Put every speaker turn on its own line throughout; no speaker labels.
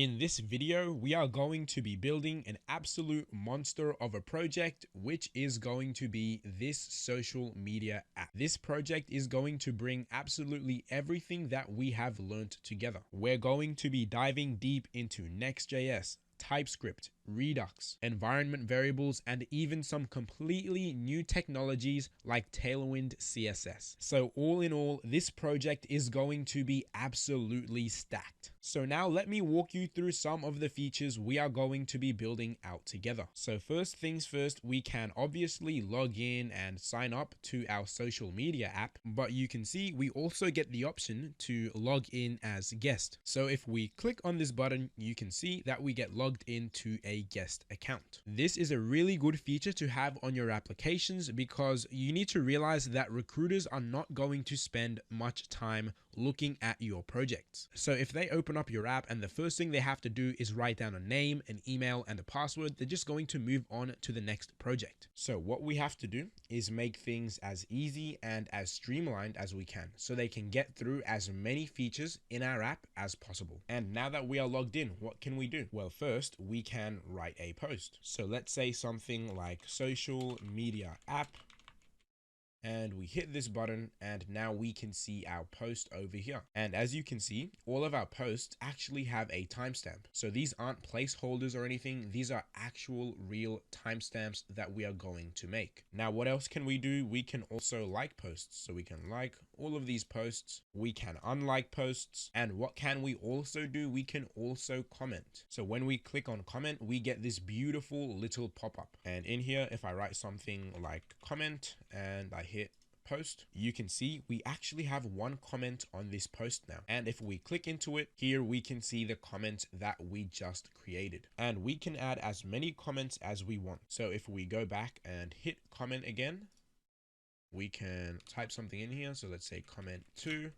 In this video, we are going to be building an absolute monster of a project, which is going to be this social media app. This project is going to bring absolutely everything that we have learned together. We're going to be diving deep into Nextjs, TypeScript, Redux, environment variables, and even some completely new technologies like Tailwind CSS. So all in all, this project is going to be absolutely stacked. So now let me walk you through some of the features we are going to be building out together. So first things first, we can obviously log in and sign up to our social media app, but you can see we also get the option to log in as guest. So if we click on this button, you can see that we get logged into a guest account. This is a really good feature to have on your applications because you need to realize that recruiters are not going to spend much time looking at your projects. So if they open up your app and the first thing they have to do is write down a name, an email, and a password, they're just going to move on to the next project. So what we have to do is make things as easy and as streamlined as we can so they can get through as many features in our app as possible. And now that we are logged in, what can we do? Well, first we can write a post. So let's say something like social media app, and we hit this button and now we can see our post over here. And as you can see, all of our posts actually have a timestamp. So these aren't placeholders or anything. These are actual real timestamps that we are going to make. Now, what else can we do? We can also like posts. So we can like all of these posts. We can unlike posts. And what can we also do? We can also comment. So when we click on comment, we get this beautiful little pop-up. And in here, if I write something like comment and I hit post, you can see we actually have one comment on this post now. And if we click into it, here we can see the comment that we just created. And we can add as many comments as we want. So if we go back and hit comment again, we can type something in here. So let's say comment 2,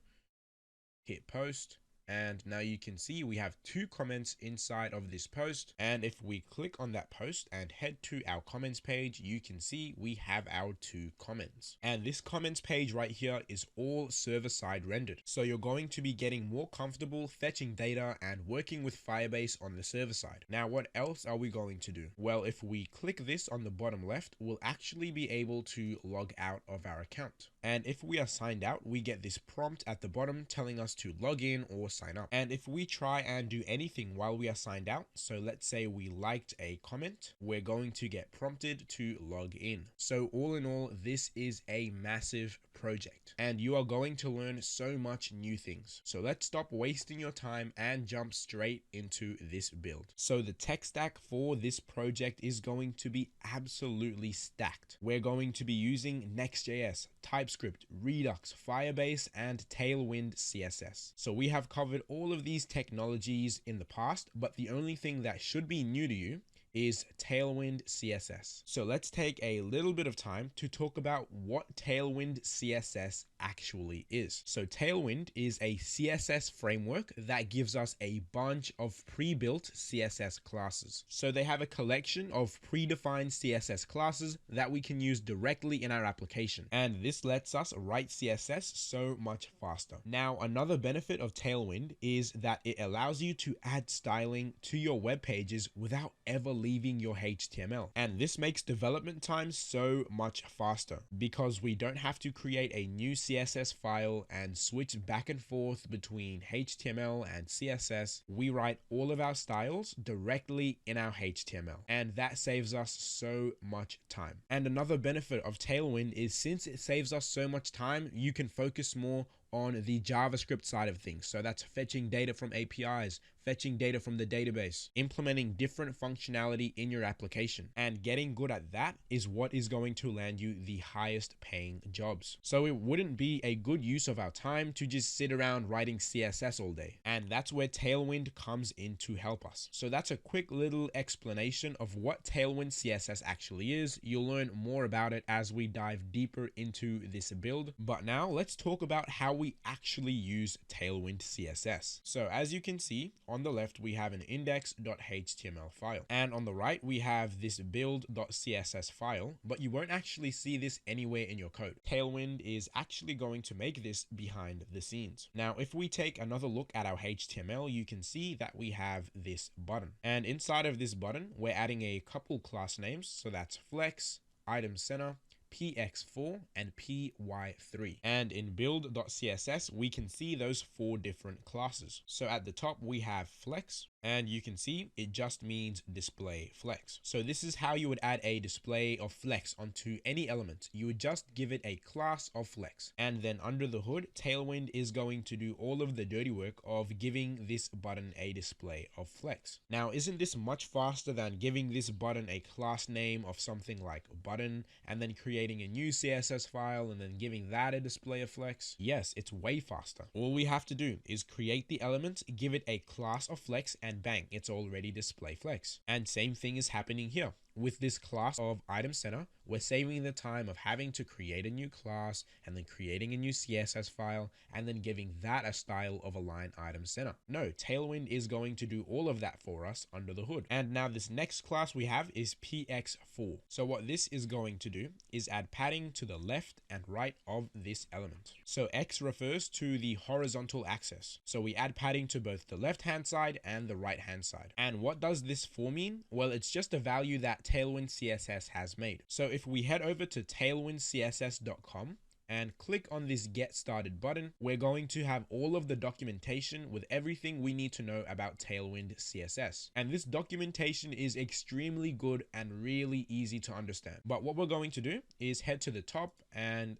hit post. And now you can see we have 2 comments inside of this post. And if we click on that post and head to our comments page, you can see we have our 2 comments. And this comments page right here is all server-side rendered. So you're going to be getting more comfortable fetching data and working with Firebase on the server side. Now, what else are we going to do? Well, if we click this on the bottom left, we'll actually be able to log out of our account. And if we are signed out, we get this prompt at the bottom telling us to log in or sign up. And if we try and do anything while we are signed out, so let's say we liked a comment, we're going to get prompted to log in. So all in all, this is a massive project and you are going to learn so much new things. So let's stop wasting your time and jump straight into this build. So the tech stack for this project is going to be absolutely stacked. We're going to be using Nextjs, TypeScript, Redux, Firebase, and Tailwind CSS. So we have covered all of these technologies in the past, but the only thing that should be new to you is Tailwind CSS. So let's take a little bit of time to talk about what Tailwind CSS actually is. So Tailwind is a CSS framework that gives us a bunch of pre-built CSS classes. So they have a collection of predefined CSS classes that we can use directly in our application. And this lets us write CSS so much faster. Now, another benefit of Tailwind is that it allows you to add styling to your web pages without ever leaving your HTML. And this makes development time so much faster because we don't have to create a new CSS file and switch back and forth between HTML and CSS. We write all of our styles directly in our HTML, and that saves us so much time. And another benefit of Tailwind is since it saves us so much time, you can focus more on the JavaScript side of things. So that's fetching data from APIs, fetching data from the database, implementing different functionality in your application. And getting good at that is what is going to land you the highest paying jobs. So it wouldn't be a good use of our time to just sit around writing CSS all day. And that's where Tailwind comes in to help us. So that's a quick little explanation of what Tailwind CSS actually is. You'll learn more about it as we dive deeper into this build. But now let's talk about how we actually use Tailwind CSS. So as you can see on the left, we have an index.html file. And on the right, we have this build.css file, but you won't actually see this anywhere in your code. Tailwind is actually going to make this behind the scenes. Now, if we take another look at our HTML, you can see that we have this button. And inside of this button, we're adding a couple class names. So that's flex, item center, px4 and py3. And in build.css, we can see those 4 different classes. So at the top, we have flex, and you can see it just means display flex. So this is how you would add a display of flex onto any element. You would just give it a class of flex. And then under the hood, Tailwind is going to do all of the dirty work of giving this button a display of flex. Now, isn't this much faster than giving this button a class name of something like button and then creating a new CSS file and then giving that a display of flex? Yes, it's way faster. All we have to do is create the element, give it a class of flex, and bang, it's already display flex. And same thing is happening here. With this class of item center, we're saving the time of having to create a new class and then creating a new CSS file and then giving that a style of align item center. No, Tailwind is going to do all of that for us under the hood. And now this next class we have is px4. So what this is going to do is add padding to the left and right of this element. So x refers to the horizontal axis. So we add padding to both the left hand side and the right hand side. And what does this for mean? Well, it's just a value that Tailwind CSS has made. So if we head over to tailwindcss.com and click on this get started button, we're going to have all of the documentation with everything we need to know about Tailwind CSS. And this documentation is extremely good and really easy to understand. But what we're going to do is head to the top and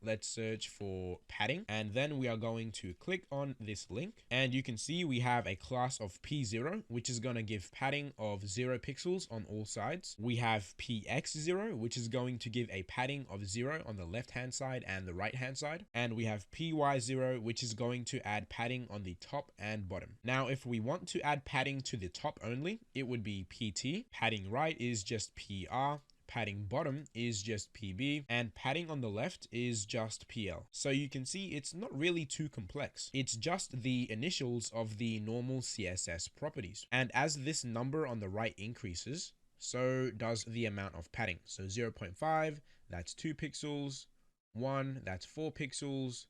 let's search for padding, and then we are going to click on this link, and you can see we have a class of p0, which is going to give padding of 0 pixels on all sides. We have px0, which is going to give a padding of 0 on the left hand side and the right hand side, and we have py0, which is going to add padding on the top and bottom. Now, if we want to add padding to the top only, it would be pt. Padding right is just pr. Padding bottom is just PB, and padding on the left is just PL. So you can see it's not really too complex. It's just the initials of the normal CSS properties. And as this number on the right increases, so does the amount of padding. So 0.5, that's 2 pixels, 1, that's 4 pixels,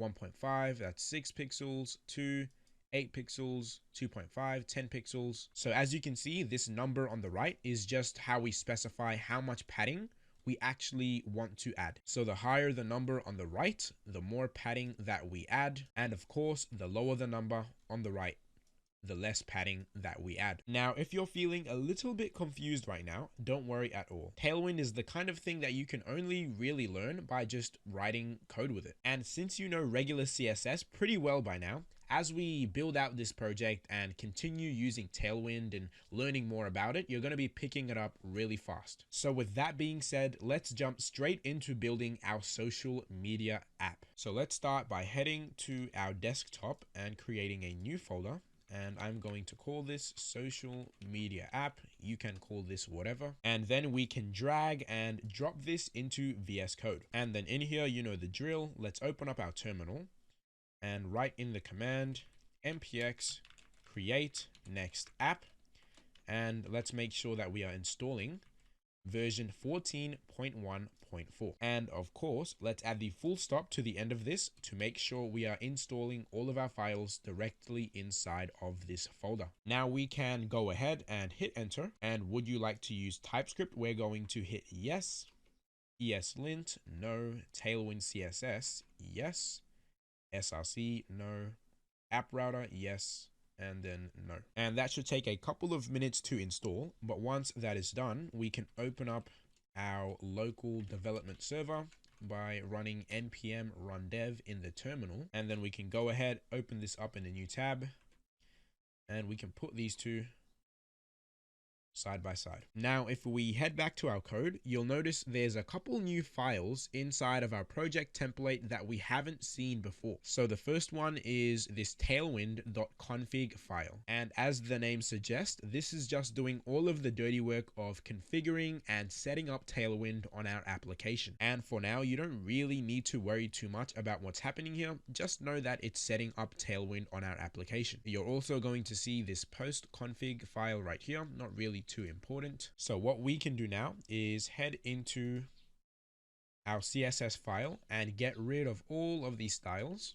1.5, that's 6 pixels, 2, 8 pixels, 2.5, 10 pixels. So as you can see, this number on the right is just how we specify how much padding we actually want to add. So the higher the number on the right, the more padding that we add. And of course, the lower the number on the right, the less padding that we add. Now, if you're feeling a little bit confused right now, don't worry at all. Tailwind is the kind of thing that you can only really learn by just writing code with it. And since you know regular CSS pretty well by now, as we build out this project and continue using Tailwind and learning more about it, you're going to be picking it up really fast. So with that being said, let's jump straight into building our social media app. So let's start by heading to our desktop and creating a new folder. And I'm going to call this social media app. You can call this whatever. And then we can drag and drop this into VS Code. And then in here, you know the drill. Let's open up our terminal and write in the command npx create next app. And let's make sure that we are installing version 14.1.4. And of course, let's add the full stop to the end of this to make sure we are installing all of our files directly inside of this folder. Now we can go ahead and hit enter. And would you like to use TypeScript? We're going to hit yes. ESLint, no. Tailwind CSS, yes. SRC, no. App router, yes. And then no. And that should take a couple of minutes to install. But once that is done, we can open up our local development server by running npm run dev in the terminal. And then we can go ahead, open this up in a new tab, and we can put these two side by side. Now, if we head back to our code, you'll notice there's a couple new files inside of our project template that we haven't seen before. So the first one is this tailwind.config file. And as the name suggests, this is just doing all of the dirty work of configuring and setting up Tailwind on our application. And for now, you don't really need to worry too much about what's happening here. Just know that it's setting up Tailwind on our application. You're also going to see this post config file right here, not really too important. So what we can do now is head into our CSS file and get rid of all of these styles,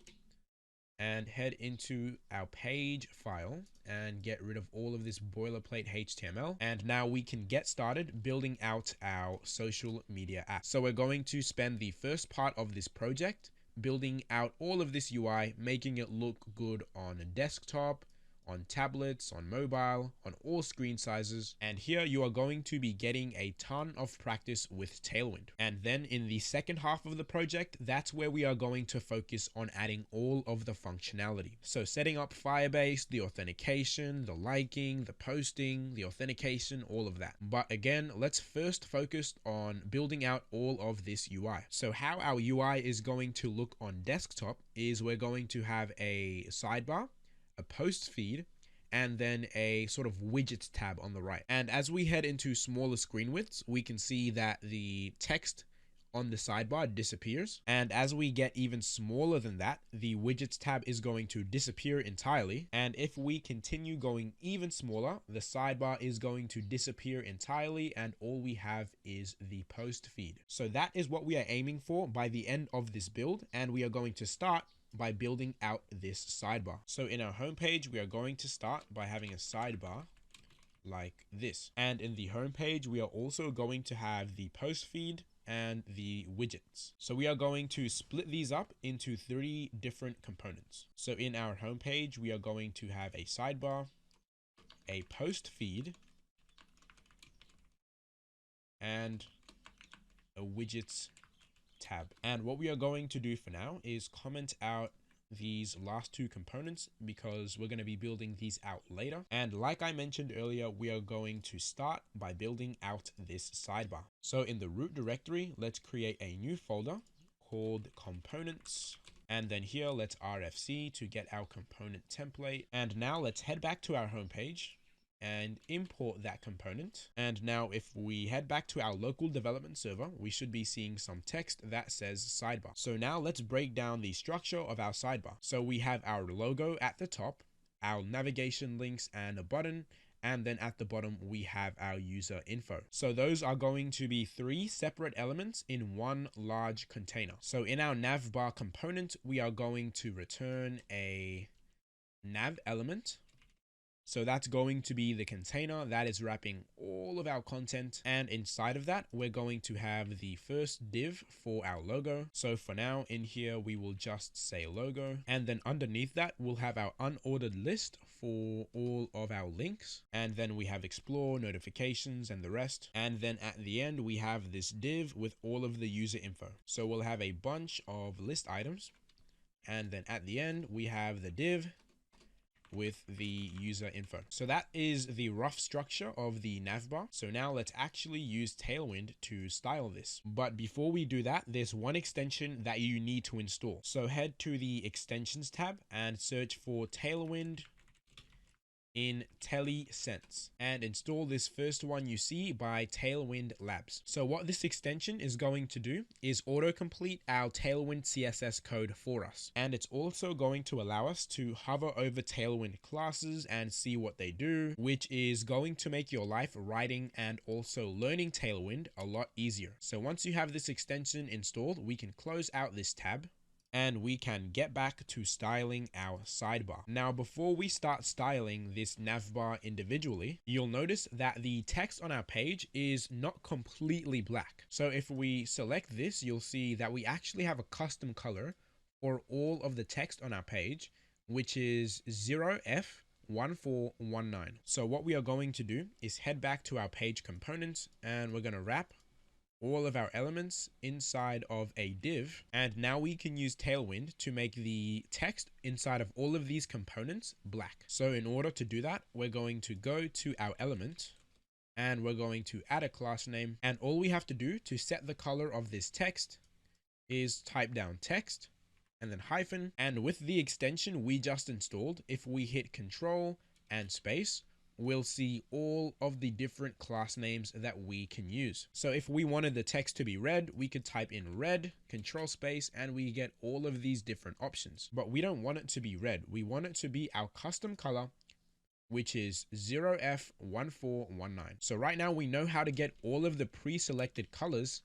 and head into our page file and get rid of all of this boilerplate HTML. And now we can get started building out our social media app. So we're going to spend the first part of this project building out all of this UI, making it look good on a desktop, on tablets, on mobile, on all screen sizes. And here you are going to be getting a ton of practice with Tailwind. And then in the second half of the project, that's where we are going to focus on adding all of the functionality. So setting up Firebase, the authentication, the liking, the posting, the authentication, all of that. But again, let's first focus on building out all of this UI. So how our UI is going to look on desktop is we're going to have a sidebar, a post feed, and then a sort of widgets tab on the right. And as we head into smaller screen widths, we can see that the text on the sidebar disappears. And as we get even smaller than that, the widgets tab is going to disappear entirely. And if we continue going even smaller, the sidebar is going to disappear entirely, and all we have is the post feed. So that is what we are aiming for by the end of this build, and we are going to start by building out this sidebar. So in our homepage, we are going to start by having a sidebar like this. And in the homepage, we are also going to have the post feed and the widgets. So we are going to split these up into 3 different components. So in our homepage, we are going to have a sidebar, a post feed, and a widgets tab. And what we are going to do for now is comment out these last 2 components because we're going to be building these out later. And like I mentioned earlier, we are going to start by building out this sidebar. So in the root directory, let's create a new folder called components. And then here, let's RFC to get our component template. And now let's head back to our homepage and import that component. And now if we head back to our local development server, we should be seeing some text that says sidebar. So now let's break down the structure of our sidebar. So we have our logo at the top, our navigation links and a button, and then at the bottom we have our user info. So those are going to be 3 separate elements in one large container. So in our navbar component, we are going to return a nav element. So that's going to be the container that is wrapping all of our content. And inside of that, we're going to have the first div for our logo. So for now in here, we will just say logo. And then underneath that, we'll have our unordered list for all of our links. And then we have explore, notifications, and the rest. And then at the end, we have this div with all of the user info. So we'll have a bunch of list items. And then at the end, we have the div with the user info. So that is the rough structure of the navbar. So now let's actually use Tailwind to style this. But before we do that, there's one extension that you need to install. So head to the extensions tab and search for Tailwind in TeleSense and install this first one you see by Tailwind Labs. So what this extension is going to do is autocomplete our Tailwind CSS code for us. And it's also going to allow us to hover over Tailwind classes and see what they do, which is going to make your life writing and also learning Tailwind a lot easier. So once you have this extension installed, we can close out this tab and we can get back to styling our sidebar. Now, before we start styling this navbar individually, you'll notice that the text on our page is not completely black. So if we select this, you'll see that we actually have a custom color for all of the text on our page, which is 0F1419. So what we are going to do is head back to our page components and we're going to wrap all of our elements inside of a div. And now we can use Tailwind to make the text inside of all of these components black. So in order to do that, we're going to go to our element and we're going to add a class name. And all we have to do to set the color of this text is type down text and then hyphen. And with the extension we just installed, if we hit Control and space, we'll see all of the different class names that we can use. So if we wanted the text to be red, we could type in red, Control space, and we get all of these different options. But we don't want it to be red. We want it to be our custom color, which is 0F1419. So right now we know how to get all of the pre-selected colors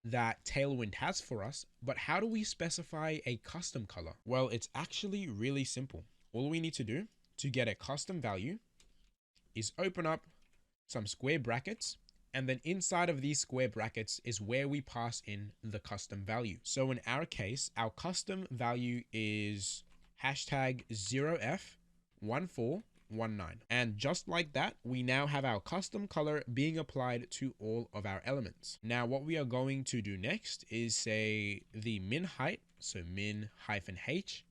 that Tailwind has for us, but how do we specify a custom color? Well, it's actually really simple. All we need to do to get a custom value is open up some square brackets, and then inside of these square brackets is where we pass in the custom value. So in our case, our custom value is hashtag 0F1419. And just like that, we now have our custom color being applied to all of our elements. Now, what we are going to do next is say the min height, so min -h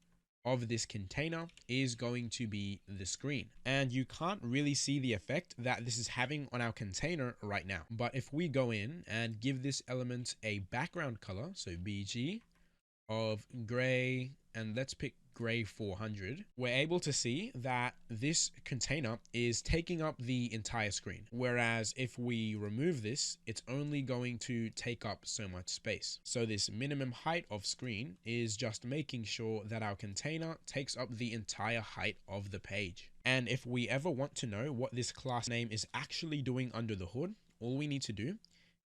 of this container is going to be the screen. And you can't really see the effect that this is having on our container right now. But if we go in and give this element a background color, so BG of gray, and let's pick gray 400, we're able to see that this container is taking up the entire screen. Whereas if we remove this, it's only going to take up so much space. So this minimum height of screen is just making sure that our container takes up the entire height of the page. And if we ever want to know what this class name is actually doing under the hood, all we need to do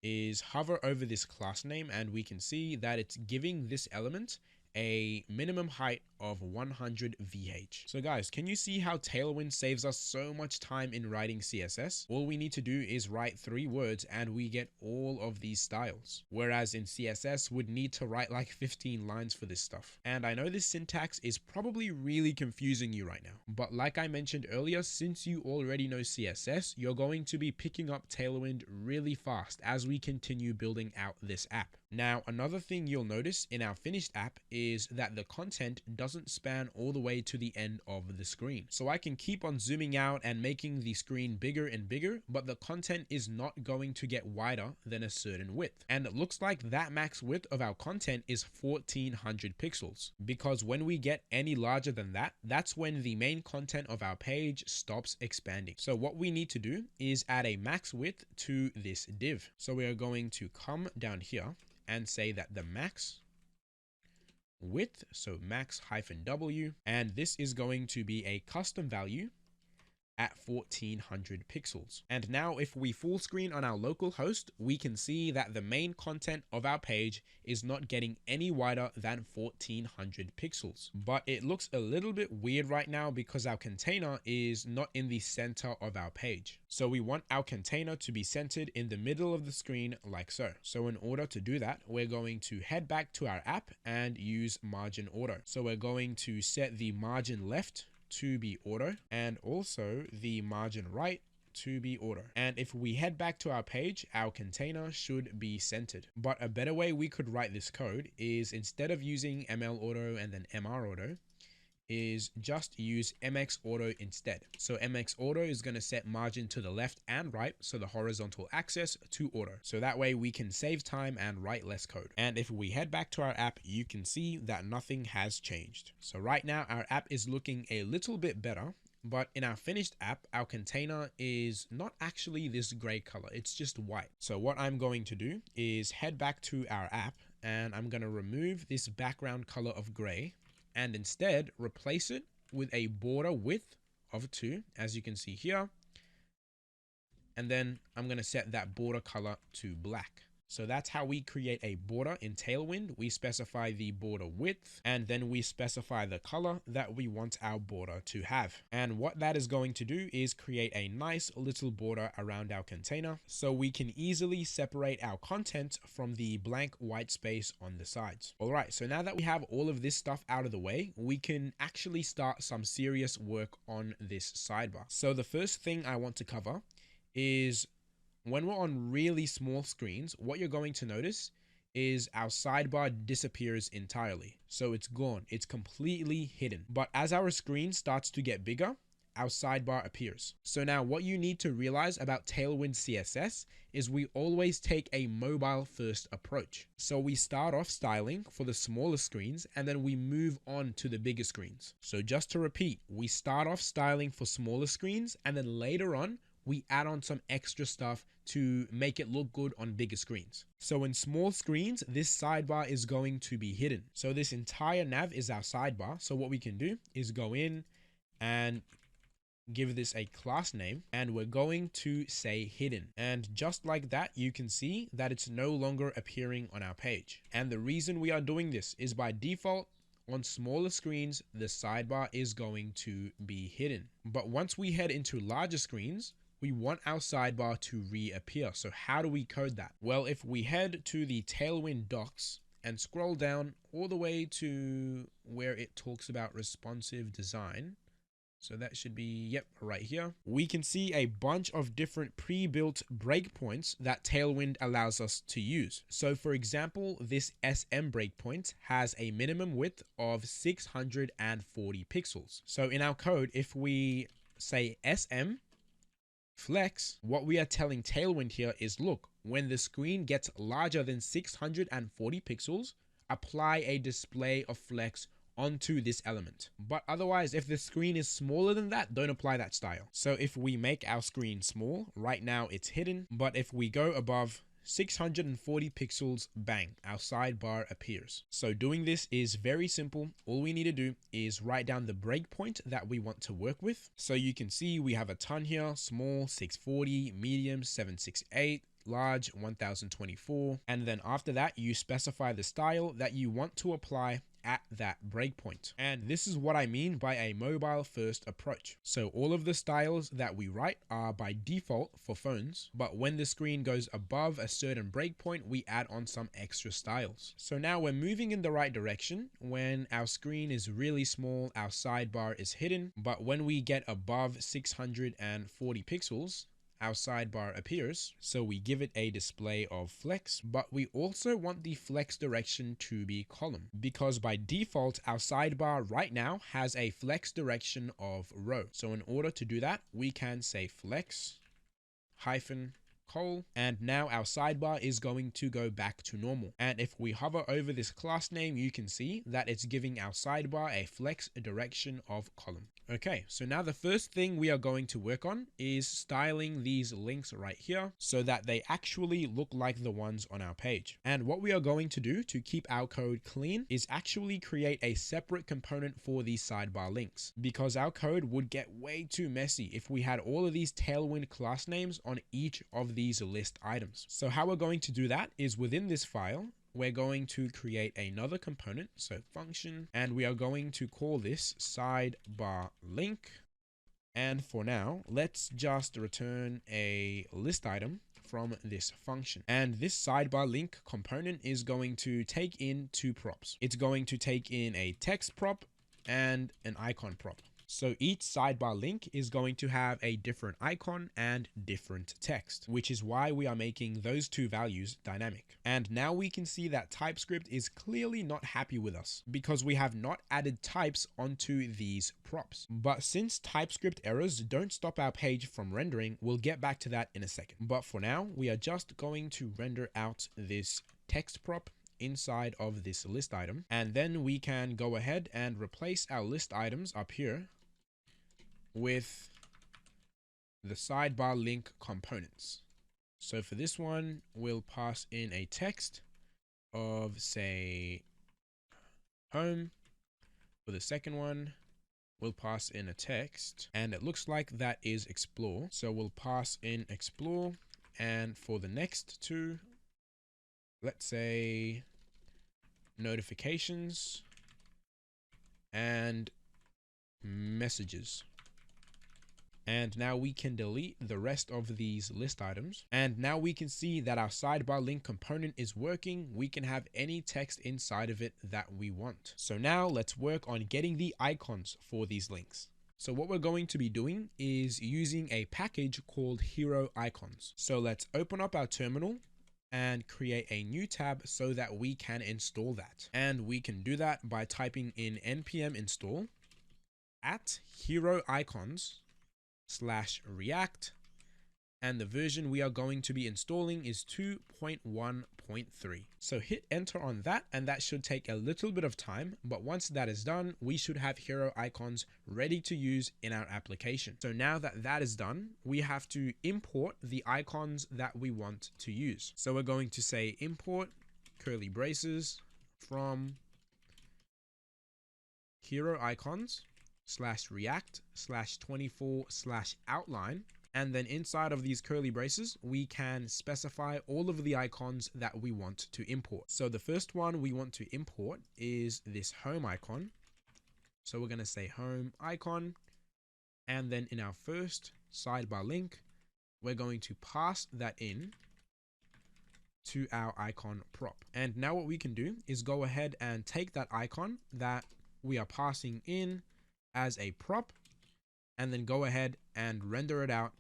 is hover over this class name, and we can see that it's giving this element a minimum height of 100 VH. So guys, can you see how Tailwind saves us so much time in writing CSS? All we need to do is write 3 words and we get all of these styles. Whereas in CSS, would need to write like 15 lines for this stuff. And I know this syntax is probably really confusing you right now. But like I mentioned earlier, since you already know CSS, you're going to be picking up Tailwind really fast as we continue building out this app. Now, another thing you'll notice in our finished app is that the content doesn't span all the way to the end of the screen. So I can keep on zooming out and making the screen bigger and bigger, but the content is not going to get wider than a certain width. And it looks like that max width of our content is 1400 pixels. Because when we get any larger than that, that's when the main content of our page stops expanding. So what we need to do is add a max width to this div. So we are going to come down here and say that the max width, so max-w, and this is going to be a custom value at 1400 pixels. And now if we full screen on our local host, we can see that the main content of our page is not getting any wider than 1400 pixels. But it looks a little bit weird right now because our container is not in the center of our page. So we want our container to be centered in the middle of the screen like so. So in order to do that, we're going to head back to our app and use margin auto. So we're going to set the margin left to be auto and also the margin right to be auto. And if we head back to our page, our container should be centered. But a better way we could write this code is, instead of using ML auto and then MR auto, is just use MX auto instead. So MX auto is going to set margin to the left and right, so the horizontal axis, to auto. So that way we can save time and write less code. And if we head back to our app, you can see that nothing has changed. So right now our app is looking a little bit better, but in our finished app, our container is not actually this gray color, it's just white. So what I'm going to do is head back to our app and I'm going to remove this background color of gray and instead replace it with a border width of 2, as you can see here. And then I'm going to set that border color to black. So that's how we create a border in Tailwind. We specify the border width and then we specify the color that we want our border to have. And what that is going to do is create a nice little border around our container so we can easily separate our content from the blank white space on the sides. All right, so now that we have all of this stuff out of the way, we can actually start some serious work on this sidebar. So the first thing I want to cover is, when we're on really small screens, what you're going to notice is our sidebar disappears entirely. So it's gone, it's completely hidden. But as our screen starts to get bigger, our sidebar appears. So now what you need to realize about Tailwind CSS is we always take a mobile first approach. So we start off styling for the smaller screens and then we move on to the bigger screens. So just to repeat, we start off styling for smaller screens and then later on we add on some extra stuff to make it look good on bigger screens. So in small screens, this sidebar is going to be hidden. So this entire nav is our sidebar. So what we can do is go in and give this a class name, and we're going to say hidden. And just like that, you can see that it's no longer appearing on our page. And the reason we are doing this is by default, on smaller screens, the sidebar is going to be hidden. But once we head into larger screens, we want our sidebar to reappear. So how do we code that? Well, if we head to the Tailwind docs and scroll down all the way to where it talks about responsive design, so that should be, yep, right here. We can see a bunch of different pre-built breakpoints that Tailwind allows us to use. So for example, this SM breakpoint has a minimum width of 640 pixels. So in our code, if we say SM flex, what we are telling Tailwind here is, look, when the screen gets larger than 640 pixels, apply a display of flex onto this element. But otherwise, if the screen is smaller than that, don't apply that style. So if we make our screen small, right now it's hidden, but if we go above 640 pixels, bang, our sidebar appears. So doing this is very simple. All we need to do is write down the breakpoint that we want to work with. So you can see we have a ton here: small 640, medium 768, large 1024, and then after that you specify the style that you want to apply at that breakpoint. And this is what I mean by a mobile first approach. So all of the styles that we write are by default for phones, but when the screen goes above a certain breakpoint, we add on some extra styles. So now we're moving in the right direction. When our screen is really small, our sidebar is hidden, but when we get above 640 pixels, our sidebar appears. So we give it a display of flex, but we also want the flex direction to be column, because by default, our sidebar right now has a flex direction of row. So in order to do that, we can say flex hyphen col, and now our sidebar is going to go back to normal. And if we hover over this class name, you can see that it's giving our sidebar a flex direction of column. Okay, so now the first thing we are going to work on is styling these links right here so that they actually look like the ones on our page. And what we are going to do to keep our code clean is actually create a separate component for these sidebar links, because our code would get way too messy if we had all of these Tailwind class names on each of these list items. So how we're going to do that is within this file, we're going to create another component, so function, and we are going to call this sidebar link. And for now, let's just return a list item from this function. And this sidebar link component is going to take in two props. It's going to take in a text prop and an icon prop. So each sidebar link is going to have a different icon and different text, which is why we are making those two values dynamic. And now we can see that TypeScript is clearly not happy with us because we have not added types onto these props. But since TypeScript errors don't stop our page from rendering, we'll get back to that in a second. But for now, we are just going to render out this text prop inside of this list item, and then we can go ahead and replace our list items up here with the sidebar link components. So for this one, we'll pass in a text of, say, home. For the second one, we'll pass in a text, and it looks like that is explore. So we'll pass in explore, and for the next two, let's say notifications and messages. And now we can delete the rest of these list items. And now we can see that our sidebar link component is working. We can have any text inside of it that we want. So now let's work on getting the icons for these links. So what we're going to be doing is using a package called hero icons. So let's open up our terminal and create a new tab so that we can install that. And we can do that by typing in npm install @hero icons /React. And the version we are going to be installing is 2.1.3. So hit enter on that, and that should take a little bit of time, but once that is done, we should have hero icons ready to use in our application. So now that that is done, we have to import the icons that we want to use. So we're going to say import curly braces from hero icons /react /24/outline. And then inside of these curly braces, we can specify all of the icons that we want to import. So the first one we want to import is this home icon. So we're going to say home icon. And then in our first sidebar link, we're going to pass that in to our icon prop. And now what we can do is go ahead and take that icon that we are passing in as a prop, and then go ahead and render it out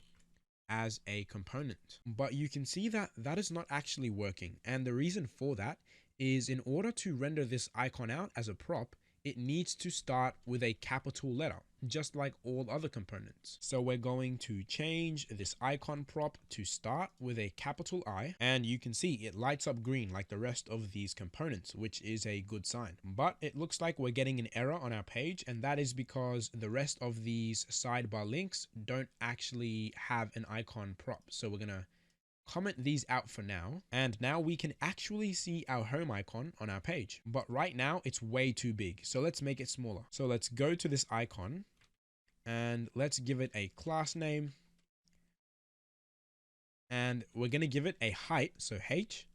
as a component. But you can see that that is not actually working. And the reason for that is, in order to render this icon out as a prop, it needs to start with a capital letter, just like all other components. So we're going to change this icon prop to start with a capital I, and you can see it lights up green like the rest of these components, which is a good sign. But it looks like we're getting an error on our page, and that is because the rest of these sidebar links don't actually have an icon prop. So we're gonna comment these out for now, and now we can actually see our home icon on our page, but right now it's way too big. So let's make it smaller. So let's go to this icon and let's give it a class name, and we're going to give it a height, so H,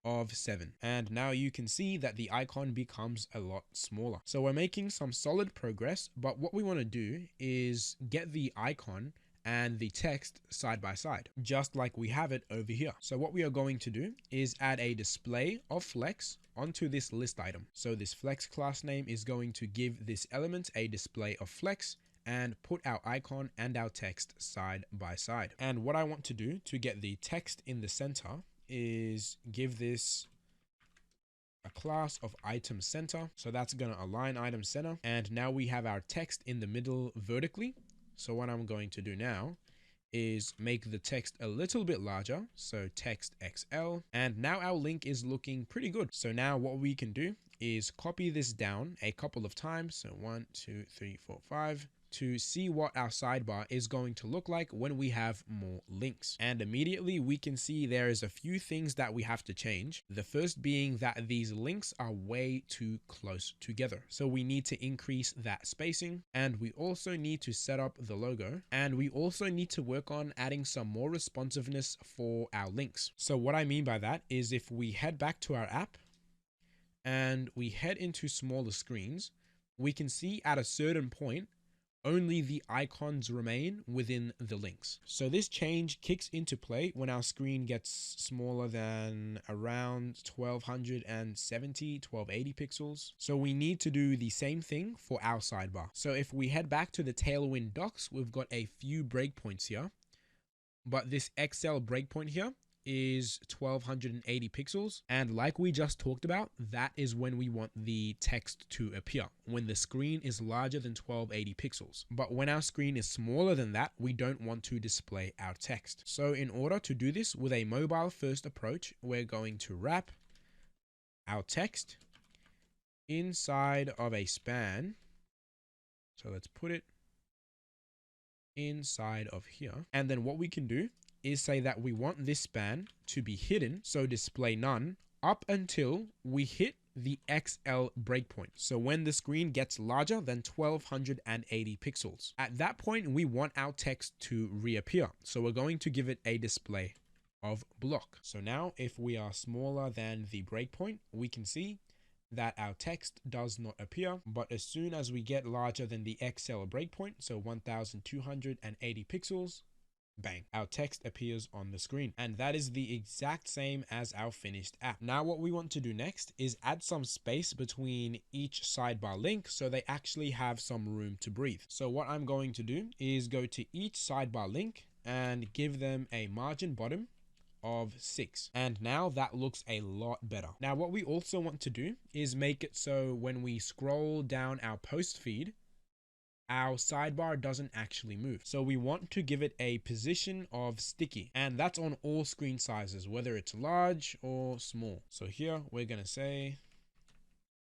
of 7. And now you can see that the icon becomes a lot smaller. So we're making some solid progress, but what we want to do is get the icon and the text side by side, just like we have it over here. So what we are going to do is add a display of flex onto this list item. So this flex class name is going to give this element a display of flex and put our icon and our text side by side. And what I want to do to get the text in the center is give this a class of item center. So that's going to align item center. And now we have our text in the middle vertically. So what I'm going to do now is make the text a little bit larger. So text XL. And now our link is looking pretty good. So now what we can do is copy this down a couple of times. So 1, 2, 3, 4, 5. To see what our sidebar is going to look like when we have more links. And immediately we can see there is a few things that we have to change. The first being that these links are way too close together. So we need to increase that spacing, and we also need to set up the logo, and we also need to work on adding some more responsiveness for our links. So what I mean by that is, if we head back to our app and we head into smaller screens, we can see at a certain point only the icons remain within the links. So this change kicks into play when our screen gets smaller than around 1280 pixels. So we need to do the same thing for our sidebar. So if we head back to the Tailwind docs, we've got a few breakpoints here, but this XL breakpoint here is 1280 pixels. And like we just talked about, that is when we want the text to appear, when the screen is larger than 1280 pixels. But when our screen is smaller than that, we don't want to display our text. So in order to do this with a mobile first approach, we're going to wrap our text inside of a span. So let's put it inside of here. And then what we can do is say that we want this span to be hidden, so display none, up until we hit the XL breakpoint. So when the screen gets larger than 1280 pixels. At that point, we want our text to reappear. So we're going to give it a display of block. So now if we are smaller than the breakpoint, we can see that our text does not appear. But as soon as we get larger than the XL breakpoint, so 1280 pixels, bang, our text appears on the screen. And that is the exact same as our finished app. Now what we want to do next is add some space between each sidebar link so they actually have some room to breathe. So what I'm going to do is go to each sidebar link and give them a margin bottom of 6. And now that looks a lot better. Now what we also want to do is make it so when we scroll down our post feed, our sidebar doesn't actually move. So we want to give it a position of sticky, and that's on all screen sizes, whether it's large or small. So here we're going to say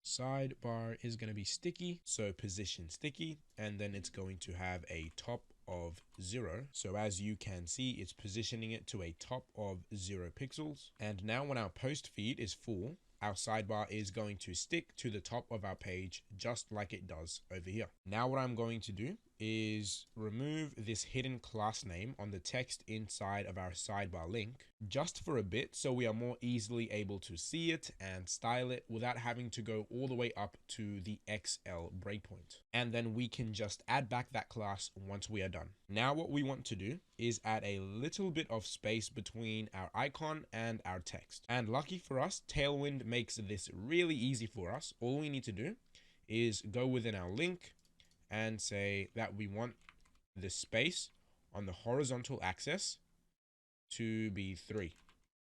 sidebar is going to be sticky, so position sticky, and then it's going to have a top of 0. So as you can see, it's positioning it to a top of 0 pixels. And now when our post feed is full, our sidebar is going to stick to the top of our page just like it does over here. Now what I'm going to do is remove this hidden class name on the text inside of our sidebar link just for a bit, so we are more easily able to see it and style it without having to go all the way up to the XL breakpoint. And then we can just add back that class once we are done. Now what we want to do is add a little bit of space between our icon and our text. And lucky for us, Tailwind makes this really easy for us. All we need to do is go within our link and say that we want the space on the horizontal axis to be 3.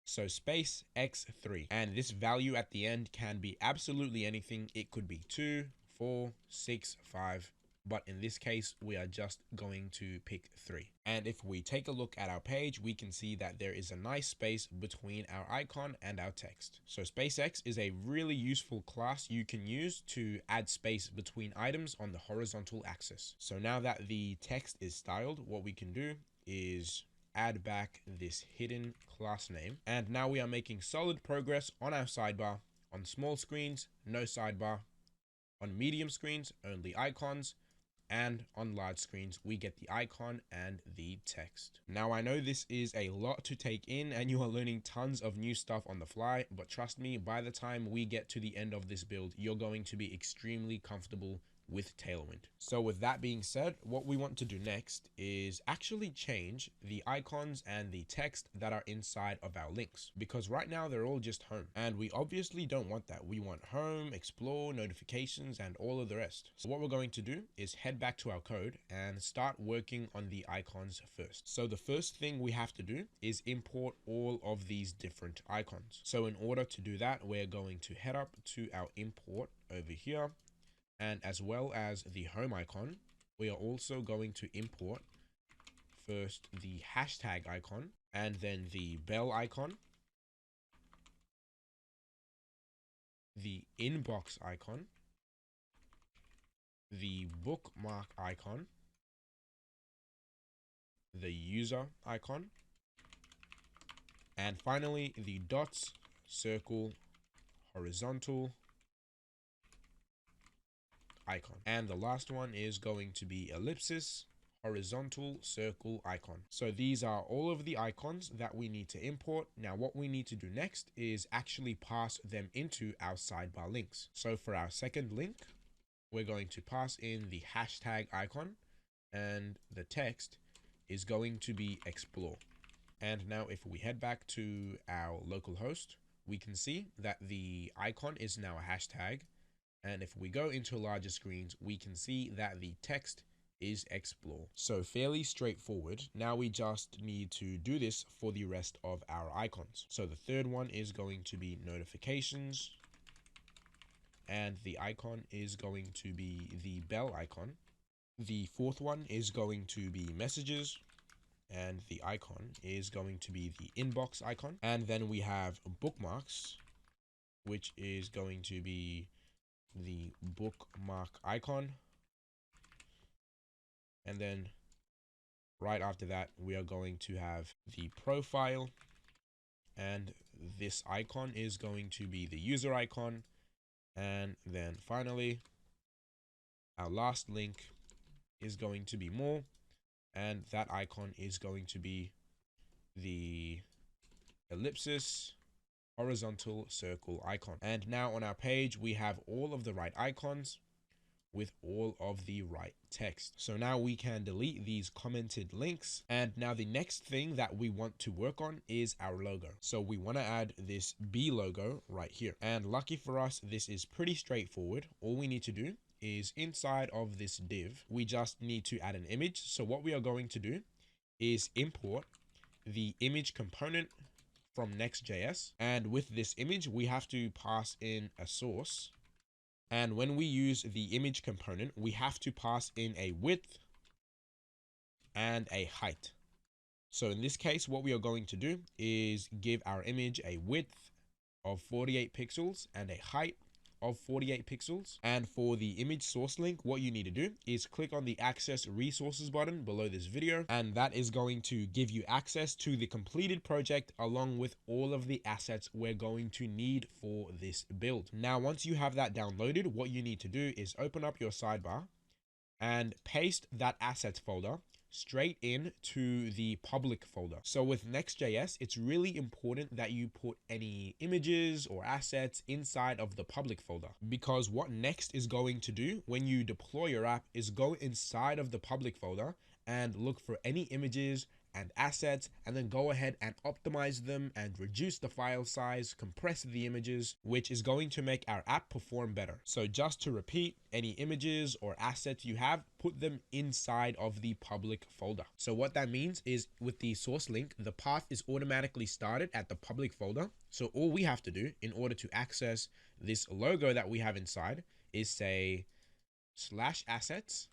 So space x3, and this value at the end can be absolutely anything. It could be 2, 4, 6, 5, but in this case we are just going to pick 3. And if we take a look at our page, we can see that there is a nice space between our icon and our text. So SpaceX is a really useful class you can use to add space between items on the horizontal axis. So now that the text is styled, what we can do is add back this hidden class name. And now we are making solid progress on our sidebar. On small screens, no sidebar. On medium screens, only icons. And on large screens, we get the icon and the text. Now, I know this is a lot to take in and you are learning tons of new stuff on the fly, but trust me, by the time we get to the end of this build, you're going to be extremely comfortable with Tailwind. So with that being said, what we want to do next is actually change the icons and the text that are inside of our links, because right now they're all just home, and we obviously don't want that. We want home, explore, notifications, and all of the rest. So what we're going to do is head back to our code and start working on the icons first. So the first thing we have to do is import all of these different icons. So in order to do that, we're going to head up to our import over here. And as well as the home icon, we are also going to import first the hashtag icon, and then the bell icon, the inbox icon, the bookmark icon, the user icon, and finally the dots, circle, horizontal icon. And the last one is going to be ellipsis, horizontal, circle icon. So these are all of the icons that we need to import. Now what we need to do next is actually pass them into our sidebar links. So for our second link, we're going to pass in the hashtag icon, and the text is going to be explore. And now if we head back to our local host, we can see that the icon is now a hashtag. And if we go into larger screens, we can see that the text is explore. So fairly straightforward. Now we just need to do this for the rest of our icons. So the third one is going to be notifications, and the icon is going to be the bell icon. The fourth one is going to be messages, and the icon is going to be the inbox icon. And then we have bookmarks, which is going to be the bookmark icon. And then right after that, we are going to have the profile, and this icon is going to be the user icon. And then finally, our last link is going to be more, and that icon is going to be the ellipsis, horizontal, circle icon. And now on our page, we have all of the right icons with all of the right text. So now we can delete these commented links. And now the next thing that we want to work on is our logo. So we want to add this B logo right here. And lucky for us, this is pretty straightforward. All we need to do is inside of this div, we just need to add an image. So what we are going to do is import the image component from Nextjs. And with this image, we have to pass in a source And when we use the image component, we have to pass in a width and a height. So in this case, what we are going to do is give our image a width of 48 pixels and a height of 48 pixels. And for the image source link, what you need to do is click on the access resources button below this video, and that is going to give you access to the completed project along with all of the assets we're going to need for this build. Now, once you have that downloaded, what you need to do is open up your sidebar and paste that assets folder straight in to the public folder. So with Nextjs, it's really important that you put any images or assets inside of the public folder, because what Next is going to do when you deploy your app is go inside of the public folder and look for any images and assets, and then go ahead and optimize them and reduce the file size, compress the images, which is going to make our app perform better. So just to repeat, any images or assets you have, put them inside of the public folder. So what that means is with the source link, the path is automatically started at the public folder. So all we have to do in order to access this logo that we have inside is say /assets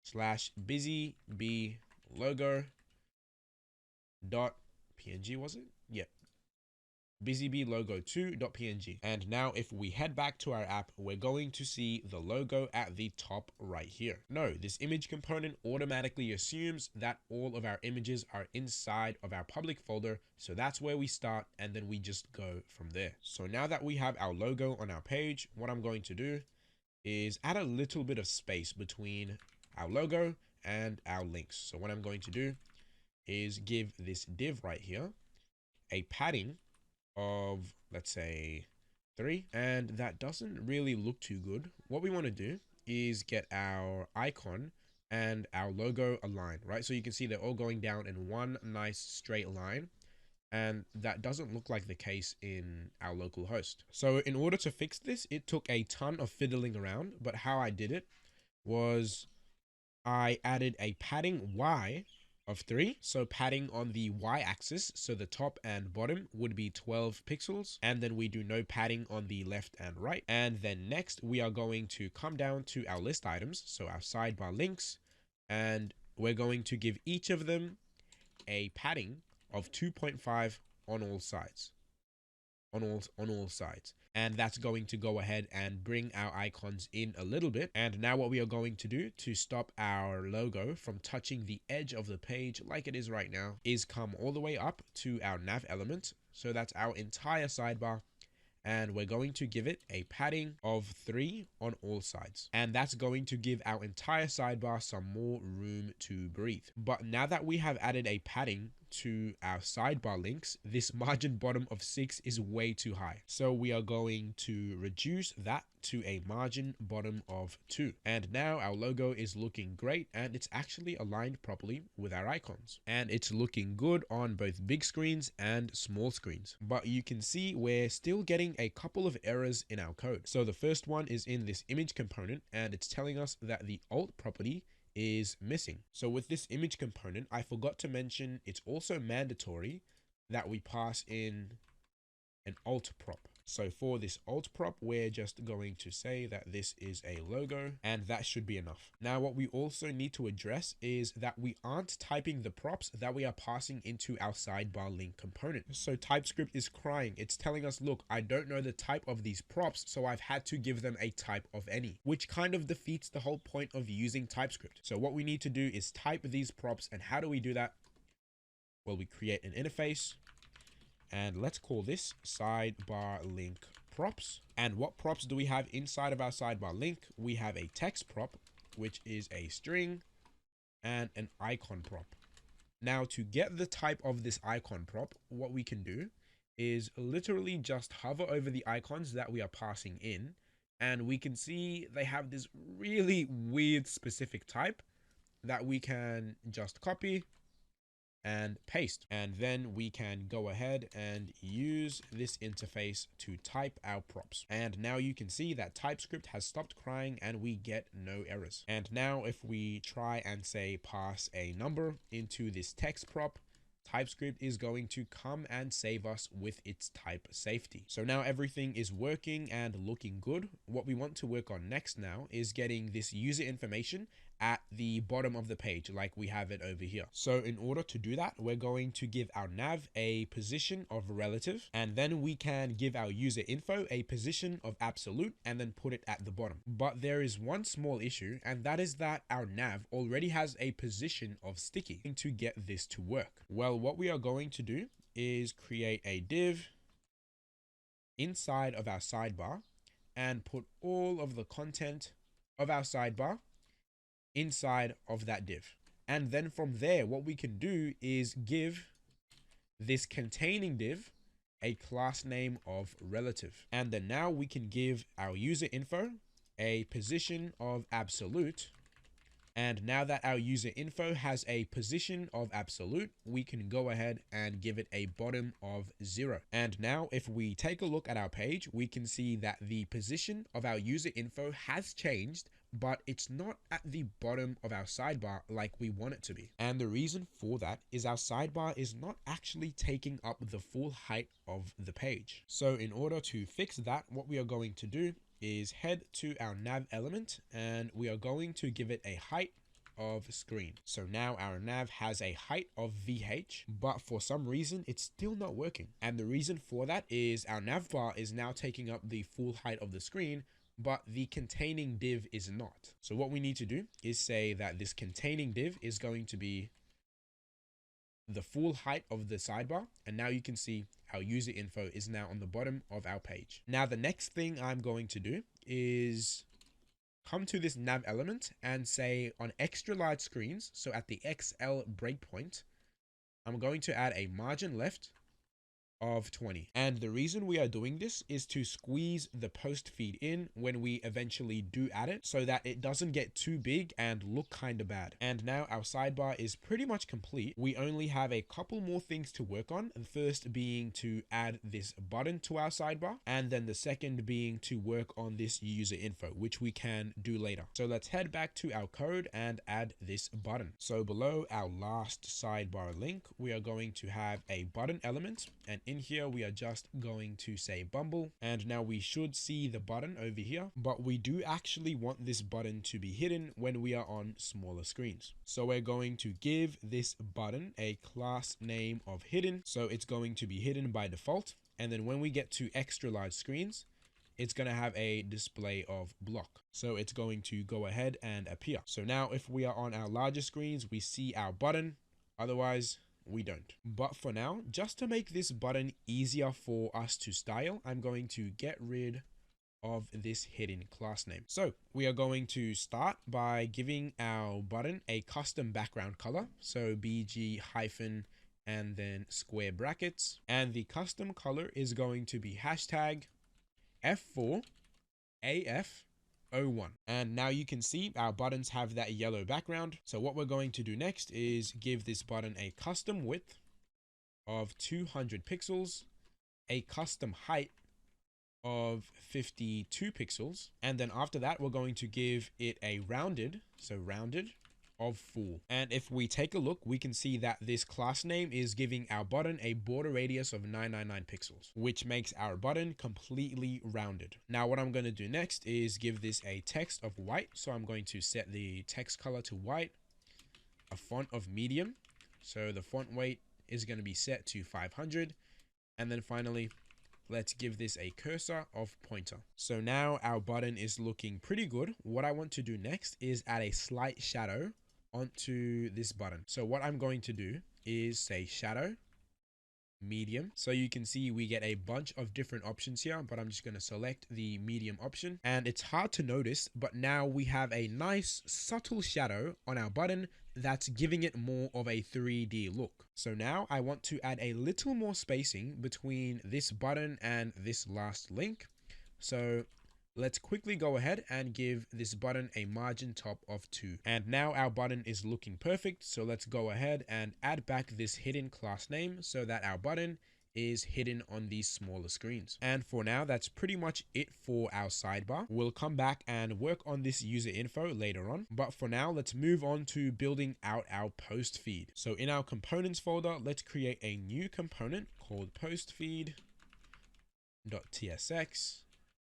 /busy logo .png, was it? Yeah. busybee logo2.png. And now if we head back to our app, we're going to see the logo at the top right here. No, this image component automatically assumes that all of our images are inside of our public folder. So that's where we start, and then we just go from there. So now that we have our logo on our page, what I'm going to do is add a little bit of space between our logo and our links. So what I'm going to do is give this div right here a padding of, let's say, 3, and that doesn't really look too good. What we want to do is get our icon and our logo aligned, right? So you can see they're all going down in one nice straight line, and that doesn't look like the case in our local host. So in order to fix this, it took a ton of fiddling around, but how I did it was I added a padding Y of 3. So padding on the Y axis, so the top and bottom would be 12 pixels. And then we do no padding on the left and right. And then next we are going to come down to our list items, so our sidebar links, and we're going to give each of them a padding of 2.5 on all sides. On all sides. And that's going to go ahead and bring our icons in a little bit. And now what we are going to do to stop our logo from touching the edge of the page like it is right now is come all the way up to our nav element. So that's our entire sidebar. And we're going to give it a padding of 3 on all sides. And that's going to give our entire sidebar some more room to breathe. But now that we have added a padding to our sidebar links, this margin bottom of 6 is way too high. So we are going to reduce that to a margin bottom of 2. And now our logo is looking great, and it's actually aligned properly with our icons. And it's looking good on both big screens and small screens. But you can see we're still getting a couple of errors in our code. So the first one is in this image component, and it's telling us that the alt property is missing. So with this image component, I forgot to mention it's also mandatory that we pass in an alt prop. So for this alt prop, we're just going to say that this is a logo, and that should be enough. Now, what we also need to address is that we aren't typing the props that we are passing into our sidebar link component. So TypeScript is crying. It's telling us, look, I don't know the type of these props, so I've had to give them a type of any, which kind of defeats the whole point of using TypeScript. So what we need to do is type these props. And how do we do that? Well, we create an interface, and let's call this sidebar link props. And what props do we have inside of our sidebar link? We have a text prop, which is a string, and an icon prop. Now, to get the type of this icon prop, what we can do is literally just hover over the icons that we are passing in, and we can see they have this really weird specific type that we can just copy and paste, and then we can go ahead and use this interface to type our props. And now you can see that TypeScript has stopped crying and we get no errors. And now if we try and say pass a number into this text prop, TypeScript is going to come and save us with its type safety. So now everything is working and looking good. What we want to work on next now is getting this user information at the bottom of the page like we have it over here. So in order to do that, we're going to give our nav a position of relative, and then we can give our user info a position of absolute and then put it at the bottom. But there is one small issue, and that is that our nav already has a position of sticky. To get this to work, well, what we are going to do is create a div inside of our sidebar and put all of the content of our sidebar inside of that div. And then from there, what we can do is give this containing div a class name of relative. And then now we can give our user info a position of absolute. And now that our user info has a position of absolute, we can go ahead and give it a bottom of 0. And now if we take a look at our page, we can see that the position of our user info has changed, but it's not at the bottom of our sidebar like we want it to be. And the reason for that is our sidebar is not actually taking up the full height of the page. So in order to fix that, what we are going to do is head to our nav element and we are going to give it a height of screen. So now our nav has a height of VH, but for some reason it's still not working. And the reason for that is our nav bar is now taking up the full height of the screen, but the containing div is not. So what we need to do is say that this containing div is going to be the full height of the sidebar. And now you can see our user info is now on the bottom of our page. Now, the next thing I'm going to do is come to this nav element and say on extra large screens. So at the XL breakpoint, I'm going to add a margin left of 20. And the reason we are doing this is to squeeze the post feed in when we eventually do add it so that it doesn't get too big and look kind of bad. And now our sidebar is pretty much complete. We only have a couple more things to work on. The first being to add this button to our sidebar, and then the second being to work on this user info, which we can do later. So let's head back to our code and add this button. So below our last sidebar link, we are going to have a button element, and in here we are just going to say Bumble, and now we should see the button over here, but we do actually want this button to be hidden when we are on smaller screens. So we're going to give this button a class name of hidden, so it's going to be hidden by default, and then when we get to extra large screens, it's going to have a display of block. So it's going to go ahead and appear. So now if we are on our larger screens, we see our button, otherwise we don't. But for now, just to make this button easier for us to style, I'm going to get rid of this hidden class name. So we are going to start by giving our button a custom background color. So BG hyphen and then square brackets. And the custom color is going to be hashtag F4AF01. And now you can see our buttons have that yellow background. So what we're going to do next is give this button a custom width of 200 pixels, a custom height of 52 pixels. And then after that, we're going to give it a rounded, so rounded of full. And if we take a look, we can see that this class name is giving our button a border radius of 999 pixels, which makes our button completely rounded. Now what I'm going to do next is give this a text of white. So I'm going to set the text color to white, a font of medium. So the font weight is going to be set to 500. And then finally, let's give this a cursor of pointer. So now our button is looking pretty good. What I want to do next is add a slight shadow onto this button. So what I'm going to do is say shadow medium. So you can see we get a bunch of different options here, but I'm just going to select the medium option. And it's hard to notice, but now we have a nice subtle shadow on our button that's giving it more of a 3D look. So now I want to add a little more spacing between this button and this last link. So let's quickly go ahead and give this button a margin top of 2. And now our button is looking perfect. So let's go ahead and add back this hidden class name so that our button is hidden on these smaller screens. And for now, that's pretty much it for our sidebar. We'll come back and work on this user info later on. But for now, let's move on to building out our post feed. So in our components folder, let's create a new component called post feed.tsx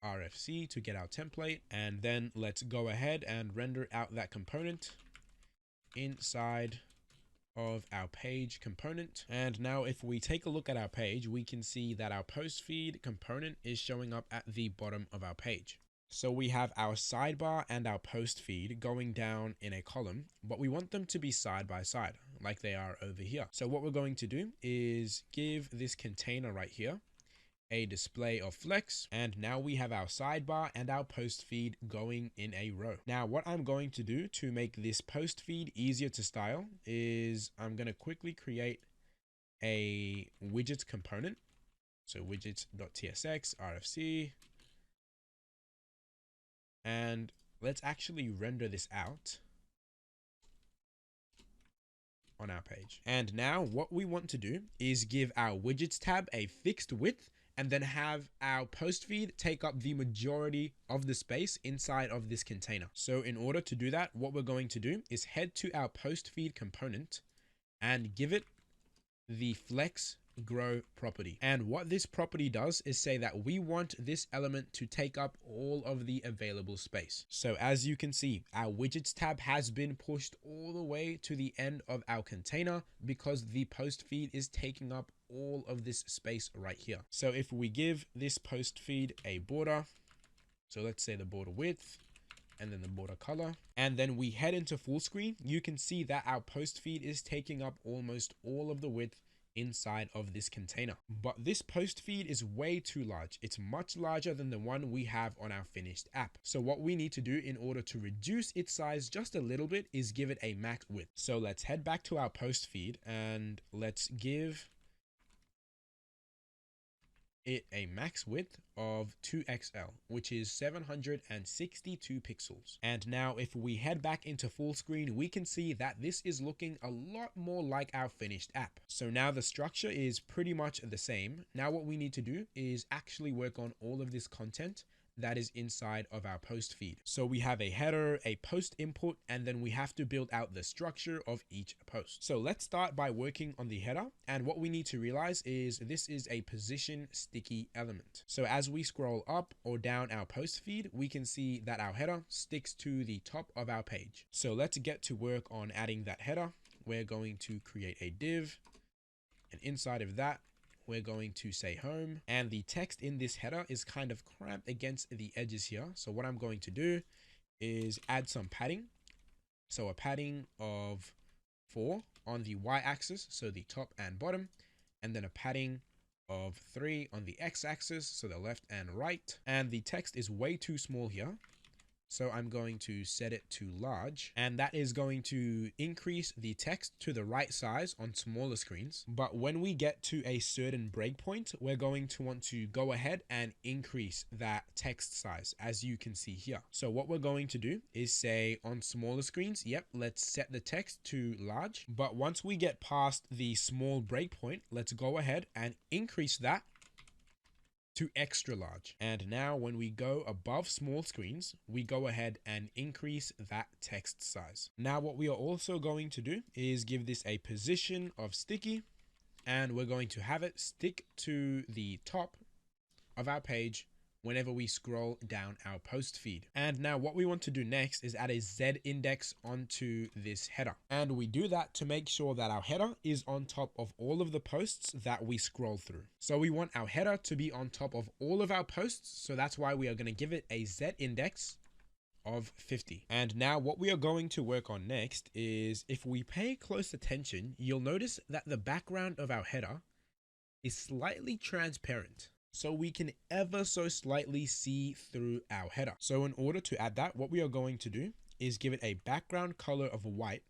RFC to get our template. And then let's go ahead and render out that component inside of our page component. And now if we take a look at our page, we can see that our post feed component is showing up at the bottom of our page. So we have our sidebar and our post feed going down in a column, but we want them to be side by side like they are over here. So what we're going to do is give this container right here a display of flex, and now we have our sidebar and our post feed going in a row. Now what I'm going to do to make this post feed easier to style is I'm going to quickly create a widgets component. So widgets.tsx RFC, and let's actually render this out on our page. And now what we want to do is give our widgets tab a fixed width, and then have our post feed take up the majority of the space inside of this container. So in order to do that, what we're going to do is head to our post feed component and give it the flex grow property. And what this property does is say that we want this element to take up all of the available space. So as you can see, our widgets tab has been pushed all the way to the end of our container because the post feed is taking up all of this space right here. So if we give this post feed a border, so let's say the border width and then the border color, and then we head into full screen, you can see that our post feed is taking up almost all of the width inside of this container. But this post feed is way too large. It's much larger than the one we have on our finished app. So what we need to do in order to reduce its size just a little bit is give it a max width. So let's head back to our post feed and let's give it a max width of 2XL, which is 762 pixels. And now if we head back into full screen, we can see that this is looking a lot more like our finished app. So now the structure is pretty much the same. Now what we need to do is actually work on all of this content that is inside of our post feed. So we have a header, a post input, and then we have to build out the structure of each post. So let's start by working on the header. And what we need to realize is this is a position sticky element. So as we scroll up or down our post feed, we can see that our header sticks to the top of our page. So let's get to work on adding that header. We're going to create a div, and inside of that, we're going to say home, and the text in this header is kind of cramped against the edges here. So what I'm going to do is add some padding. So a padding of 4 on the y-axis, so the top and bottom, and then a padding of 3 on the x-axis, so the left and right. And the text is way too small here, so I'm going to set it to large, and that is going to increase the text to the right size on smaller screens. But when we get to a certain breakpoint, we're going to want to go ahead and increase that text size, as you can see here. So what we're going to do is say on smaller screens, yep, let's set the text to large. But once we get past the small breakpoint, let's go ahead and increase that to extra large. And now when we go above small screens, we go ahead and increase that text size. Now what we are also going to do is give this a position of sticky, and we're going to have it stick to the top of our page whenever we scroll down our post feed. And now what we want to do next is add a Z index onto this header. And we do that to make sure that our header is on top of all of the posts that we scroll through. So we want our header to be on top of all of our posts. So that's why we are going to give it a Z index of 50. And now what we are going to work on next is, if we pay close attention, you'll notice that the background of our header is slightly transparent. So we can ever so slightly see through our header. So in order to add that, what we are going to do is give it a background color of white.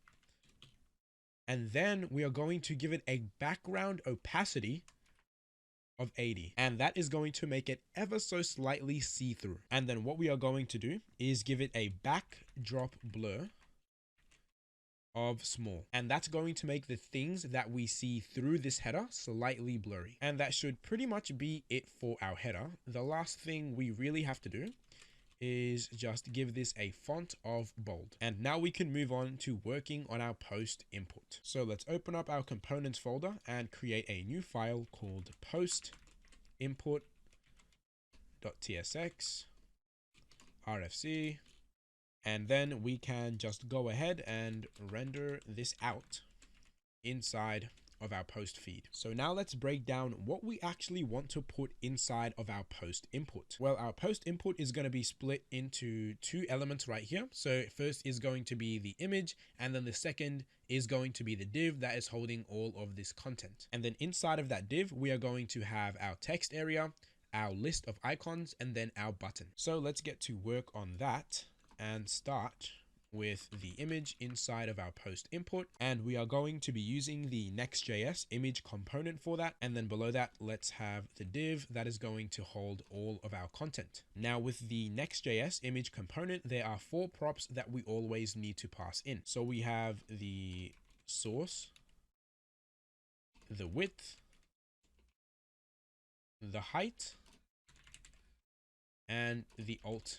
And then we are going to give it a background opacity of 80. And that is going to make it ever so slightly see-through. And then what we are going to do is give it a backdrop blur of small, and that's going to make the things that we see through this header slightly blurry. And that should pretty much be it for our header. The last thing we really have to do is just give this a font of bold. And now we can move on to working on our post input. So let's open up our components folder and create a new file called post input.tsx rfc. And then we can just go ahead and render this out inside of our post feed. So now let's break down what we actually want to put inside of our post input. Well, our post input is going to be split into two elements right here. So first is going to be the image, and then the second is going to be the div that is holding all of this content. And then inside of that div, we are going to have our text area, our list of icons, and then our button. So let's get to work on that and start with the image inside of our post input, and we are going to be using the Nextjs image component for that. And then below that, let's have the div that is going to hold all of our content. Now with the Nextjs image component, there are 4 props that we always need to pass in. So we have the source, the width, the height, and the alt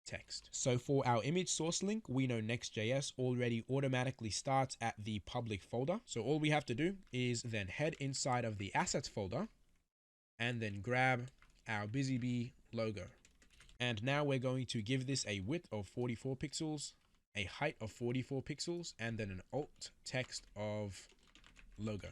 text. So for our image source link, we know Nextjs already automatically starts at the public folder. So all we have to do is then head inside of the assets folder and then grab our busy bee logo. And now we're going to give this a width of 44 pixels, a height of 44 pixels, and then an alt text of logo.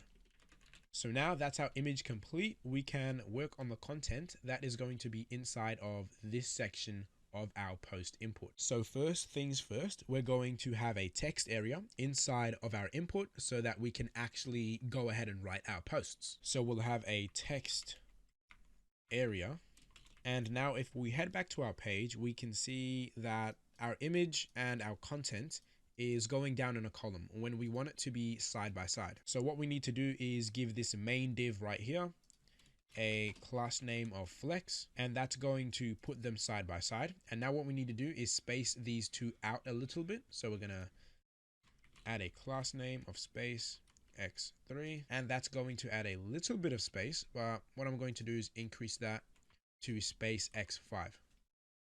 So now that's our image complete. We can work on the content that is going to be inside of this section of our post input. So first things first, we're going to have a text area inside of our input so that we can actually go ahead and write our posts. So we'll have a text area. And now if we head back to our page, we can see that our image and our content is going down in a column when we want it to be side by side. So what we need to do is give this main div right here a class name of flex, and that's going to put them side by side. And now what we need to do is space these two out a little bit. So we're gonna add a class name of space x3, and that's going to add a little bit of space, but what I'm going to do is increase that to space x5.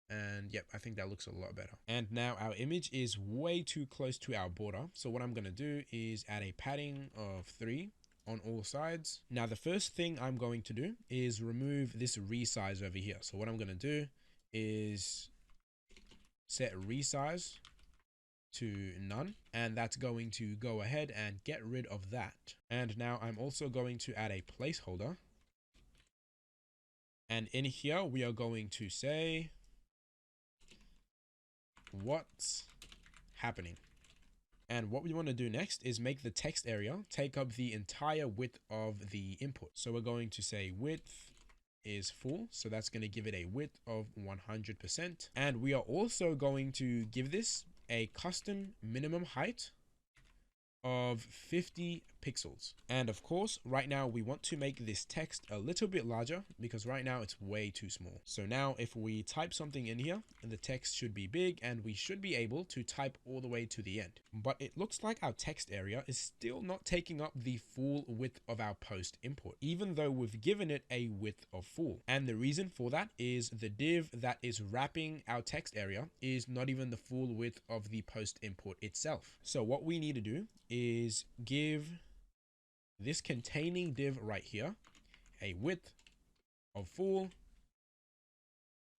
And yep, I think that looks a lot better. And now our image is way too close to our border. So what I'm gonna do is add a padding of 3 on all sides. Now the first thing I'm going to do is remove this resize over here. So what I'm going to do is set resize to none, and that's going to go ahead and get rid of that. And now I'm also going to add a placeholder, and in here we are going to say what's happening. And what we want to do next is make the text area take up the entire width of the input. So we're going to say width is full. So that's going to give it a width of 100%. And we are also going to give this a custom minimum height of 50 pixels. And of course, right now we want to make this text a little bit larger because right now it's way too small. So now if we type something in here, the text should be big and we should be able to type all the way to the end. But it looks like our text area is still not taking up the full width of our post input, even though we've given it a width of full. And the reason for that is the div that is wrapping our text area is not even the full width of the post input itself. So what we need to do is give this containing div right here a width of full,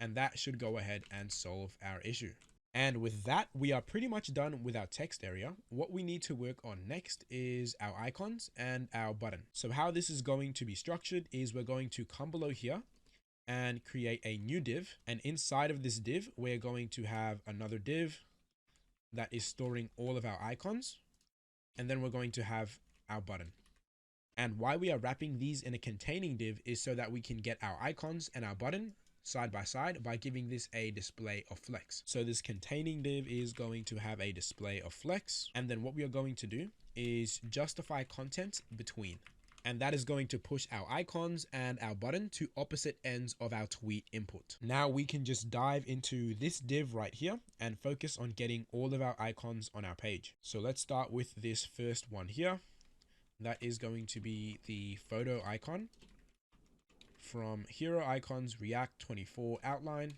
and that should go ahead and solve our issue. And with that, we are pretty much done with our text area. What we need to work on next is our icons and our button. So how this is going to be structured is we're going to come below here and create a new div, and inside of this div we're going to have another div that is storing all of our icons, and then we're going to have our button. And why we are wrapping these in a containing div is so that we can get our icons and our button side by side by giving this a display of flex. So this containing div is going to have a display of flex. And then what we are going to do is justify content between. And that is going to push our icons and our button to opposite ends of our tweet input. Now we can just dive into this div right here and focus on getting all of our icons on our page. So let's start with this first one here. That is going to be the photo icon from Hero Icons React 24 outline.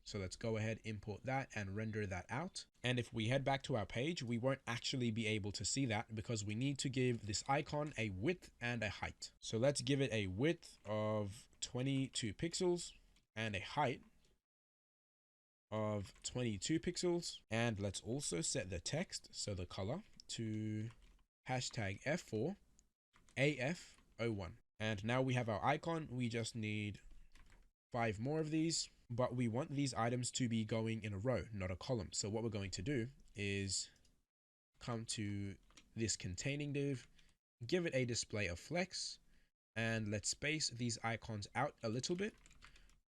So let's go ahead, import that and render that out. And if we head back to our page, we won't actually be able to see that because we need to give this icon a width and a height. So let's give it a width of 22 pixels and a height of 22 pixels. And let's also set the text, so the color, to hashtag F4 AF01. And now we have our icon. We just need 5 more of these. But we want these items to be going in a row, not a column. So what we're going to do is come to this containing div, give it a display of flex, and let's space these icons out a little bit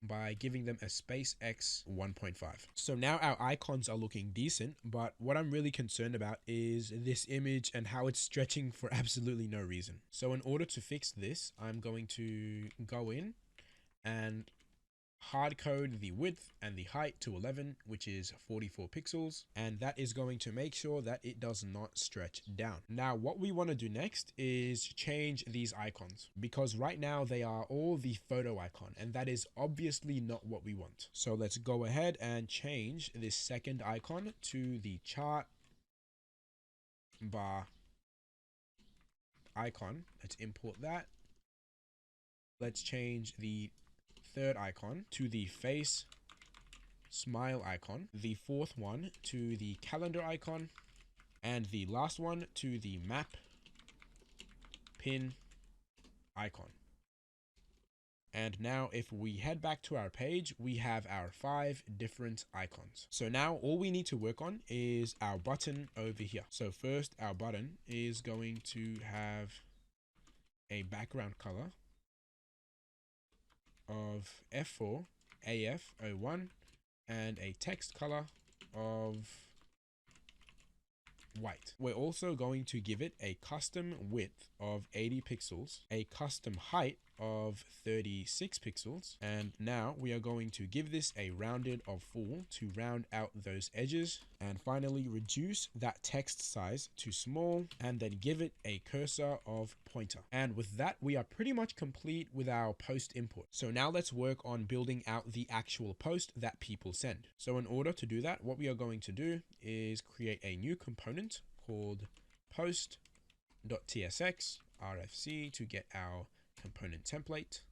by giving them a space X 1.5. So now our icons are looking decent, but what I'm really concerned about is this image and how it's stretching for absolutely no reason. So in order to fix this, I'm going to go in and hard code the width and the height to 11, which is 44 pixels, and that is going to make sure that it does not stretch down. Now what we want to do next is change these icons, because right now they are all the photo icon, and that is obviously not what we want. So let's go ahead and change this second icon to the chart bar icon. Let's import that. Let's change the third icon to the face smile icon, the fourth one to the calendar icon, and the last one to the map pin icon. And now if we head back to our page, we have our 5 different icons. So now all we need to work on is our button over here. So first, our button is going to have a background color of F4 AF01 and a text color of white. We're also going to give it a custom width of 80 pixels, a custom height of 36 pixels, and now we are going to give this a rounded of full to round out those edges, and finally reduce that text size to small, and then give it a cursor of pointer. And with that, we are pretty much complete with our post input. So now let's work on building out the actual post that people send. So in order to do that, what we are going to do is create a new component called post.tsx rfc to get our component template.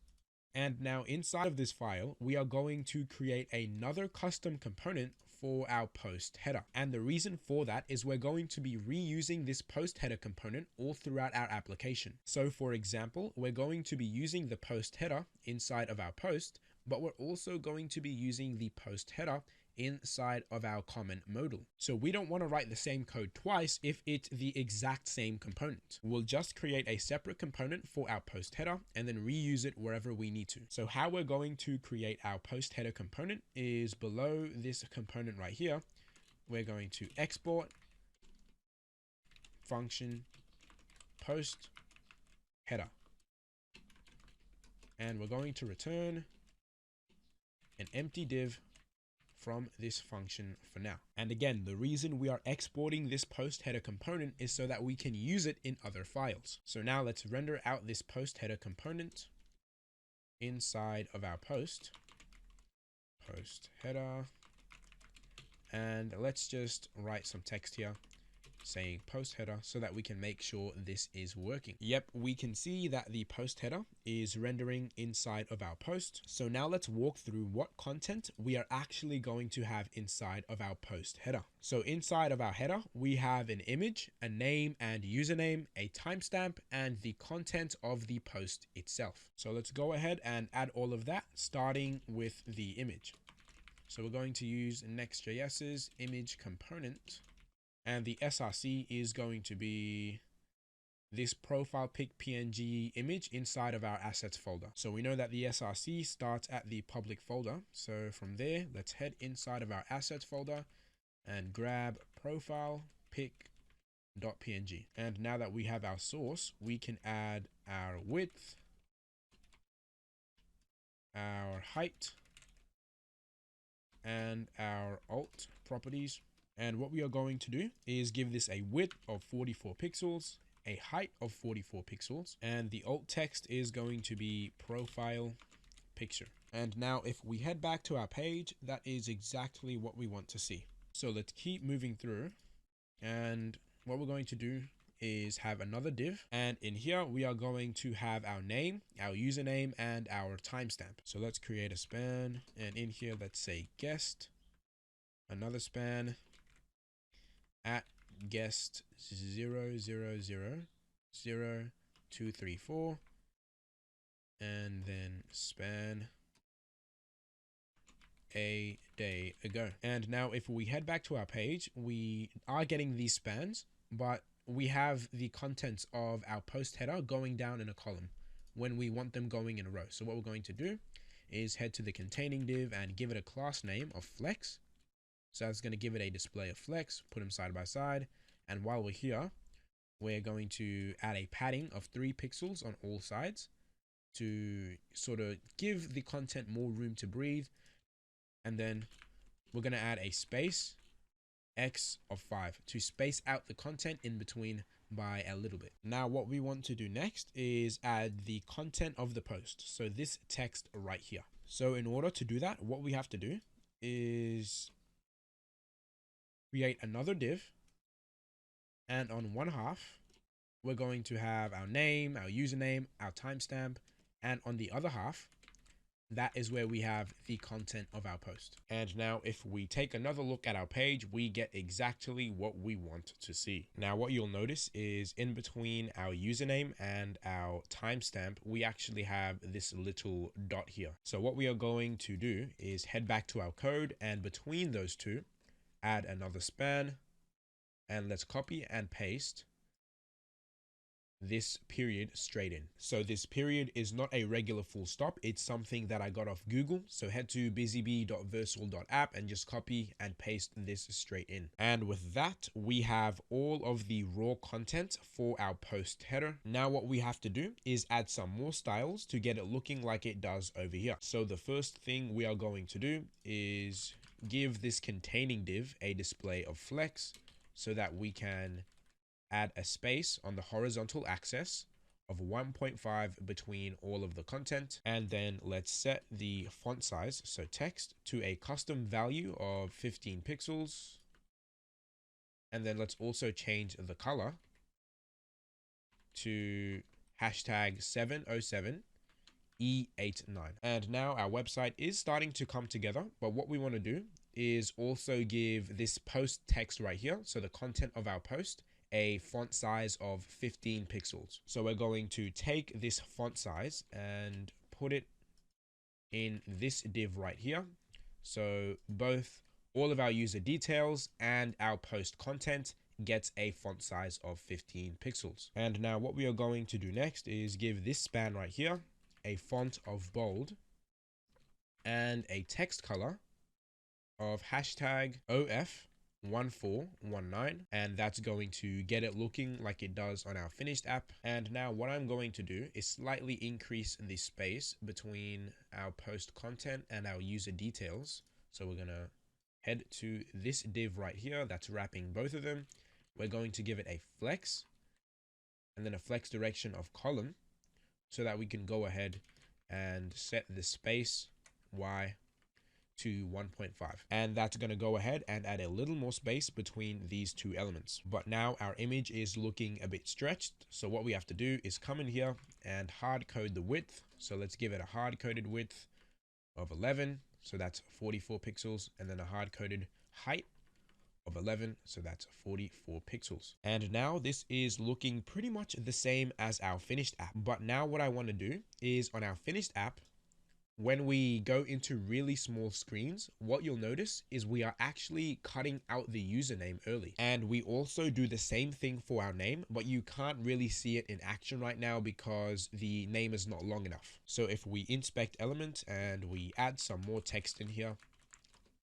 And now inside of this file, we are going to create another custom component for our post header. And the reason for that is we're going to be reusing this post header component all throughout our application. So for example, we're going to be using the post header inside of our post, but we're also going to be using the post header inside of our comment modal. So we don't want to write the same code twice if it's the exact same component. We'll just create a separate component for our post header and then reuse it wherever we need to. So how we're going to create our post header component is below this component right here. We're going to export function post header, and we're going to return an empty div from this function for now. And again, the reason we are exporting this post header component is so that we can use it in other files. So now let's render out this post header component inside of our post header, and let's just write some text here saying post header so that we can make sure this is working. Yep, we can see that the post header is rendering inside of our post. So now let's walk through what content we are actually going to have inside of our post header. So inside of our header, we have an image, a name and username, a timestamp, and the content of the post itself. So let's go ahead and add all of that, starting with the image. So we're going to use Nextjs's image component, and the src is going to be this profile pic PNG image inside of our assets folder. So we know that the src starts at the public folder. So from there, let's head inside of our assets folder and grab profile pic.png. And now that we have our source, we can add our width, our height, and our alt properties. And what we are going to do is give this a width of 44 pixels, a height of 44 pixels, and the alt text is going to be profile picture. And now if we head back to our page, that is exactly what we want to see. So let's keep moving through, and what we're going to do is have another div, and in here we are going to have our name, our username, and our timestamp. So let's create a span, and in here let's say guest, another span at guest 0000234, and then span a day ago. And now if we head back to our page, we are getting these spans, but we have the contents of our post header going down in a column when we want them going in a row. So what we're going to do is head to the containing div and give it a class name of flex. So that's going to give it a display of flex, put them side by side. And while we're here, we're going to add a padding of 3 pixels on all sides to sort of give the content more room to breathe. And then we're going to add a space X of 5 to space out the content in between by a little bit. Now what we want to do next is add the content of the post. So this text right here. So in order to do that, what we have to do is create another div, and on one half we're going to have our name, our username, our timestamp, and on the other half, that is where we have the content of our post. And now if we take another look at our page, we get exactly what we want to see. Now what you'll notice is in between our username and our timestamp, we actually have this little dot here. So what we are going to do is head back to our code, and between those two, add another span, and let's copy and paste this period straight in. So this period is not a regular full stop. It's something that I got off Google. So head to busybee.versal.app and just copy and paste this straight in. And with that, we have all of the raw content for our post header. Now what we have to do is add some more styles to get it looking like it does over here. So the first thing we are going to do is give this containing div a display of flex so that we can add a space on the horizontal axis of 1.5 between all of the content. And then let's set the font size, so text, to a custom value of 15 pixels. And then let's also change the color to hashtag 707 E89. And now our website is starting to come together, but what we want to do is also give this post text right here, so the content of our post, a font size of 15 pixels. So we're going to take this font size and put it in this div right here. So both all of our user details and our post content gets a font size of 15 pixels. And now what we are going to do next is give this span right here a font of bold and a text color of hashtag OF1419, and that's going to get it looking like it does on our finished app. And now what I'm going to do is slightly increase the space between our post content and our user details. So we're going to head to this div right here that's wrapping both of them. We're going to give it a flex and then a flex direction of column so that we can go ahead and set the space Y to 1.5, and that's going to go ahead and add a little more space between these two elements. But now our image is looking a bit stretched, so what we have to do is come in here and hard code the width. So let's give it a hard coded width of 11, so that's 44 pixels, and then a hard coded height of 11, so that's 44 pixels. And now this is looking pretty much the same as our finished app. But now what I want to do is on our finished app, when we go into really small screens, what you'll notice is we are actually cutting out the username early. And we also do the same thing for our name, but you can't really see it in action right now because the name is not long enough. So if we inspect element and we add some more text in here,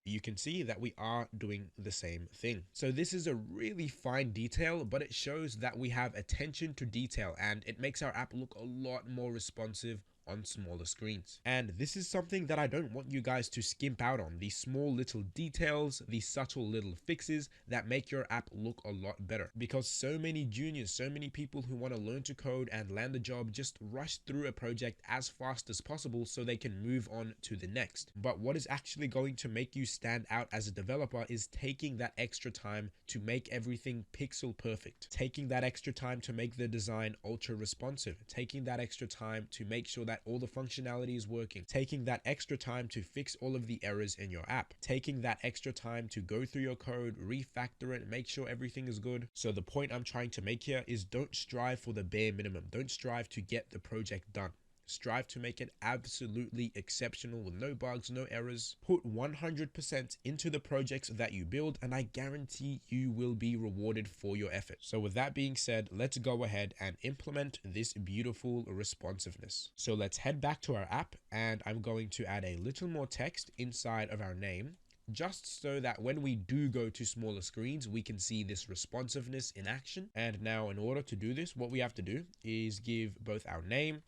you can see that we are doing the same thing. So this is a really fine detail, but it shows that we have attention to detail and it makes our app look a lot more responsive on smaller screens. And this is something that I don't want you guys to skimp out on, these small little details, these subtle little fixes that make your app look a lot better, because so many juniors, so many people who want to learn to code and land a job just rush through a project as fast as possible so they can move on to the next. But what is actually going to make you stand out as a developer is taking that extra time to make everything pixel perfect, taking that extra time to make the design ultra responsive, taking that extra time to make sure that all the functionality is working, taking that extra time to fix all of the errors in your app, taking that extra time to go through your code, refactor it, make sure everything is good. So the point I'm trying to make here is don't strive for the bare minimum. Don't strive to get the project done. Strive to make it absolutely exceptional with no bugs, no errors. Put 100% into the projects that you build, and I guarantee you will be rewarded for your effort. So with that being said, let's go ahead and implement this beautiful responsiveness. So let's head back to our app, and I'm going to add a little more text inside of our name, just so that when we do go to smaller screens, we can see this responsiveness in action. And now in order to do this, what we have to do is give both our name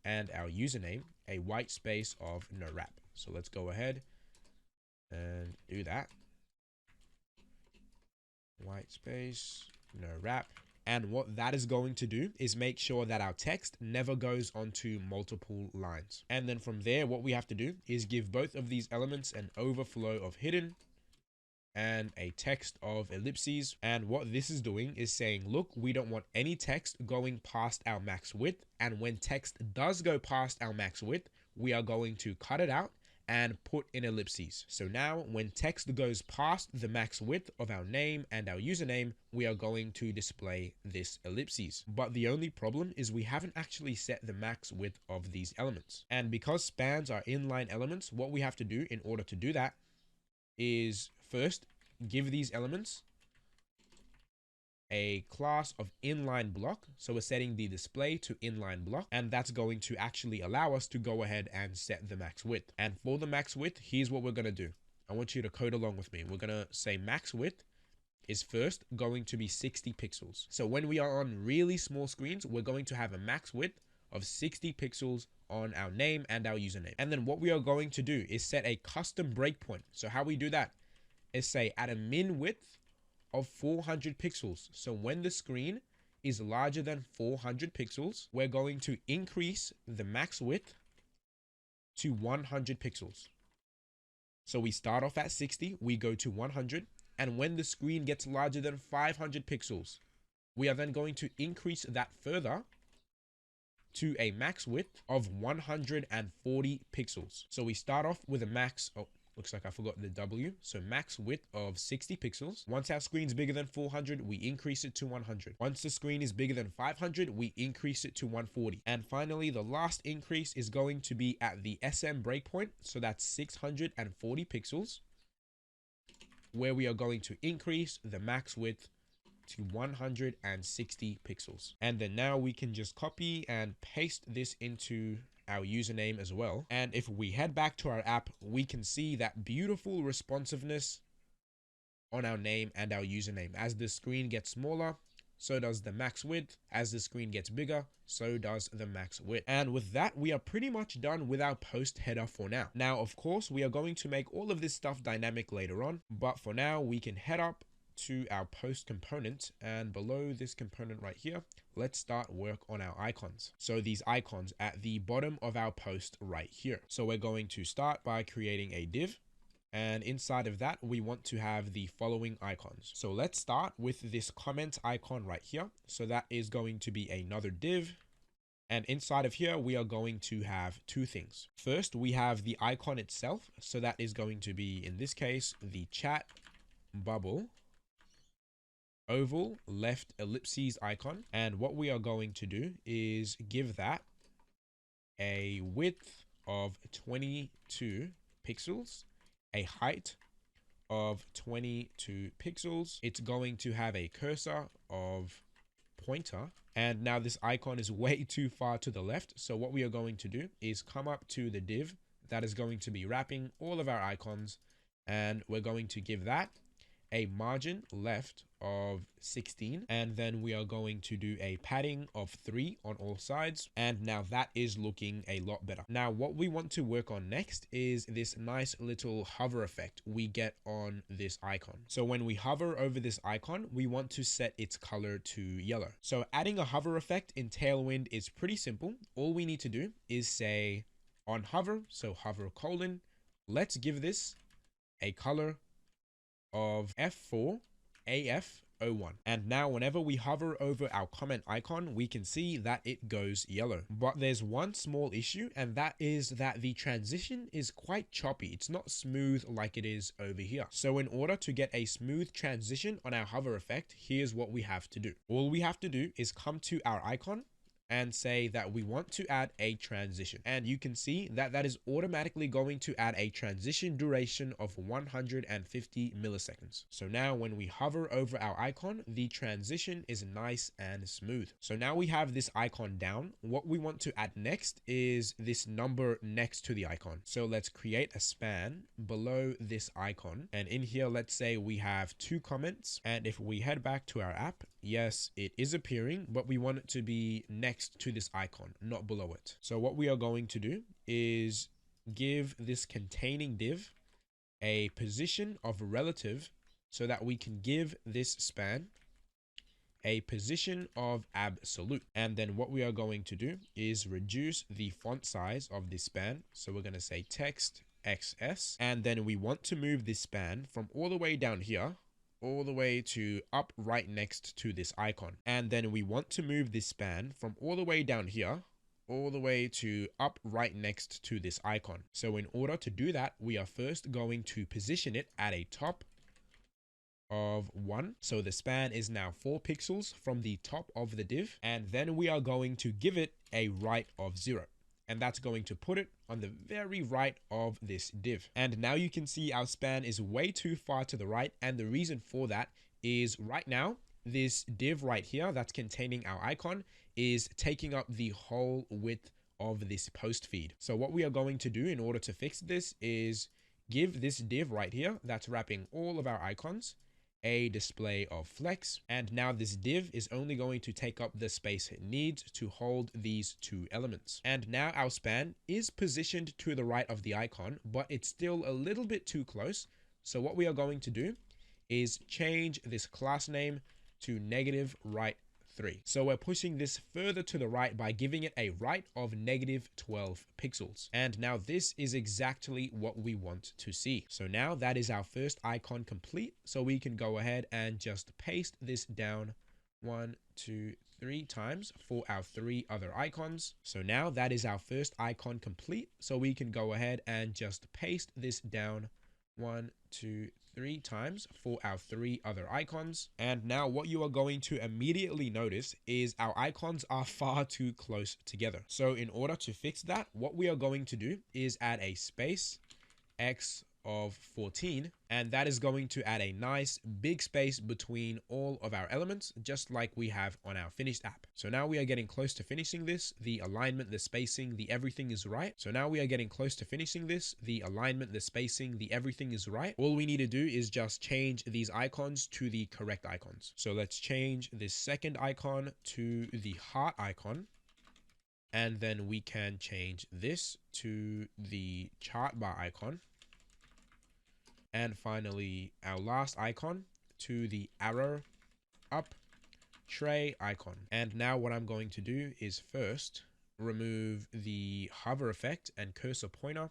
and our username a white space of no wrap. So let's go ahead and do that. White space, no wrap. And what that is going to do is make sure that our text never goes onto multiple lines. And then from there, what we have to do is give both of these elements an overflow of hidden and a text of ellipses. And what this is doing is saying, look, we don't want any text going past our max width. And when text does go past our max width, we are going to cut it out and put in ellipses. So now when text goes past the max width of our name and our username, we are going to display this ellipses. But the only problem is we haven't actually set the max width of these elements. And because spans are inline elements, what we have to do in order to do that is first give these elements a class of inline block. So we're setting the display to inline block, and that's going to actually allow us to go ahead and set the max width. And for the max width, here's what we're going to do. I want you to code along with me. We're going to say max width is first going to be 60 pixels. So when we are on really small screens, we're going to have a max width of 60 pixels on our name and our username. And then what we are going to do is set a custom breakpoint. So how we do that is say at a min width of 400 pixels. So when the screen is larger than 400 pixels, we're going to increase the max width to 100 pixels. So we start off at 60, we go to 100, and when the screen gets larger than 500 pixels, we are then going to increase that further to a max width of 140 pixels. So we start off with a max, oh, looks like I forgot the W. So max width of 60 pixels. Once our screen is bigger than 400, we increase it to 100. Once the screen is bigger than 500, we increase it to 140. And finally, the last increase is going to be at the SM breakpoint. So that's 640 pixels, where we are going to increase the max width to 160 pixels. And then now we can just copy and paste this into our username as well. And if we head back to our app, we can see that beautiful responsiveness on our name and our username. As the screen gets smaller, so does the max width. As the screen gets bigger, so does the max width. And with that, we are pretty much done with our post header for now. Now, of course, we are going to make all of this stuff dynamic later on, but for now, we can head up to our post component, and below this component right here, let's start work on our icons. So these icons at the bottom of our post right here. So we're going to start by creating a div, and inside of that, we want to have the following icons. So let's start with this comment icon right here. So that is going to be another div. And inside of here, we are going to have two things. First, we have the icon itself. So that is going to be, in this case, the chat bubble oval left ellipses icon. And what we are going to do is give that a width of 22 pixels, a height of 22 pixels. It's going to have a cursor of pointer. And now this icon is way too far to the left. So what we are going to do is come up to the div that is going to be wrapping all of our icons And we're going to give that a margin left of 16, and then we are going to do a padding of 3 on all sides, and now that is looking a lot better. Now what we want to work on next is this nice little hover effect we get on this icon. So when we hover over this icon, we want to set its color to yellow. So adding a hover effect in Tailwind is pretty simple. All we need to do is say on hover, so hover colon, let's give this a color of F4 AF01. And now whenever we hover over our comment icon, we can see that it goes yellow. But there's one small issue, and that is that the transition is quite choppy. It's not smooth like it is over here. So in order to get a smooth transition on our hover effect, here's what we have to do. All we have to do is come to our icon and say that we want to add a transition. And you can see that that is automatically going to add a transition duration of 150 milliseconds. So now when we hover over our icon, the transition is nice and smooth. So now we have this icon down. What we want to add next is this number next to the icon. So let's create a span below this icon. And in here, let's say we have 2 comments. And if we head back to our app, yes, it is appearing, but we want it to be next to this icon, not below it. So what we are going to do is give this containing div a position of relative so that we can give this span a position of absolute. And then what we are going to do is reduce the font size of this span. So we're going to say text XS, and then we want to move this span from all the way down here all the way to up right next to this icon. And then we want to move this span from all the way down here all the way to up right next to this icon. So in order to do that, we are first going to position it at a top of 1. So the span is now 4 pixels from the top of the div. And then we are going to give it a right of 0. And that's going to put it on the very right of this div. And now you can see our span is way too far to the right. And the reason for that is right now, this div right here that's containing our icon is taking up the whole width of this post feed. So what we are going to do in order to fix this is give this div right here that's wrapping all of our icons a display of flex. And now this div is only going to take up the space it needs to hold these 2 elements. And now our span is positioned to the right of the icon, but it's still a little bit too close. So what we are going to do is change this class name to -right 3. So we're pushing this further to the right by giving it a right of -12 pixels. And now this is exactly what we want to see. So now that is our first icon complete. So we can go ahead and just paste this down 1, 2, 3 times for our 3 other icons. So now that is our first icon complete. So we can go ahead and just paste this down 1, 2, 3 times for our 3 other icons. And now what you are going to immediately notice is our icons are far too close together. So in order to fix that, what we are going to do is add a space X of 14, and that is going to add a nice big space between all of our elements, just like we have on our finished app. So now we are getting close to finishing this. The alignment, the spacing, the everything is right. So now we are getting close to finishing this. The alignment, the spacing, the everything is right. All we need to do is just change these icons to the correct icons. So let's change this second icon to the heart icon. And then we can change this to the chart bar icon. And finally, our last icon to the arrow up tray icon. And now what I'm going to do is first remove the hover effect and cursor pointer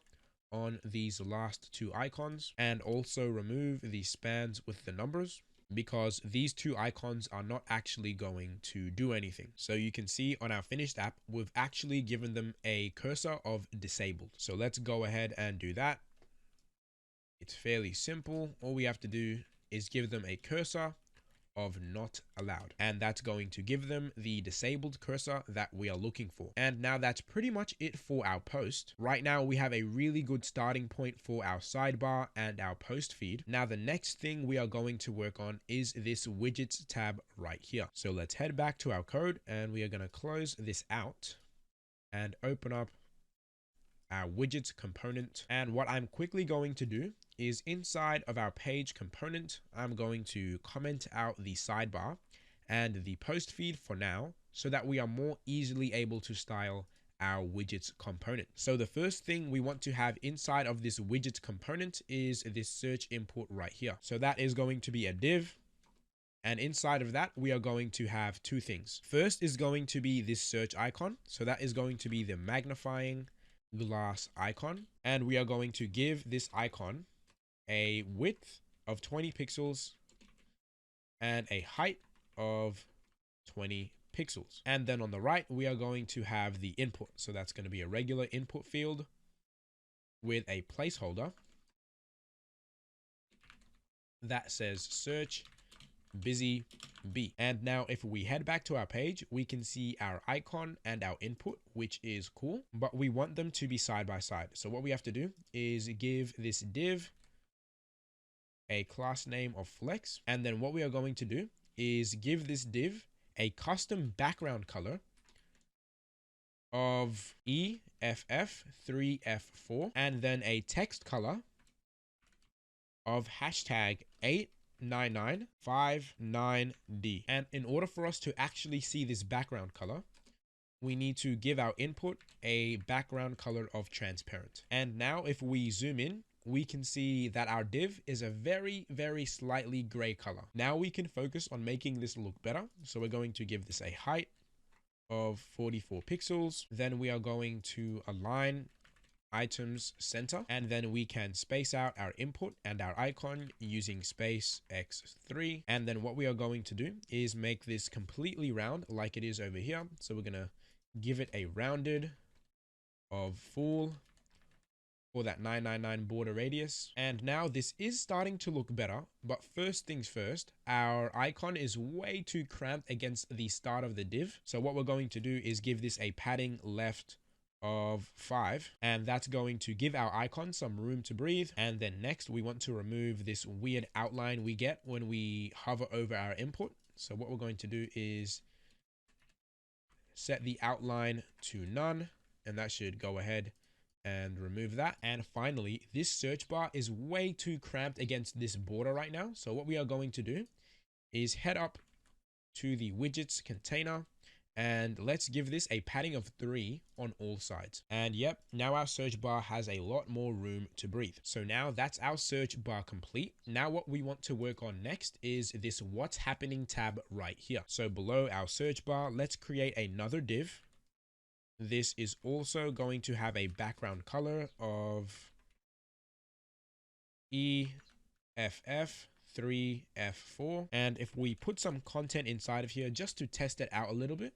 on these last 2 icons, and also remove the spans with the numbers, because these 2 icons are not actually going to do anything. So you can see on our finished app, we've actually given them a cursor of disabled. So let's go ahead and do that. It's fairly simple. All we have to do is give them a cursor of not allowed, and that's going to give them the disabled cursor that we are looking for. And now that's pretty much it for our post. Right now we have a really good starting point for our sidebar and our post feed. Now the next thing we are going to work on is this widgets tab right here. So let's head back to our code, and we are going to close this out and open up our widgets component. And what I'm quickly going to do is inside of our page component, I'm going to comment out the sidebar and the post feed for now, so that we are more easily able to style our widgets component. So the first thing we want to have inside of this widgets component is this search input right here. So that is going to be a div. And inside of that, we are going to have two things. First is going to be this search icon. So that is going to be the magnifying glass icon. And we are going to give this icon a width of 20 pixels and a height of 20 pixels. And then on the right, we are going to have the input. So that's going to be a regular input field with a placeholder that says search busy bee. And now if we head back to our page, we can see our icon and our input, which is cool, but we want them to be side by side. So what we have to do is give this div a class name of flex. And then what we are going to do is give this div a custom background color of EFF3F4, and then a text color of hashtag 89959D. And in order for us to actually see this background color, we need to give our input a background color of transparent. And now if we zoom in, we can see that our div is a very, very slightly gray color. Now we can focus on making this look better. So we're going to give this a height of 44 pixels. Then we are going to align items center, and then we can space out our input and our icon using space x3. And then what we are going to do is make this completely round like it is over here. So we're going to give it a rounded of full for that 999 border radius. And now this is starting to look better, but first things first, our icon is way too cramped against the start of the div. So what we're going to do is give this a padding left of 5, and that's going to give our icon some room to breathe. And then next we want to remove this weird outline we get when we hover over our input. So what we're going to do is set the outline to none, and that should go ahead and remove that. And finally, this search bar is way too cramped against this border right now. So what we are going to do is head up to the widgets container, and let's give this a padding of 3 on all sides. And yep, now our search bar has a lot more room to breathe. So now that's our search bar complete. Now what we want to work on next is this what's happening tab right here. So below our search bar, let's create another div. This is also going to have a background color of EFF3F4. And if we put some content inside of here just to test it out a little bit,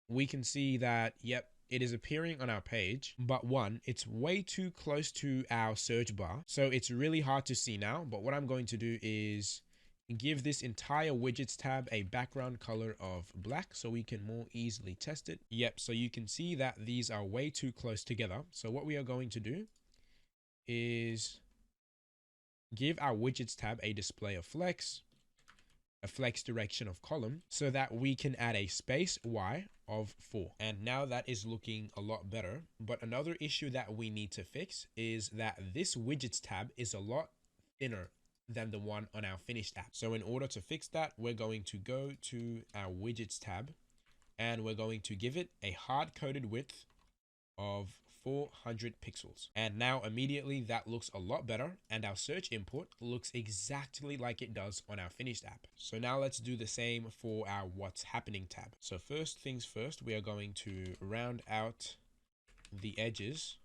we can see that, yep, it is appearing on our page, but one, it's way too close to our search bar. So it's really hard to see now, but what I'm going to do is give this entire widgets tab a background color of black so we can more easily test it. Yep, so you can see that these are way too close together. So what we are going to do is give our widgets tab a display of flex, a flex direction of column, so that we can add a space Y of 4. And now that is looking a lot better. But another issue that we need to fix is that this widgets tab is a lot thinner than the one on our finished app. So in order to fix that, we're going to go to our widgets tab, and we're going to give it a hard-coded width of 400 pixels. And now immediately that looks a lot better, and our search input looks exactly like it does on our finished app. So now let's do the same for our what's happening tab. So first things first, we are going to round out the edges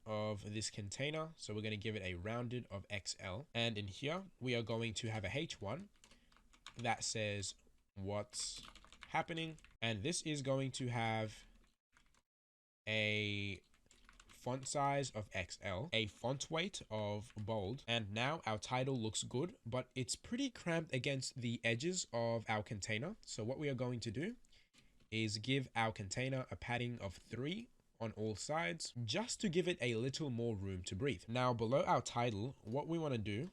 of this container. So we're going to give it a rounded of XL. And in here, we are going to have a H1 that says what's happening. And this is going to have a font size of XL, a font weight of bold. And now our title looks good, but it's pretty cramped against the edges of our container. So what we are going to do is give our container a padding of 3 on all sides, just to give it a little more room to breathe. Now below our title, what we want to do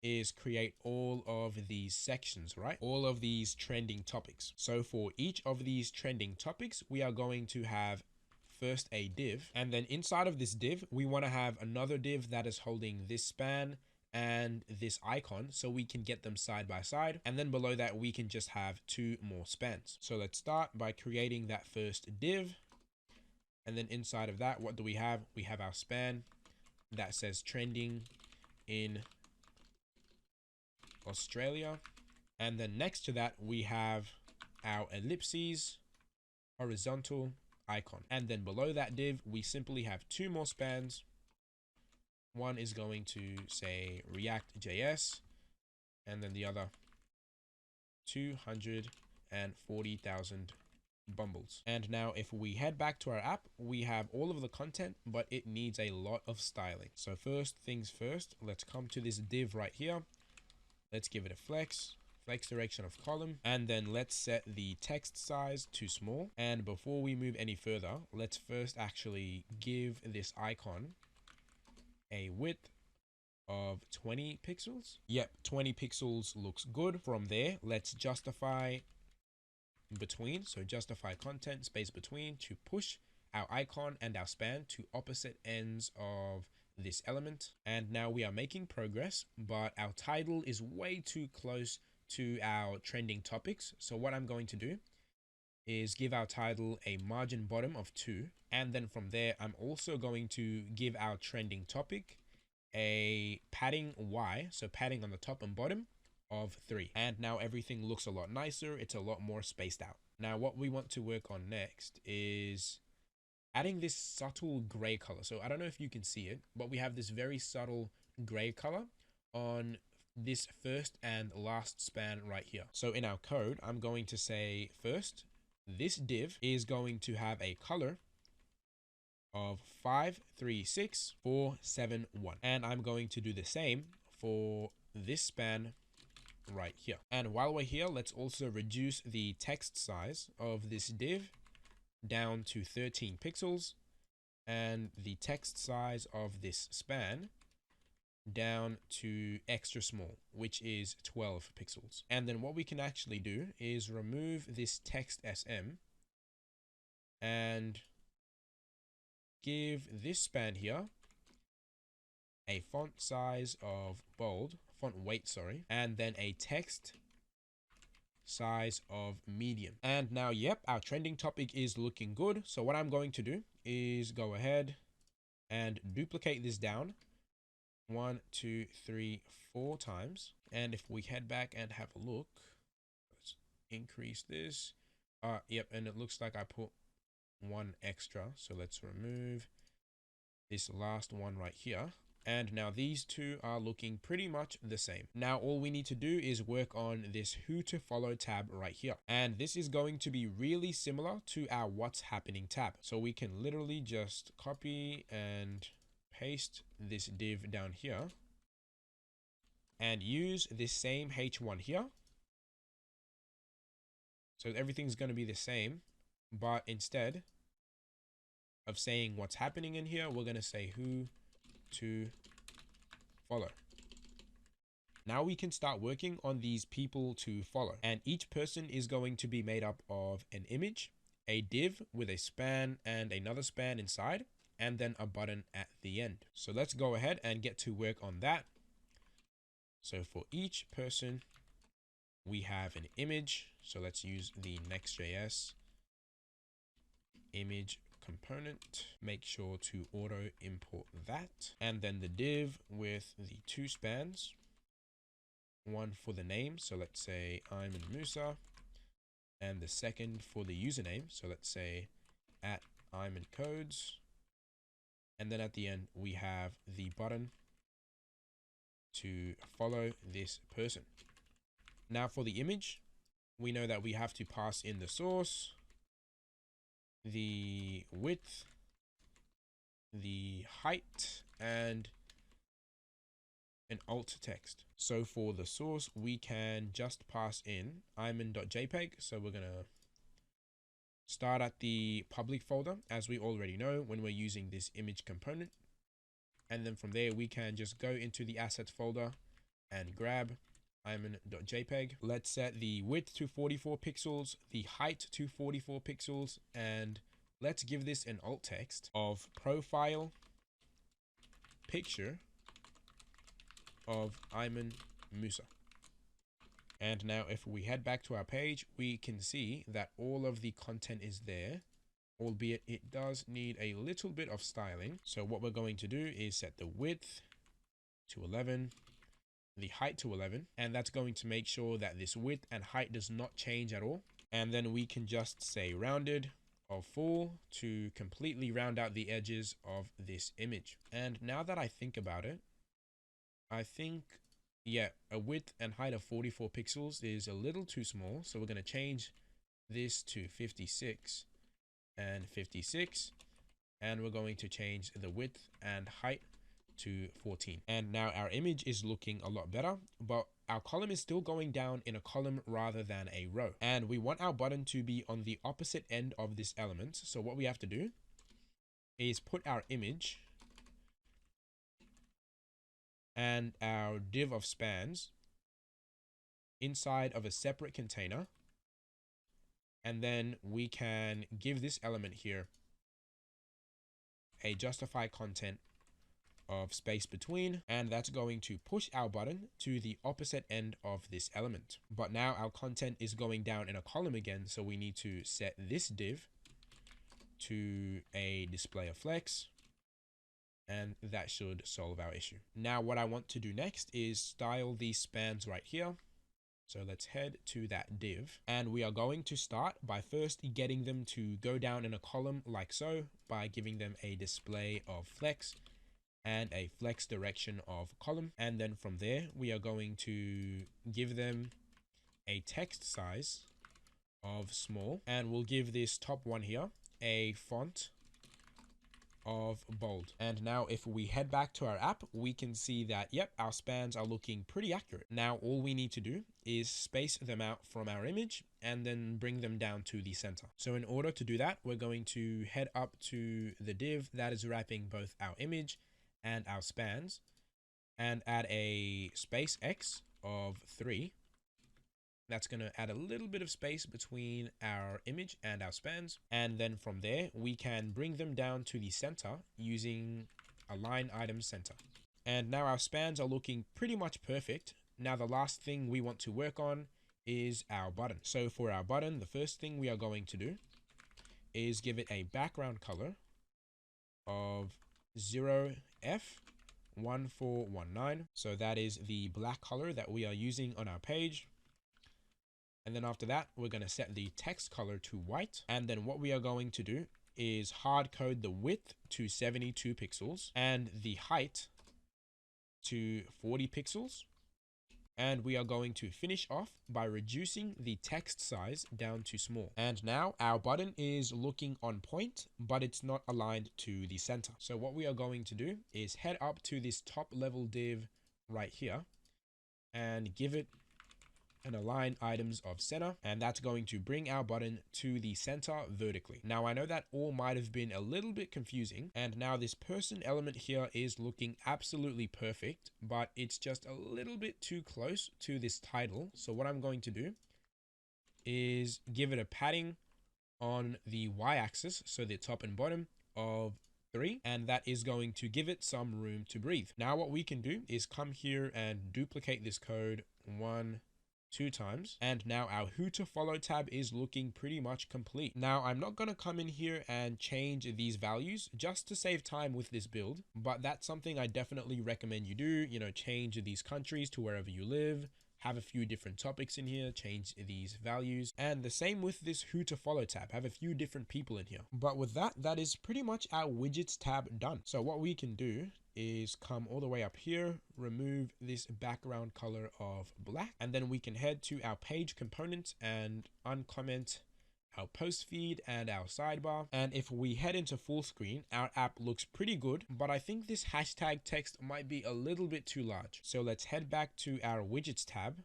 is create all of these sections, right? All of these trending topics. So for each of these trending topics, we are going to have first a div, and then inside of this div, we want to have another div that is holding this span and this icon so we can get them side by side. And then below that, we can just have two more spans. So let's start by creating that first div. And then inside of that, what do we have? We have our span that says trending in Australia. And then next to that, we have our ellipses horizontal icon. And then below that div, we simply have two more spans. One is going to say React.js, and then the other 240,000 bumbles. And now if we head back to our app, we have all of the content, but it needs a lot of styling. So first things first, let's come to this div right here. Let's give it a flex direction of column, and then let's set the text size to small. And before we move any further, let's first actually give this icon a width of 20 pixels. Yep, 20 pixels looks good. From there, let's justify between, so justify content space between to push our icon and our span to opposite ends of this element. And now we are making progress, but our title is way too close to our trending topics. So what I'm going to do is give our title a margin bottom of 2. And then from there, I'm also going to give our trending topic a padding Y, so padding on the top and bottom of 3. And now everything looks a lot nicer. It's a lot more spaced out. Now what we want to work on next is adding this subtle gray color. So I don't know if you can see it, but we have this very subtle gray color on this first and last span right here. So in our code, I'm going to say first, this div is going to have a color of 536471. And I'm going to do the same for this span right here. And while we're here, let's also reduce the text size of this div down to 13 pixels and the text size of this span down to extra small, which is 12 pixels. And then what we can actually do is remove this text SM and give this span here a font size of bold, font weight, sorry, and then a text size of medium. And now, yep, our trending topic is looking good. So what I'm going to do is go ahead and duplicate this down 1, 2, 3, 4 times. And if we head back and have a look, let's increase this. Yep, and it looks like I put one extra. So let's remove this last one right here. And now these two are looking pretty much the same. Now all we need to do is work on this who to follow tab right here. And this is going to be really similar to our what's happening tab. So we can literally just copy and paste this div down here and use this same H1 here. So everything's going to be the same, but instead of saying what's happening in here, we're going to say who to follow. Now we can start working on these people to follow, and each person is going to be made up of an image, a div with a span and another span inside, and then a button at the end. So let's go ahead and get to work on that. So for each person, we have an image. So let's use the Nextjs image component. Make sure to auto import that. And then the div with the 2 spans, one for the name. So let's say I'm in Musa, and the second for the username. So let's say at I'm in codes. And then at the end, we have the button to follow this person. Now for the image, we know that we have to pass in the source, the width, the height, and an alt text. So for the source, we can just pass in iman.jpg. So we're going to start at the public folder, as we already know when we're using this image component. And then from there, we can just go into the assets folder and grab iman.jpg. Let's set the width to 44 pixels, the height to 44 pixels, and let's give this an alt text of profile picture of Ayman Musa. And now if we head back to our page, we can see that all of the content is there, albeit it does need a little bit of styling. So what we're going to do is set the width to 11, the height to 11, and that's going to make sure that this width and height does not change at all. And then we can just say rounded of full to completely round out the edges of this image. And now that I think about it, I think, yeah, a width and height of 44 pixels is a little too small. So we're going to change this to 56 and 56. And we're going to change the width and height to 14. And now our image is looking a lot better, but our column is still going down in a column rather than a row. And we want our button to be on the opposite end of this element. So what we have to do is put our image and our div of spans inside of a separate container. And then we can give this element here a justify content of space between, and that's going to push our button to the opposite end of this element. But now our content is going down in a column again, so we need to set this div to a display of flex, and that should solve our issue. Now what I want to do next is style these spans right here. So let's head to that div, and we are going to start by first getting them to go down in a column like so by giving them a display of flex and a flex direction of column. And then from there, we are going to give them a text size of small, and we'll give this top one here a font of bold. And now if we head back to our app, we can see that, yep, our spans are looking pretty accurate. Now all we need to do is space them out from our image and then bring them down to the center. So in order to do that, we're going to head up to the div that is wrapping both our image and our spans, and add a space X of 3. That's going to add a little bit of space between our image and our spans. And then from there, we can bring them down to the center using align item center. And now our spans are looking pretty much perfect. Now the last thing we want to work on is our button. So for our button, the first thing we are going to do is give it a background color of 0F1419. So that is the black color that we are using on our page. And then after that, we're going to set the text color to white. And then what we are going to do is hard code the width to 72 pixels and the height to 40 pixels. And we are going to finish off by reducing the text size down to small. And now our button is looking on point, but it's not aligned to the center. So what we are going to do is head up to this top level div right here and give it an align items of center, and that's going to bring our button to the center vertically. Now I know that all might have been a little bit confusing, and now this person element here is looking absolutely perfect, but it's just a little bit too close to this title. So what I'm going to do is give it a padding on the y-axis, so the top and bottom of 3, and that is going to give it some room to breathe. Now what we can do is come here and duplicate this code 2 times, and now our who to follow tab is looking pretty much complete. Now I'm not going to come in here and change these values just to save time with this build, but that's something I definitely recommend you do. You know, change these countries to wherever you live, have a few different topics in here, change these values, and the same with this who to follow tab, have a few different people in here. But with that, that is pretty much our widgets tab done. So what we can do is come all the way up here, remove this background color of black, and then we can head to our page component and uncomment our post feed and our sidebar. And if we head into full screen, our app looks pretty good, but I think this hashtag text might be a little bit too large. So let's head back to our widgets tab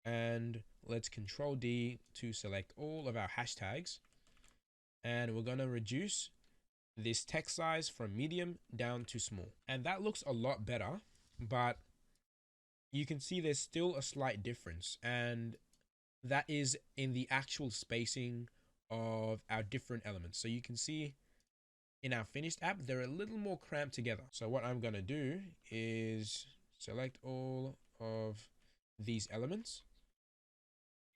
and let's Control D to select all of our hashtags. And we're going to reduce this text size from medium down to small. And that looks a lot better, but you can see there's still a slight difference, and that is in the actual spacing of our different elements. So you can see in our finished app, they're a little more cramped together. So what I'm going to do is select all of these elements,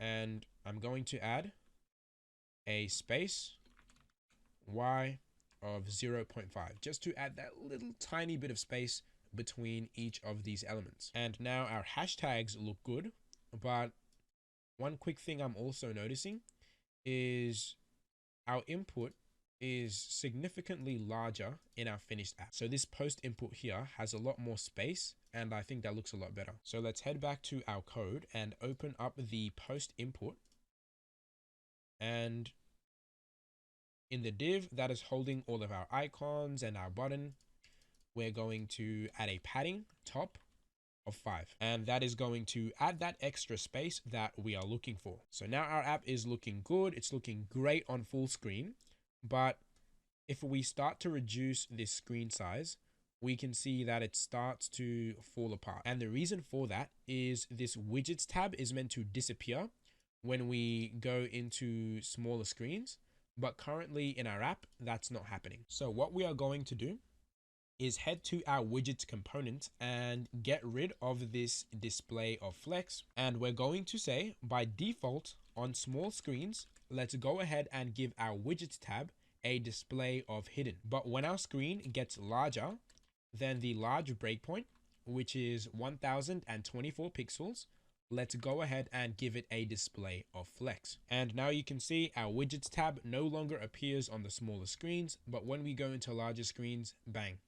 and I'm going to add a space Y of 0.5 just to add that little tiny bit of space between each of these elements. And now our hashtags look good, but one quick thing I'm also noticing is our input is significantly larger in our finished app. So this post input here has a lot more space, and I think that looks a lot better. So let's head back to our code and open up the post input. And in the div that is holding all of our icons and our button, we're going to add a padding top of 5, and that is going to add that extra space that we are looking for. So now our app is looking good. It's looking great on full screen, but if we start to reduce this screen size, we can see that it starts to fall apart. And the reason for that is this widgets tab is meant to disappear when we go into smaller screens, but currently in our app, that's not happening. So what we are going to do is head to our widgets component and get rid of this display of flex. And we're going to say by default on small screens, let's go ahead and give our widgets tab a display of hidden. But when our screen gets larger than the large breakpoint, which is 1024 pixels, let's go ahead and give it a display of flex. And now you can see our widgets tab no longer appears on the smaller screens, but when we go into larger screens, bang,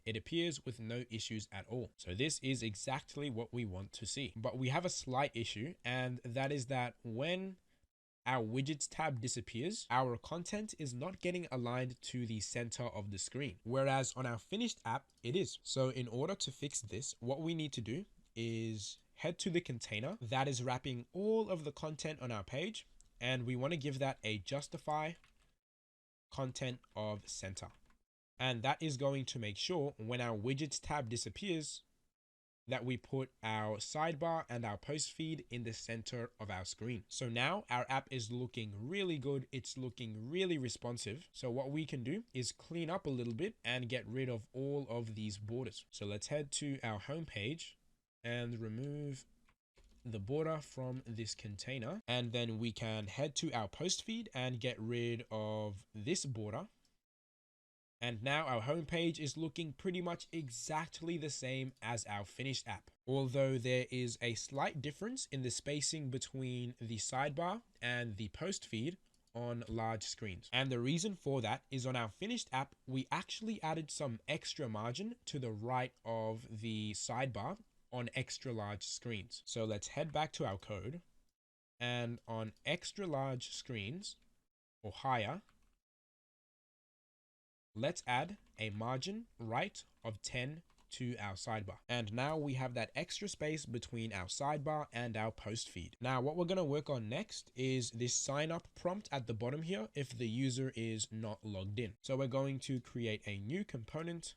it appears with no issues at all. So this is exactly what we want to see. But we have a slight issue, and that is that when our widgets tab disappears, our content is not getting aligned to the center of the screen, whereas on our finished app, it is. So in order to fix this, what we need to do is head to the container that is wrapping all of the content on our page, and we want to give that a justify content of center. And that is going to make sure when our widgets tab disappears that we put our sidebar and our post feed in the center of our screen. So now our app is looking really good. It's looking really responsive. So what we can do is clean up a little bit and get rid of all of these borders. So let's head to our home page and remove the border from this container. And then we can head to our post feed and get rid of this border. And now our homepage is looking pretty much exactly the same as our finished app, although there is a slight difference in the spacing between the sidebar and the post feed on large screens. And the reason for that is on our finished app, we actually added some extra margin to the right of the sidebar on extra large screens. So let's head back to our code, and on extra large screens or higher, let's add a margin right of 10 to our sidebar. And now we have that extra space between our sidebar and our post feed. Now what we're going to work on next is this sign up prompt at the bottom here if the user is not logged in. So we're going to create a new component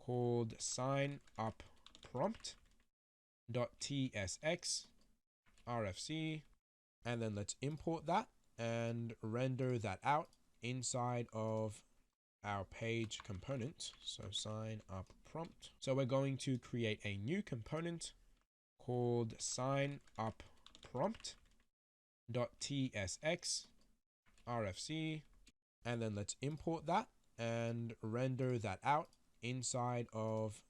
called sign up prompt.tsx rfc, and then let's import that and render that out inside of our page component. So sign up prompt. So we're going to create a new component called sign up prompt.tsx rfc, and then let's import that and render that out inside of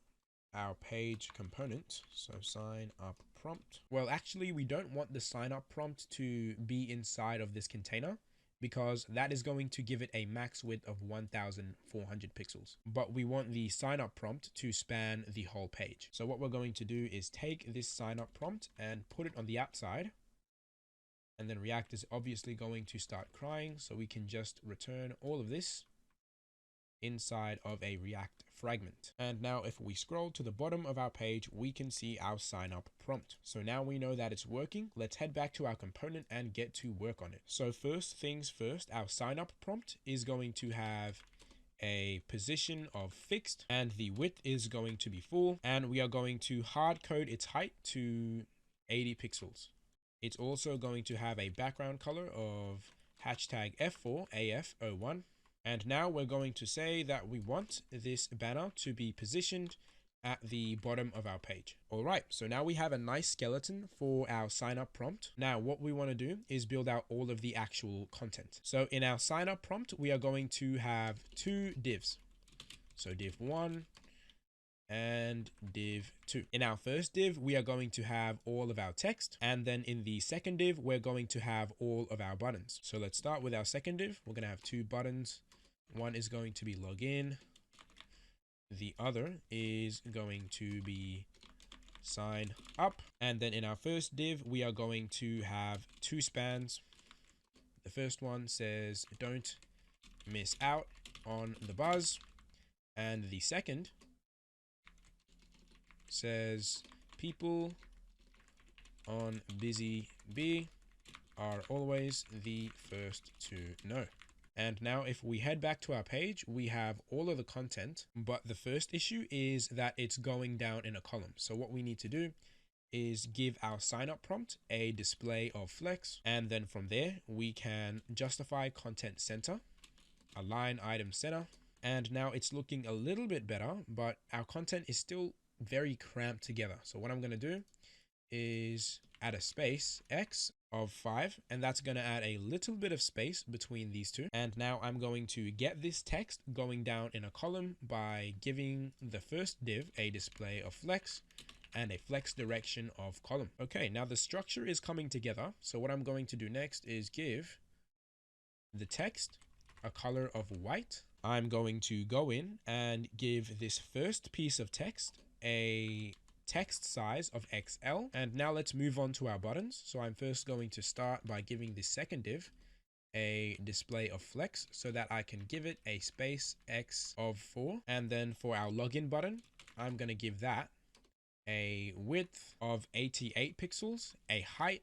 our page component. So sign up prompt. Well, actually we don't want the sign up prompt to be inside of this container, because that is going to give it a max width of 1400 pixels. But we want the sign up prompt to span the whole page. So what we're going to do is take this sign up prompt and put it on the outside. And then React is obviously going to start crying. So we can just return all of this inside of a React fragment. And now if we scroll to the bottom of our page, we can see our sign up prompt. So now we know that it's working. Let's head back to our component and get to work on it. So first things first, our sign up prompt is going to have a position of fixed, and the width is going to be full, and we are going to hard code its height to 80 pixels. It's also going to have a background color of hashtag F4 AF01. And now we're going to say that we want this banner to be positioned at the bottom of our page. All right, so now we have a nice skeleton for our sign up prompt. Now what we want to do is build out all of the actual content. So in our sign up prompt, we are going to have two divs. So div 1 and div 2. In our first div, we are going to have all of our text. And then in the second div, we're going to have all of our buttons. So let's start with our second div. We're going to have two buttons. One is going to be login. The other is going to be sign up. And then in our first div, we are going to have two spans. The first one says, don't miss out on the buzz. And the second says, people on busy bee are always the first to know. And now if we head back to our page, we have all of the content, but the first issue is that it's going down in a column. So what we need to do is give our sign up prompt a display of flex. And then from there, we can justify content center, align item center. And now it's looking a little bit better, but our content is still very cramped together. So what I'm going to do is add a space X of 5, and that's going to add a little bit of space between these two. And now I'm going to get this text going down in a column by giving the first div a display of flex and a flex direction of column. Okay, now the structure is coming together. So what I'm going to do next is give the text a color of white. I'm going to go in and give this first piece of text a text size of XL. And now let's move on to our buttons. So I'm first going to start by giving the second div a display of flex so that I can give it a space X of 4. And then for our login button, I'm going to give that a width of 88 pixels, a height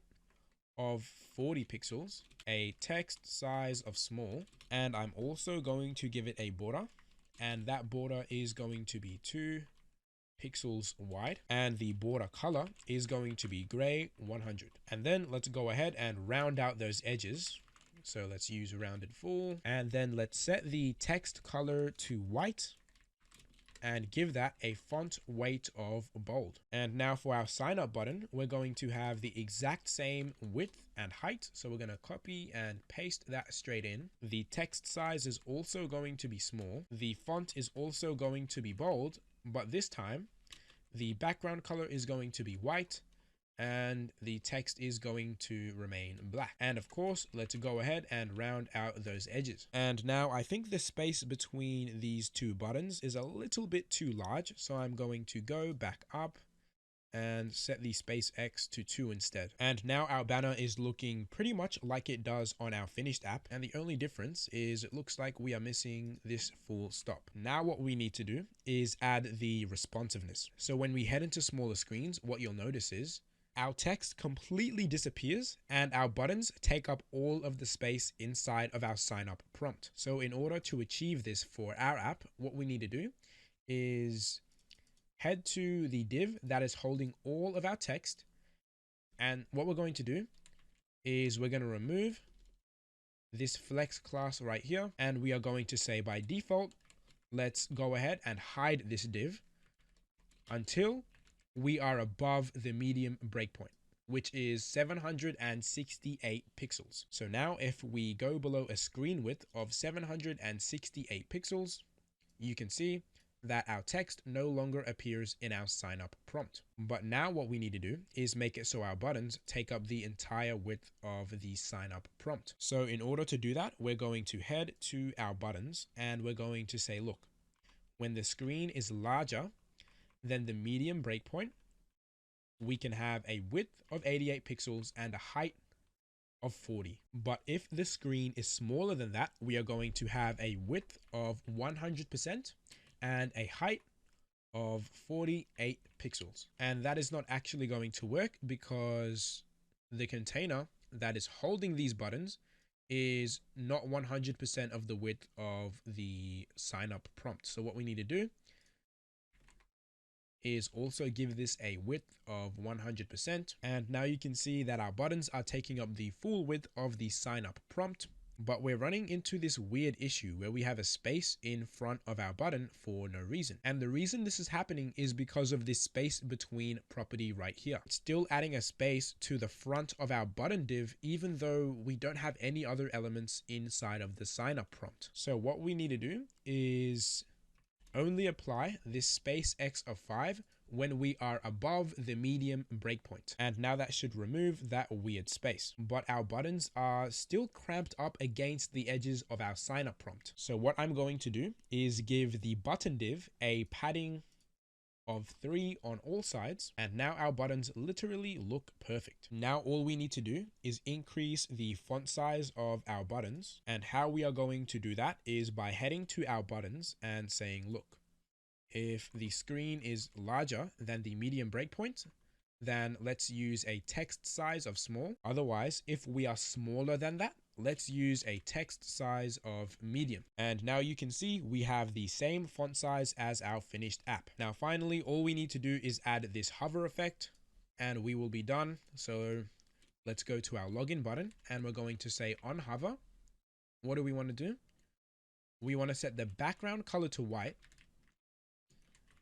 of 40 pixels, a text size of small, and I'm also going to give it a border, and that border is going to be 2 pixels wide, and the border color is going to be gray 100. And then let's go ahead and round out those edges. So let's use rounded full, and then let's set the text color to white and give that a font weight of bold. And now for our sign up button, we're going to have the exact same width and height. So we're going to copy and paste that straight in. The text size is also going to be small. The font is also going to be bold, but this time the background color is going to be white and the text is going to remain black. And of course, let's go ahead and round out those edges. And now I think the space between these two buttons is a little bit too large. So I'm going to go back up and set the space X to 2 instead. And now our banner is looking pretty much like it does on our finished app. And the only difference is it looks like we are missing this full stop. Now what we need to do is add the responsiveness. So when we head into smaller screens, what you'll notice is our text completely disappears and our buttons take up all of the space inside of our sign up prompt. So in order to achieve this for our app, what we need to do is head to the div that is holding all of our text. And what we're going to do is we're going to remove this flex class right here. And we are going to say by default, let's go ahead and hide this div until we are above the medium breakpoint, which is 768 pixels. So now if we go below a screen width of 768 pixels, you can see that our text no longer appears in our sign up prompt. But now what we need to do is make it so our buttons take up the entire width of the sign up prompt. So in order to do that, we're going to head to our buttons and we're going to say, look, when the screen is larger than the medium breakpoint, we can have a width of 88 pixels and a height of 40. But if the screen is smaller than that, we are going to have a width of 100% and a height of 48 pixels. And that is not actually going to work because the container that is holding these buttons is not 100% of the width of the sign up prompt. So what we need to do is also give this a width of 100%. And now you can see that our buttons are taking up the full width of the sign up prompt, But we're running into this weird issue where we have a space in front of our button for no reason. And the reason this is happening is because of this space between property right here. It's still adding a space to the front of our button div, even though we don't have any other elements inside of the signup prompt. So what we need to do is only apply this space x of 5 when we are above the medium breakpoint. And now that should remove that weird space. But our buttons are still cramped up against the edges of our signup prompt. So what I'm going to do is give the button div a padding of 3 on all sides, and now our buttons literally look perfect. Now all we need to do is increase the font size of our buttons, and how we are going to do that is by heading to our buttons and saying, look, if the screen is larger than the medium breakpoint, then let's use a text size of small. Otherwise, if we are smaller than that, let's use a text size of medium. And now you can see we have the same font size as our finished app. Now, finally, all we need to do is add this hover effect and we will be done. So let's go to our login button and we're going to say on hover. What do we want to do? We want to set the background color to white.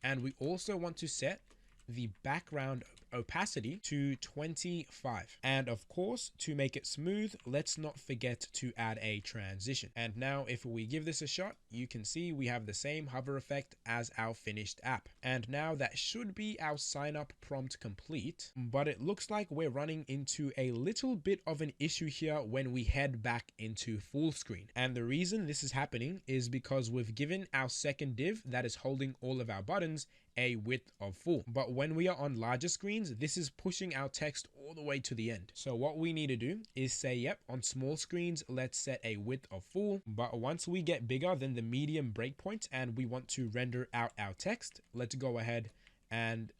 And we also want to set the background opacity to 25. And of course, to make it smooth, let's not forget to add a transition. And now if we give this a shot, you can see we have the same hover effect as our finished app. And now that should be our sign up prompt complete, but it looks like we're running into a little bit of an issue here when we head back into full screen. And the reason this is happening is because we've given our second div that is holding all of our buttons a width of full. But when we are on larger screens, this is pushing our text all the way to the end. So what we need to do is say, yep, on small screens, let's set a width of full. But once we get bigger than the medium breakpoint and we want to render out our text, let's go ahead and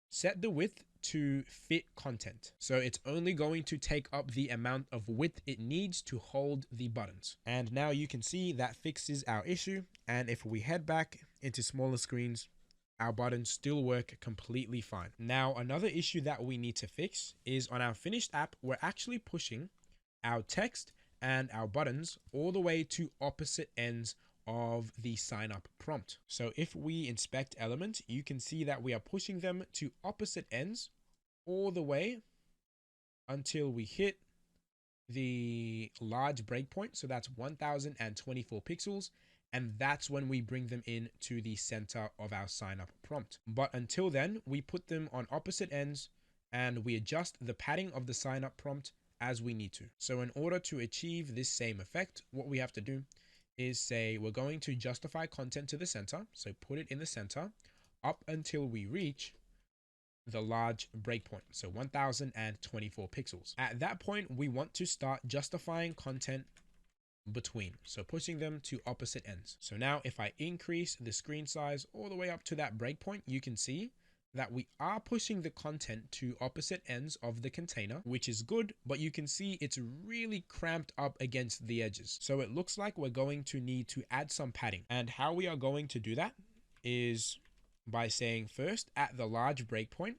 set the width to fit content. So it's only going to take up the amount of width it needs to hold the buttons. And now you can see that fixes our issue. And if we head back into smaller screens, our buttons still work completely fine. Now, another issue that we need to fix is on our finished app, we're actually pushing our text and our buttons all the way to opposite ends of the sign up prompt. So if we inspect element, you can see that we are pushing them to opposite ends all the way until we hit the large breakpoint. So that's 1024 pixels. And that's when we bring them in to the center of our sign up prompt. But until then, we put them on opposite ends and we adjust the padding of the sign up prompt as we need to. So in order to achieve this same effect, what we have to do is say we're going to justify content to the center. So put it in the center up until we reach the large breakpoint. So 1024 pixels. At that point, we want to start justifying content between, so pushing them to opposite ends. So now if I increase the screen size all the way up to that breakpoint, you can see that we are pushing the content to opposite ends of the container, which is good, but you can see it's really cramped up against the edges. So it looks like we're going to need to add some padding. And how we are going to do that is by saying first at the large breakpoint,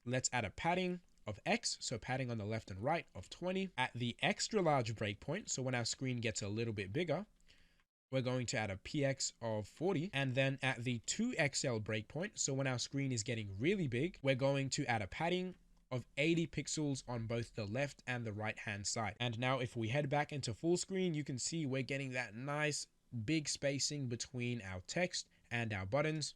let's add a padding of X, so padding on the left and right of 20. At the extra large breakpoint, so when our screen gets a little bit bigger, we're going to add a PX of 40. And then at the 2XL breakpoint, so when our screen is getting really big, we're going to add a padding of 80 pixels on both the left and the right hand side. And now if we head back into full screen, you can see we're getting that nice big spacing between our text and our buttons.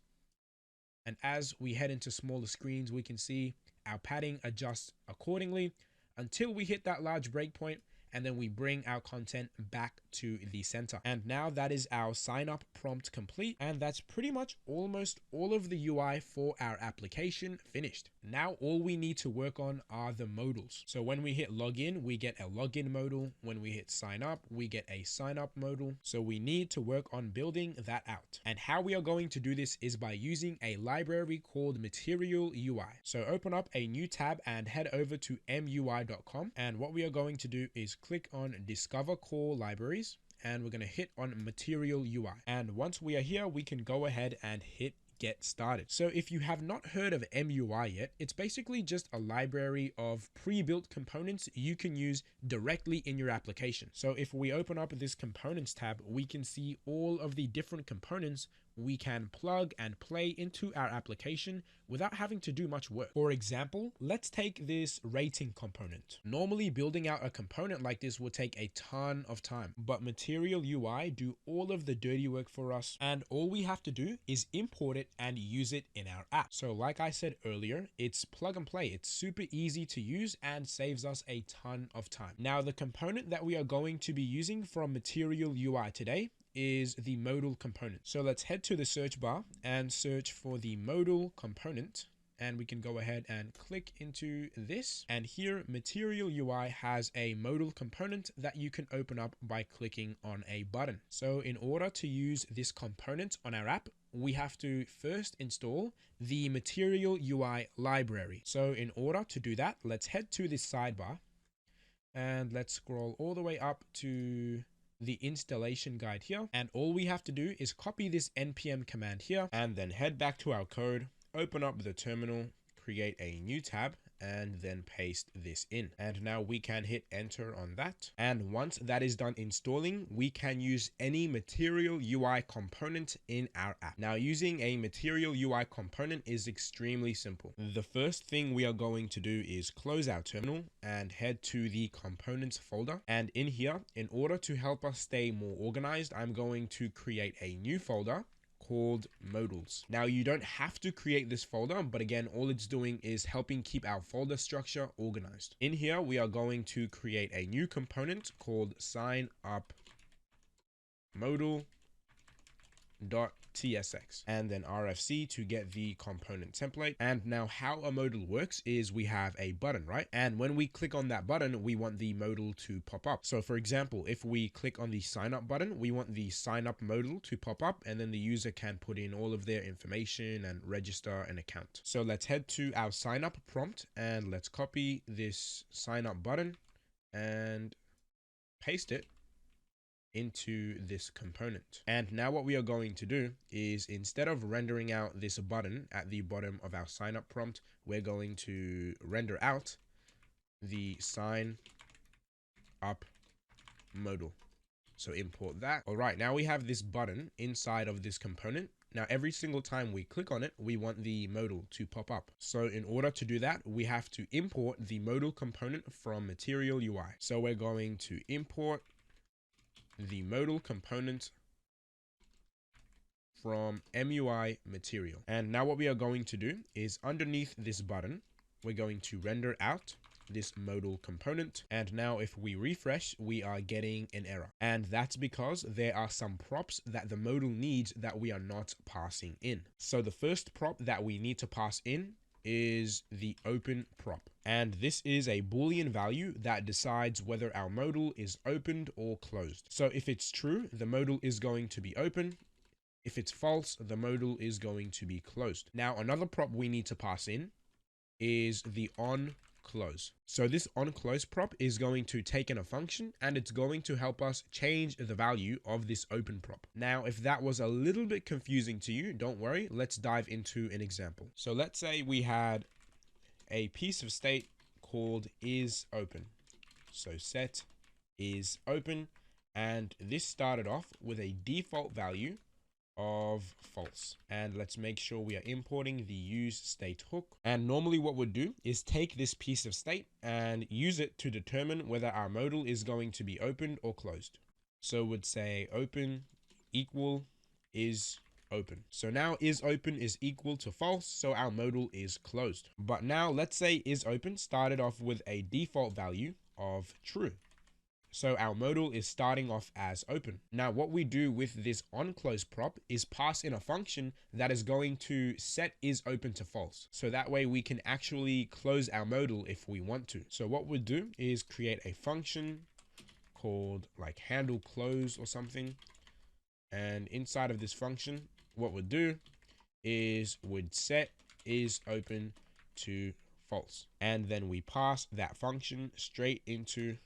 And as we head into smaller screens, we can see our padding adjusts accordingly until we hit that large breakpoint, and then we bring our content back to the center. And now that is our sign up prompt complete. And that's pretty much almost all of the UI for our application finished. Now all we need to work on are the modals. So when we hit login, we get a login modal. When we hit sign up, we get a sign up modal. So we need to work on building that out. And how we are going to do this is by using a library called Material UI. So open up a new tab and head over to mui.com. And what we are going to do is click on Discover Core Libraries, and we're going to hit on Material UI. And once we are here, we can go ahead and hit get started. So if you have not heard of MUI yet, it's basically just a library of pre-built components you can use directly in your application. So if we open up this components tab, we can see all of the different components we can plug and play into our application without having to do much work. For example, let's take this rating component. Normally building out a component like this will take a ton of time, but Material UI do all of the dirty work for us, and all we have to do is import it and use it in our app. So like I said earlier, it's plug and play. It's super easy to use and saves us a ton of time. Now, the component that we are going to be using from Material UI today is the modal component. So let's head to the search bar and search for the modal component, and we can go ahead and click into this. And here Material UI has a modal component that you can open up by clicking on a button. So in order to use this component on our app, we have to first install the Material UI library. So in order to do that, let's head to this sidebar and let's scroll all the way up to the installation guide here. And all we have to do is copy this npm command here and then head back to our code, open up the terminal, create a new tab, and then paste this in. And now we can hit enter on that. And once that is done installing, we can use any Material UI component in our app. Now, using a Material UI component is extremely simple. The first thing we are going to do is close our terminal and head to the components folder. And in here, in order to help us stay more organized, I'm going to create a new folder called Modals. Now, you don't have to create this folder, but again, all it's doing is helping keep our folder structure organized. In here, we are going to create a new component called Signup Modal.tsx and then RFC to get the component template. And now how a modal works is we have a button, right? And when we click on that button, we want the modal to pop up. So for example, if we click on the sign up button, we want the sign up modal to pop up, and then the user can put in all of their information and register an account. So let's head to our sign up prompt and let's copy this sign up button and paste it into this component. And now what we are going to do is, instead of rendering out this button at the bottom of our sign up prompt, we're going to render out the sign up modal. So import that. All right, now we have this button inside of this component. Now, every single time we click on it, we want the modal to pop up. So in order to do that, we have to import the modal component from Material UI. So we're going to import the modal component from MUI Material. And now what we are going to do is, underneath this button, we're going to render out this modal component. And now if we refresh, we are getting an error. And that's because there are some props that the modal needs that we are not passing in. So the first prop that we need to pass in is the open prop. And this is a Boolean value that decides whether our modal is opened or closed. So if it's true, the modal is going to be open. If it's false, the modal is going to be closed. Now, another prop we need to pass in is the on close. So this on close prop is going to take in a function, and it's going to help us change the value of this open prop. Now, if that was a little bit confusing to you, don't worry, let's dive into an example. So let's say we had a piece of state called is open. So set is open, and this started off with a default value of false. And let's make sure we are importing the use state hook. And normally what we'd do is take this piece of state and use it to determine whether our modal is going to be opened or closed. So we'd say open equal is open. So now is open is equal to false, so our modal is closed. But now let's say is open started off with a default value of true. So our modal is starting off as open. Now what we do with this onClose prop is pass in a function that is going to set is open to false. So that way we can actually close our modal if we want to. So what we'll do is create a function called like handle close or something. And inside of this function, what we'll do is would set is open to false. And then we pass that function straight into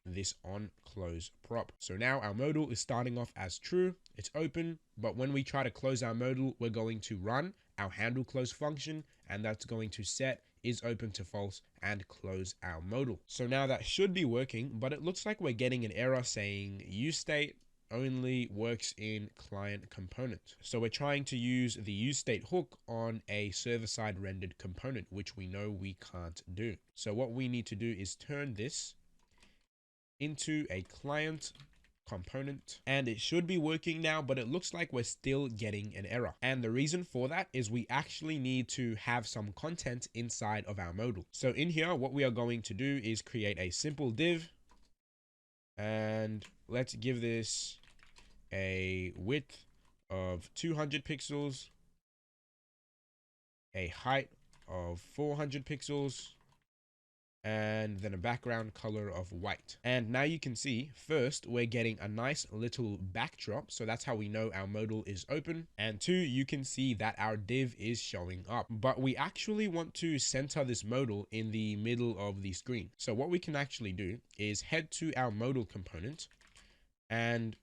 this on close prop. So now our modal is starting off as true. It's open, but when we try to close our modal, we're going to run our handle close function, and that's going to set is open to false and close our modal. So now that should be working, but it looks like we're getting an error saying useState only works in client component. So we're trying to use the useState hook on a server-side rendered component, which we know we can't do. So what we need to do is turn this into a client component, and it should be working now, but it looks like we're still getting an error. And the reason for that is we actually need to have some content inside of our modal. So in here, what we are going to do is create a simple div, and let's give this a width of 200 pixels, a height of 400 pixels, and then a background color of white. And now you can see, first, we're getting a nice little backdrop. So that's how we know our modal is open. And two, you can see that our div is showing up, but we actually want to center this modal in the middle of the screen. So what we can actually do is head to our modal component and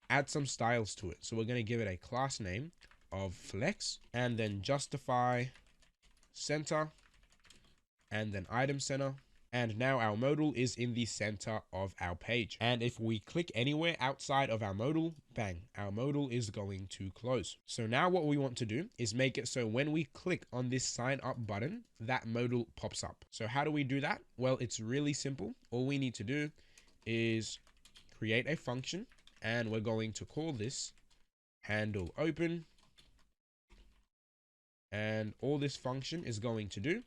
add some styles to it. So we're going to give it a class name of flex, and then justify center, and then item center. And now our modal is in the center of our page. And if we click anywhere outside of our modal, bang, our modal is going to close. So now what we want to do is make it so when we click on this sign up button, that modal pops up. So how do we do that? Well, it's really simple. All we need to do is create a function, and we're going to call this handle open. And all this function is going to do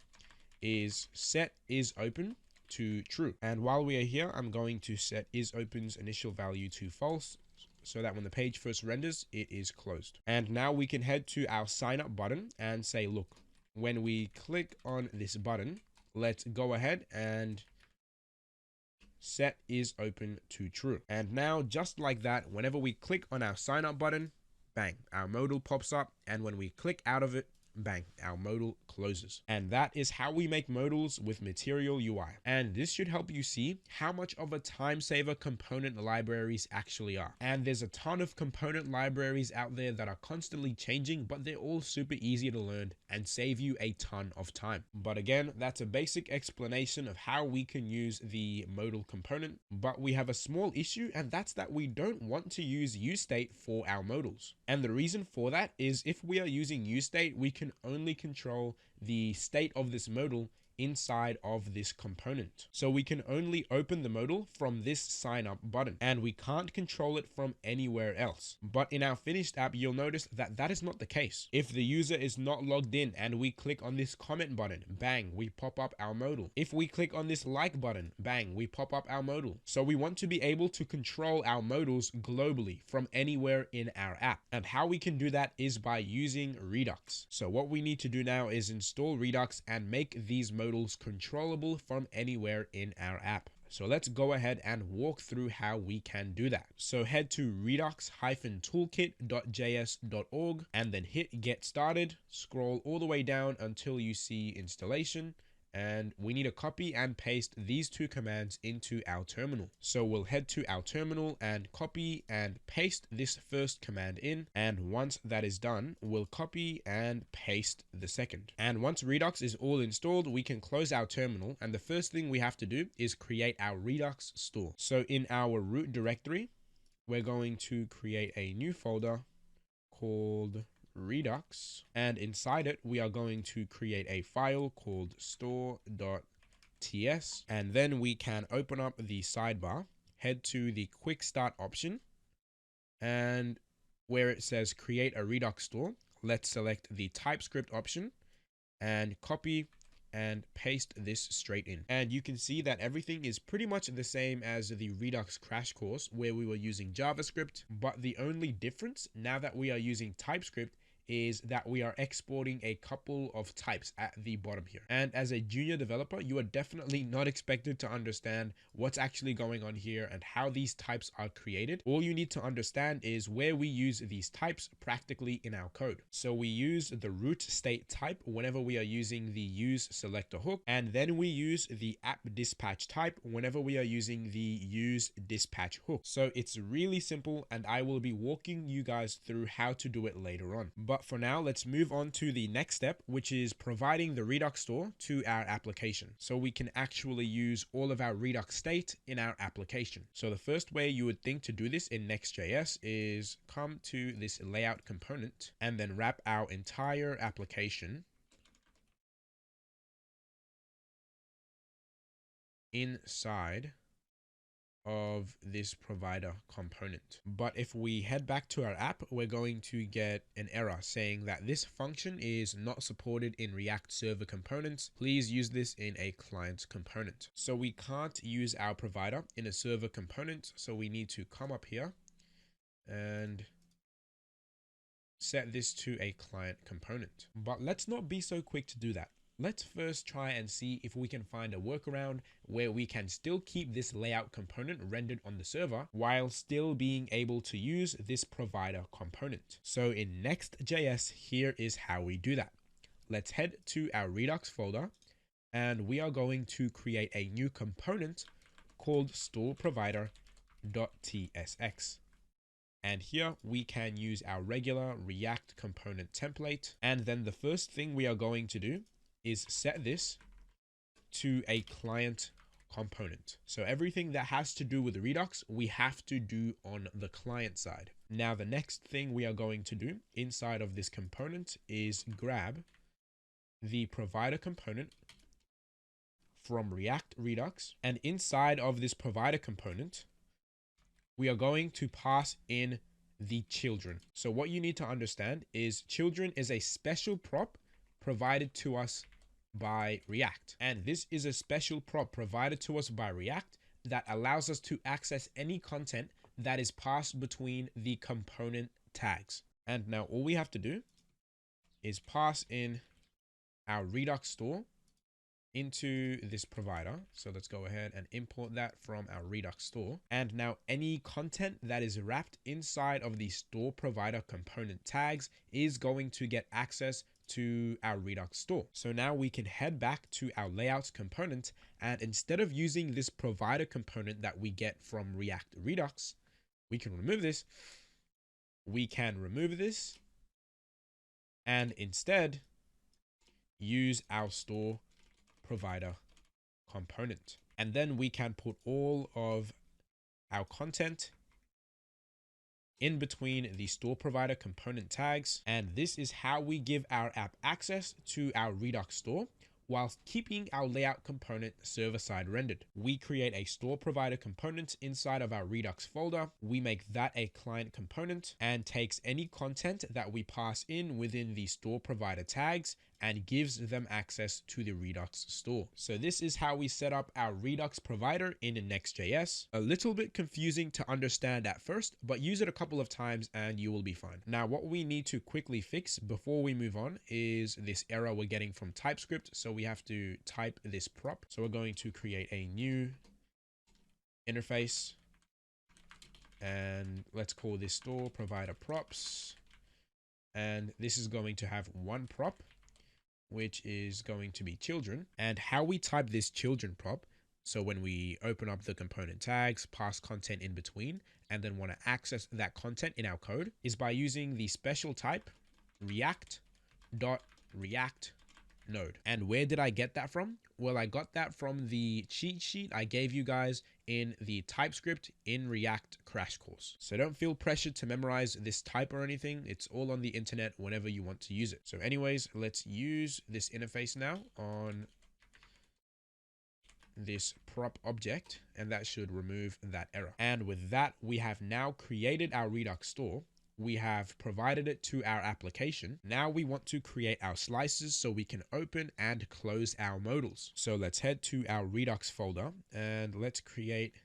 is set is open to true. And while we are here, I'm going to set is open's initial value to false, so that when the page first renders, it is closed. And now we can head to our sign up button and say, look, when we click on this button, let's go ahead and set is open to true. And now, just like that, whenever we click on our sign up button, bang, our modal pops up. And when we click out of it, bang, our modal closes. And that is how we make modals with Material UI. And this should help you see how much of a time saver component libraries actually are. And there's a ton of component libraries out there that are constantly changing, but they're all super easy to learn and save you a ton of time. But again, that's a basic explanation of how we can use the modal component. But we have a small issue, and that's that we don't want to use useState for our modals. And the reason for that is if we are using useState, we can only control the state of this modal inside of this component. So we can only open the modal from this sign up button, and we can't control it from anywhere else. But in our finished app, you'll notice that that is not the case. If the user is not logged in and we click on this comment button, bang, we pop up our modal. If we click on this like button, bang, we pop up our modal. So we want to be able to control our modals globally from anywhere in our app. And how we can do that is by using Redux. So what we need to do now is install Redux and make these modals controllable from anywhere in our app. So let's go ahead and walk through how we can do that. So head to redux-toolkit.js.org and then hit get started. Scroll all the way down until you see installation. And we need to copy and paste these two commands into our terminal. So we'll head to our terminal and copy and paste this first command in. And once that is done, we'll copy and paste the second. And once Redux is all installed, we can close our terminal. And the first thing we have to do is create our Redux store. So in our root directory, we're going to create a new folder called Redux, and inside it we are going to create a file called store.ts, and then we can open up the sidebar, head to the quick start option, and where it says create a Redux store, let's select the TypeScript option and copy and paste this straight in. And you can see that everything is pretty much the same as the Redux crash course where we were using JavaScript, but the only difference now that we are using TypeScript is that we are exporting a couple of types at the bottom here. And as a junior developer, you are definitely not expected to understand what's actually going on here and how these types are created. All you need to understand is where we use these types practically in our code. So we use the root state type whenever we are using the use selector hook, and then we use the app dispatch type whenever we are using the use dispatch hook. So it's really simple, and I will be walking you guys through how to do it later on. But for now, let's move on to the next step, which is providing the Redux store to our application, so we can actually use all of our Redux state in our application. So the first way you would think to do this in Nextjs is come to this layout component and then wrap our entire application inside of this provider component. But if we head back to our app, we're going to get an error saying that this function is not supported in React server components. Please use this in a client component. So we can't use our provider in a server component. So we need to come up here and set this to a client component. But let's not be so quick to do that. Let's first try and see if we can find a workaround where we can still keep this layout component rendered on the server while still being able to use this provider component. So in Nextjs, here is how we do that. Let's head to our Redux folder, and we are going to create a new component called storeprovider.tsx. And here we can use our regular React component template. And then the first thing we are going to do is set this to a client component. So everything that has to do with Redux, we have to do on the client side. Now, the next thing we are going to do inside of this component is grab the provider component from React Redux. And inside of this provider component, we are going to pass in the children. So what you need to understand is children is a special prop provided to us by React. And this is a special prop provided to us by React that allows us to access any content that is passed between the component tags. And now all we have to do is pass in our Redux store into this provider. So let's go ahead and import that from our Redux store. And now any content that is wrapped inside of the store provider component tags is going to get access to our Redux store. So now we can head back to our layouts component, and instead of using this provider component that we get from React Redux, we can remove this. We can remove this and instead use our store provider component. And then we can put all of our content in between the store provider component tags. And this is how we give our app access to our Redux store whilst keeping our layout component server-side rendered. We create a store provider component inside of our Redux folder. We make that a client component and takes any content that we pass in within the store provider tags and gives them access to the Redux store. So this is how we set up our Redux provider in Nextjs. A little bit confusing to understand at first, but use it a couple of times and you will be fine. Now, what we need to quickly fix before we move on is this error we're getting from TypeScript. So we have to type this prop. So we're going to create a new interface and let's call this store provider props. And this is going to have one prop, which is going to be children. And how we type this children prop, so when we open up the component tags, pass content in between, and then want to access that content in our code, is by using the special type react.react node. And where did I get that from? Well, I got that from the cheat sheet I gave you guys in the TypeScript in React crash course. So don't feel pressured to memorize this type or anything. It's all on the internet whenever you want to use it. So anyways, let's use this interface now on this prop object, and that should remove that error. And with that, we have now created our Redux store. We have provided it to our application. Now we want to create our slices so we can open and close our modals. So let's head to our Redux folder and let's create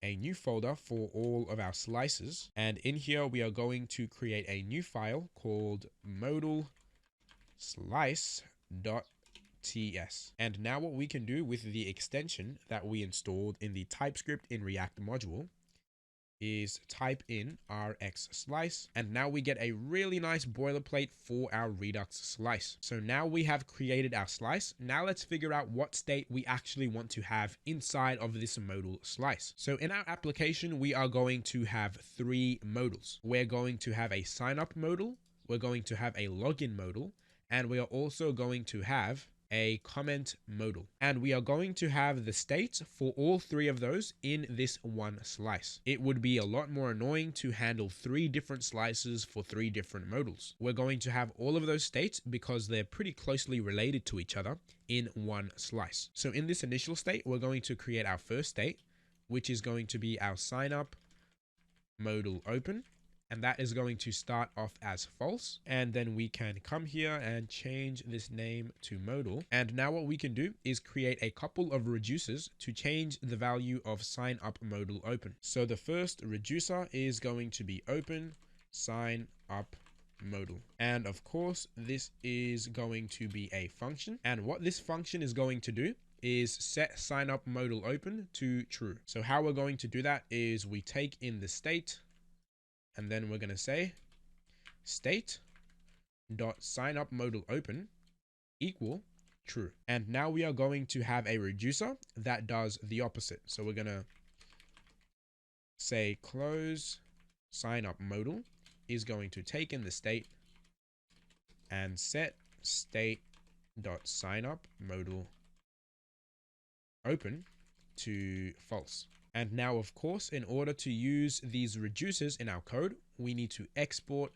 a new folder for all of our slices. And in here, we are going to create a new file called modal slice.ts. And now what we can do with the extension that we installed in the TypeScript in React module is type in rx slice, and now we get a really nice boilerplate for our Redux slice. So now we have created our slice. Now let's figure out what state we actually want to have inside of this modal slice. So in our application, we are going to have 3 modals. We're going to have a sign up modal, we're going to have a login modal, and we are also going to have a comment modal. And we are going to have the states for all 3 of those in this one slice. It would be a lot more annoying to handle 3 different slices for 3 different modals. We're going to have all of those states because they're pretty closely related to each other in one slice. So in this initial state, we're going to create our first state, which is going to be our sign up modal open. And that is going to start off as false. And then we can come here and change this name to modal. And now what we can do is create a couple of reducers to change the value of sign up modal open. So the first reducer is going to be open sign up modal. And of course, this is going to be a function. And what this function is going to do is set sign up modal open to true. So how we're going to do that is we take in the state, and then we're going to say state dot sign up modal open equal true. And now we are going to have a reducer that does the opposite. So we're going to say close sign up modal is going to take in the state and set state dot sign up modal open to false. And now, of course, in order to use these reducers in our code, we need to export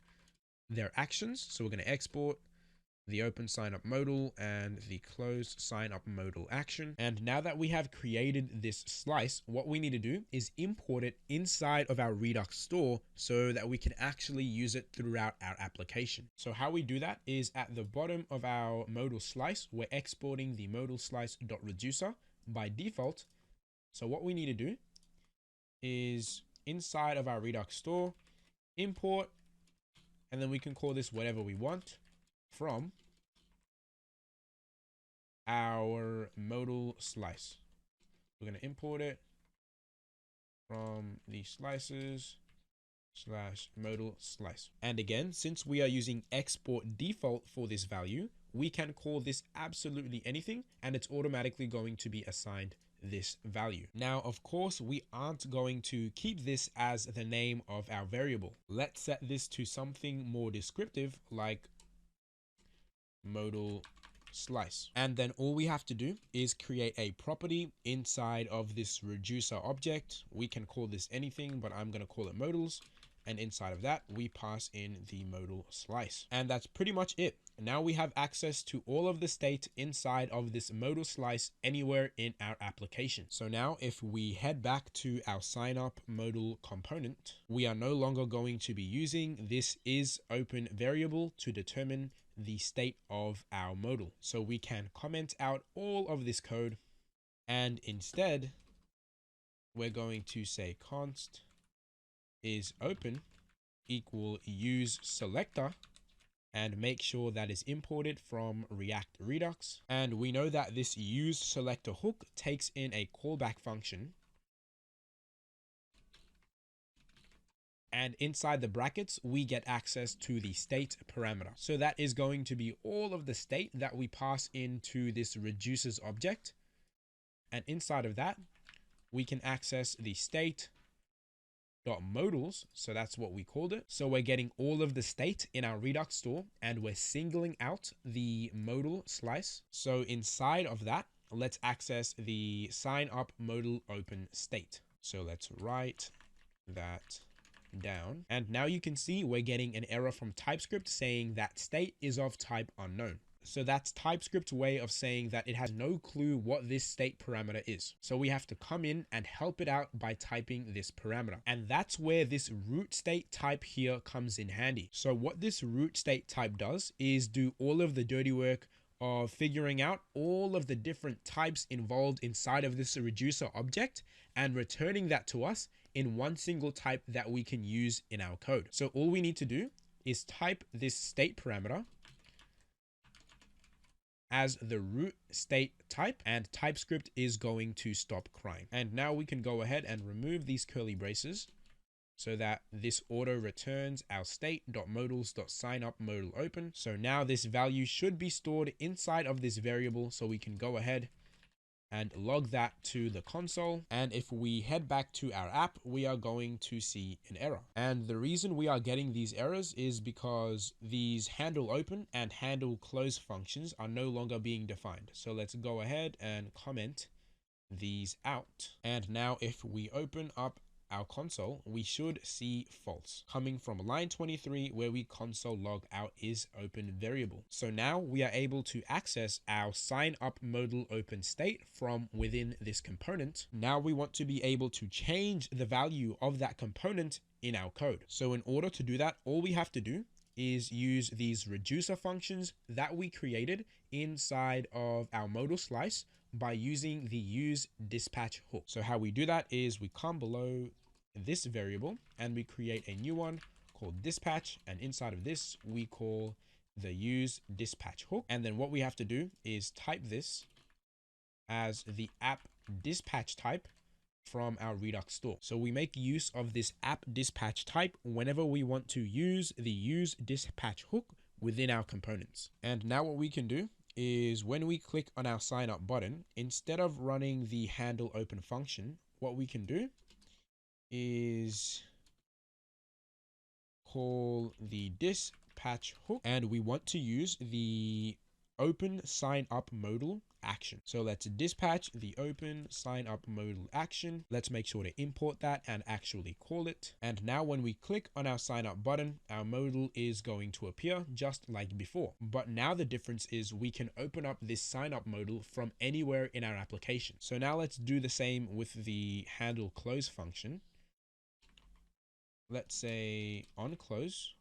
their actions. So we're going to export the open sign up modal and the close sign up modal action. And now that we have created this slice, what we need to do is import it inside of our Redux store so that we can actually use it throughout our application. So how we do that is at the bottom of our modal slice, we're exporting the modal slice.reducer by default. So what we need to do is inside of our Redux store, import, and then we can call this whatever we want from our modal slice. We're going to import it from the slices / modal slice. And again, since we are using export default for this value, we can call this absolutely anything, and it's automatically going to be assigned this value. Now, of course, we aren't going to keep this as the name of our variable. Let's set this to something more descriptive like modal slice. And then all we have to do is create a property inside of this reducer object. We can call this anything, but I'm going to call it modals. And inside of that, we pass in the modal slice. And that's pretty much it. Now we have access to all of the state inside of this modal slice anywhere in our application. So now if we head back to our sign up modal component, we are no longer going to be using this is open variable to determine the state of our modal. So we can comment out all of this code, and instead we're going to say const is open equal use selector, and make sure that is imported from React Redux. And we know that this use selector hook takes in a callback function. And inside the brackets, we get access to the state parameter. So that is going to be all of the state that we pass into this reducers object. And inside of that, we can access the state .modals, so that's what we called it. So we're getting all of the state in our Redux store, and we're singling out the modal slice. So inside of that, let's access the sign up modal open state. So let's write that down. And now you can see we're getting an error from TypeScript saying that state is of type unknown. So that's TypeScript's way of saying that it has no clue what this state parameter is. So we have to come in and help it out by typing this parameter. And that's where this root state type here comes in handy. So what this root state type does is do all of the dirty work of figuring out all of the different types involved inside of this reducer object and returning that to us in one single type that we can use in our code. So all we need to do is type this state parameter as the root state type, and TypeScript is going to stop crying. And now we can go ahead and remove these curly braces so that this auto returns our state.modals.signup modal open. So now this value should be stored inside of this variable, so we can go ahead and log that to the console. And if we head back to our app, we are going to see an error. And the reason we are getting these errors is because these handle open and handle close functions are no longer being defined. So let's go ahead and comment these out. And now if we open up our console, we should see false coming from line 23, where we console log out is open variable. So now we are able to access our sign up modal open state from within this component. Now we want to be able to change the value of that component in our code. So in order to do that, all we have to do is use these reducer functions that we created inside of our modal slice by using the use dispatch hook. So how we do that is we come below this variable and we create a new one called dispatch, and inside of this we call the use dispatch hook. And then what we have to do is type this as the app dispatch type from our Redux store. So we make use of this app dispatch type whenever we want to use the use dispatch hook within our components. And now what we can do is when we click on our sign up button, instead of running the handle open function, what we can do is call the dispatch hook, and we want to use the open sign up modal action. So let's dispatch the open sign up modal action. Let's make sure to import that and actually call it. And now when we click on our sign up button, our modal is going to appear just like before. But now the difference is we can open up this sign up modal from anywhere in our application. So now let's do the same with the handle close function. Let's say on close,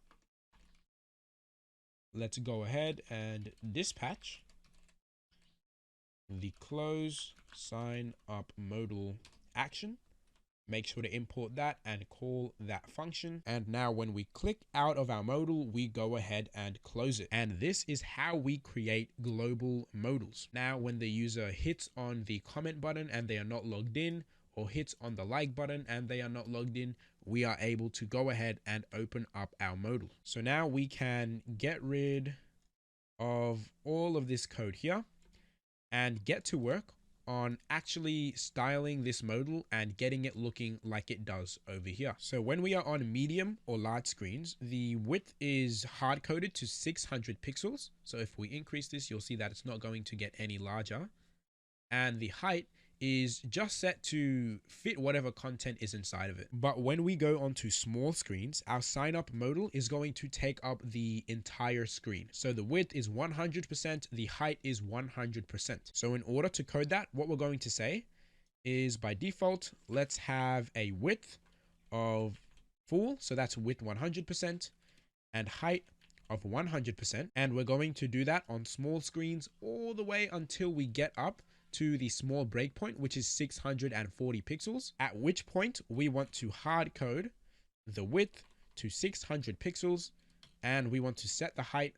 let's go ahead and dispatch the close sign up modal action. Make sure to import that and call that function. And now when we click out of our modal, we go ahead and close it. And this is how we create global modals. Now, when the user hits on the comment button and they are not logged in, or hits on the like button and they are not logged in, we are able to go ahead and open up our modal. So now we can get rid of all of this code here and get to work on actually styling this modal and getting it looking like it does over here. So when we are on medium or large screens, the width is hard coded to 600 pixels. So if we increase this, you'll see that it's not going to get any larger. And the height is just set to fit whatever content is inside of it. But when we go onto small screens, our sign up modal is going to take up the entire screen. So the width is 100%, the height is 100%. So in order to code that, what we're going to say is by default, let's have a width of full. So that's width 100% and height of 100%. And we're going to do that on small screens all the way until we get up to the small breakpoint, which is 640 pixels, at which point we want to hard code the width to 600 pixels and we want to set the height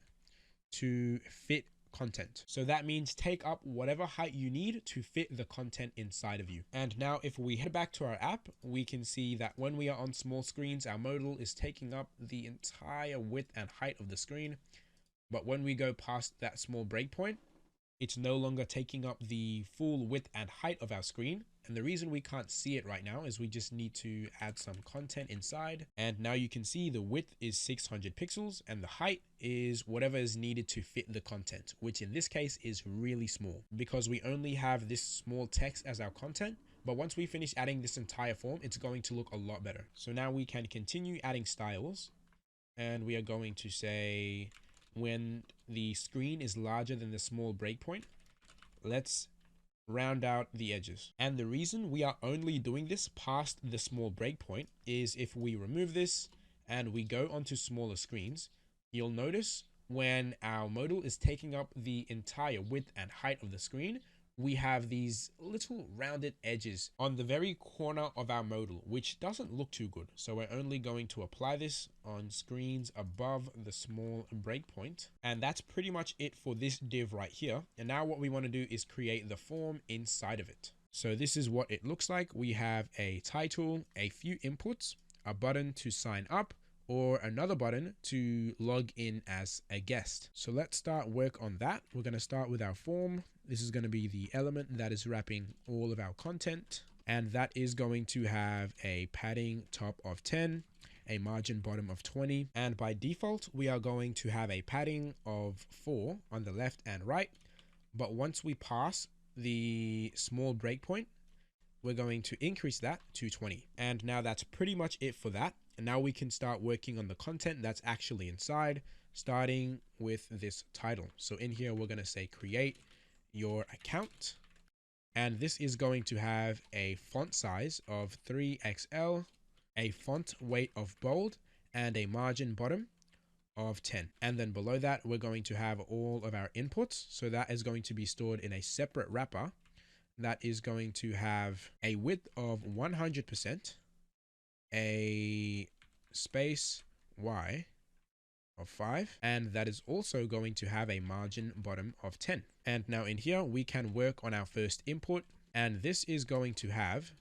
to fit content. So that means take up whatever height you need to fit the content inside of you. And now if we head back to our app, we can see that when we are on small screens, our modal is taking up the entire width and height of the screen. But when we go past that small breakpoint, it's no longer taking up the full width and height of our screen. And the reason we can't see it right now is we just need to add some content inside. And now you can see the width is 600 pixels and the height is whatever is needed to fit the content, which in this case is really small because we only have this small text as our content. But once we finish adding this entire form, it's going to look a lot better. So now we can continue adding styles, and we are going to say, when the screen is larger than the small breakpoint, let's round out the edges. And the reason we are only doing this past the small breakpoint is if we remove this and we go onto smaller screens, you'll notice when our modal is taking up the entire width and height of the screen, we have these little rounded edges on the very corner of our modal, which doesn't look too good. So we're only going to apply this on screens above the small breakpoint. And that's pretty much it for this div right here. And now what we want to do is create the form inside of it. So this is what it looks like. We have a title, a few inputs, a button to sign up, or another button to log in as a guest. So let's start work on that. We're going to start with our form. This is going to be the element that is wrapping all of our content. And that is going to have a padding top of 10, a margin bottom of 20. And by default, we are going to have a padding of 4 on the left and right. But once we pass the small breakpoint, we're going to increase that to 20. And now that's pretty much it for that. And now we can start working on the content that's actually inside, starting with this title. So in here, we're going to say create your account. And this is going to have a font size of 3XL, a font weight of bold, and a margin bottom of 10. And then below that, we're going to have all of our inputs. So that is going to be stored in a separate wrapper that is going to have a width of 100%, a space Y of 5, and that is also going to have a margin bottom of 10. And now in here, we can work on our first input, and this is going to have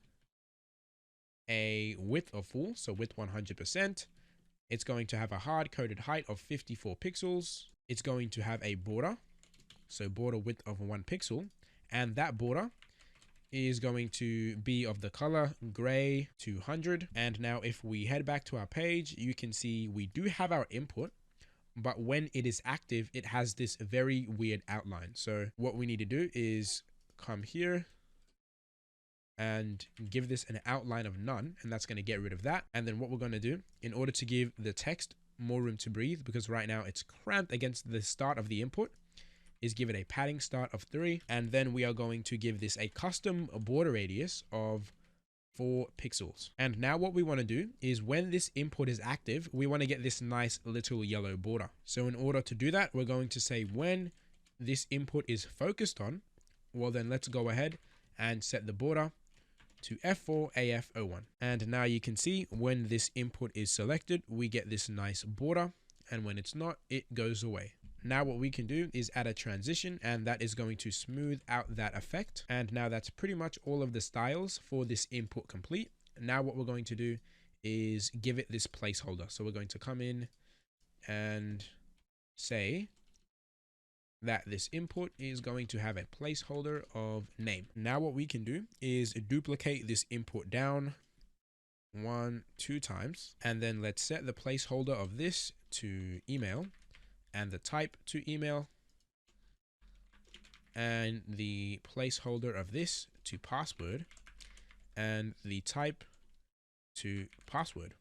a width of full, so width 100%. It's going to have a hard-coded height of 54 pixels. It's going to have a border, so border width of 1 pixel, and that border is going to be of the color gray 200. And now if we head back to our page, you can see we do have our input, but when it is active, it has this very weird outline. So what we need to do is come here and give this an outline of none, and that's going to get rid of that. And then what we're going to do in order to give the text more room to breathe, because right now it's cramped against the start of the input, is give it a padding start of 3. And then we are going to give this a custom border radius of 4 pixels. And now what we want to do is when this input is active, we want to get this nice little yellow border. So in order to do that, we're going to say when this input is focused on, well then let's go ahead and set the border to F4AF01. And now you can see when this input is selected, we get this nice border. And when it's not, it goes away. Now what we can do is add a transition, and that is going to smooth out that effect. And now that's pretty much all of the styles for this input complete. Now what we're going to do is give it this placeholder. So we're going to come in and say that this input is going to have a placeholder of name. Now what we can do is duplicate this input down 2 times, and then let's set the placeholder of this to email, and the type to email, and the placeholder of this to password, and the type to password.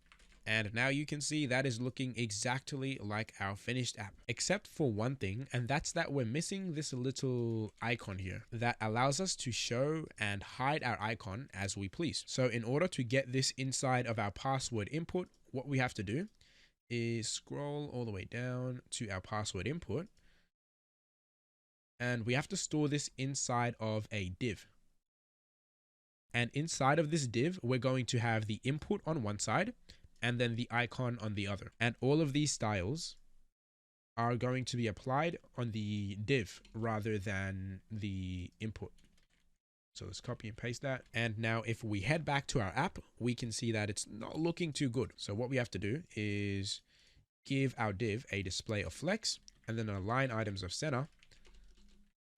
And now you can see that is looking exactly like our finished app, except for one thing, and that's that we're missing this little icon here that allows us to show and hide our icon as we please. So in order to get this inside of our password input, what we have to do is scroll all the way down to our password input, and we have to store this inside of a div. And inside of this div, we're going to have the input on one side and then the icon on the other. And all of these styles are going to be applied on the div rather than the input. So let's copy and paste that. And now if we head back to our app, we can see that it's not looking too good. So what we have to do is give our div a display of flex and then align items of center.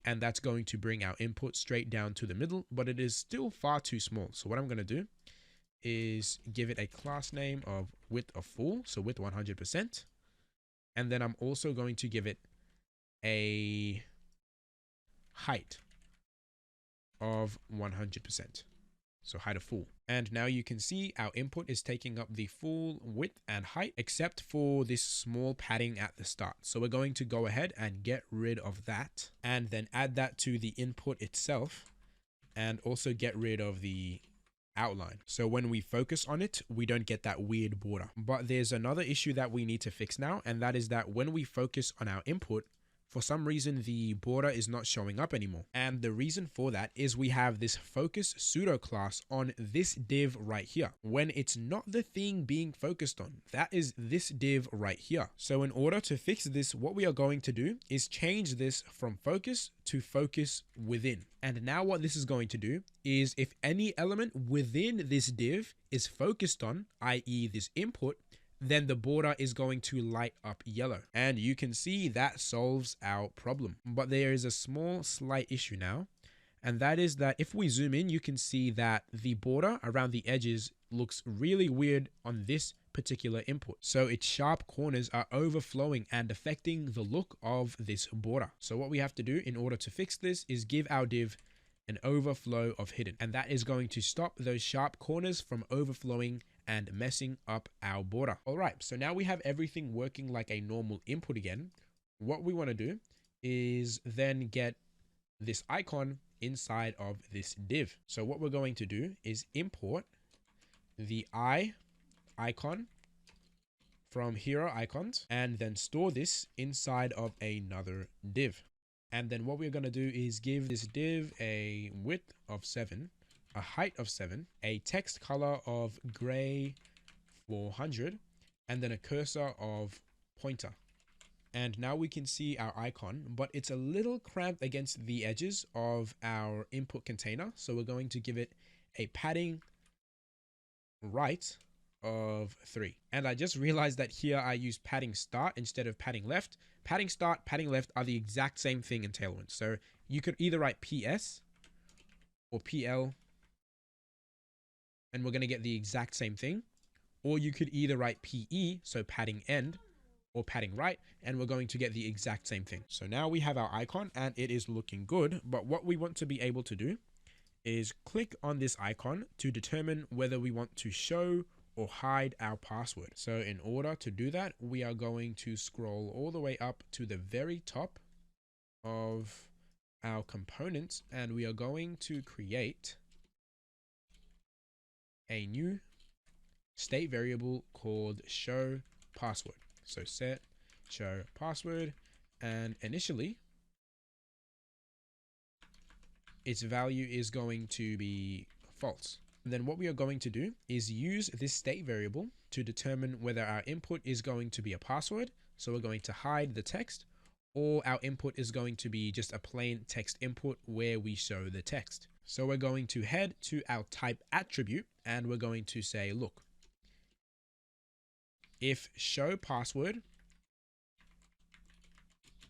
And that's going to bring our input straight down to the middle, but it is still far too small. So what I'm going to do is give it a class name of width of full, so width 100%. And then I'm also going to give it a height of 100%. So height of full. And now you can see our input is taking up the full width and height, except for this small padding at the start. So we're going to go ahead and get rid of that and then add that to the input itself, and also get rid of the outline. So when we focus on it, we don't get that weird border. But there's another issue that we need to fix now, and that is that when we focus on our input, for some reason, the border is not showing up anymore. And the reason for that is we have this focus pseudo class on this div right here, when it's not the thing being focused on. That is this div right here. So in order to fix this, what we are going to do is change this from focus to focus within. And now what this is going to do is if any element within this div is focused on, i.e. this input, then the border is going to light up yellow. And you can see that solves our problem. But there is a small slight issue now. And that is that if we zoom in, you can see that the border around the edges looks really weird on this particular input. So its sharp corners are overflowing and affecting the look of this border. So what we have to do in order to fix this is give our div an overflow of hidden. And that is going to stop those sharp corners from overflowing and messing up our border. All right, so now we have everything working like a normal input again. What we want to do is then get this icon inside of this div. So what we're going to do is import the icon from hero icons and then store this inside of another div. And then what we're going to do is give this div a width of 7, a height of 7, a text color of gray 400, and then a cursor of pointer. And now we can see our icon, but it's a little cramped against the edges of our input container. So we're going to give it a padding right of 3. And I just realized that here I use padding start instead of padding left. Padding start, padding left are the exact same thing in Tailwind. So you could either write PS or PL, and we're going to get the exact same thing. Or you could either write PE, so padding end, or padding right, and we're going to get the exact same thing. So now we have our icon and it is looking good. But what we want to be able to do is click on this icon to determine whether we want to show or hide our password. So in order to do that, we are going to scroll all the way up to the very top of our components, and we are going to create a new state variable called show password. So set show password, and initially its value is going to be false. And then what we are going to do is use this state variable to determine whether our input is going to be a password. So we're going to hide the text, or our input is going to be just a plain text input where we show the text. So we're going to head to our type attribute and we're going to say, look, if show password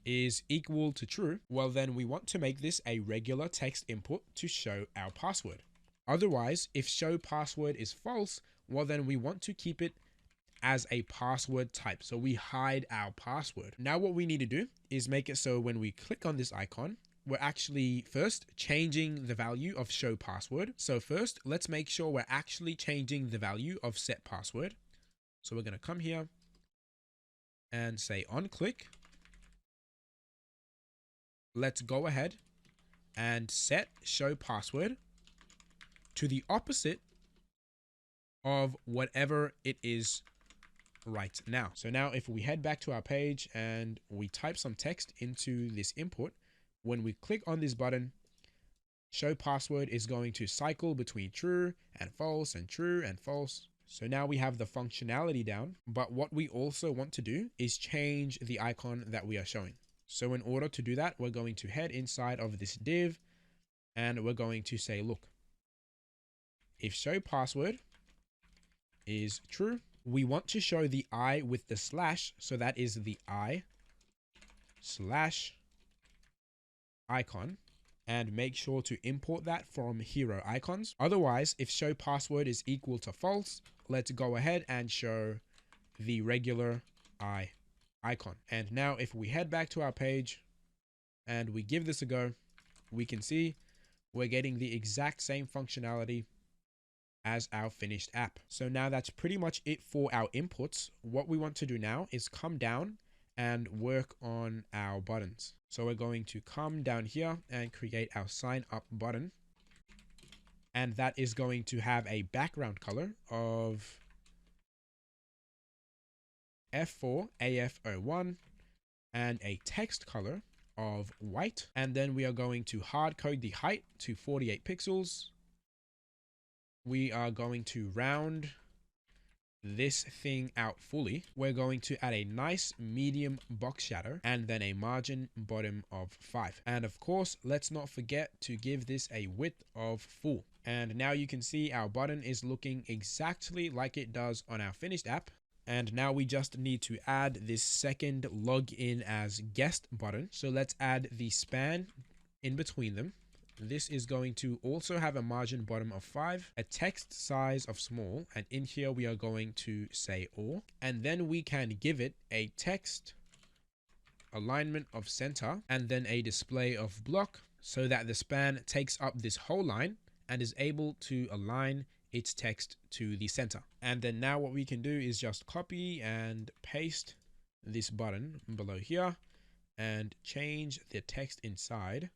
is equal to true, well then we want to make this a regular text input to show our password. Otherwise, if show password is false, well then we want to keep it as a password type. So we hide our password. Now what we need to do is make it so when we click on this icon, we're actually first changing the value of show password. So first, let's make sure we're actually changing the value of set password. So we're going to come here and say on click, let's go ahead and set show password to the opposite of whatever it is right now. So now if we head back to our page and we type some text into this input, when we click on this button, show password is going to cycle between true and false and true and false. So now we have the functionality down, but what we also want to do is change the icon that we are showing. So in order to do that, we're going to head inside of this div and we're going to say, look, if show password is true, we want to show the I with the slash. So that is the I slash icon, and make sure to import that from hero icons. Otherwise, if show password is equal to false, let's go ahead and show the regular I icon. And now if we head back to our page and we give this a go, we can see we're getting the exact same functionality as our finished app. So now that's pretty much it for our inputs. What we want to do now is come down and work on our buttons. So we're going to come down here and create our sign up button. And that is going to have a background color of F4 AF01 and a text color of white. And then we are going to hard code the height to 48 pixels. We are going to round this thing out fully. We're going to add a nice medium box shadow and then a margin bottom of 5. And of course, let's not forget to give this a width of full. And now you can see our button is looking exactly like it does on our finished app. And now we just need to add this second login as guest button. So let's add the span in between them. This is going to also have a margin bottom of 5, a text size of small, and in here we are going to say or, and then we can give it a text alignment of center and then a display of block so that the span takes up this whole line and is able to align its text to the center. And then now what we can do is just copy and paste this button below here and change the text inside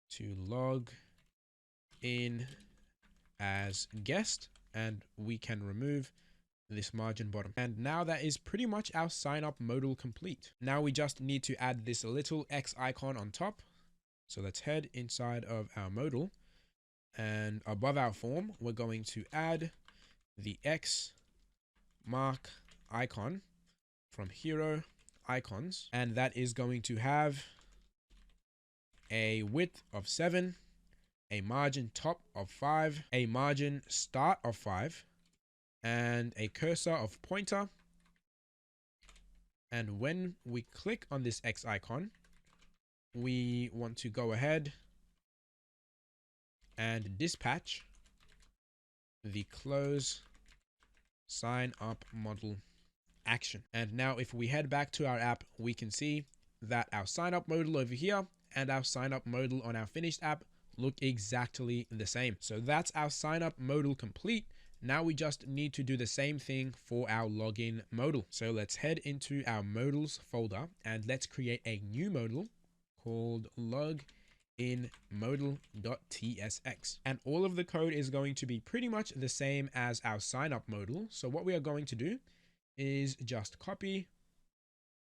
to log in as guest, and we can remove this margin bottom. And now that is pretty much our sign up modal complete. Now we just need to add this little X icon on top. So let's head inside of our modal, and above our form, we're going to add the X mark icon from hero icons, and that is going to have a width of 7, a margin top of 5, a margin start of 5, and a cursor of pointer. And when we click on this X icon, we want to go ahead and dispatch the close sign up modal action. And now if we head back to our app, we can see that our sign up modal over here and our sign up modal on our finished app look exactly the same. So that's our sign up modal complete. Now we just need to do the same thing for our login modal. So let's head into our modals folder and let's create a new modal called login modal.tsx. And all of the code is going to be pretty much the same as our sign up modal. So what we are going to do is just copy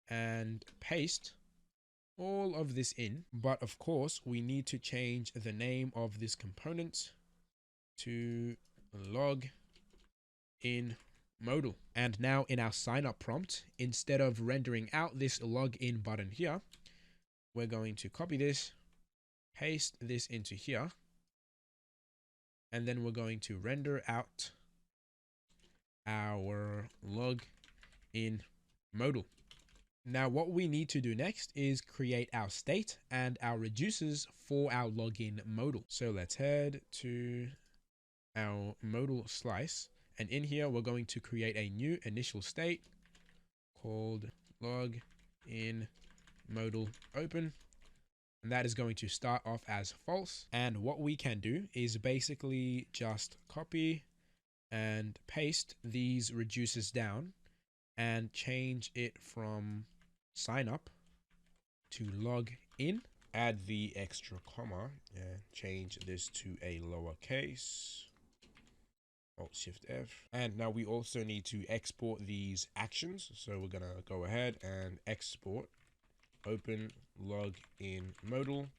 and paste all of this in, but of course we need to change the name of this component to login modal. And now in our sign up prompt, instead of rendering out this login button here, we're going to copy this, paste this into here, and then we're going to render out our login modal. Now what we need to do next is create our state and our reducers for our login modal. So let's head to our modal slice, and in here we're going to create a new initial state called login modal open, and that is going to start off as false. And what we can do is basically just copy and paste these reducers down and change it from sign up to log in. Add the extra comma and change this to a lowercase. Alt-Shift-F. And now we also need to export these actions. So we're going to go ahead and export open login modal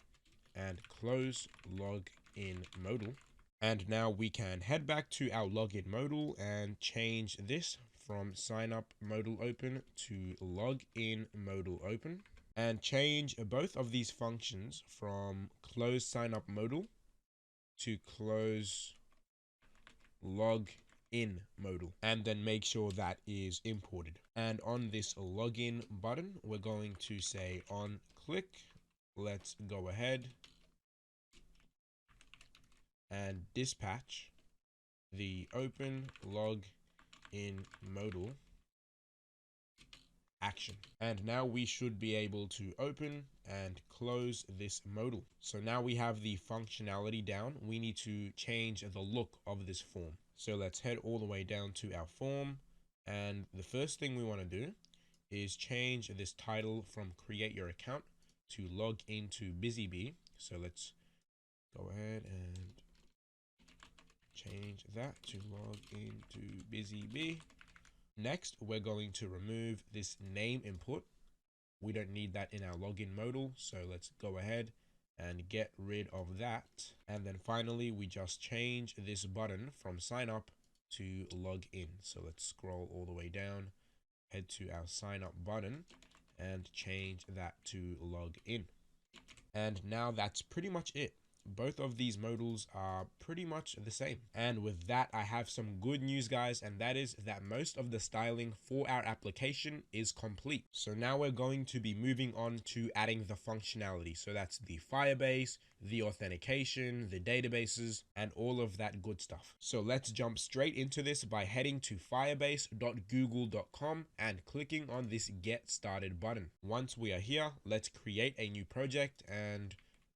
and close login modal. And now we can head back to our login modal and change this from sign up modal open to login modal open, and change both of these functions from close sign up modal to close login modal, and then make sure that is imported. And on this login button, we're going to say on click. Let's go ahead and dispatch the open login modal action. And now we should be able to open and close this modal. So now we have the functionality down. We need to change the look of this form. So let's head all the way down to our form. And the first thing we want to do is change this title from create your account to log into busybee. So let's go ahead and change that to log into busy bee. Next, we're going to remove this name input. We don't need that in our login modal, so let's go ahead and get rid of that. And then finally, we just change this button from sign up to log in. So let's scroll all the way down, head to our sign up button and change that to log in. And now that's pretty much it. Both of these modals are pretty much the same. And with that, I have some good news, guys, and that is that most of the styling for our application is complete. So now we're going to be moving on to adding the functionality. So that's the Firebase, the authentication, the databases, and all of that good stuff. So let's jump straight into this by heading to firebase.google.com and clicking on this Get Started button. Once we are here, let's create a new project, and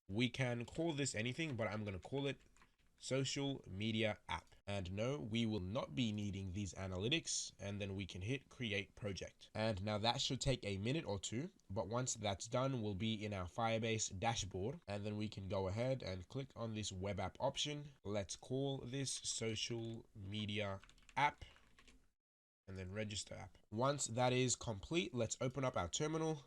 we can call this anything, but I'm going to call it social media app. And no, we will not be needing these analytics, and then we can hit create project. And now that should take a minute or two, but once that's done, we'll be in our Firebase dashboard, and then we can go ahead and click on this web app option. Let's call this social media app, and then register app. Once that is complete, let's open up our terminal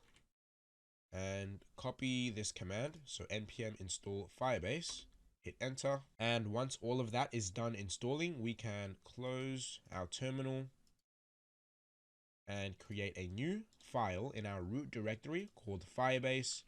and copy this command. So npm install Firebase, hit enter. And once all of that is done installing, we can close our terminal and create a new file in our root directory called firebase.ts,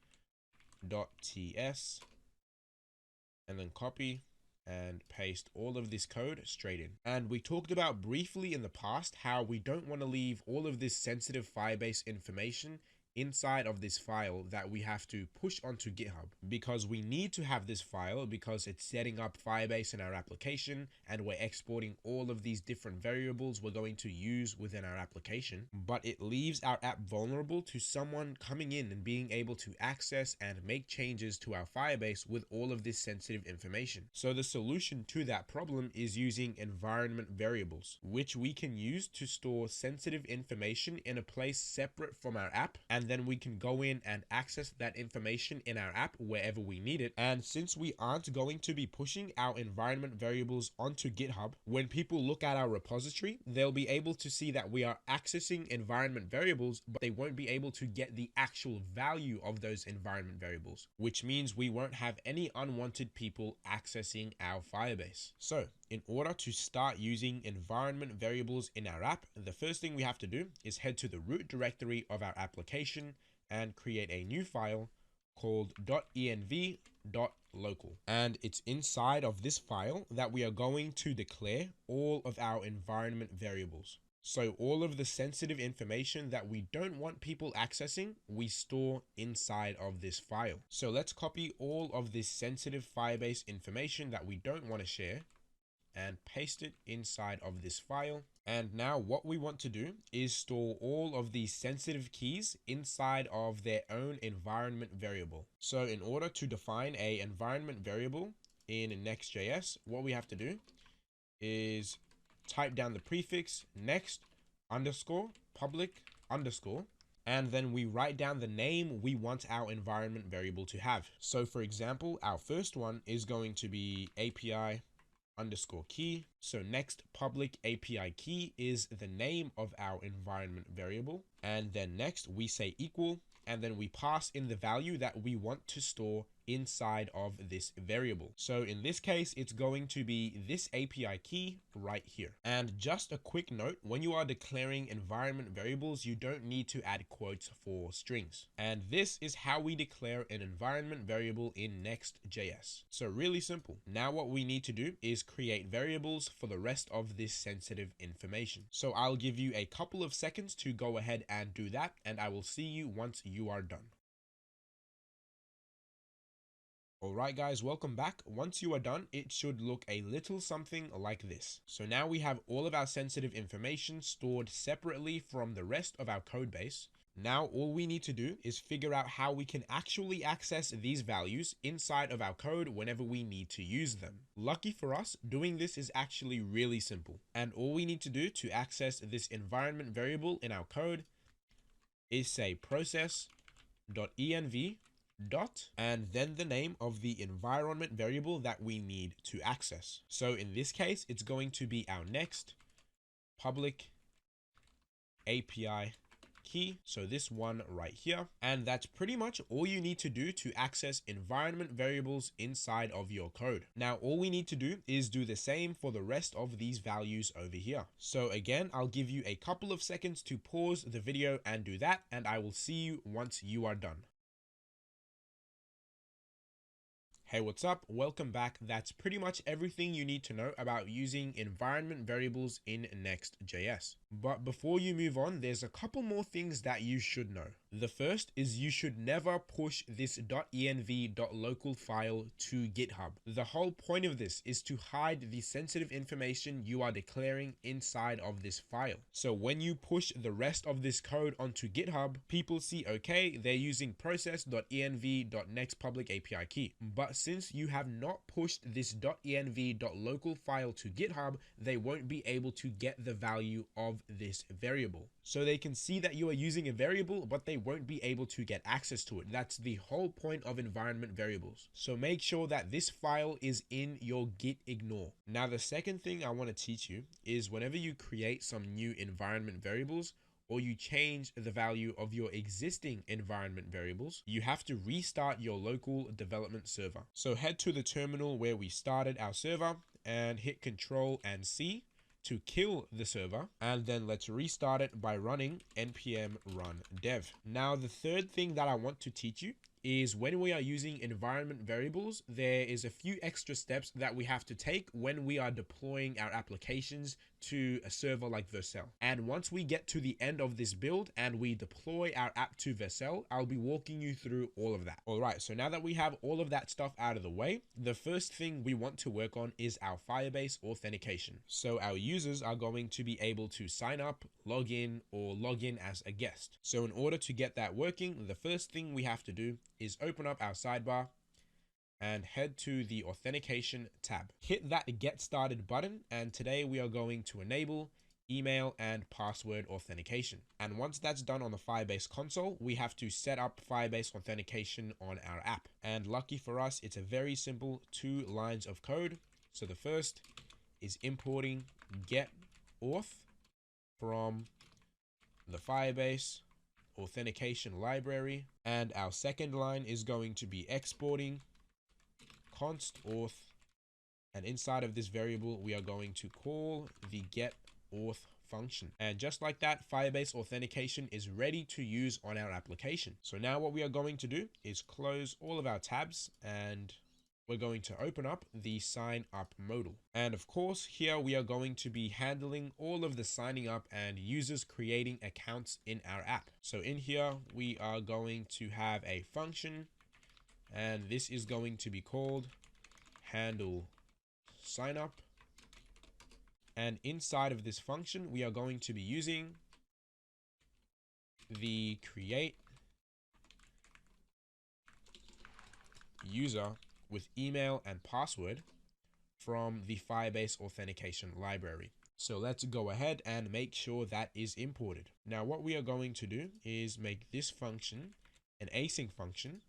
and then copy and paste all of this code straight in. And we talked about briefly in the past how we don't want to leave all of this sensitive Firebase information inside of this file that we have to push onto GitHub, because we need to have this file because it's setting up Firebase in our application, and we're exporting all of these different variables we're going to use within our application. But it leaves our app vulnerable to someone coming in and being able to access and make changes to our Firebase with all of this sensitive information. So the solution to that problem is using environment variables, which we can use to store sensitive information in a place separate from our app, and then we can go in and access that information in our app wherever we need it. And since we aren't going to be pushing our environment variables onto GitHub, when people look at our repository, they'll be able to see that we are accessing environment variables, but they won't be able to get the actual value of those environment variables, which means we won't have any unwanted people accessing our Firebase. So in order to start using environment variables in our app, the first thing we have to do is head to the root directory of our application and create a new file called .env.local. And it's inside of this file that we are going to declare all of our environment variables. So all of the sensitive information that we don't want people accessing, we store inside of this file. So let's copy all of this sensitive Firebase information that we don't want to share and paste it inside of this file. And now what we want to do is store all of these sensitive keys inside of their own environment variable. So in order to define a environment variable in Nextjs, what we have to do is type down the prefix next underscore public underscore, and then we write down the name we want our environment variable to have. So for example, our first one is going to be API underscore key. So next public API key is the name of our environment variable. And then next we say equal, and then we pass in the value that we want to store inside of this variable. So in this case, it's going to be this API key right here. And just a quick note, when you are declaring environment variables, you don't need to add quotes for strings. And this is how we declare an environment variable in Nextjs. So really simple. Now what we need to do is create variables for the rest of this sensitive information. So I'll give you a couple of seconds to go ahead and do that, and I will see you once you are done. Alright guys, welcome back. Once you are done, it should look a little something like this. So now we have all of our sensitive information stored separately from the rest of our code base. Now all we need to do is figure out how we can actually access these values inside of our code whenever we need to use them. Lucky for us, doing this is actually really simple. And all we need to do to access this environment variable in our code is say process.env dot, and then the name of the environment variable that we need to access. So in this case, it's going to be our next public API key. So this one right here. And that's pretty much all you need to do to access environment variables inside of your code. Now, all we need to do is do the same for the rest of these values over here. So again, I'll give you a couple of seconds to pause the video and do that, and I will see you once you are done. Hey, what's up? Welcome back. That's pretty much everything you need to know about using environment variables in Nextjs. But before you move on, there's a couple more things that you should know. The first is you should never push this .env.local file to GitHub. The whole point of this is to hide the sensitive information you are declaring inside of this file. So when you push the rest of this code onto GitHub, people see, okay, they're using process.env.nextPublicAPI But since you have not pushed this .env.local file to GitHub, they won't be able to get the value of this variable. So they can see that you are using a variable, but they won't be able to get access to it. That's the whole point of environment variables. So make sure that this file is in your git ignore. Now, the second thing I want to teach you is whenever you create some new environment variables, or you change the value of your existing environment variables, you have to restart your local development server. So head to the terminal where we started our server and hit Control and C to kill the server, and then let's restart it by running npm run dev. Now, the third thing that I want to teach you is when we are using environment variables, there is a few extra steps that we have to take when we are deploying our applications to a server like Vercel. And once we get to the end of this build and we deploy our app to Vercel, I'll be walking you through all of that. All right, so now that we have all of that stuff out of the way, the first thing we want to work on is our Firebase authentication. So our users are going to be able to sign up, log in, or log in as a guest. So in order to get that working, the first thing we have to do is open up our sidebar and head to the Authentication tab. Hit that Get Started button, and today we are going to enable email and password authentication. And once that's done on the Firebase console, we have to set up Firebase authentication on our app. And lucky for us, it's a very simple 2 lines of code. So the first is importing get auth from the Firebase authentication library, and our second line is going to be exporting const auth, and inside of this variable we are going to call the get auth function. And just like that, Firebase authentication is ready to use on our application. So now what we are going to do is close all of our tabs, and we're going to open up the sign up modal. And of course, here we are going to be handling all of the signing up and users creating accounts in our app. So in here, we are going to have a function, and this is going to be called handle sign up. And inside of this function, we are going to be using the create user with email and password from the Firebase authentication library. So let's go ahead and make sure that is imported. Now, what we are going to do is make this function an async function,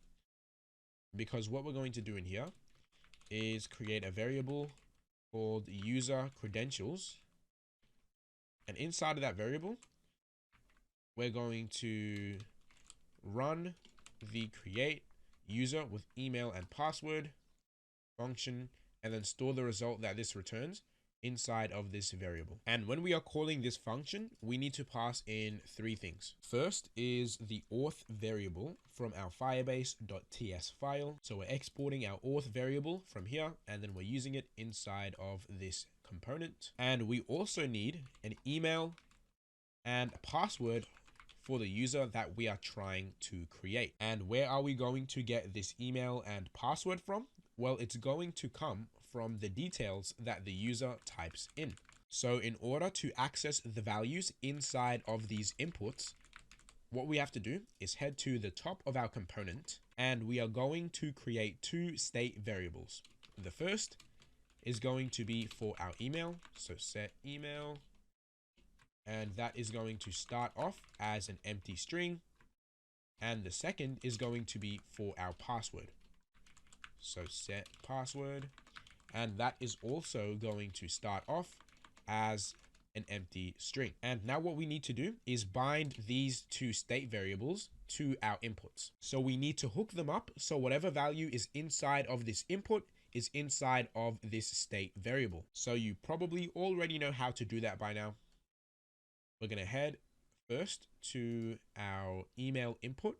because what we're going to do in here is create a variable called user credentials. And inside of that variable, we're going to run the create user with email and password function, and then store the result that this returns inside of this variable. And when we are calling this function, we need to pass in 3 things. First is the auth variable from our firebase.ts file. So we're exporting our auth variable from here, and then we're using it inside of this component. And we also need an email and a password for the user that we are trying to create. And where are we going to get this email and password from? Well, it's going to come from the details that the user types in. So in order to access the values inside of these inputs, what we have to do is head to the top of our component, and we are going to create 2 state variables. The first is going to be for our email. So set email, and that is going to start off as an empty string. And the second is going to be for our password. So set password, and that is also going to start off as an empty string. And now what we need to do is bind these two state variables to our inputs. So we need to hook them up so whatever value is inside of this input is inside of this state variable. So you probably already know how to do that by now. We're going to head first to our email input,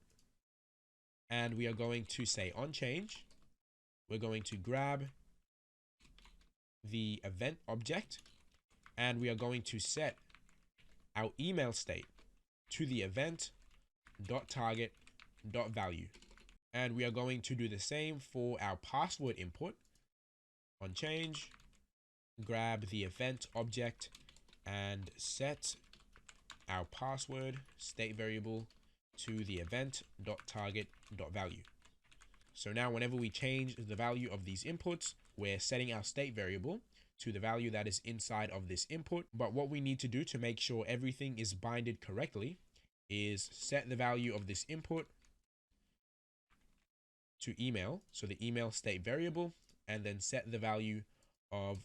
and we are going to say on change. We're going to grab the event object, and we are going to set our email state to the event.target.value. And we are going to do the same for our password input. On change, grab the event object and set our password state variable to the event.target.value. So now whenever we change the value of these inputs, we're setting our state variable to the value that is inside of this input. But what we need to do to make sure everything is binded correctly is set the value of this input to email, so the email state variable, and then set the value of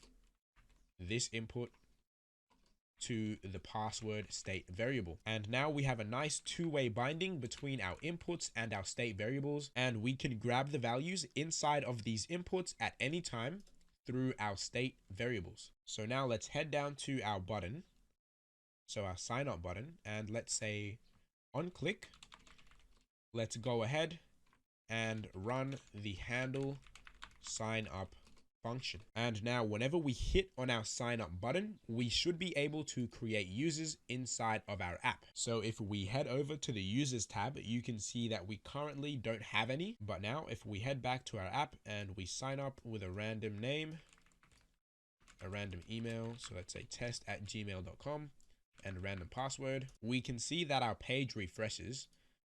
this input to the password state variable. And now we have a nice two-way binding between our inputs and our state variables, and we can grab the values inside of these inputs at any time through our state variables. So now let's head down to our button, so our sign up button, and let's say on click, let's go ahead and run the handle sign up function. And now whenever we hit on our sign up button, we should be able to create users inside of our app. So if we head over to the users tab, you can see that we currently don't have any. But now if we head back to our app and we sign up with a random name, a random email, so let's say test@gmail.com, and a random password, we can see that our page refreshes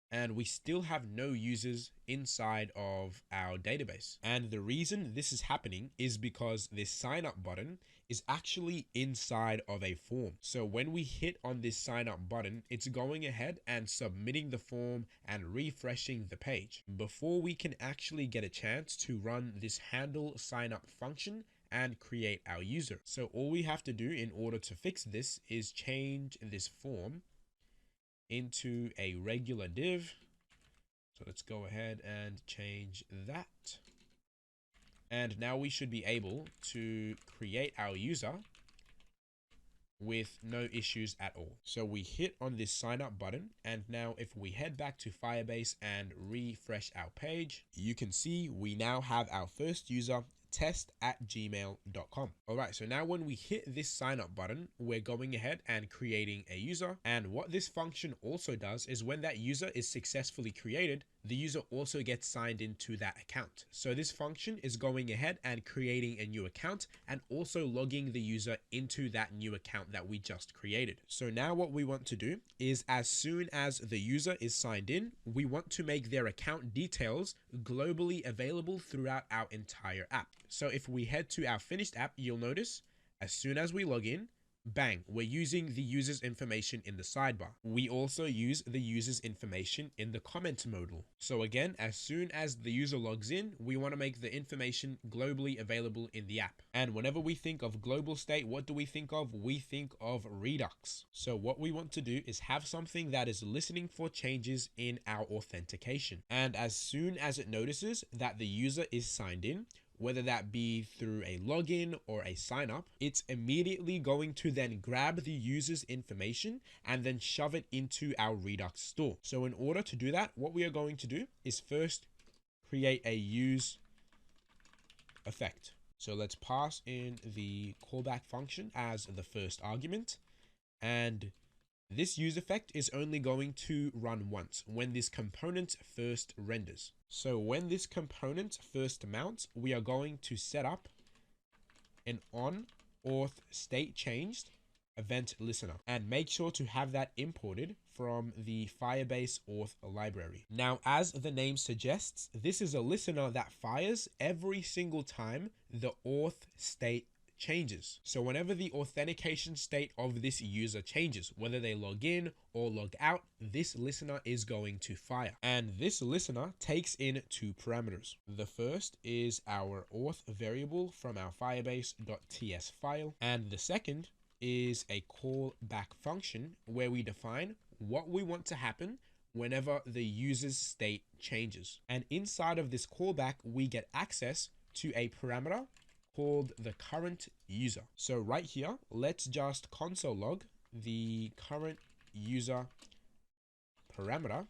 and we still have no users inside of our database. And the reason this is happening is because this sign up button is actually inside of a form. So when we hit on this sign up button, it's going ahead and submitting the form and refreshing the page before we can actually get a chance to run this handle sign up function and create our user. So all we have to do in order to fix this is change this form into a regular div. So let's go ahead and change that. And now we should be able to create our user with no issues at all. So we hit on this sign up button, and now if we head back to Firebase and refresh our page, you can see we now have our first user, test@gmail.com. All right, so now when we hit this sign up button, we're going ahead and creating a user. And what this function also does is when that user is successfully created, the user also gets signed into that account. So this function is going ahead and creating a new account and also logging the user into that new account that we just created. So now what we want to do is as soon as the user is signed in, we want to make their account details globally available throughout our entire app. So if we head to our finished app, you'll notice as soon as we log in, bang, we're using the user's information in the sidebar. We also use the user's information in the comment modal. So again, as soon as the user logs in, we want to make the information globally available in the app. And whenever we think of global state, what do we think of? We think of Redux. So what we want to do is have something that is listening for changes in our authentication. And as soon as it notices that the user is signed in, whether that be through a login or a sign up, it's immediately going to then grab the user's information and then shove it into our Redux store. So in order to do that, what we are going to do is first create a use effect. So let's pass in the callback function as the first argument. And this use effect is only going to run once when this component first renders. So when this component first mounts, we are going to set up an on auth state changed event listener and make sure to have that imported from the Firebase auth library. Now, as the name suggests, this is a listener that fires every single time the auth state changes. So whenever the authentication state of this user changes, whether they log in or log out, this listener is going to fire. And this listener takes in two parameters. The first is our auth variable from our firebase.ts file. And the second is a callback function where we define what we want to happen whenever the user's state changes. And inside of this callback, we get access to a parameter called the current user. So right here, let's just console log the current user parameter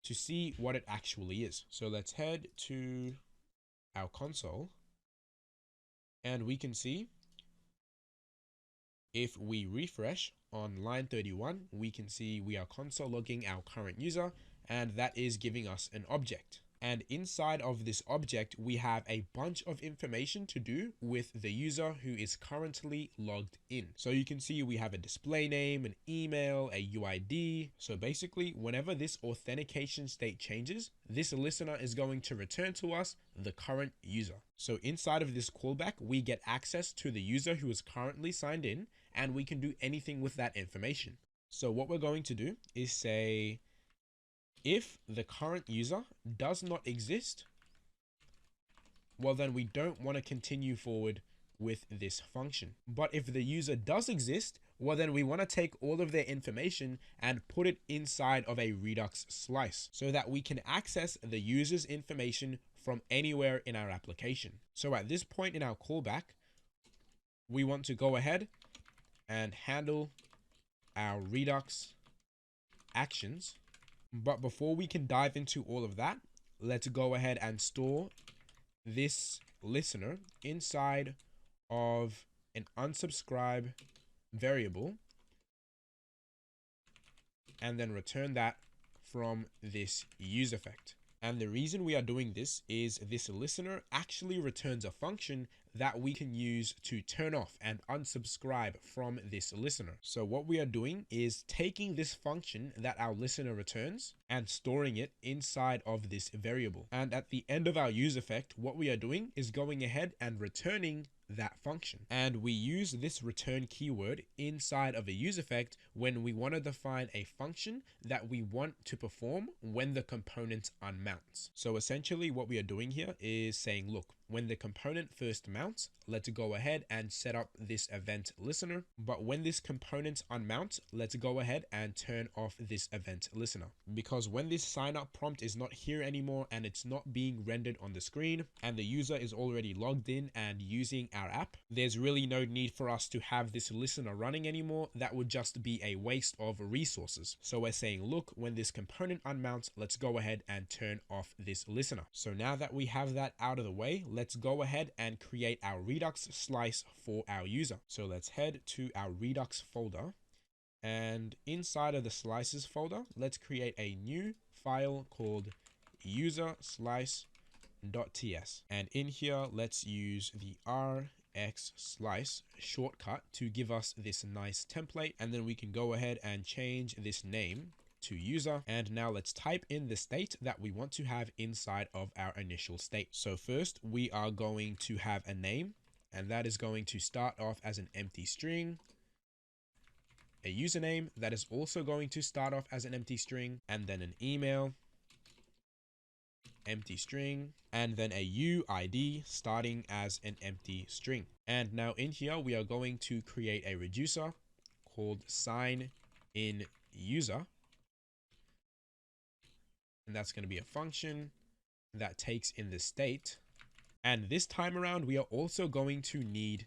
to see what it actually is. So let's head to our console and we can see if we refresh on line 31, we can see we are console logging our current user, and that is giving us an object. And inside of this object, we have a bunch of information to do with the user who is currently logged in. So you can see we have a display name, an email, a UID. So basically, whenever this authentication state changes, this listener is going to return to us the current user. So inside of this callback, we get access to the user who is currently signed in, and we can do anything with that information. So what we're going to do is say, if the current user does not exist, well, then we don't want to continue forward with this function. But if the user does exist, well, then we want to take all of their information and put it inside of a Redux slice so that we can access the user's information from anywhere in our application. So at this point in our callback, we want to go ahead and handle our Redux actions. But before we can dive into all of that, let's go ahead and store this listener inside of an unsubscribe variable and then return that from this use effect. And the reason we are doing this is this listener actually returns a function that we can use to turn off and unsubscribe from this listener. So what we are doing is taking this function that our listener returns and storing it inside of this variable. And at the end of our use effect, what we are doing is going ahead and returning that function. And we use this return keyword inside of a use effect when we want to define a function that we want to perform when the component unmounts. So essentially what we are doing here is saying, look, when the component first mounts, let's go ahead and set up this event listener. But when this component unmounts, let's go ahead and turn off this event listener. Because when this sign up prompt is not here anymore and it's not being rendered on the screen and the user is already logged in and using our app, there's really no need for us to have this listener running anymore. That would just be a waste of resources. So we're saying, look, when this component unmounts, let's go ahead and turn off this listener. So now that we have that out of the way, let's go ahead and create our Redux slice for our user. So let's head to our Redux folder, and inside of the slices folder, let's create a new file called user slice.ts. And in here, let's use the RX slice shortcut to give us this nice template. And then we can go ahead and change this name to user. And now let's type in the state that we want to have inside of our initial state. So first we are going to have a name, and that is going to start off as an empty string, a username that is also going to start off as an empty string, and then an email, empty string, and then a UID starting as an empty string. And now in here, we are going to create a reducer called sign in user. And that's going to be a function that takes in the state. And this time around, we are also going to need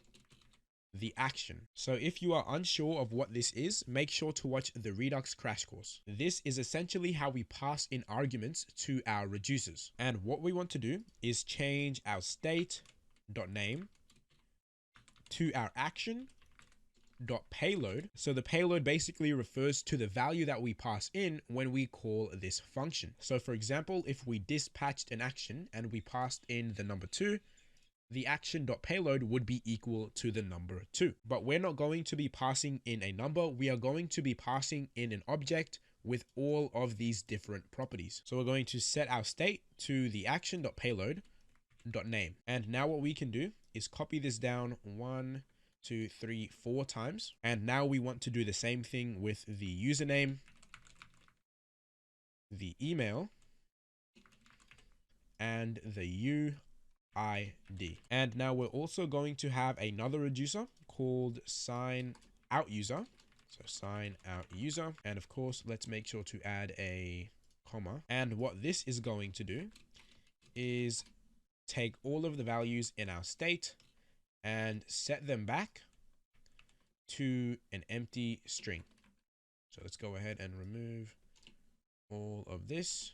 the action. So if you are unsure of what this is, make sure to watch the Redux crash course. This is essentially how we pass in arguments to our reducers. And what we want to do is change our state.name to our action.payload. So the payload basically refers to the value that we pass in when we call this function. So for example, if we dispatched an action and we passed in the number 2, the action.payload would be equal to the number 2. But we're not going to be passing in a number. We are going to be passing in an object with all of these different properties. So we're going to set our state to the action.payload.name. And now what we can do is copy this down 1, 2, 3, 4 times. And now we want to do the same thing with the username, the email, and the UID. And now we're also going to have another reducer called sign out user. So sign out user. And of course, let's make sure to add a comma. And what this is going to do is take all of the values in our state and set them back to an empty string. So let's go ahead and remove all of this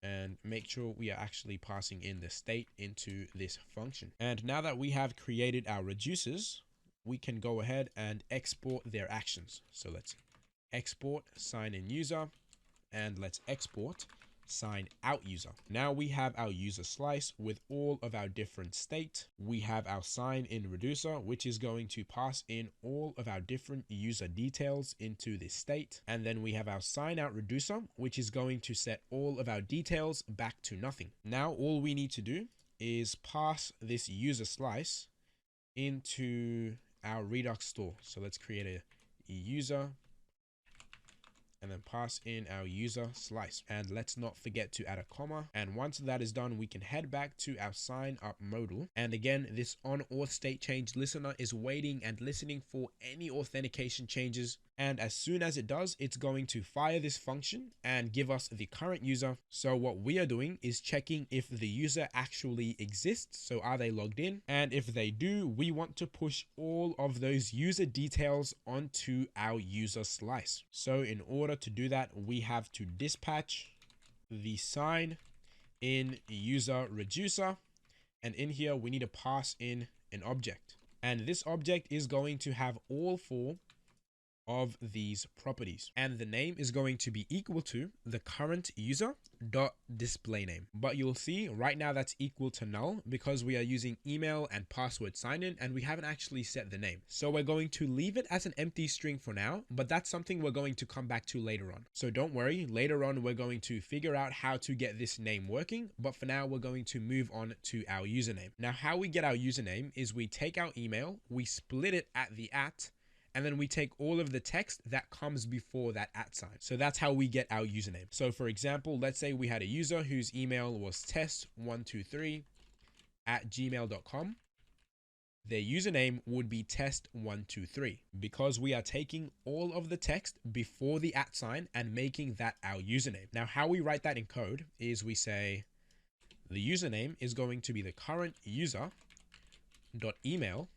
and make sure we are actually passing in the state into this function. And now that we have created our reducers, we can go ahead and export their actions. So let's export sign in user, and let's export sign out user. Now we have our user slice with all of our different state. We have our sign in reducer, which is going to pass in all of our different user details into this state. And then we have our sign out reducer, which is going to set all of our details back to nothing. Now all we need to do is pass this user slice into our Redux store. So let's create a user and then pass in our user slice. And let's not forget to add a comma. And once that is done, we can head back to our sign up modal. And again, this on auth state change listener is waiting and listening for any authentication changes. And as soon as it does, it's going to fire this function and give us the current user. So what we are doing is checking if the user actually exists. So are they logged in? And if they do, we want to push all of those user details onto our user slice. So in order to do that, we have to dispatch the sign in user reducer. And in here, we need to pass in an object. And this object is going to have all 4 of these properties, and the name is going to be equal to the current user dot display name. But you'll see right now that's equal to null because we are using email and password sign in and we haven't actually set the name. So we're going to leave it as an empty string for now, but that's something we're going to come back to later on. So don't worry, later on we're going to figure out how to get this name working, but for now we're going to move on to our username. Now how we get our username is we take our email, we split it at the @ and then we take all of the text that comes before that @ sign. So that's how we get our username. So for example, let's say we had a user whose email was test123@gmail.com. Their username would be test123 because we are taking all of the text before the @ sign and making that our username. Now, how we write that in code is we say the username is going to be the current user dot email,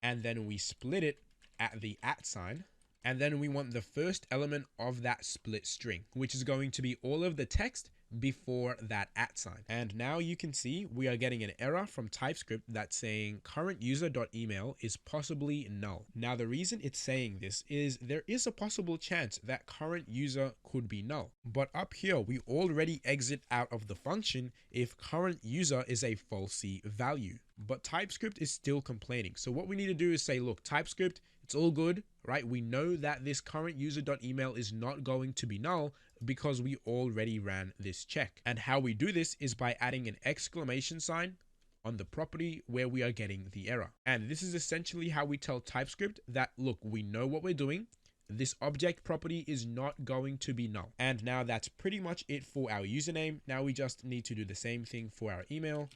and then we split it at the @ sign, and then we want the first element of that split string, which is going to be all of the text before that @ sign. And now you can see we are getting an error from TypeScript that's saying current user.email is possibly null. Now the reason it's saying this is there is a possible chance that current user could be null, but up here we already exit out of the function if current user is a falsy value. But TypeScript is still complaining. So what we need to do is say, look, TypeScript, it's all good, right? We know that this current user.email is not going to be null because we already ran this check. And how we do this is by adding an exclamation sign on the property where we are getting the error. And this is essentially how we tell TypeScript that, look, we know what we're doing. This object property is not going to be null. And now that's pretty much it for our username. Now we just need to do the same thing for our email.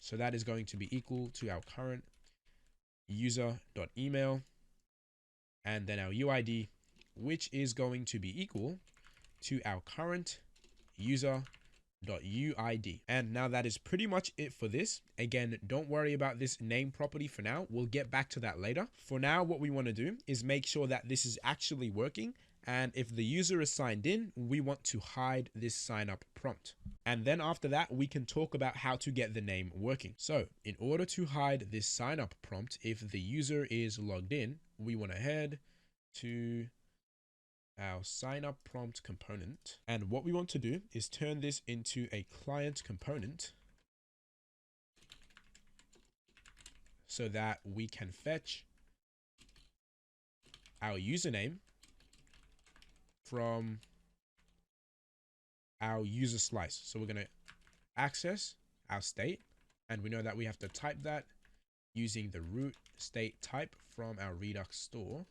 So that is going to be equal to our current user.email and then our UID, which is going to be equal to our current user.uid. And now that is pretty much it for this. Again, don't worry about this name property for now. We'll get back to that later. For now, what we want to do is make sure that this is actually working. And if the user is signed in, we want to hide this sign up prompt. And then after that, we can talk about how to get the name working. So in order to hide this sign up prompt, if the user is logged in, we want to head to our sign up prompt component. And what we want to do is turn this into a client component so that we can fetch our username from our user slice. So we're going to access our state, and we know that we have to type that using the root state type from our Redux store.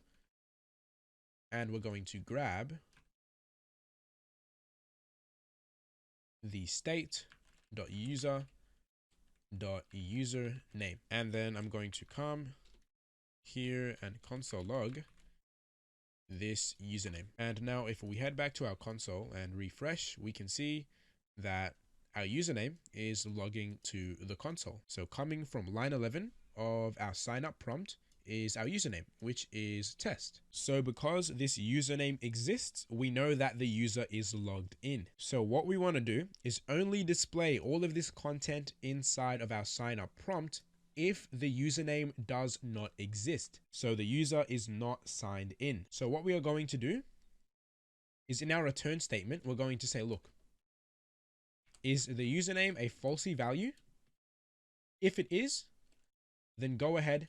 And we're going to grab the state.user.username. And then I'm going to come here and console log this username. And now if we head back to our console and refresh, we can see that our username is logging to the console. So coming from line 11 of our sign up prompt is our username, which is test. So because this username exists, we know that the user is logged in. So what we want to do is only display all of this content inside of our sign up prompt if the username does not exist. So the user is not signed in. So what we are going to do is in our return statement, we're going to say, look, is the username a falsy value? If it is, then go ahead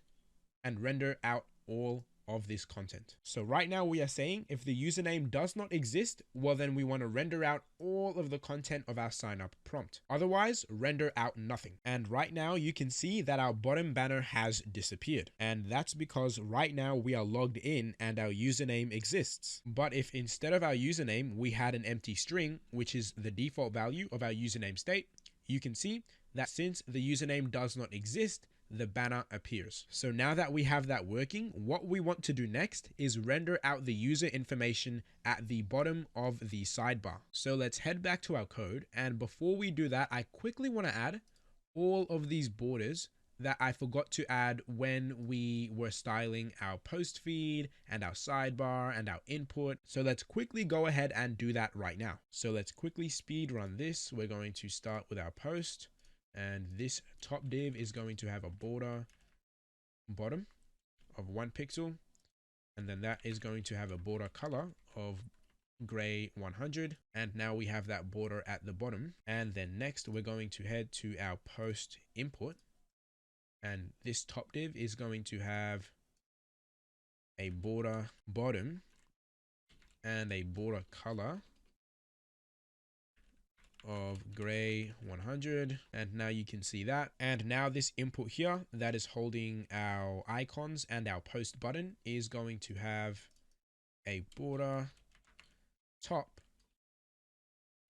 and render out all of this content. So right now we are saying if the username does not exist, well, then we want to render out all of the content of our sign up prompt. Otherwise, render out nothing. And right now you can see that our bottom banner has disappeared. And that's because right now we are logged in and our username exists. But if instead of our username, we had an empty string, which is the default value of our username state, you can see that since the username does not exist, the banner appears. So now that we have that working, what we want to do next is render out the user information at the bottom of the sidebar. So let's head back to our code. And before we do that, I quickly want to add all of these borders that I forgot to add when we were styling our post feed and our sidebar and our input. So let's quickly go ahead and do that right now. So let's quickly speed run this. We're going to start with our post. And this top div is going to have a border bottom of 1 pixel. And then that is going to have a border color of gray 100. And now we have that border at the bottom. And then next we're going to head to our post input. And this top div is going to have a border bottom and a border color of gray 100. And now you can see that. And now this input here that is holding our icons and our post button is going to have a border top,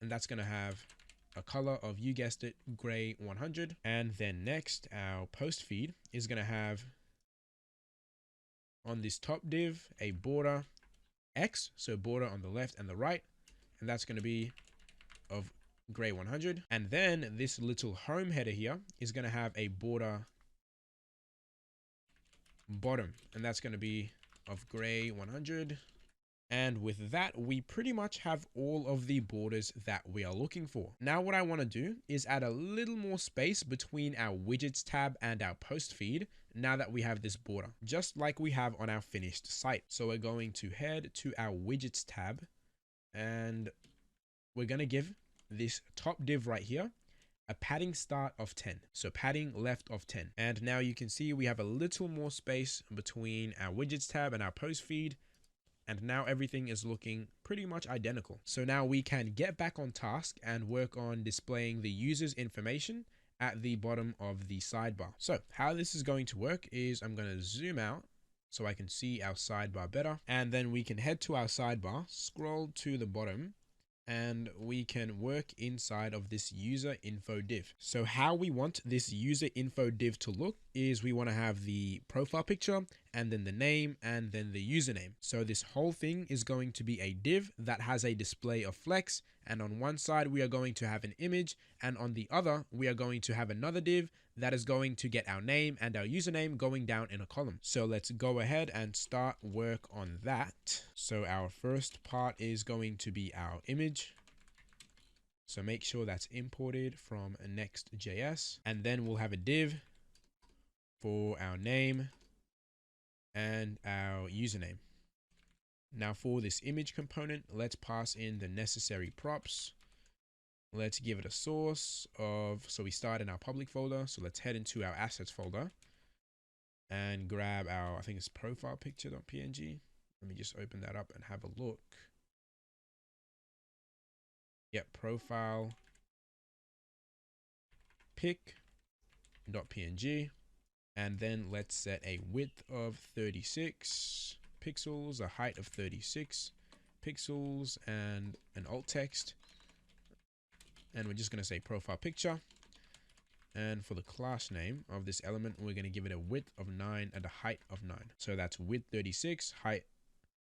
and that's going to have a color of, you guessed it, gray 100. And then next our post feed is going to have on this top div a border X, so border on the left and the right, and that's going to be of gray 100. And then this little home header here is going to have a border bottom, and that's going to be of gray 100. And with that, we pretty much have all of the borders that we are looking for. Now what I want to do is add a little more space between our widgets tab and our post feed now that we have this border, just like we have on our finished site. So we're going to head to our widgets tab, and we're going to give this top div right here a padding start of 10. So padding left of 10. And now you can see we have a little more space between our widgets tab and our post feed. And now everything is looking pretty much identical. So now we can get back on task and work on displaying the user's information at the bottom of the sidebar. So how this is going to work is I'm going to zoom out so I can see our sidebar better. And then we can head to our sidebar, scroll to the bottom, and we can work inside of this user info div. So how we want this user info div to look is we want to have the profile picture and then the name and then the username. So this whole thing is going to be a div that has a display of flex, and on one side we are going to have an image, and on the other we are going to have another div that is going to get our name and our username going down in a column. So let's go ahead and start work on that. So our first part is going to be our image. So make sure that's imported from Nextjs, and then we'll have a div for our name and our username. Now for this image component, let's pass in the necessary props. Let's give it a source of, so we start in our public folder. So let's head into our assets folder and grab our, I think it's profile picture.png. Let me just open that up and have a look. Yep, profile pic.png, and then let's set a width of 36 pixels, a height of 36 pixels, and an alt text. And we're just going to say profile picture. And for the class name of this element, we're going to give it a width of 9 and a height of 9. So that's width 36, height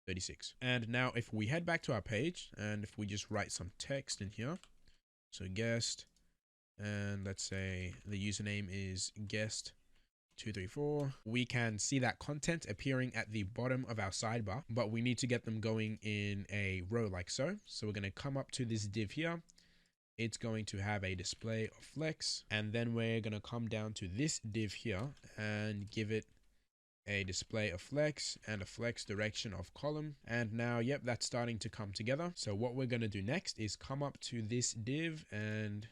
36. And now if we head back to our page and if we just write some text in here, so guest, and let's say the username is guest234, we can see that content appearing at the bottom of our sidebar, but we need to get them going in a row like so. So we're going to come up to this div here. It's going to have a display of flex, and then we're going to come down to this div here and give it a display of flex and a flex direction of column. And now, yep, that's starting to come together. So what we're going to do next is come up to this div and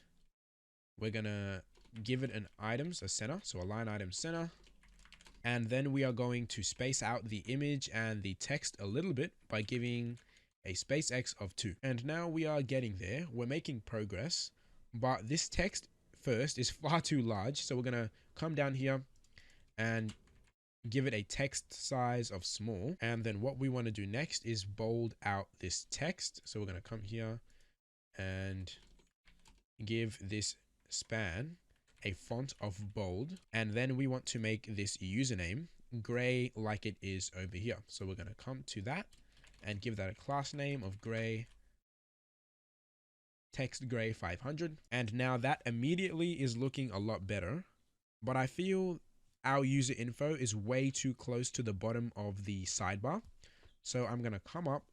we're going to give it an items, a center. So a line item center. And then we are going to space out the image and the text a little bit by giving a space X of 2. And now we are getting there. We're making progress, but this text first is far too large. So we're going to come down here and give it a text size of small. And then what we want to do next is bold out this text. So we're going to come here and give this span a font of bold. And then we want to make this username gray like it is over here. So we're going to come to that and give that a class name of gray, text gray 500. And now that immediately is looking a lot better, but I feel our user info is way too close to the bottom of the sidebar. So I'm going to come up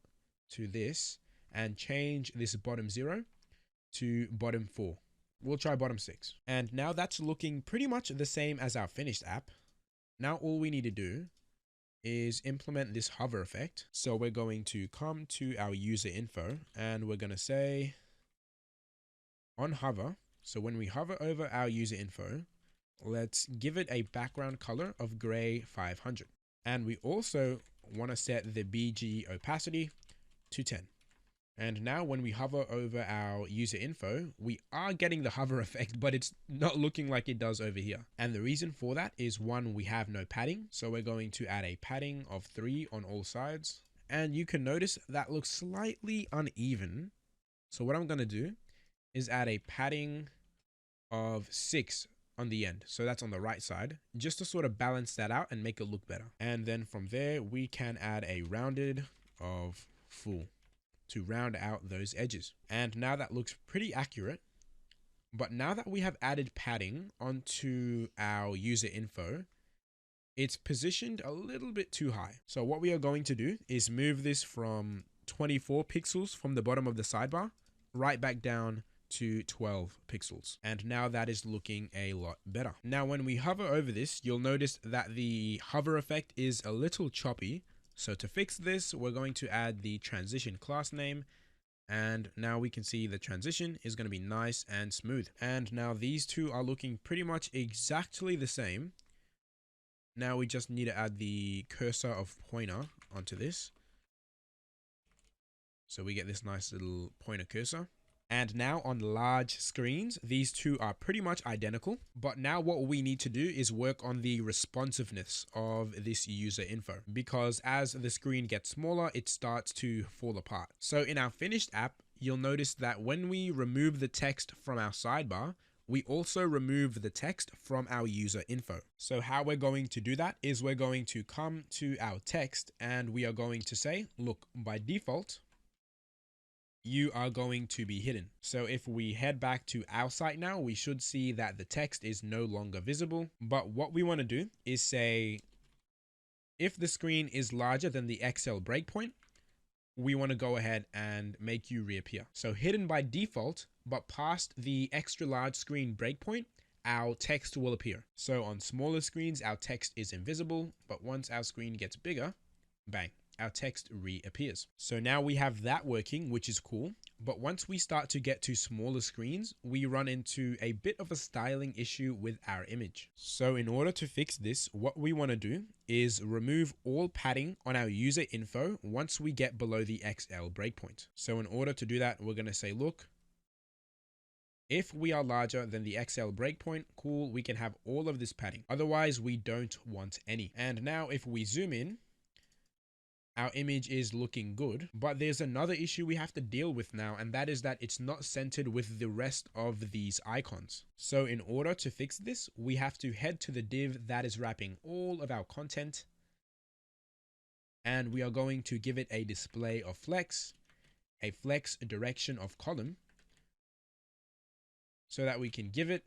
to this and change this bottom 0 to bottom 4. We'll try bottom 6. And now that's looking pretty much the same as our finished app. Now all we need to do is implement this hover effect. So we're going to come to our user info and we're going to say on hover. So when we hover over our user info, let's give it a background color of gray 500. And we also want to set the BG opacity to 10. And now when we hover over our user info, we are getting the hover effect, but it's not looking like it does over here. And the reason for that is, one, we have no padding. So we're going to add a padding of 3 on all sides. And you can notice that looks slightly uneven. So what I'm going to do is add a padding of 6 on the end. So that's on the right side, just to sort of balance that out and make it look better. And then from there, we can add a rounded of full to round out those edges. And now that looks pretty accurate. But now that we have added padding onto our user info, it's positioned a little bit too high. So what we are going to do is move this from 24 pixels from the bottom of the sidebar right back down to 12 pixels. And now that is looking a lot better. Now, when we hover over this, you'll notice that the hover effect is a little choppy. So to fix this, we're going to add the transition class name. And now we can see the transition is going to be nice and smooth. And now these two are looking pretty much exactly the same. Now we just need to add the cursor of pointer onto this. So we get this nice little pointer cursor. And now on large screens, these two are pretty much identical. But now what we need to do is work on the responsiveness of this user info, because as the screen gets smaller, it starts to fall apart. So in our finished app, you'll notice that when we remove the text from our sidebar, we also remove the text from our user info. So how we're going to do that is we're going to come to our text and we are going to say, look, by default, you are going to be hidden. So if we head back to our site now, we should see that the text is no longer visible. But what we want to do is say, if the screen is larger than the XL breakpoint, we want to go ahead and make you reappear. So hidden by default, but past the extra large screen breakpoint, our text will appear. So on smaller screens, our text is invisible, but once our screen gets bigger, bang, our text reappears. So now we have that working, which is cool. But once we start to get to smaller screens, we run into a bit of a styling issue with our image. So in order to fix this, what we want to do is remove all padding on our user info once we get below the XL breakpoint. So in order to do that, we're going to say, look, If we are larger than the XL breakpoint, cool, we can have all of this padding. Otherwise, we don't want any. And now if we zoom in, our image is looking good, but there's another issue we have to deal with now, and that is that it's not centered with the rest of these icons. So in order to fix this, we have to head to the div that is wrapping all of our content, and we are going to give it a display of flex, a flex direction of column, so that we can give it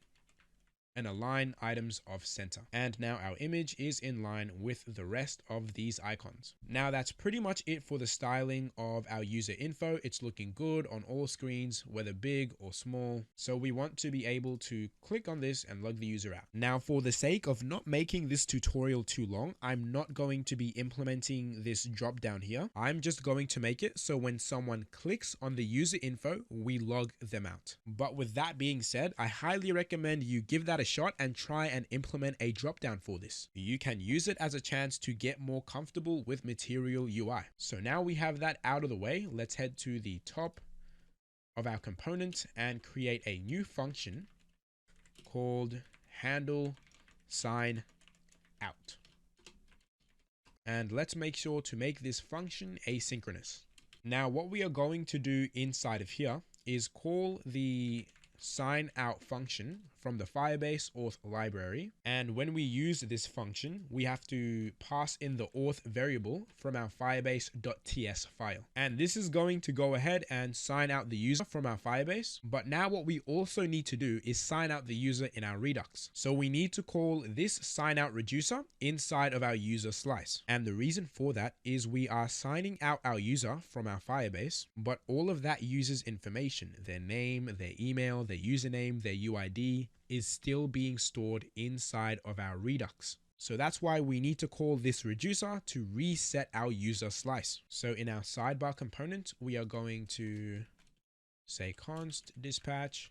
and align items of center. And now our image is in line with the rest of these icons. Now that's pretty much it for the styling of our user info. It's looking good on all screens, whether big or small. So we want to be able to click on this and log the user out. Now for the sake of not making this tutorial too long, I'm not going to be implementing this drop down here. I'm just going to make it so when someone clicks on the user info, we log them out. But with that being said, I highly recommend you give that a shot and try and implement a drop down for this. You can use it as a chance to get more comfortable with Material UI. So now we have that out of the way, let's head to the top of our component and create a new function called handle sign out. And let's make sure to make this function asynchronous. Now what we are going to do inside of here is call the sign out function from the Firebase auth library. And when we use this function, we have to pass in the auth variable from our firebase.ts file. And this is going to go ahead and sign out the user from our Firebase. But now what we also need to do is sign out the user in our Redux. So we need to call this sign out reducer inside of our user slice. And the reason for that is we are signing out our user from our Firebase, but all of that user's information, their name, their email, their username, their UID, is still being stored inside of our Redux. So that's why we need to call this reducer to reset our user slice. So in our sidebar component, we are going to say const dispatch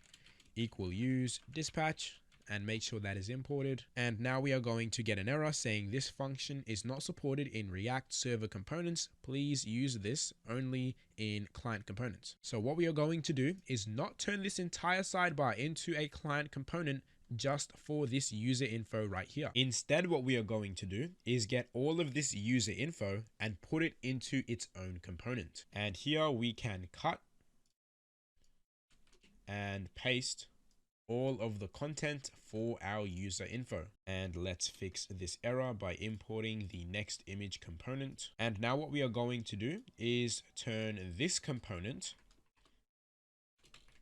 equal use dispatch and make sure that is imported. And now we are going to get an error saying this function is not supported in React server components. Please use this only in client components. So what we are going to do is not turn this entire sidebar into a client component just for this user info right here. Instead, what we are going to do is get all of this user info and put it into its own component. And here we can cut and paste all of the content for our user info. And let's fix this error by importing the next image component. And now what we are going to do is turn this component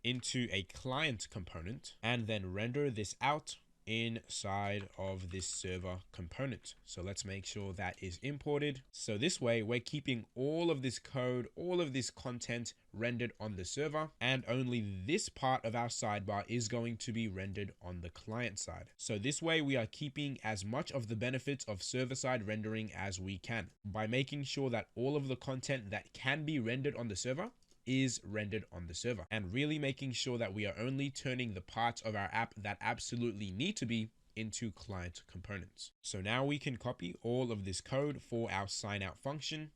into a client component and then render this out inside of this server component. So let's make sure that is imported. So this way we're keeping all of this code, all of this content rendered on the server, and only this part of our sidebar is going to be rendered on the client side. So this way we are keeping as much of the benefits of server-side rendering as we can by making sure that all of the content that can be rendered on the server is rendered on the server, and really making sure that we are only turning the parts of our app that absolutely need to be into client components. So now we can copy all of this code for our sign out function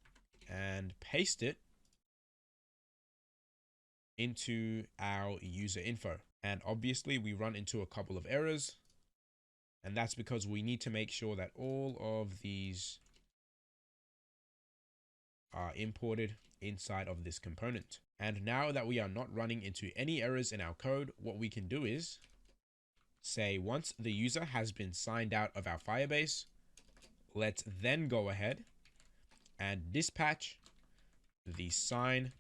and paste it into our user info. And obviously we run into a couple of errors, and that's because we need to make sure that all of these are imported inside of this component. And now that we are not running into any errors in our code, what we can do is say once the user has been signed out of our Firebase, let's then go ahead and dispatch the sign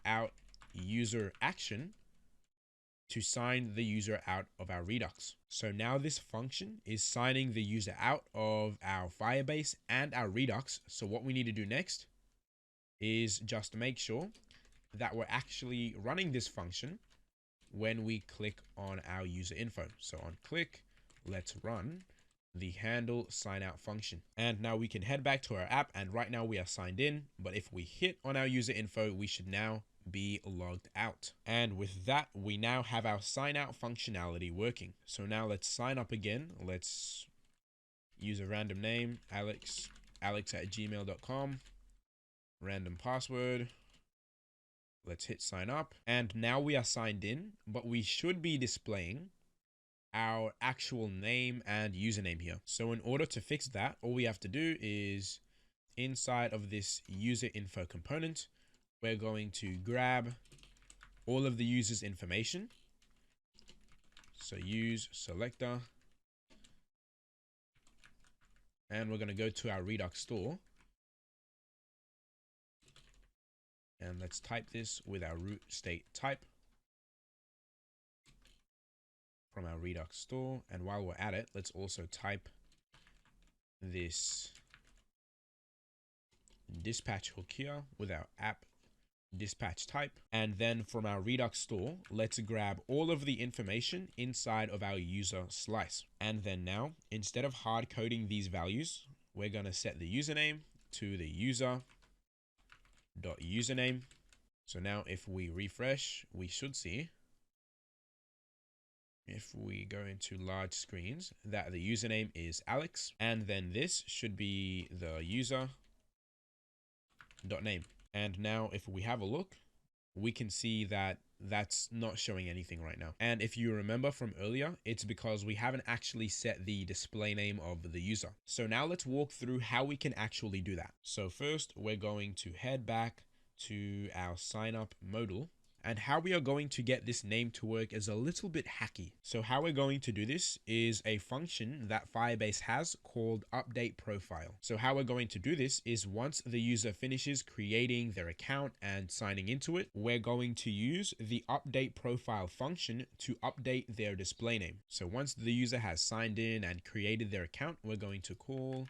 out user action to sign the user out of our Redux. So now this function is signing the user out of our Firebase and our Redux. So what we need to do next is just make sure that we're actually running this function when we click on our user info. So on click, let's run the handle sign out function. And now we can head back to our app, and right now we are signed in, but if we hit on our user info, we should now be logged out. And with that, we now have our sign out functionality working. So now let's sign up again. Let's use a random name, alex@gmail.com, random password. Let's hit sign up. And now we are signed in, but we should be displaying our actual name and username here. So in order to fix that, all we have to do is inside of this user info component, we're going to grab all of the user's information. So use selector, and we're going to go to our Redux store. And let's type this with our root state type from our Redux store. And while we're at it, let's also type this dispatch hook here with our app dispatch type. And then from our Redux store, let's grab all of the information inside of our user slice. And then now, instead of hard coding these values, we're going to set the username to the user.username. So now if we refresh, we should see, if we go into large screens, that the username is Alex. And then this should be the user.name. And now if we have a look, we can see that that's not showing anything right now. And if you remember from earlier, it's because we haven't actually set the display name of the user. So now let's walk through how we can actually do that. So first, we're going to head back to our sign up modal. And how we are going to get this name to work is a little bit hacky. So how we're going to do this is a function that Firebase has called update profile. So how we're going to do this is once the user finishes creating their account and signing into it, we're going to use the update profile function to update their display name. So once the user has signed in and created their account, we're going to call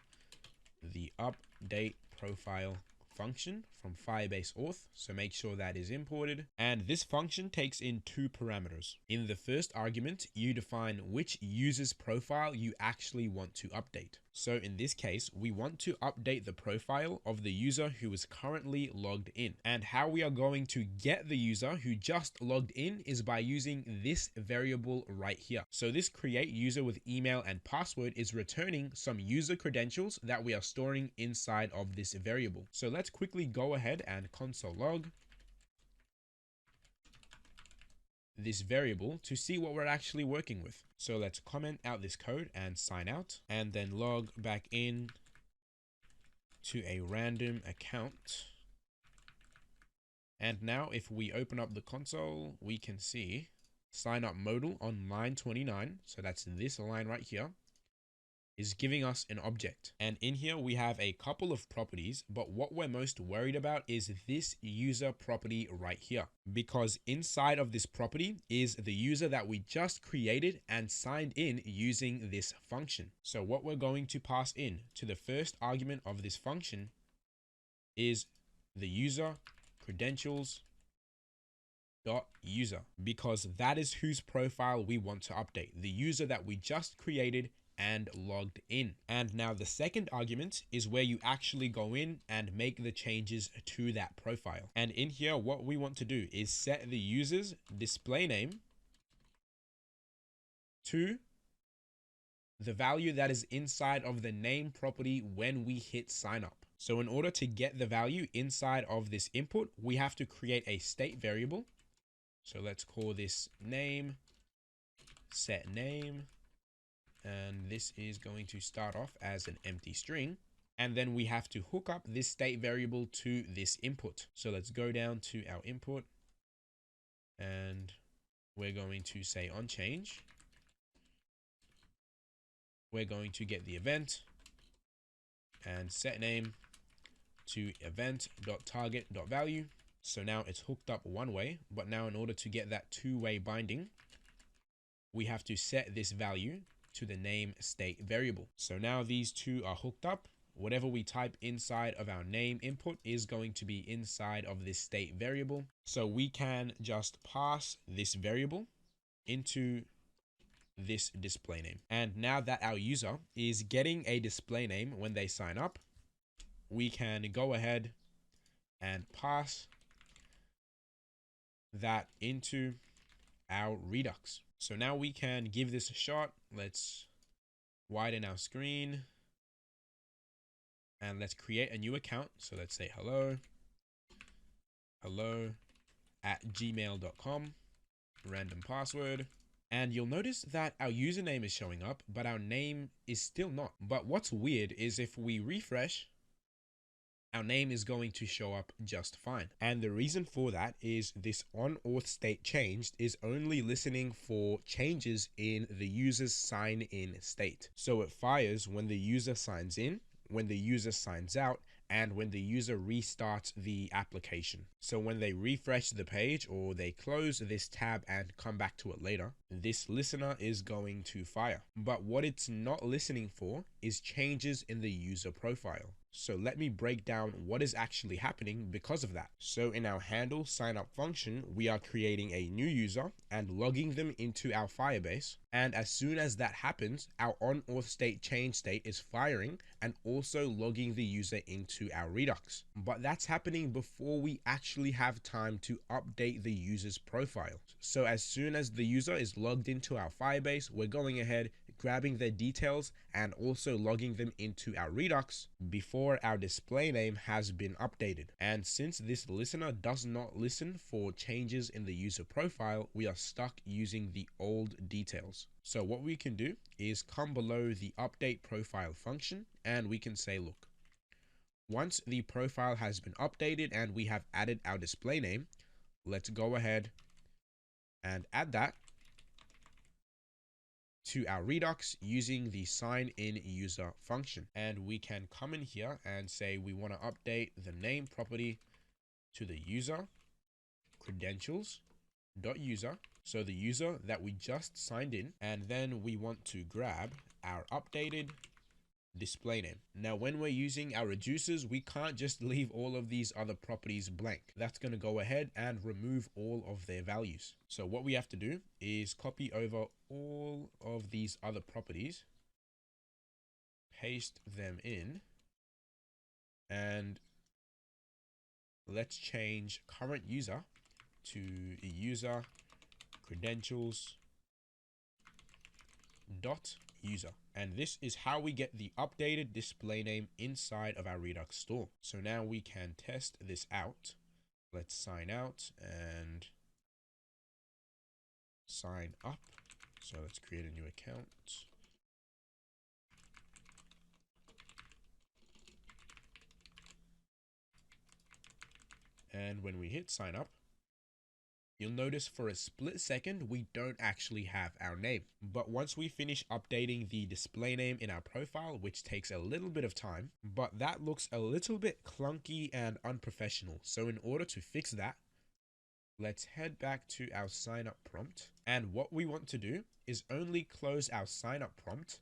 the update profile function from Firebase auth. So make sure that is imported. And this function takes in two parameters. In the first argument, you define which user's profile you actually want to update. So in this case, we want to update the profile of the user who is currently logged in. And how we are going to get the user who just logged in is by using this variable right here. So this create user with email and password is returning some user credentials that we are storing inside of this variable. So let's quickly go ahead and console log this variable to see what we're actually working with. So let's comment out this code and sign out, and then log back in to a random account. And now if we open up the console, we can see sign up modal on line 29. So that's this line right here, is giving us an object. And in here we have a couple of properties, but what we're most worried about is this user property right here, because inside of this property is the user that we just created and signed in using this function. So what we're going to pass in to the first argument of this function is the user credentials dot user, because that is whose profile we want to update, the user that we just created and logged in. And now the second argument is where you actually go in and make the changes to that profile. And in here, what we want to do is set the user's display name to the value that is inside of the name property when we hit sign up. So in order to get the value inside of this input, we have to create a state variable. So let's call this name, set name. And this is going to start off as an empty string. And then we have to hook up this state variable to this input. So let's go down to our input and we're going to say on change. We're going to get the event and set name to event.target.value. So now it's hooked up one way, but now in order to get that two-way binding, we have to set this value to the name state variable. So now these two are hooked up. Whatever we type inside of our name input is going to be inside of this state variable. So we can just pass this variable into this display name. And now that our user is getting a display name when they sign up, we can go ahead and pass that into our Redux. So now we can give this a shot. Let's widen our screen and let's create a new account. So let's say hello, hello, @gmail.com, random password. And you'll notice that our username is showing up, but our name is still not. But what's weird is if we refresh, our name is going to show up just fine. And the reason for that is this on-auth state changed is only listening for changes in the user's sign-in state. So it fires when the user signs in, when the user signs out, and when the user restarts the application. So when they refresh the page or they close this tab and come back to it later, this listener is going to fire. But what it's not listening for is changes in the user profile. So let me break down what is actually happening because of that. So in our handle signup function, we are creating a new user and logging them into our Firebase. And as soon as that happens, our on-auth state change state is firing and also logging the user into our Redux. But that's happening before we actually have time to update the user's profile. So as soon as the user is logged into our Firebase, we're going ahead, grabbing their details and also logging them into our Redux before our display name has been updated. And since this listener does not listen for changes in the user profile, we are stuck using the old details. So what we can do is come below the update profile function and we can say, look, once the profile has been updated and we have added our display name, let's go ahead and add that to our Redux using the sign in user function. And we can come in here and say we want to update the name property to the user credentials.user. So the user that we just signed in, and then we want to grab our updated display name. Now, when we're using our reducers, we can't just leave all of these other properties blank. That's going to go ahead and remove all of their values. So what we have to do is copy over all of these other properties, paste them in, and let's change current user to user credentials dot user. And this is how we get the updated display name inside of our Redux store. So now we can test this out. Let's sign out and sign up. So let's create a new account. And when we hit sign up, you'll notice for a split second, we don't actually have our name. But once we finish updating the display name in our profile, which takes a little bit of time, but that looks a little bit clunky and unprofessional. So in order to fix that, let's head back to our sign up prompt. And what we want to do is only close our sign up prompt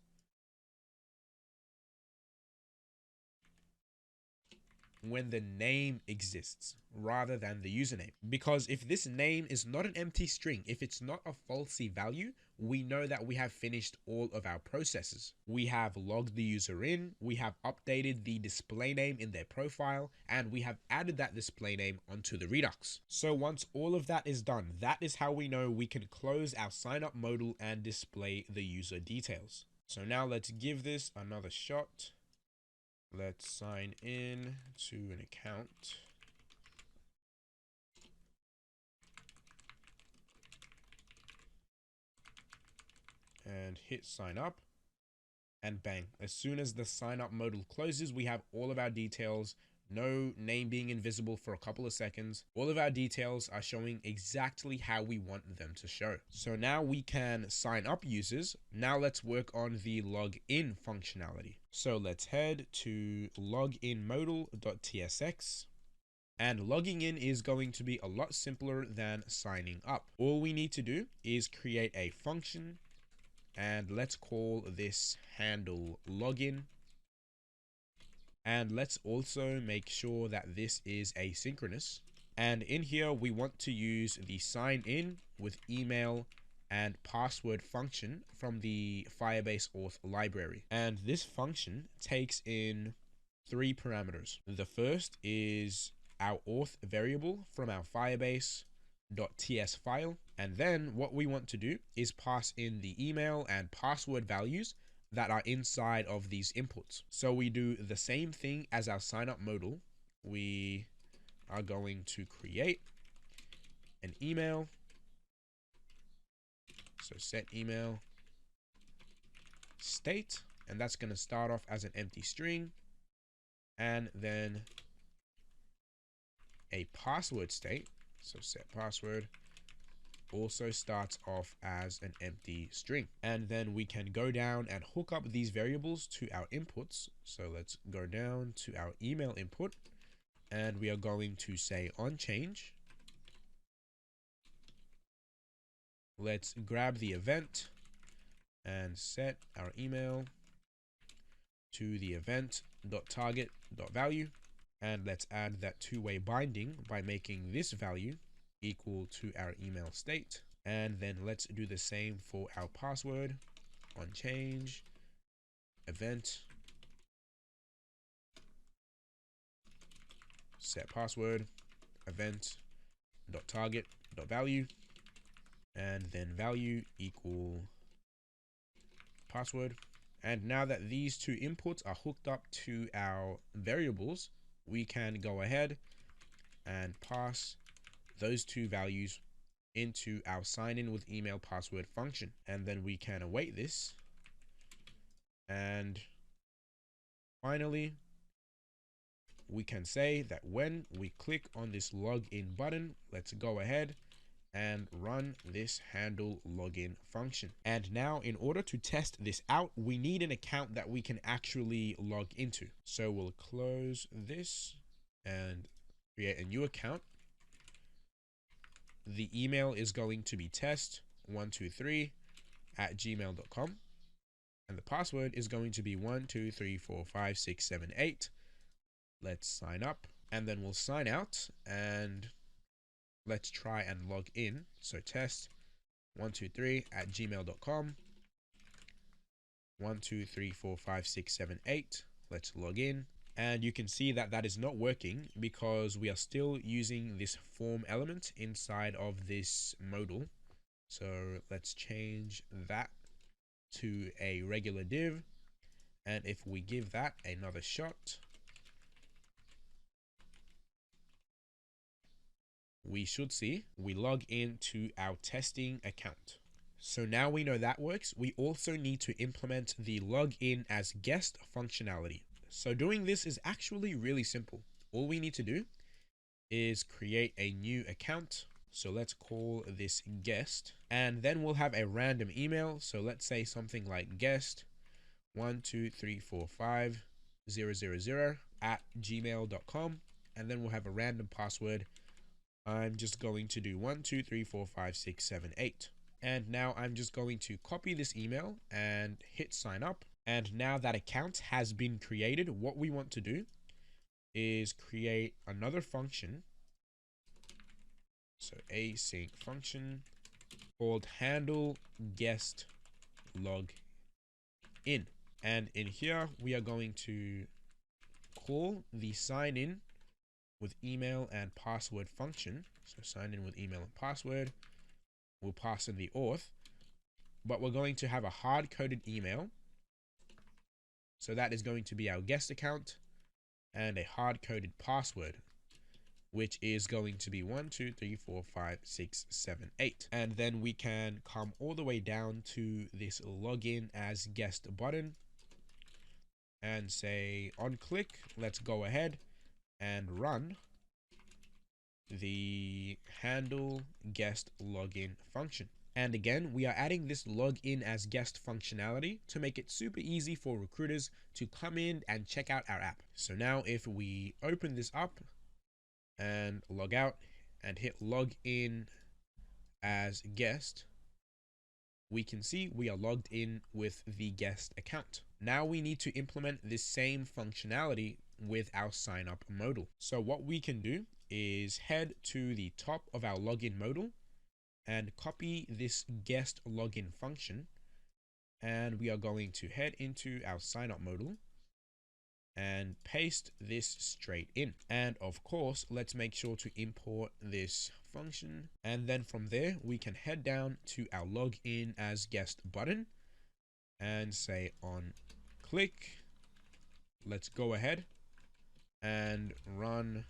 when the name exists rather than the username. Because if this name is not an empty string, if it's not a falsy value, we know that we have finished all of our processes. We have logged the user in, we have updated the display name in their profile, and we have added that display name onto the Redux. So once all of that is done, that is how we know we can close our sign up modal and display the user details. So now let's give this another shot. Let's sign in to an account. And hit sign up. And bang, as soon as the sign up modal closes, we have all of our details. No name being invisible for a couple of seconds. All of our details are showing exactly how we want them to show. So now we can sign up users. Now let's work on the login functionality. So let's head to loginmodal.tsx. And logging in is going to be a lot simpler than signing up. All we need to do is create a function, and let's call this handle login. And let's also make sure that this is asynchronous. And in here, we want to use the sign in with email and password function from the Firebase auth library. And this function takes in 3 parameters. The first is our auth variable from our Firebase.ts file. And then what we want to do is pass in the email and password values that are inside of these inputs. So we do the same thing as our sign up modal. We are going to create an email. So set email state, and that's going to start off as an empty string, and then a password state. So set password also starts off as an empty string. And then we can go down and hook up these variables to our inputs. So let's go down to our email input, and we are going to say on change. Let's grab the event and set our email to the event.target.value. And let's add that two-way binding by making this value equal to our email state. And then let's do the same for our password on change event set password event.target.value, and then value equal password. And now that these two inputs are hooked up to our variables, we can go ahead and pass those two values into our sign in with email password function. And then we can await this. And finally, we can say that when we click on this login button, let's go ahead and run this handle login function. And now in order to test this out, we need an account that we can actually log into. So we'll close this and create a new account. The email is going to be test123@gmail.com. And the password is going to be 1234567 Let's sign up, and then we'll sign out, and let's try and log in. So test123@gmail.com, 1234567 Let's log in. And you can see that that is not working because we are still using this form element inside of this modal. So let's change that to a regular div. And if we give that another shot, we should see we log into our testing account. So now we know that works. We also need to implement the login as guest functionality. So doing this is actually really simple. All we need to do is create a new account. So let's call this guest, and then we'll have a random email. So let's say something like guest 123450000@gmail.com, and then we'll have a random password. I'm just going to do 1234567 And now I'm just going to copy this email and hit sign up. And now that account has been created, what we want to do is create another function. So async function called handle guest log in. And in here, we are going to call the sign in with email and password function. So sign in with email and password. We'll pass in the auth, but we're going to have a hard-coded email. So that is going to be our guest account, and a hard-coded password, which is going to be 1234567 And then we can come all the way down to this login as guest button and say on click, let's go ahead and run the handle guest login function. And again, we are adding this login as guest functionality to make it super easy for recruiters to come in and check out our app. So now if we open this up and log out and hit log in as guest, we can see we are logged in with the guest account. Now we need to implement this same functionality with our sign up modal. So what we can do is head to the top of our login modal and copy this guest login function. And we are going to head into our sign up modal and paste this straight in. And of course, let's make sure to import this function. And then from there, we can head down to our login as guest button and say on click, let's go ahead and run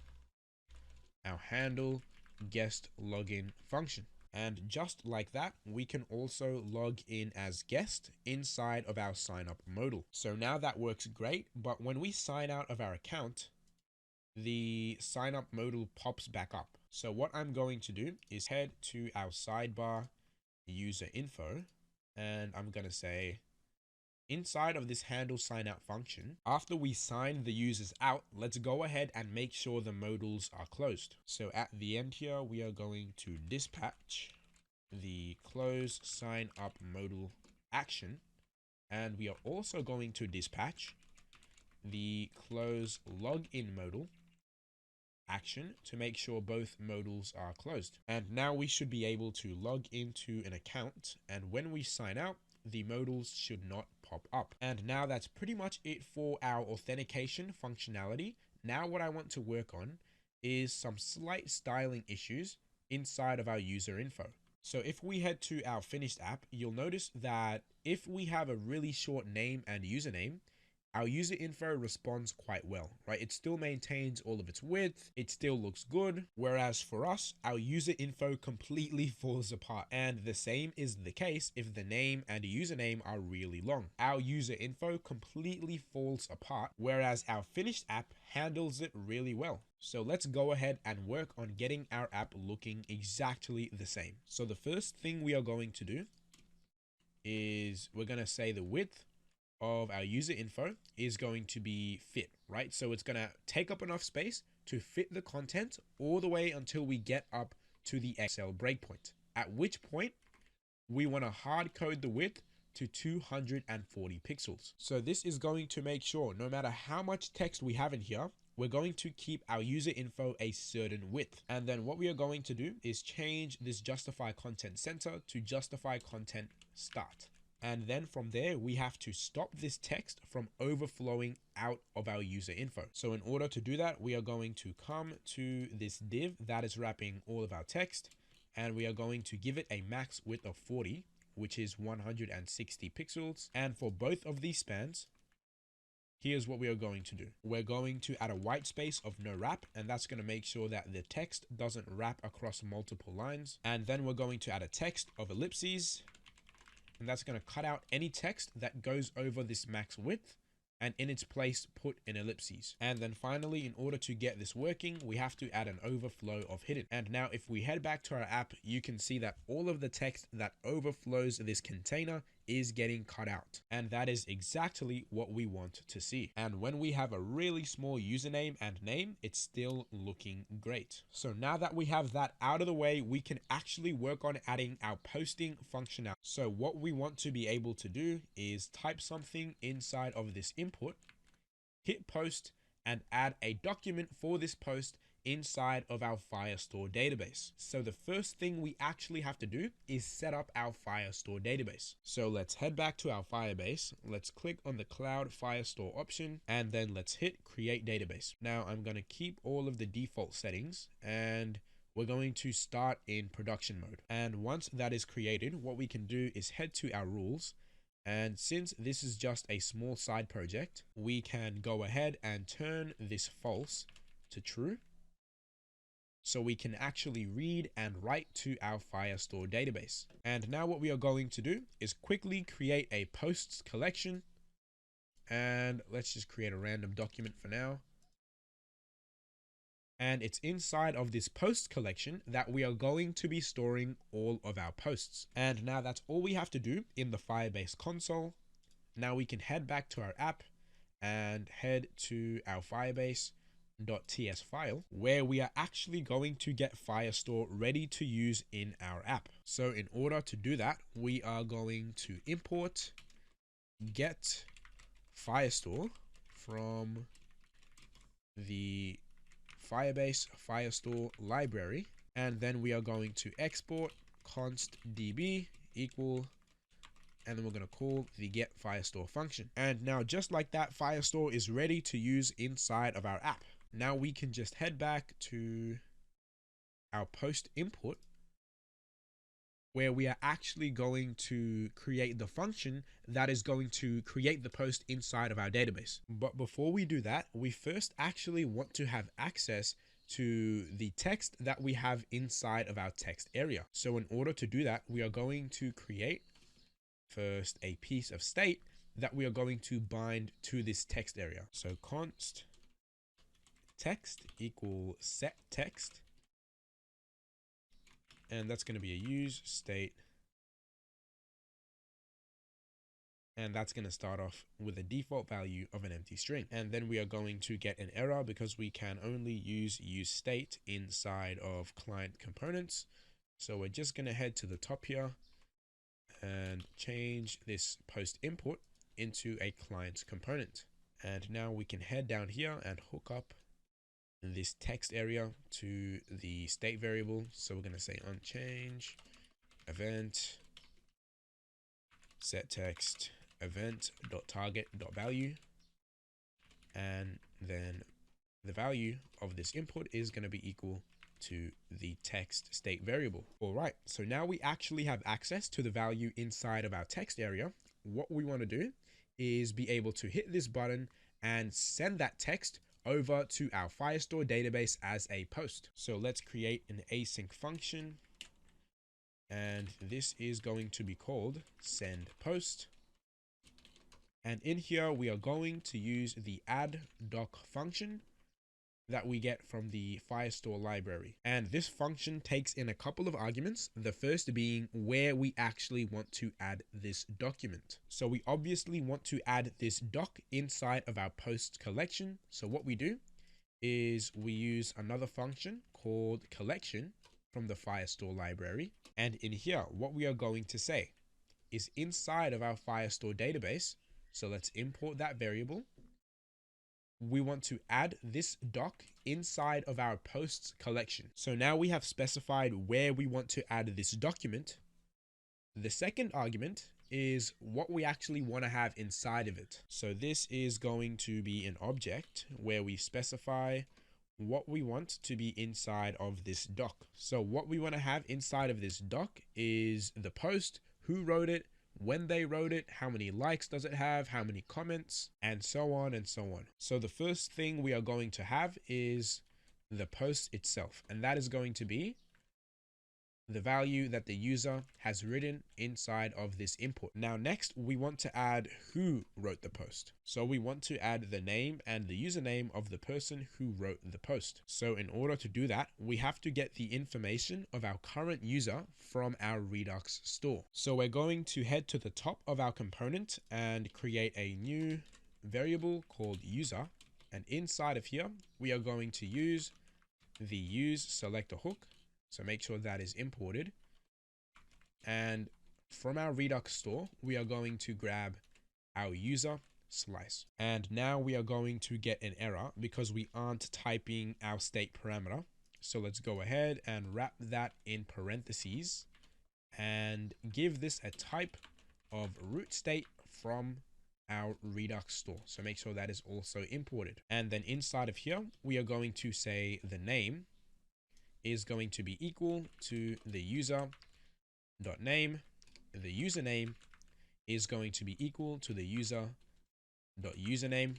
our handle guest login function. And just like that, we can also log in as guest inside of our sign up modal. So now that works great, but when we sign out of our account, the sign up modal pops back up. So what I'm going to do is head to our sidebar user info, and I'm going to say inside of this handle sign out function, after we sign the users out, let's go ahead and make sure the modals are closed. So at the end here, we are going to dispatch the close sign up modal action. And we are also going to dispatch the close login modal action to make sure both modals are closed. And now we should be able to log into an account. And when we sign out, the modals should not pop up. And now that's pretty much it for our authentication functionality. Now what I want to work on is some slight styling issues inside of our user info. So if we head to our finished app, you'll notice that if we have a really short name and username, our user info responds quite well, right? It still maintains all of its width. It still looks good. Whereas for us, our user info completely falls apart. And the same is the case if the name and username are really long. Our user info completely falls apart, whereas our finished app handles it really well. So let's go ahead and work on getting our app looking exactly the same. So the first thing we are going to do is we're going to say the width of our user info is going to be fit, right? So it's going to take up enough space to fit the content all the way until we get up to the Excel breakpoint, at which point we want to hard code the width to 240 pixels. So this is going to make sure no matter how much text we have in here, we're going to keep our user info a certain width. And then what we are going to do is change this justify content center to justify content start. And then from there, we have to stop this text from overflowing out of our user info. So in order to do that, we are going to come to this div that is wrapping all of our text, and we are going to give it a max width of 40, which is 160 pixels. And for both of these spans, here's what we are going to do. We're going to add a white space of no wrap, and that's going to make sure that the text doesn't wrap across multiple lines. And then we're going to add a text of ellipses, and that's going to cut out any text that goes over this max width, and in its place put an ellipses. And then finally, in order to get this working, we have to add an overflow of hidden. And now if we head back to our app, you can see that all of the text that overflows this container is getting cut out. And that is exactly what we want to see. And when we have a really small username and name, it's still looking great. So now that we have that out of the way, we can actually work on adding our posting functionality. So what we want to be able to do is type something inside of this input, hit post, and add a document for this post inside of our Firestore database. So the first thing we actually have to do is set up our Firestore database. So let's head back to our Firebase. Let's click on the Cloud Firestore option, and then let's hit Create Database. Now I'm going to keep all of the default settings, and we're going to start in production mode. And once that is created, what we can do is head to our rules. And since this is just a small side project, we can go ahead and turn this false to true, so we can actually read and write to our Firestore database. And now what we are going to do is quickly create a posts collection. And let's just create a random document for now. And it's inside of this post collection that we are going to be storing all of our posts. And now that's all we have to do in the Firebase console. Now we can head back to our app and head to our Firebase.ts file, where we are actually going to get Firestore ready to use in our app. So in order to do that, we are going to import get Firestore from the Firebase Firestore library, and then we are going to export const db equal, and then we're going to call the get Firestore function. And now just like that, Firestore is ready to use inside of our app. Now we can just head back to our post input, where we are actually going to create the function that is going to create the post inside of our database. But before we do that, we first actually want to have access to the text that we have inside of our text area. So in order to do that, we are going to create first a piece of state that we are going to bind to this text area. So const text equal set text, and that's going to be a use state, and that's going to start off with a default value of an empty string. And then we are going to get an error because we can only use state inside of client components. So we're just going to head to the top here and change this post import into a client component. And now we can head down here and hook up this text area to the state variable. So we're going to say unchange event set text event.target.value, and then the value of this input is going to be equal to the text state variable. All right, so now we actually have access to the value inside of our text area. What we want to do is be able to hit this button and send that text over to our Firestore database as a post. So let's create an async function, and this is going to be called send post. And in here, we are going to use the add doc function that we get from the Firestore library. And this function takes in a couple of arguments, the first being where we actually want to add this document. So we obviously want to add this doc inside of our posts collection. So what we do is we use another function called collection from the Firestore library. And in here, what we are going to say is inside of our Firestore database. So let's import that variable. We want to add this doc inside of our posts collection. So now we have specified where we want to add this document. The second argument is what we actually want to have inside of it. So this is going to be an object where we specify what we want to be inside of this doc. So what we want to have inside of this doc is the post, who wrote it, when they wrote it, how many likes does it have, how many comments, and so on and so on. So the first thing we are going to have is the post itself, and that is going to be the value that the user has written inside of this input. Now, next, we want to add who wrote the post. So we want to add the name and the username of the person who wrote the post. So in order to do that, we have to get the information of our current user from our Redux store. So we're going to head to the top of our component and create a new variable called user. And inside of here, we are going to use the use selector hook. So make sure that is imported. And from our Redux store, we are going to grab our user slice. And now we are going to get an error because we aren't typing our state parameter. So let's go ahead and wrap that in parentheses and give this a type of root state from our Redux store. So make sure that is also imported. And then inside of here, we are going to say the name is going to be equal to the user dot name. The username is going to be equal to the user dot username.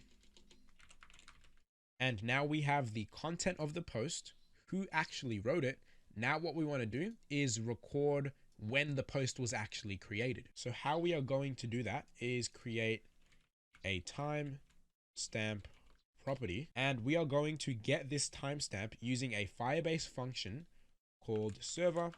And now we have the content of the post, who actually wrote it. Now what we want to do is record when the post was actually created. So how we are going to do that is create a timestamp property, and we are going to get this timestamp using a Firebase function called server.timestamp.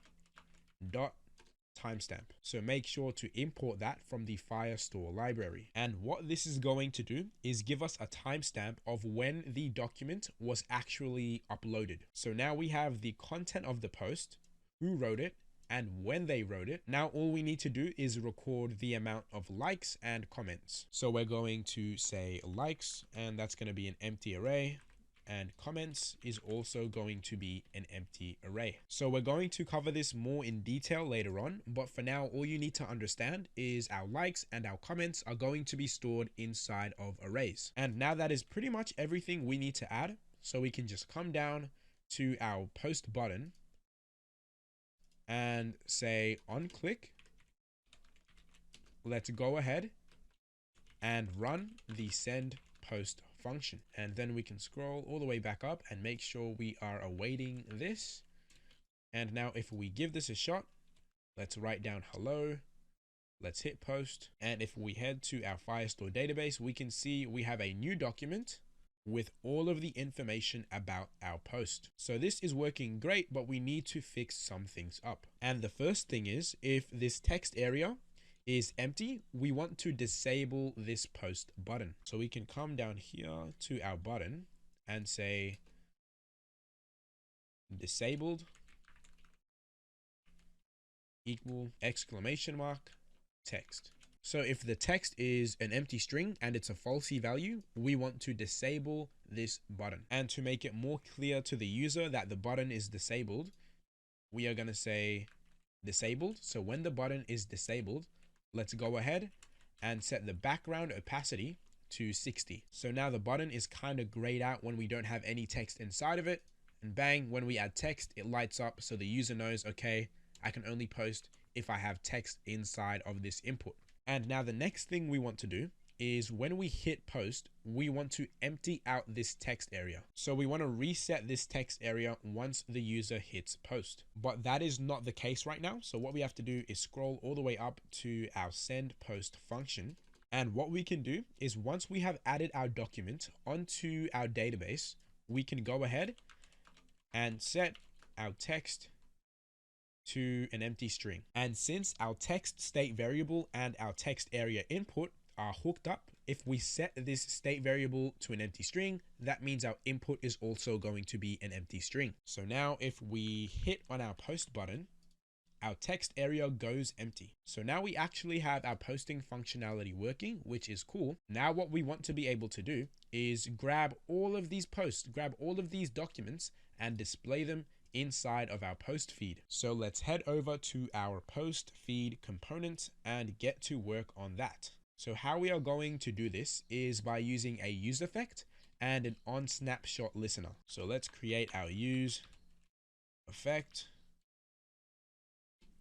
So make sure to import that from the Firestore library. And what this is going to do is give us a timestamp of when the document was actually uploaded. So now we have the content of the post, who wrote it, and when they wrote it. Now all we need to do is record the amount of likes and comments. So we're going to say likes, and that's going to be an empty array, and comments is also going to be an empty array. So we're going to cover this more in detail later on, but for now, all you need to understand is our likes and our comments are going to be stored inside of arrays. And now that is pretty much everything we need to add. So we can just come down to our post button and say on click, let's go ahead and run the send post function. And then we can scroll all the way back up and make sure we are awaiting this. And now if we give this a shot, let's write down hello. Let's hit post. And if we head to our Firestore database, we can see we have a new document with all of the information about our post. So this is working great, but we need to fix some things up. And the first thing is, if this text area is empty, we want to disable this post button. So we can come down here to our button and say disabled equal exclamation mark text. So if the text is an empty string and it's a falsy value, we want to disable this button. And to make it more clear to the user that the button is disabled, we are going to say disabled. So when the button is disabled, let's go ahead and set the background opacity to 60. So now the button is kind of grayed out when we don't have any text inside of it. And bang, when we add text, it lights up so the user knows, okay, I can only post if I have text inside of this input. And now the next thing we want to do is when we hit post, we want to empty out this text area. So we want to reset this text area once the user hits post. But that is not the case right now. So what we have to do is scroll all the way up to our send post function. And what we can do is once we have added our document onto our database, we can go ahead and set our text to an empty string. And since our text state variable and our text area input are hooked up, if we set this state variable to an empty string, that means our input is also going to be an empty string. So now if we hit on our post button, our text area goes empty. So now we actually have our posting functionality working, which is cool. Now what we want to be able to do is grab all of these posts, grab all of these documents and display them inside of our post feed. So let's head over to our post feed component and get to work on that. So how we are going to do this is by using a use effect and an on snapshot listener. So let's create our use effect.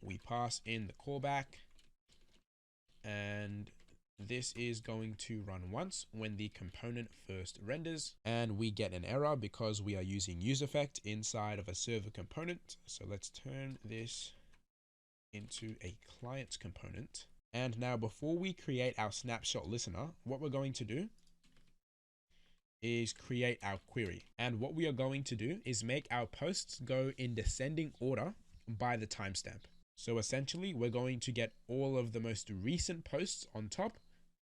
We pass in the callback and this is going to run once when the component first renders, and we get an error because we are using use effect inside of a server component. So let's turn this into a client component. And now before we create our snapshot listener, what we're going to do is create our query. And what we are going to do is make our posts go in descending order by the timestamp. So essentially we're going to get all of the most recent posts on top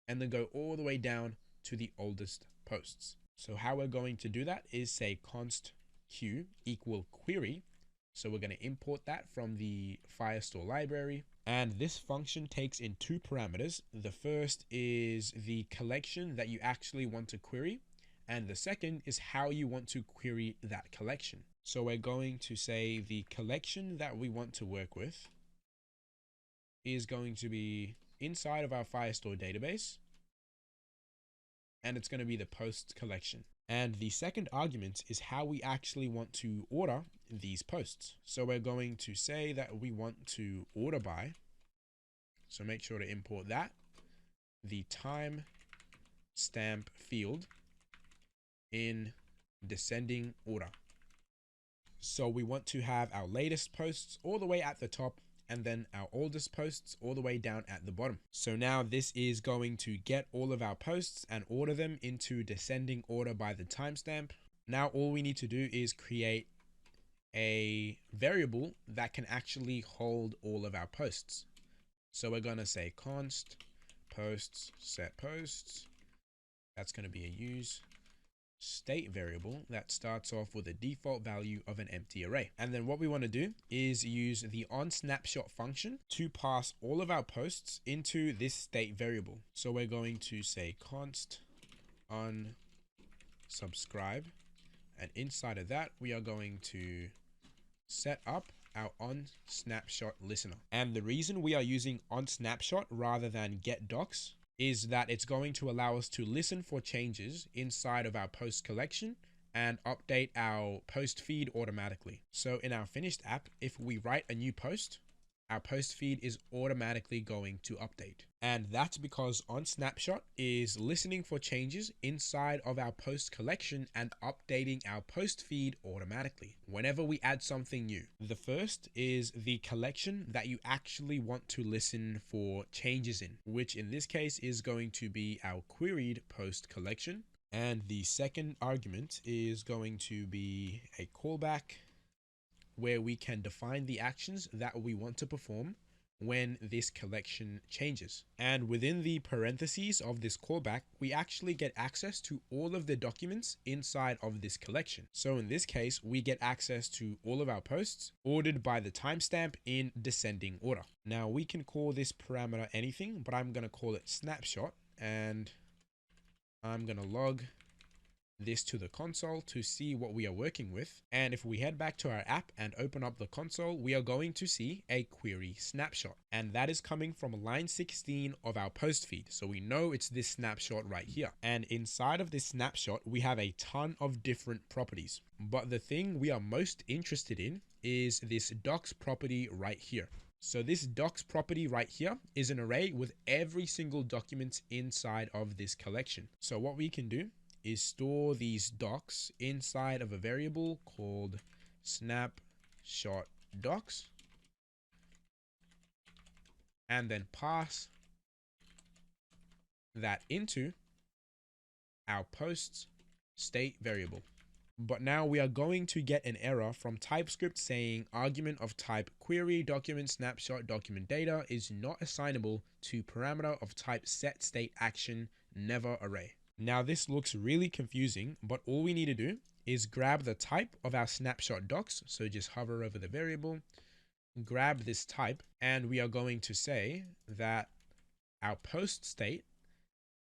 and then go all the way down to the oldest posts. So how we're going to do that is say const q equal query. So we're going to import that from the Firestore library. And this function takes in two parameters. The first is the collection that you actually want to query. And the second is how you want to query that collection. So we're going to say the collection that we want to work with is going to be inside of our Firestore database, and it's going to be the posts collection. And the second argument is how we actually want to order these posts. So we're going to say that we want to order by, so make sure to import that, the time stamp field in descending order. So we want to have our latest posts all the way at the top and then our oldest posts all the way down at the bottom. So now this is going to get all of our posts and order them into descending order by the timestamp. Now all we need to do is create a variable that can actually hold all of our posts. So we're going to say const posts set posts. That's going to be a use state variable that starts off with a default value of an empty array. And then what we want to do is use the on snapshot function to pass all of our posts into this state variable. So we're going to say const on subscribe, and inside of that we are going to set up our on snapshot listener. And the reason we are using on snapshot rather than get docs is that it's going to allow us to listen for changes inside of our post collection and update our post feed automatically. So in our finished app, if we write a new post, our post feed is automatically going to update. And that's because onSnapshot is listening for changes inside of our post collection and updating our post feed automatically whenever we add something new. The first is the collection that you actually want to listen for changes in, which in this case is going to be our queried post collection. And the second argument is going to be a callback where we can define the actions that we want to perform when this collection changes. And within the parentheses of this callback, we actually get access to all of the documents inside of this collection. So in this case, we get access to all of our posts ordered by the timestamp in descending order. Now we can call this parameter anything, but I'm going to call it snapshot, and I'm going to log this to the console to see what we are working with. And if we head back to our app and open up the console, we are going to see a query snapshot, and that is coming from line 16 of our post feed. So we know it's this snapshot right here. And inside of this snapshot, we have a ton of different properties, but the thing we are most interested in is this docs property right here. So this docs property right here is an array with every single document inside of this collection. So what we can do is store these docs inside of a variable called snapshot docs, and then pass that into our posts state variable. But now we are going to get an error from TypeScript saying argument of type query document snapshot document data is not assignable to parameter of type set state action never array. Now this looks really confusing, but all we need to do is grab the type of our snapshot docs. So just hover over the variable, grab this type, and we are going to say that our post state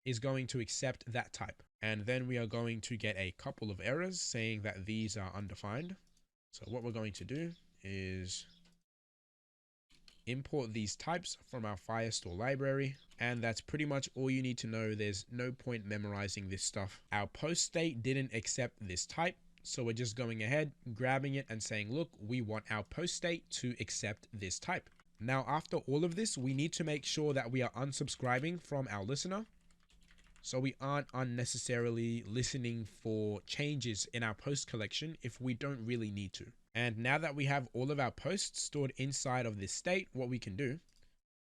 is going to accept that type. And then we are going to get a couple of errors saying that these are undefined. So what we're going to do is import these types from our Firestore library, and that's pretty much all you need to know. There's no point memorizing this stuff. Our post state didn't accept this type, so we're just going ahead, grabbing it and saying, look, we want our post state to accept this type. Now, after all of this, we need to make sure that we are unsubscribing from our listener, so we aren't unnecessarily listening for changes in our post collection if we don't really need to. And now that we have all of our posts stored inside of this state, what we can do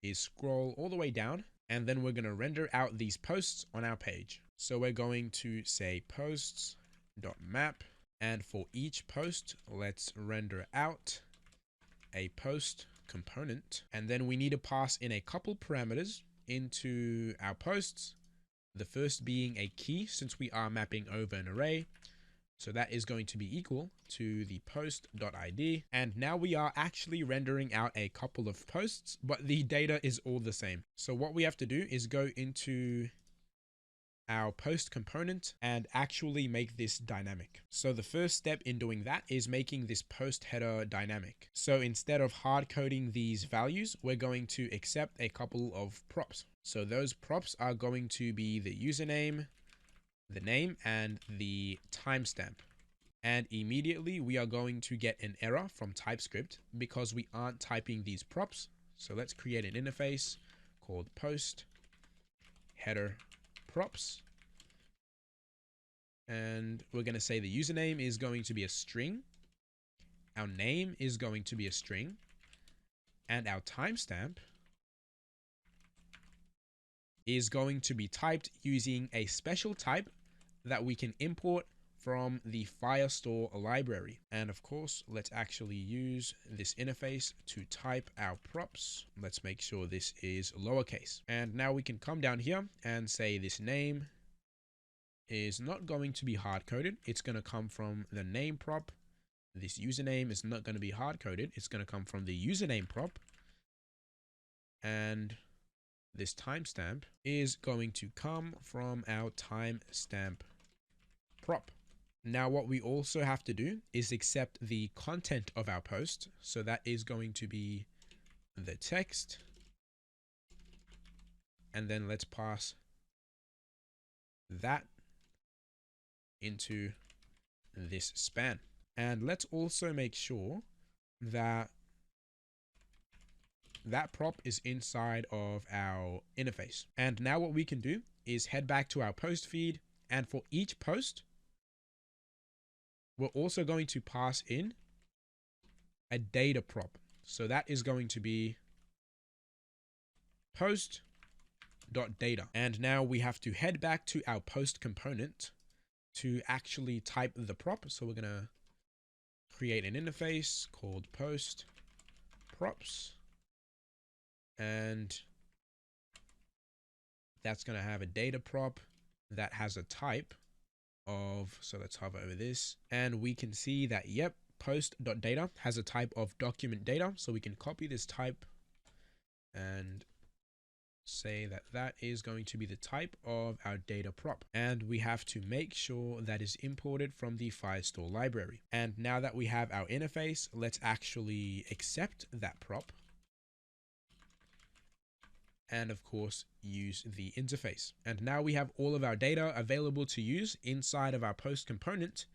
is scroll all the way down, and then we're going to render out these posts on our page. So we're going to say posts.map, and for each post, let's render out a post component. And then we need to pass in a couple parameters into our posts. The first being a key, since we are mapping over an array. So that is going to be equal to the post.id. And now we are actually rendering out a couple of posts, but the data is all the same. So what we have to do is go into our post component and actually make this dynamic. So the first step in doing that is making this post header dynamic. So instead of hard coding these values, we're going to accept a couple of props. So those props are going to be the username, the name, and the timestamp. And immediately we are going to get an error from TypeScript because we aren't typing these props. So let's create an interface called post header props. And we're going to say the username is going to be a string. Our name is going to be a string. And our timestamp is going to be typed using a special type that we can import from the Firestore library. And of course, let's actually use this interface to type our props. Let's make sure this is lowercase. And now we can come down here and say this name is not going to be hard coded. It's going to come from the name prop. This username is not going to be hard coded. It's going to come from the username prop. And this timestamp is going to come from our timestamp prop. Now what we also have to do is accept the content of our post. So that is going to be the text. And then let's pass that into this span. And let's also make sure that that prop is inside of our interface. And now what we can do is head back to our post feed. And for each post, we're also going to pass in a data prop. So that is going to be post.data. And now we have to head back to our post component to actually type the prop. So we're going to create an interface called post props. And that's going to have a data prop that has a type of, so let's hover over this, and we can see that, yep, post.data has a type of document data. So we can copy this type and say that that is going to be the type of our data prop. And we have to make sure that is imported from the Firestore library. And now that we have our interface, let's actually accept that prop. And of course, use the interface. And now we have all of our data available to use inside of our post component.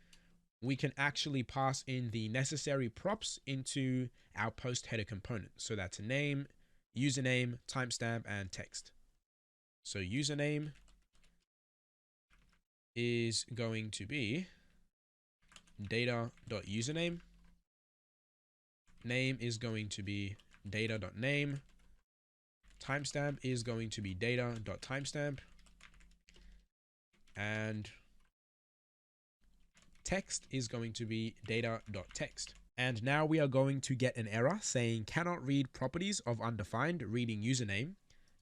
We can actually pass in the necessary props into our post header component. So that's a name, username, timestamp, and text. So username is going to be data.username. Name is going to be data.name. Timestamp is going to be data.timestamp. And text is going to be data.text. And now we are going to get an error saying cannot read properties of undefined reading username.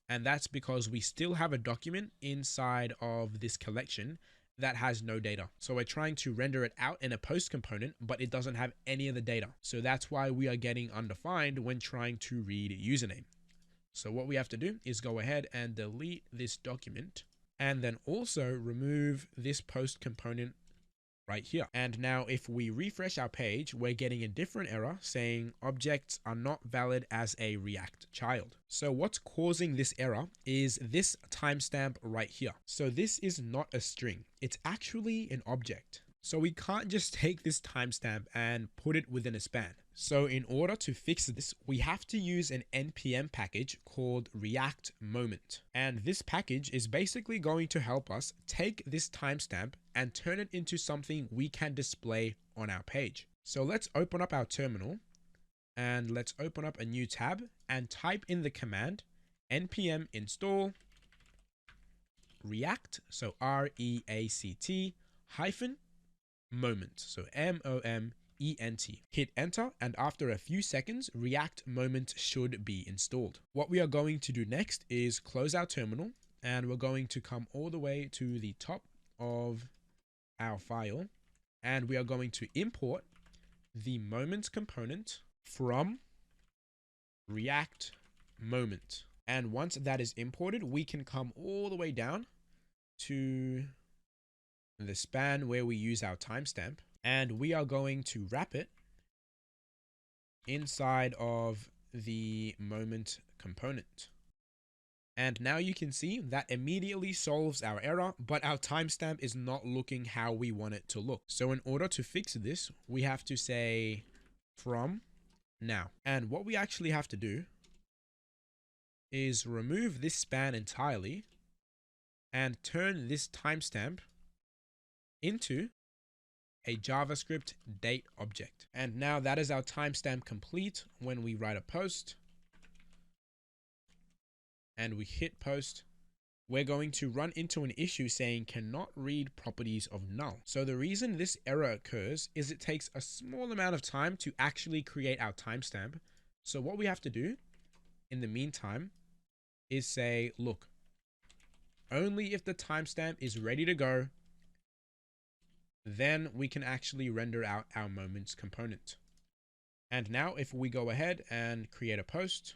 And that's because we still have a document inside of this collection that has no data. So we're trying to render it out in a post component, but it doesn't have any of the data. So that's why we are getting undefined when trying to read username. So what we have to do is go ahead and delete this document and then also remove this post component right here. And now if we refresh our page, we're getting a different error saying objects are not valid as a React child. So what's causing this error is this timestamp right here. So this is not a string. It's actually an object. So we can't just take this timestamp and put it within a span. So in order to fix this, we have to use an NPM package called React Moment. And this package is basically going to help us take this timestamp and turn it into something we can display on our page. So let's open up our terminal and let's open up a new tab and type in the command npm install react, so R-E-A-C-T hyphen moment, so M-O-M-E-N-T. Hit enter, and after a few seconds, React Moment should be installed. What we are going to do next is close our terminal, and we're going to come all the way to the top of our file, and we are going to import the moment component from React Moment. And once that is imported, we can come all the way down to the span where we use our timestamp, and we are going to wrap it inside of the moment component. And now you can see that immediately solves our error, but our timestamp is not looking how we want it to look. So in order to fix this, we have to say from now. And what we actually have to do is remove this span entirely and turn this timestamp into a JavaScript date object. And now that is our timestamp complete. When we write a post and we hit post, we're going to run into an issue saying cannot read properties of null. So the reason this error occurs is it takes a small amount of time to actually create our timestamp. So what we have to do in the meantime is say, look, only if the timestamp is ready to go, then we can actually render out our moments component. And now if we go ahead and create a post,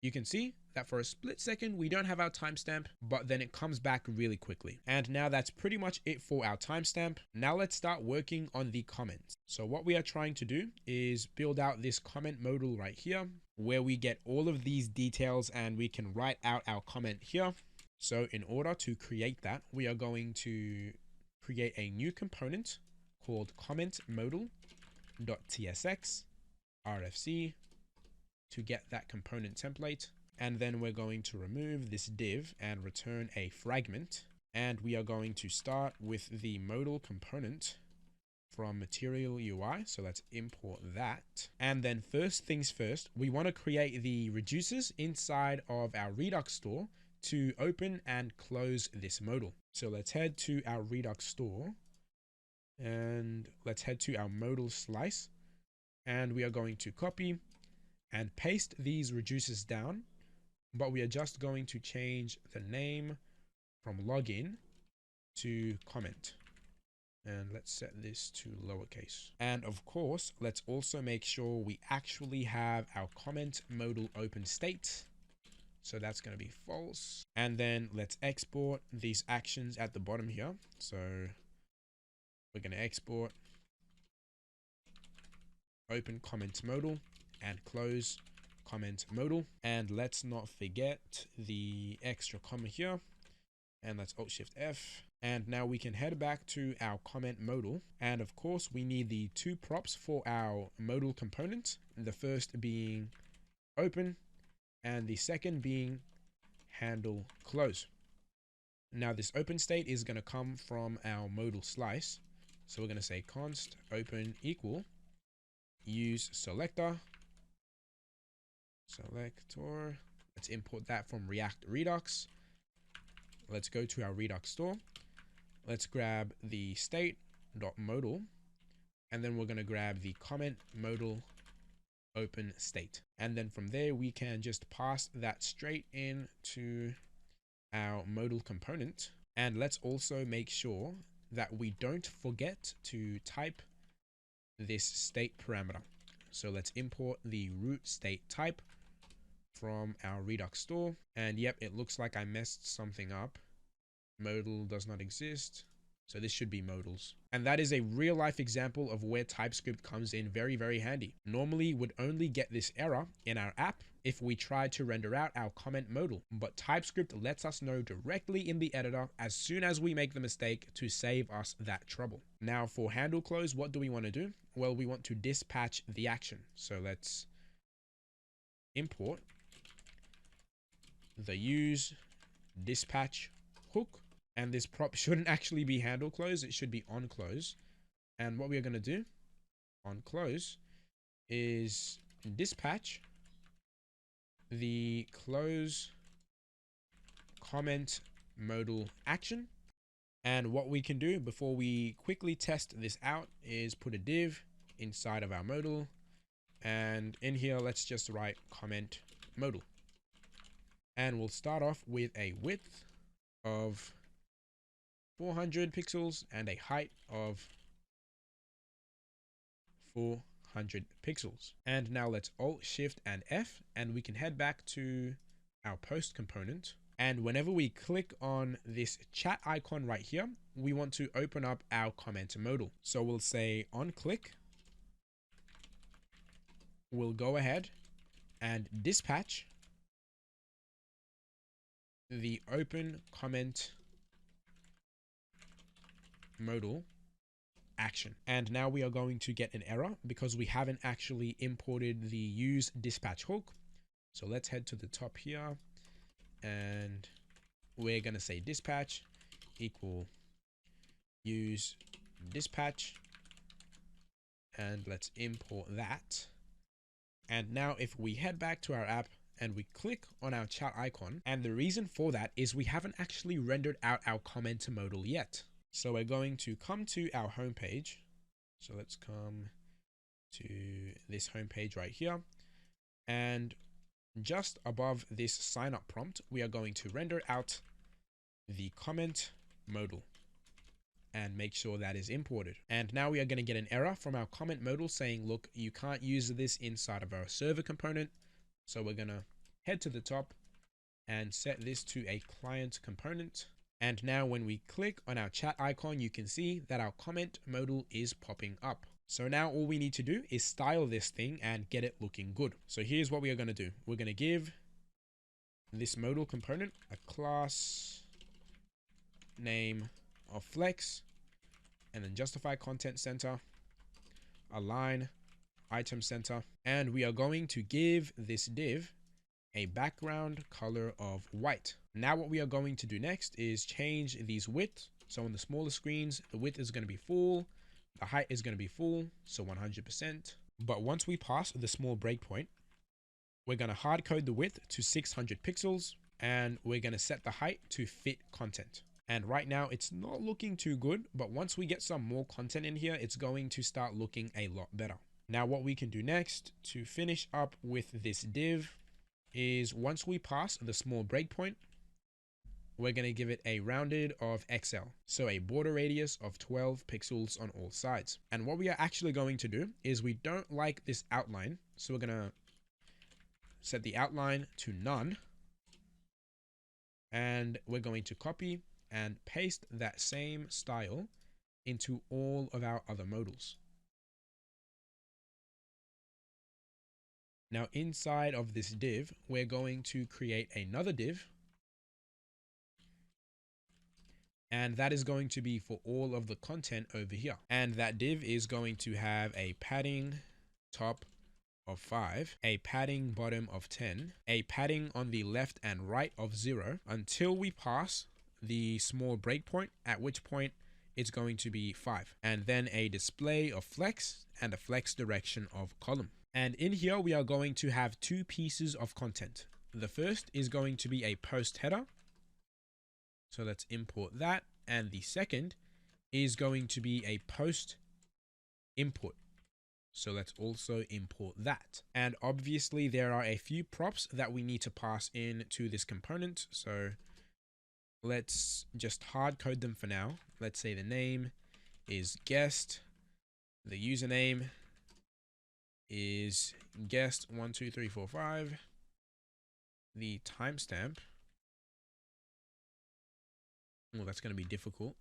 you can see that for a split second, we don't have our timestamp, but then it comes back really quickly. And now that's pretty much it for our timestamp. Now let's start working on the comments. So what we are trying to do is build out this comment modal right here, where we get all of these details and we can write out our comment here. So in order to create that, we are going to create a new component called comment modal.tsx rfc to get that component template. And then we're going to remove this div and return a fragment. And we are going to start with the modal component from material UI. So let's import that. And then first things first, we want to create the reducers inside of our Redux store to open and close this modal. So let's head to our Redux store and let's head to our modal slice. And we are going to copy and paste these reducers down, but we are just going to change the name from login to comment. And let's set this to lowercase. And of course, let's also make sure we actually have our comment modal open state. So that's going to be false. And then let's export these actions at the bottom here. So we're going to export open comment modal and close comment modal. And let's not forget the extra comma here. And let's Alt-Shift-F. And now we can head back to our comment modal. And of course, we need the two props for our modal component. The first being open and the second being handle close. Now this open state is going to come from our modal slice. So we're going to say const open equal use selector. Let's import that from React Redux. Let's go to our Redux store. Let's grab the state.modal, and then we're going to grab the comment modal open state. And then from there, we can just pass that straight into our modal component. And let's also make sure that we don't forget to type this state parameter. So let's import the root state type from our Redux store. And yep, it looks like I messed something up. Modal does not exist. So this should be modals. And that is a real life example of where TypeScript comes in very, very handy. Normally would only get this error in our app if we tried to render out our comment modal, but TypeScript lets us know directly in the editor as soon as we make the mistake to save us that trouble. Now for handle close, what do we want to do? Well, we want to dispatch the action. So let's import the use dispatch hook. And this prop shouldn't actually be handle close. It should be on close. And what we are going to do on close is dispatch the close comment modal action. And what we can do before we quickly test this out is put a div inside of our modal. And in here, let's just write comment modal. And we'll start off with a width of 400 pixels and a height of 400 pixels. And now let's Alt, Shift, and F, and we can head back to our post component. And whenever we click on this chat icon right here, we want to open up our comment modal. So we'll say on click, we'll go ahead and dispatch the open comment modal action. And now we are going to get an error because we haven't actually imported the use dispatch hook. So let's head to the top here and we're going to say dispatch equal use dispatch, and let's import that. And now if we head back to our app and we click on our chat icon, and the reason for that is we haven't actually rendered out our comment modal yet. So we're going to come to our home page. So let's come to this home page right here. And just above this sign up prompt, we are going to render out the comment modal and make sure that is imported. And now we are going to get an error from our comment modal saying, look, you can't use this inside of our server component. So we're going to head to the top and set this to a client component. And now when we click on our chat icon, you can see that our comment modal is popping up. So now all we need to do is style this thing and get it looking good. So here's what we are going to do. We're going to give this modal component a class name of flex, and then justify content center, align item center, and we are going to give this div a background color of white. Now what we are going to do next is change these width. So on the smaller screens, the width is going to be full, the height is going to be full, so 100%. But once we pass the small breakpoint, we're going to hard code the width to 600 pixels, and we're going to set the height to fit content. And right now it's not looking too good, but once we get some more content in here, it's going to start looking a lot better. Now what we can do next to finish up with this div is once we pass the small breakpoint, we're going to give it a rounded of XL. So a border radius of 12 pixels on all sides. And what we are actually going to do is we don't like this outline. So we're going to set the outline to none. And we're going to copy and paste that same style into all of our other modals. Now inside of this div, we're going to create another div, and that is going to be for all of the content over here. And that div is going to have a padding top of 5, a padding bottom of 10, a padding on the left and right of 0 until we pass the small breakpoint, at which point it's going to be 5, and then a display of flex and a flex direction of column. And in here, we are going to have two pieces of content. The first is going to be a post header. So let's import that. And the second is going to be a post input. So let's also import that. And obviously there are a few props that we need to pass in to this component. So let's just hard code them for now. Let's say the name is guest. The username is guest 12345. The timestamp. Oh, that's going to be difficult.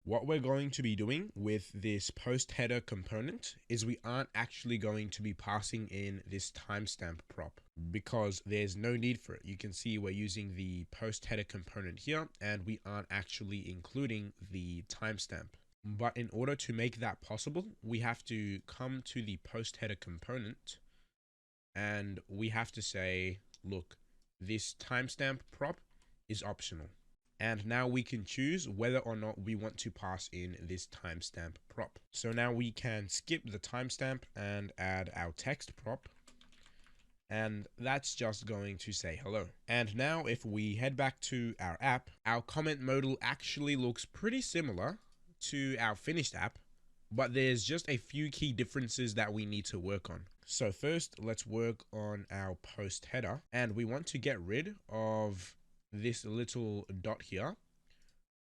What we're going to be doing with this post header component is we aren't actually going to be passing in this timestamp prop because there's no need for it. You can see we're using the post header component here and we aren't actually including the timestamp. But in order to make that possible, we have to come to the post header component and we have to say, look, this timestamp prop is optional. And now we can choose whether or not we want to pass in this timestamp prop. So now we can skip the timestamp and add our text prop. And that's just going to say hello. And now if we head back to our app, our comment modal actually looks pretty similar to our finished app, but there's just a few key differences that we need to work on. So first, let's work on our post header, and we want to get rid of this little dot here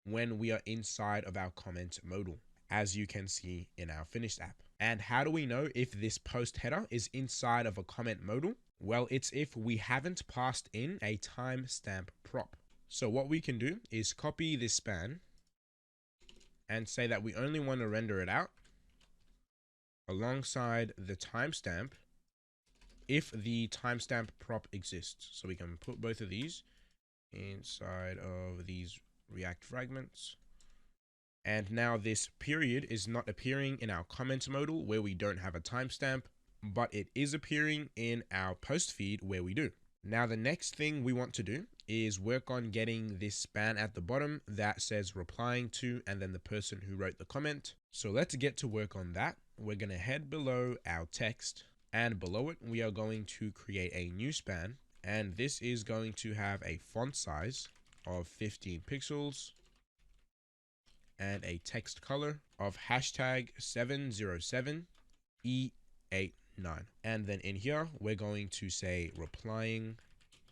when we are inside of our comment modal, as you can see in our finished app. And how do we know if this post header is inside of a comment modal? Well, it's if we haven't passed in a timestamp prop. So what we can do is copy this span and say that we only want to render it out alongside the timestamp if the timestamp prop exists. So we can put both of these inside of these React fragments. And now this period is not appearing in our comment modal where we don't have a timestamp, but it is appearing in our post feed where we do. Now the next thing we want to do is work on getting this span at the bottom that says replying to and then the person who wrote the comment. So let's get to work on that. We're going to head below our text, and below it we are going to create a new span, and this is going to have a font size of 15 pixels and a text color of hashtag 707E89. And then in here, we're going to say replying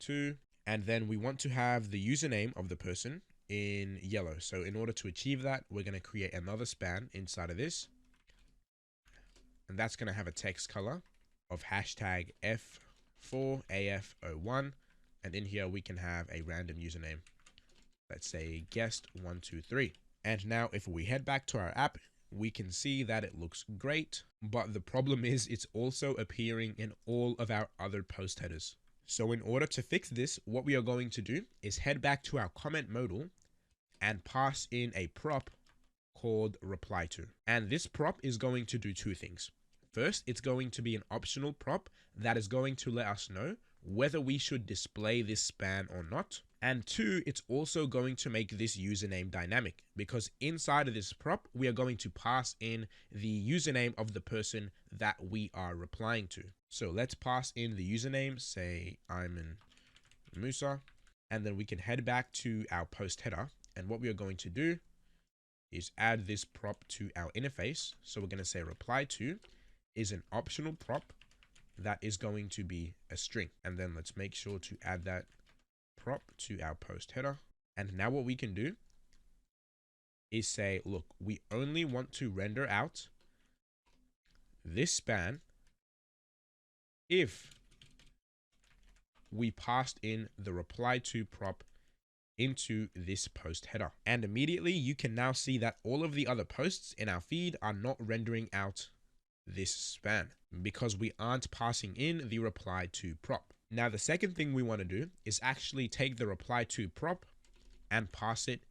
to, and then we want to have the username of the person in yellow. So in order to achieve that, we're going to create another span inside of this. And that's going to have a text color of hashtag F4AF01. And in here, we can have a random username. Let's say guest123. And now if we head back to our app, we can see that it looks great, but the problem is it's also appearing in all of our other post headers. So in order to fix this, what we are going to do is head back to our comment modal and pass in a prop called reply to. And this prop is going to do two things. First, it's going to be an optional prop that is going to let us know whether we should display this span or not. And two, it's also going to make this username dynamic, because inside of this prop, we are going to pass in the username of the person that we are replying to. So let's pass in the username, say I'm Musa, and then we can head back to our post header. And what we are going to do is add this prop to our interface. So we're going to say reply to is an optional prop that is going to be a string. And then let's make sure to add that prop to our post header. And now what we can do is say, look, we only want to render out this span if we passed in the reply to prop into this post header. And immediately you can now see that all of the other posts in our feed are not rendering out this span because we aren't passing in the reply to prop. Now, the second thing we want to do is actually take the reply to prop and pass it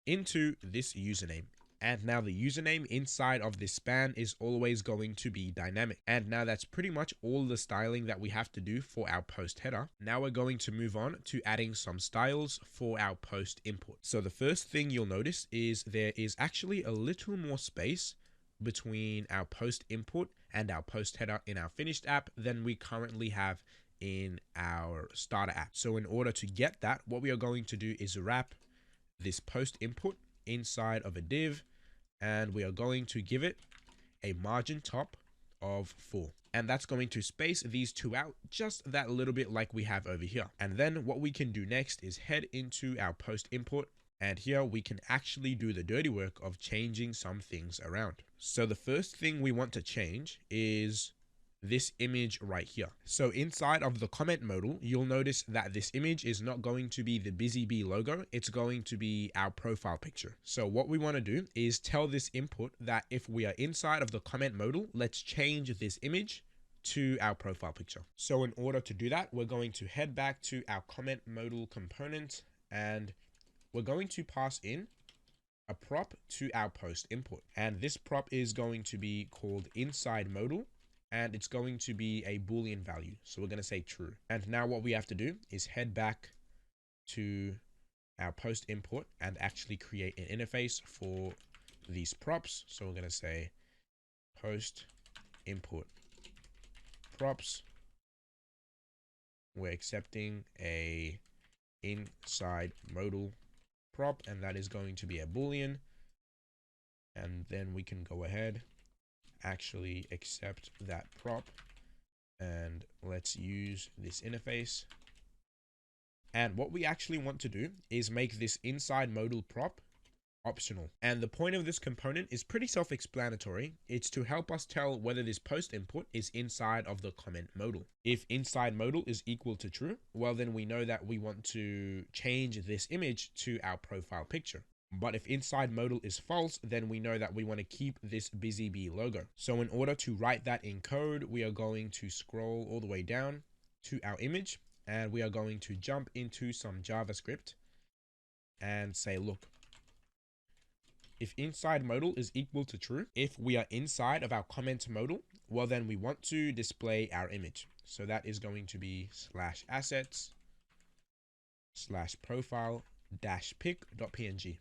into this username. And now the username inside of this span is always going to be dynamic. And now that's pretty much all the styling that we have to do for our post header. Now we're going to move on to adding some styles for our post input. So the first thing you'll notice is there is actually a little more space between our post input and our post header in our finished app than we currently have in our starter app. So in order to get that, what we are going to do is wrap this post input inside of a div, and we are going to give it a margin top of 4. And that's going to space these two out just that little bit like we have over here. And then what we can do next is head into our post input, and here we can actually do the dirty work of changing some things around. So the first thing we want to change is this image right here. So inside of the comment modal, you'll notice that this image is not going to be the Busy Bee logo. It's going to be our profile picture. So what we want to do is tell this input that if we are inside of the comment modal, let's change this image to our profile picture. So in order to do that, we're going to head back to our comment modal component, and we're going to pass in a prop to our post input. And this prop is going to be called inside modal, and it's going to be a Boolean value. So we're going to say true. And now what we have to do is head back to our post input and actually create an interface for these props. So we're going to say post input props. We're accepting a inside modal prop, and that is going to be a Boolean. And then we can go ahead, actually accept that prop, and let's use this interface. And what we actually want to do is make this inside modal prop optional. And the point of this component is pretty self-explanatory. It's to help us tell whether this post input is inside of the comment modal. If inside modal is equal to true, well, then we know that we want to change this image to our profile picture. But if inside modal is false, then we know that we want to keep this Busy Bee logo. So in order to write that in code, we are going to scroll all the way down to our image, and we are going to jump into some JavaScript and say, look, if inside modal is equal to true, if we are inside of our comment modal, well, then we want to display our image. So that is going to be /assets /profile-pic.png.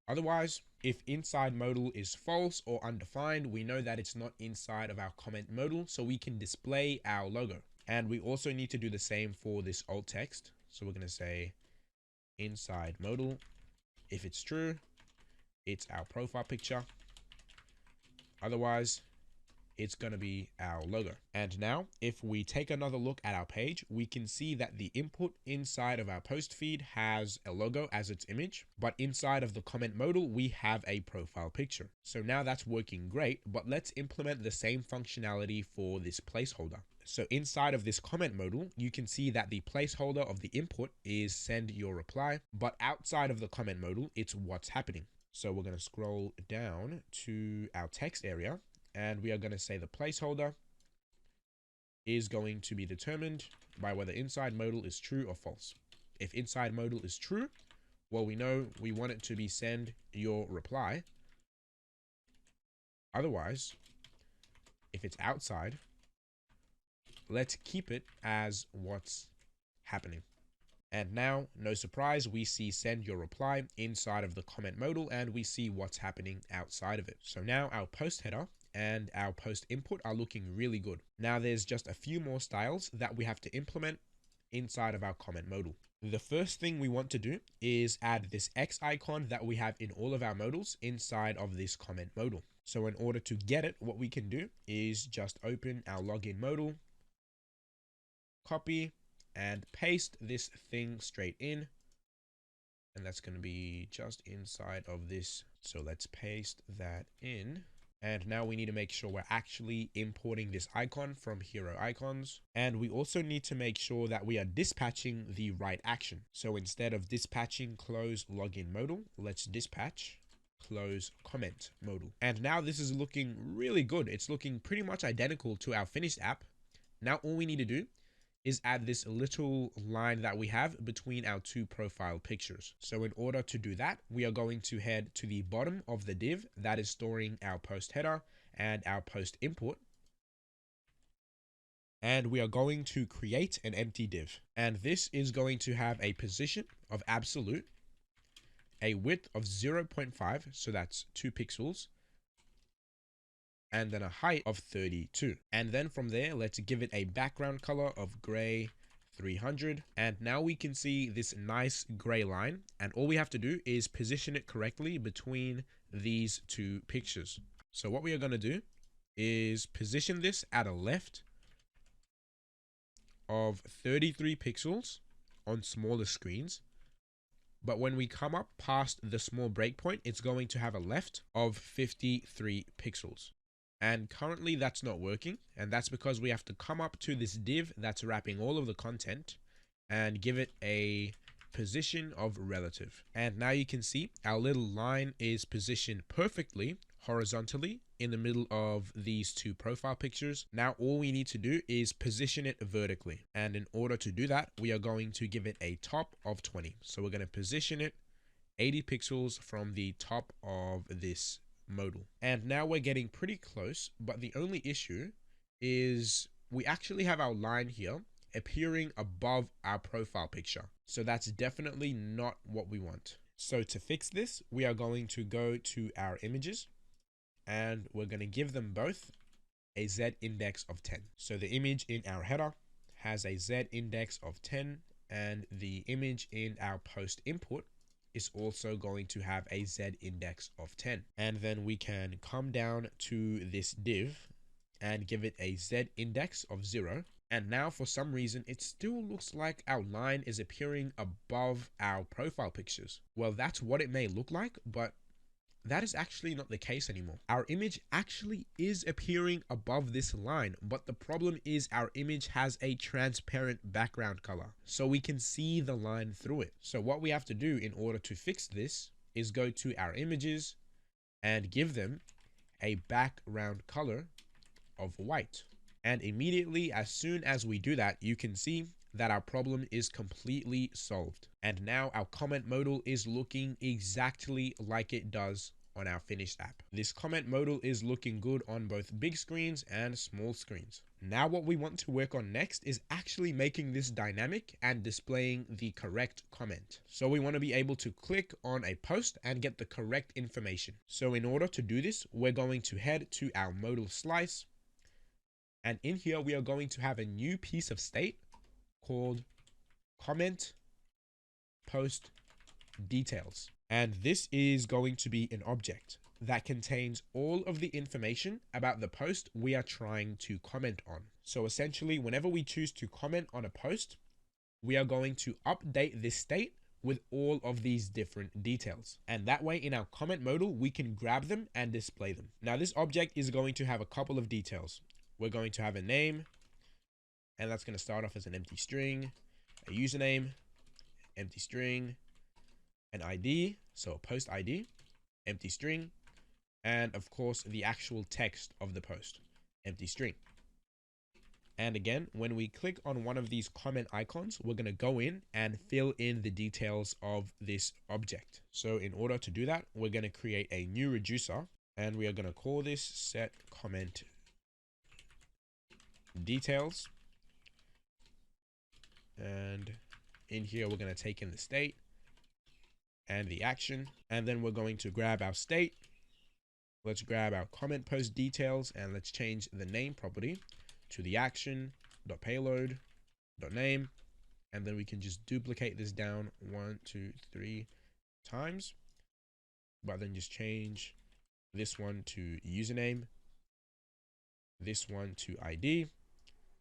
Otherwise, if inside modal is false or undefined, we know that it's not inside of our comment modal, so we can display our logo. And we also need to do the same for this alt text. So we're going to say inside modal. If it's true, it's our profile picture. Otherwise, it's going to be our logo. And now if we take another look at our page, we can see that the input inside of our post feed has a logo as its image, but inside of the comment modal, we have a profile picture. So now that's working great, but let's implement the same functionality for this placeholder. So inside of this comment modal, you can see that the placeholder of the input is send your reply, but outside of the comment modal, it's what's happening. So we're going to scroll down to our text area, and we are going to say the placeholder is going to be determined by whether inside modal is true or false. If inside modal is true, well, we know we want it to be send your reply. Otherwise, if it's outside, let's keep it as what's happening. And now, no surprise, we see send your reply inside of the comment modal, and we see what's happening outside of it. So now our post header and our post input are looking really good. Now there's just a few more styles that we have to implement inside of our comment modal. The first thing we want to do is add this X icon that we have in all of our modals inside of this comment modal. So in order to get it, what we can do is just open our login modal, copy, and paste this thing straight in. And that's going to be just inside of this. So let's paste that in. And now we need to make sure we're actually importing this icon from Hero Icons. And we also need to make sure that we are dispatching the right action. So instead of dispatching close login modal, let's dispatch close comment modal. And now this is looking really good. It's looking pretty much identical to our finished app. Now all we need to do is add this little line that we have between our two profile pictures. So in order to do that, we are going to head to the bottom of the div that is storing our post header and our post input. And we are going to create an empty div. And this is going to have a position of absolute, a width of 0.5, so that's 2 pixels, and then a height of 32. And then from there, let's give it a background color of gray 300. And now we can see this nice gray line. And all we have to do is position it correctly between these two pictures. So what we are going to do is position this at a left of 33 pixels on smaller screens. But when we come up past the small breakpoint, it's going to have a left of 53 pixels. And currently that's not working. And that's because we have to come up to this div that's wrapping all of the content and give it a position of relative. And now you can see our little line is positioned perfectly horizontally in the middle of these two profile pictures. Now all we need to do is position it vertically. And in order to do that, we are going to give it a top of 20. So we're going to position it 80 pixels from the top of this modal. And now we're getting pretty close, but the only issue is we actually have our line here appearing above our profile picture. So that's definitely not what we want. So to fix this, we are going to go to our images and we're going to give them both a Z index of 10. So the image in our header has a Z index of 10 and the image in our post input is also going to have a Z index of 10. And then we can come down to this div and give it a Z index of 0. And now for some reason, it still looks like our line is appearing above our profile pictures. Well, that's what it may look like, but that is actually not the case anymore. Our image actually is appearing above this line, but the problem is our image has a transparent background color, so we can see the line through it. So what we have to do in order to fix this is go to our images and give them a background color of white. And immediately, as soon as we do that, you can see that our problem is completely solved. And now our comment modal is looking exactly like it does on our finished app. This comment modal is looking good on both big screens and small screens. Now what we want to work on next is actually making this dynamic and displaying the correct comment. So we want to be able to click on a post and get the correct information. So in order to do this, we're going to head to our modal slice. And in here, we are going to have a new piece of state called comment post details. And this is going to be an object that contains all of the information about the post we are trying to comment on. So essentially, whenever we choose to comment on a post, we are going to update this state with all of these different details. And that way in our comment modal, we can grab them and display them. Now this object is going to have a couple of details. We're going to have a name, and that's going to start off as an empty string, a username, empty string, an ID, so a post ID, empty string, and of course the actual text of the post, empty string. And again, when we click on one of these comment icons, we're going to go in and fill in the details of this object. So in order to do that, we're going to create a new reducer, and we are going to call this set comment details. And in here, we're going to take in the state and the action. And then we're going to grab our state. Let's grab our comment post details and let's change the name property to the action.payload.name. And then we can just duplicate this down 1, 2, 3 times. But then just change this one to username, this one to ID,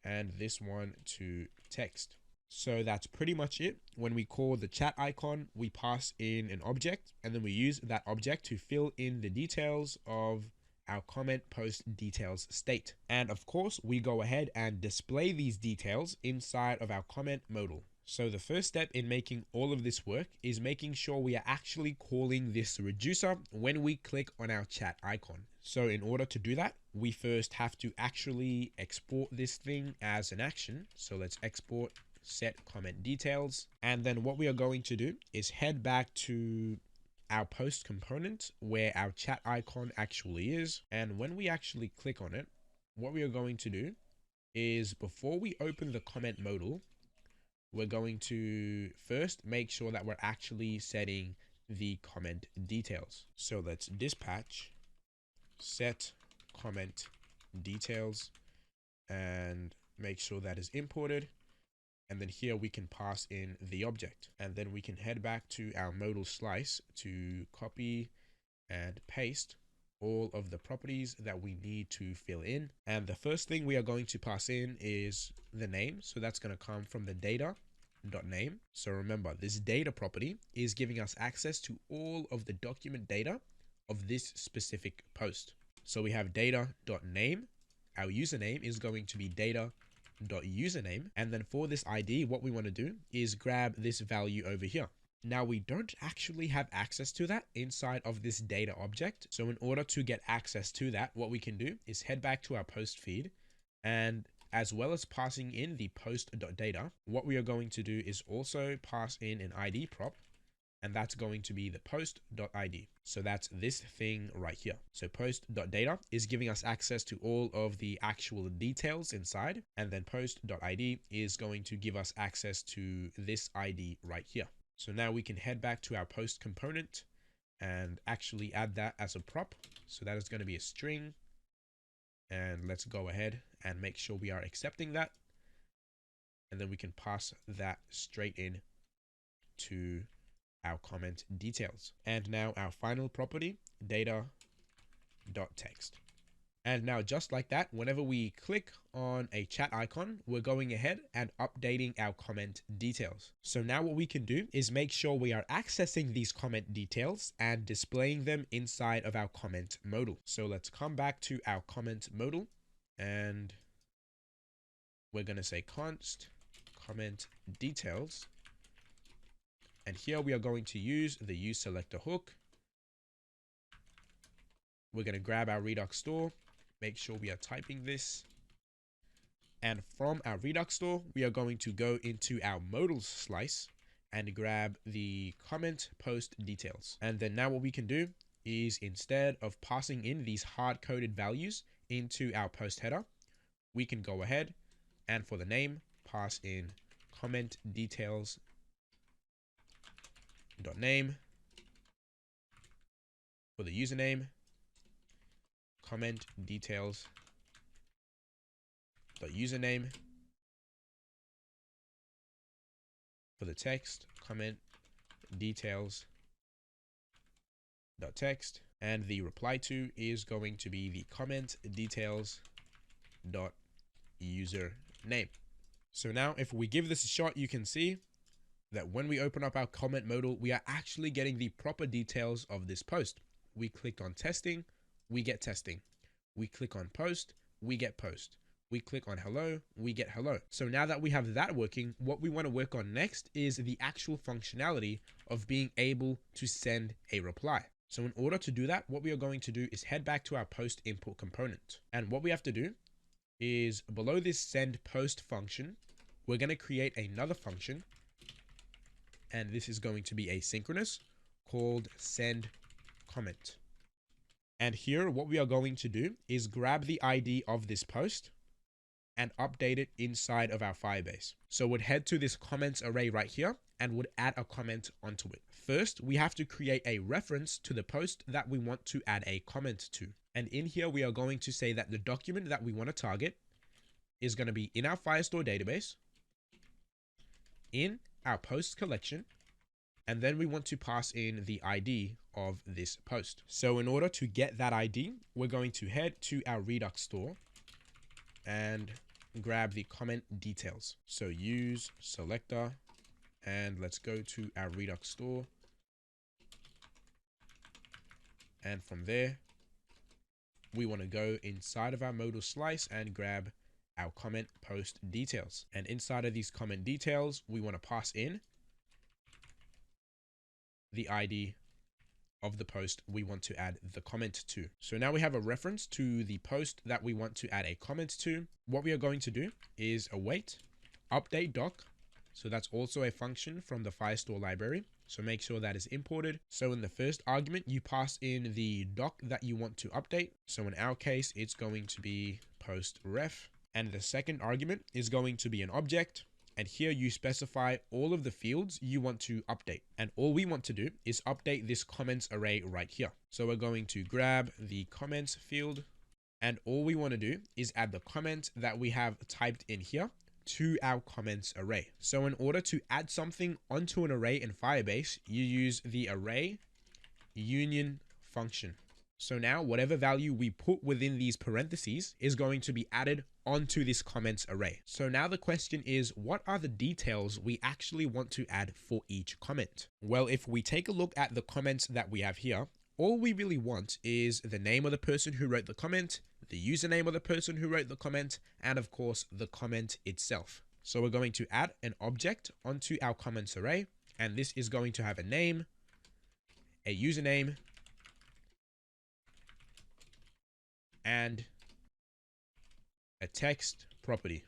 and this one to text. So that's pretty much it. When we call the chat icon, we pass in an object and then we use that object to fill in the details of our comment post details state. And of course, we go ahead and display these details inside of our comment modal. So the first step in making all of this work is making sure we are actually calling this reducer when we click on our chat icon. So in order to do that, we first have to actually export this thing as an action. So let's export set comment details. And then what we are going to do is head back to our post component where our chat icon actually is. And when we actually click on it, what we are going to do is before we open the comment modal, we're going to first make sure that we're actually setting the comment details. So let's dispatch set comment details and make sure that is imported. And then here we can pass in the object, and then we can head back to our modal slice to copy and paste all of the properties that we need to fill in. And the first thing we are going to pass in is the name. So that's going to come from the data.name. So remember, this data property is giving us access to all of the document data of this specific post. So we have data.name. Our username is going to be data.username. And then for this ID, what we want to do is grab this value over here. Now we don't actually have access to that inside of this data object. So in order to get access to that, what we can do is head back to our post feed, and as well as passing in the post.data, what we are going to do is also pass in an ID prop, and that's going to be the post.id. So that's this thing right here. So post.data is giving us access to all of the actual details inside, and then post.id is going to give us access to this ID right here. So now we can head back to our post component and actually add that as a prop. So that is going to be a string. And let's go ahead and make sure we are accepting that. And then we can pass that straight in to our comment details. And now our final property, data.text. And now just like that, whenever we click on a chat icon, we're going ahead and updating our comment details. So now what we can do is make sure we are accessing these comment details and displaying them inside of our comment modal. So let's come back to our comment modal, and we're going to say const comment details. And here we are going to use the useSelector hook. We're going to grab our Redux store. Make sure we are typing this. And from our Redux store, we are going to go into our Modals slice and grab the comment post details. And then now what we can do is, instead of passing in these hard-coded values into our post header, we can go ahead and for the name, pass in comment details .name. For the username, comment details .username. For the text, comment details .text, and the reply to is going to be the comment details .username. So now if we give this a shot, you can see that when we open up our comment modal, we are actually getting the proper details of this post. We click on testing, we get testing. We click on post, we get post. We click on hello, we get hello. So now that we have that working, what we want to work on next is the actual functionality of being able to send a reply. So in order to do that, what we are going to do is head back to our post input component. And what we have to do is below this send post function, we're going to create another function. And this is going to be asynchronous, called send comment. And here, what we are going to do is grab the ID of this post. and update it inside of our Firebase. So we'd head to this comments array right here and would add a comment onto it. First, we have to create a reference to the post that we want to add a comment to. And in here, we are going to say that the document that we want to target is going to be in our Firestore database, in our post collection, and then we want to pass in the ID of this post. So in order to get that ID, we're going to head to our Redux store and grab the comment details. So use selector, and let's go to our Redux store. And from there, we want to go inside of our modal slice and grab our comment post details. And inside of these comment details, we want to pass in the ID of the post we want to add the comment to. So now we have a reference to the post that we want to add a comment to. What we are going to do is await update doc. So that's also a function from the Firestore library. So make sure that is imported. So in the first argument, you pass in the doc that you want to update. So in our case, it's going to be post ref. And the second argument is going to be an object. And here you specify all of the fields you want to update. And all we want to do is update this comments array right here. So we're going to grab the comments field. And all we want to do is add the comment that we have typed in here to our comments array. So in order to add something onto an array in Firebase, you use the array union function. So now whatever value we put within these parentheses is going to be added onto this comments array. So now the question is, what are the details we actually want to add for each comment? Well, if we take a look at the comments that we have here, all we really want is the name of the person who wrote the comment, the username of the person who wrote the comment, and of course the comment itself. So we're going to add an object onto our comments array, and this is going to have a name, a username, and a text property.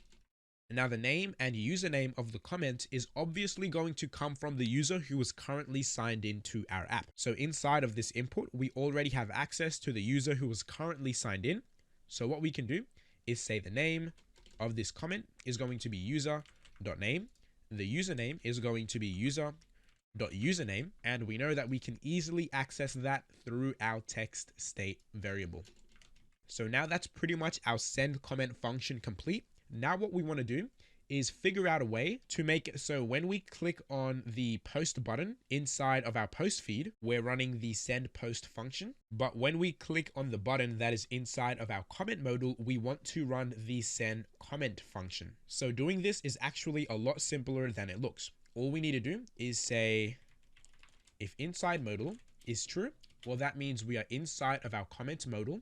Now the name and username of the comment is obviously going to come from the user who is currently signed into our app. So inside of this input, we already have access to the user who is currently signed in. So what we can do is say the name of this comment is going to be user.name. The username is going to be user.username. And we know that we can easily access that through our text state variable. So now that's pretty much our send comment function complete. Now what we want to do is figure out a way to make it so when we click on the post button inside of our post feed, we're running the send post function. But when we click on the button that is inside of our comment modal, we want to run the send comment function. So doing this is actually a lot simpler than it looks. All we need to do is say if inside modal is true, well, that means we are inside of our comment modal.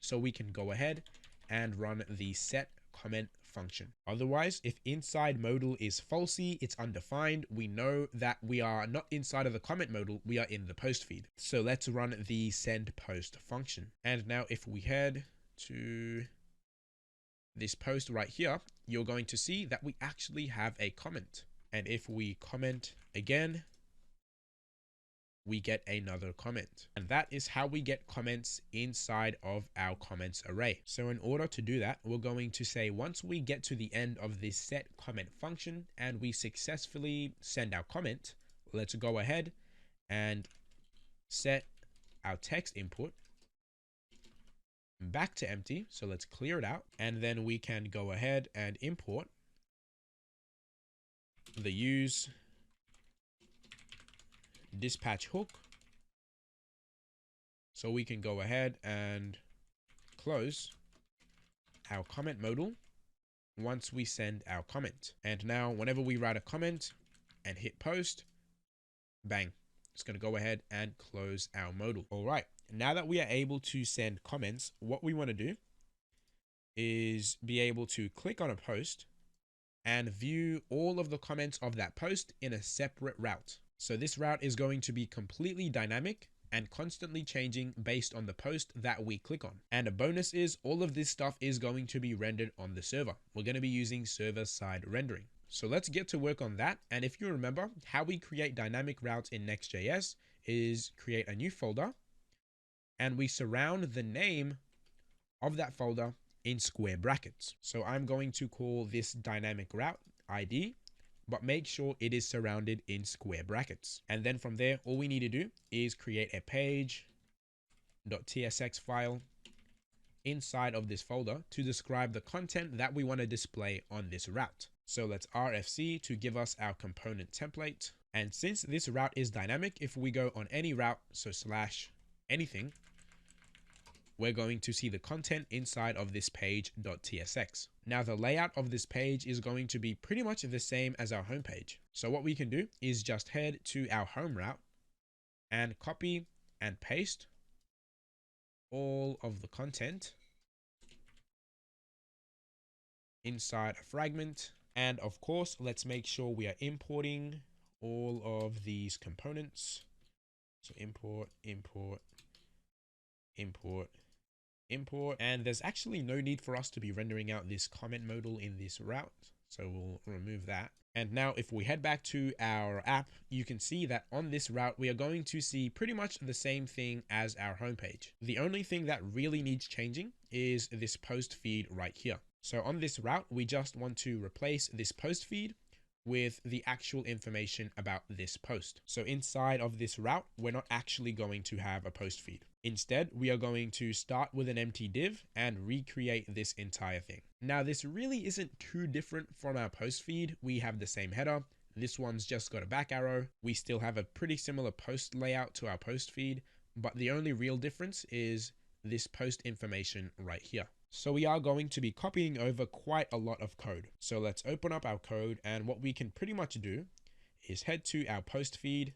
So we can go ahead and run the set comment function. Otherwise, if inside modal is falsy, it's undefined, we know that we are not inside of the comment modal, we are in the post feed. So let's run the send post function. And now if we head to this post right here, you're going to see that we actually have a comment. And if we comment again, we get another comment. And that is how we get comments inside of our comments array. So in order to do that, we're going to say once we get to the end of this set comment function and we successfully send our comment, let's go ahead and set our text input back to empty. So let's clear it out. And then we can go ahead and import the use dispatch hook. So we can go ahead and close our comment modal once we send our comment. And now whenever we write a comment and hit post, bang, it's going to go ahead and close our modal. All right. Now that we are able to send comments, what we want to do is be able to click on a post and view all of the comments of that post in a separate route. So this route is going to be completely dynamic and constantly changing based on the post that we click on. And a bonus is all of this stuff is going to be rendered on the server. We're going to be using server-side rendering. So let's get to work on that. And if you remember, how we create dynamic routes in Nextjs is create a new folder and we surround the name of that folder in square brackets. So I'm going to call this dynamic route ID, but make sure it is surrounded in square brackets. And then from there, all we need to do is create a page.tsx file inside of this folder to describe the content that we want to display on this route. So let's RFC to give us our component template. And since this route is dynamic, if we go on any route, so slash anything, we're going to see the content inside of this page.tsx. Now the layout of this page is going to be pretty much the same as our home page. So what we can do is just head to our home route and copy and paste all of the content inside a fragment. And of course, let's make sure we are importing all of these components. So import, import, import, import. And there's actually no need for us to be rendering out this comment modal in this route. So we'll remove that. And now if we head back to our app, you can see that on this route, we are going to see pretty much the same thing as our homepage. The only thing that really needs changing is this post feed right here. So on this route, we just want to replace this post feed with the actual information about this post. So inside of this route, we're not actually going to have a post feed. Instead, we are going to start with an empty div and recreate this entire thing. Now, this really isn't too different from our post feed. We have the same header. This one's just got a back arrow. We still have a pretty similar post layout to our post feed, but the only real difference is this post information right here. So we are going to be copying over quite a lot of code. So let's open up our code, and what we can pretty much do is head to our post feed,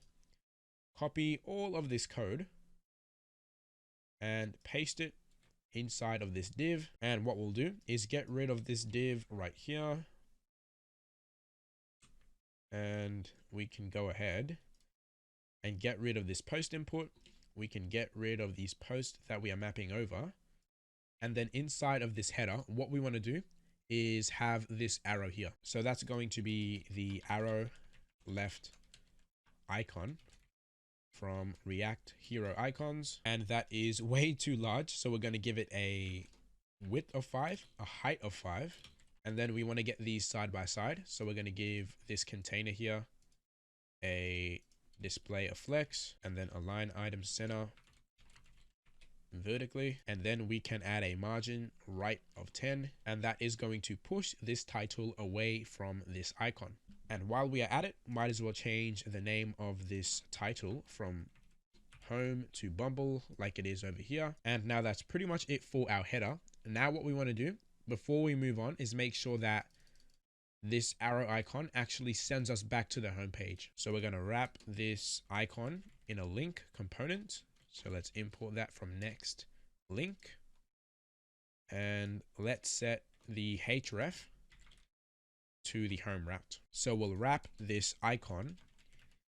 copy all of this code and paste it inside of this div. And what we'll do is get rid of this div right here. And we can go ahead and get rid of this post input. We can get rid of these posts that we are mapping over. And then inside of this header, what we want to do is have this arrow here. So that's going to be the arrow left icon from React Hero Icons. And that is way too large. So we're going to give it a width of 5, a height of 5. And then we want to get these side by side. So we're going to give this container here a display of flex, and then align item center vertically. And then we can add a margin right of 10. And that is going to push this title away from this icon. And while we are at it, might as well change the name of this title from home to Bumble like it is over here. And now that's pretty much it for our header. Now what we want to do before we move on is make sure that this arrow icon actually sends us back to the home page. So we're going to wrap this icon in a link component. So let's import that from next link. And let's set the href to the home route. So we'll wrap this icon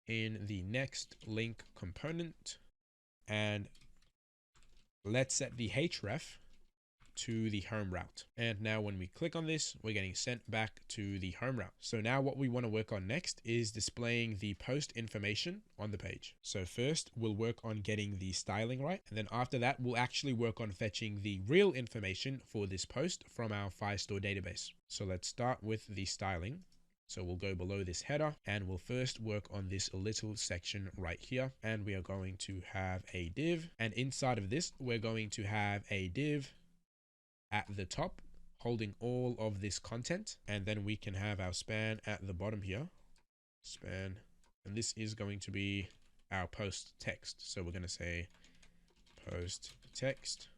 in the next link component, and let's set the href to the home route. And now when we click on this, we're getting sent back to the home route. So now what we want to work on next is displaying the post information on the page. So first we'll work on getting the styling right. And then after that, we'll actually work on fetching the real information for this post from our Firestore database. So let's start with the styling. So we'll go below this header, and we'll first work on this little section right here. And we are going to have a div, and inside of this, we're going to have a div at the top holding all of this content. And then we can have our span at the bottom here, span, and this is going to be our post text. So we're going to say post text.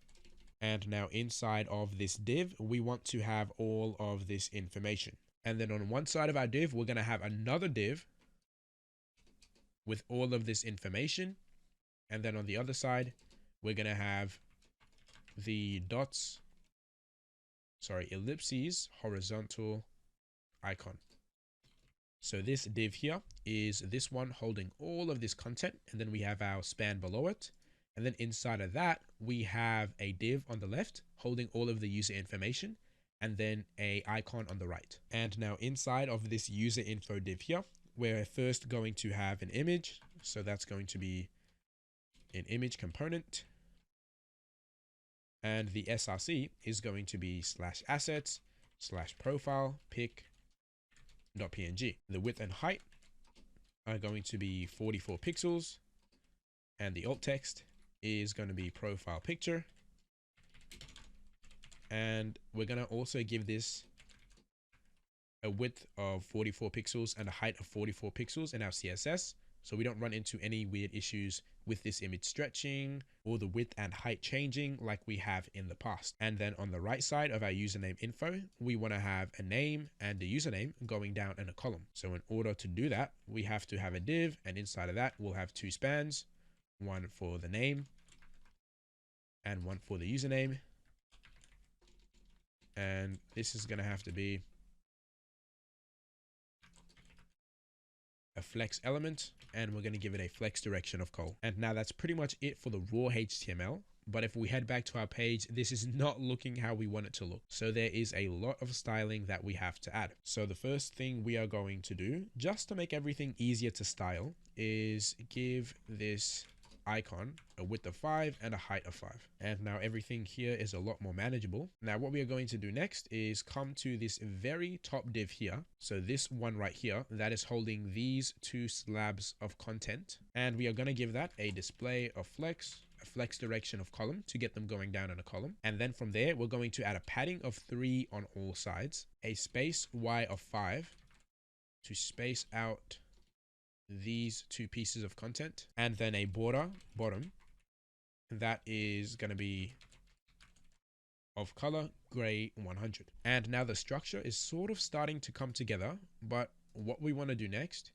And now inside of this div, we want to have all of this information. And then on one side of our div, we're going to have another div with all of this information. And then on the other side, we're going to have the ellipses horizontal icon. So this div here is this one holding all of this content, and then we have our span below it. And then inside of that, we have a div on the left holding all of the user information, and then a icon on the right. And now inside of this user info div here, we're first going to have an image. So that's going to be an image component. And the src is going to be /assets /profile pic.png. The width and height are going to be 44 pixels, and the alt text is going to be profile picture. And we're going to also give this a width of 44 pixels and a height of 44 pixels in our CSS, so we don't run into any weird issues with this image stretching or the width and height changing like we have in the past. And then on the right side of our username info, we want to have a name and a username going down in a column. So in order to do that, we have to have a div, and inside of that, we'll have two spans, one for the name and one for the username. And this is going to have to be a flex element, and we're going to give it a flex direction of col. And now that's pretty much it for the raw HTML. But if we head back to our page, this is not looking how we want it to look. So there is a lot of styling that we have to add. So the first thing we are going to do, just to make everything easier to style, is give this icon a width of 5 and a height of 5. And now everything here is a lot more manageable. Now what we are going to do next is come to this very top div here. So this one right here, that is holding these two slabs of content. And we are going to give that a display of flex, a flex direction of column to get them going down in a column. And then from there, we're going to add a padding of 3 on all sides, a space Y of 5 to space out these two pieces of content, and then a border bottom that is going to be of color gray 100. And now the structure is sort of starting to come together, but what we want to do next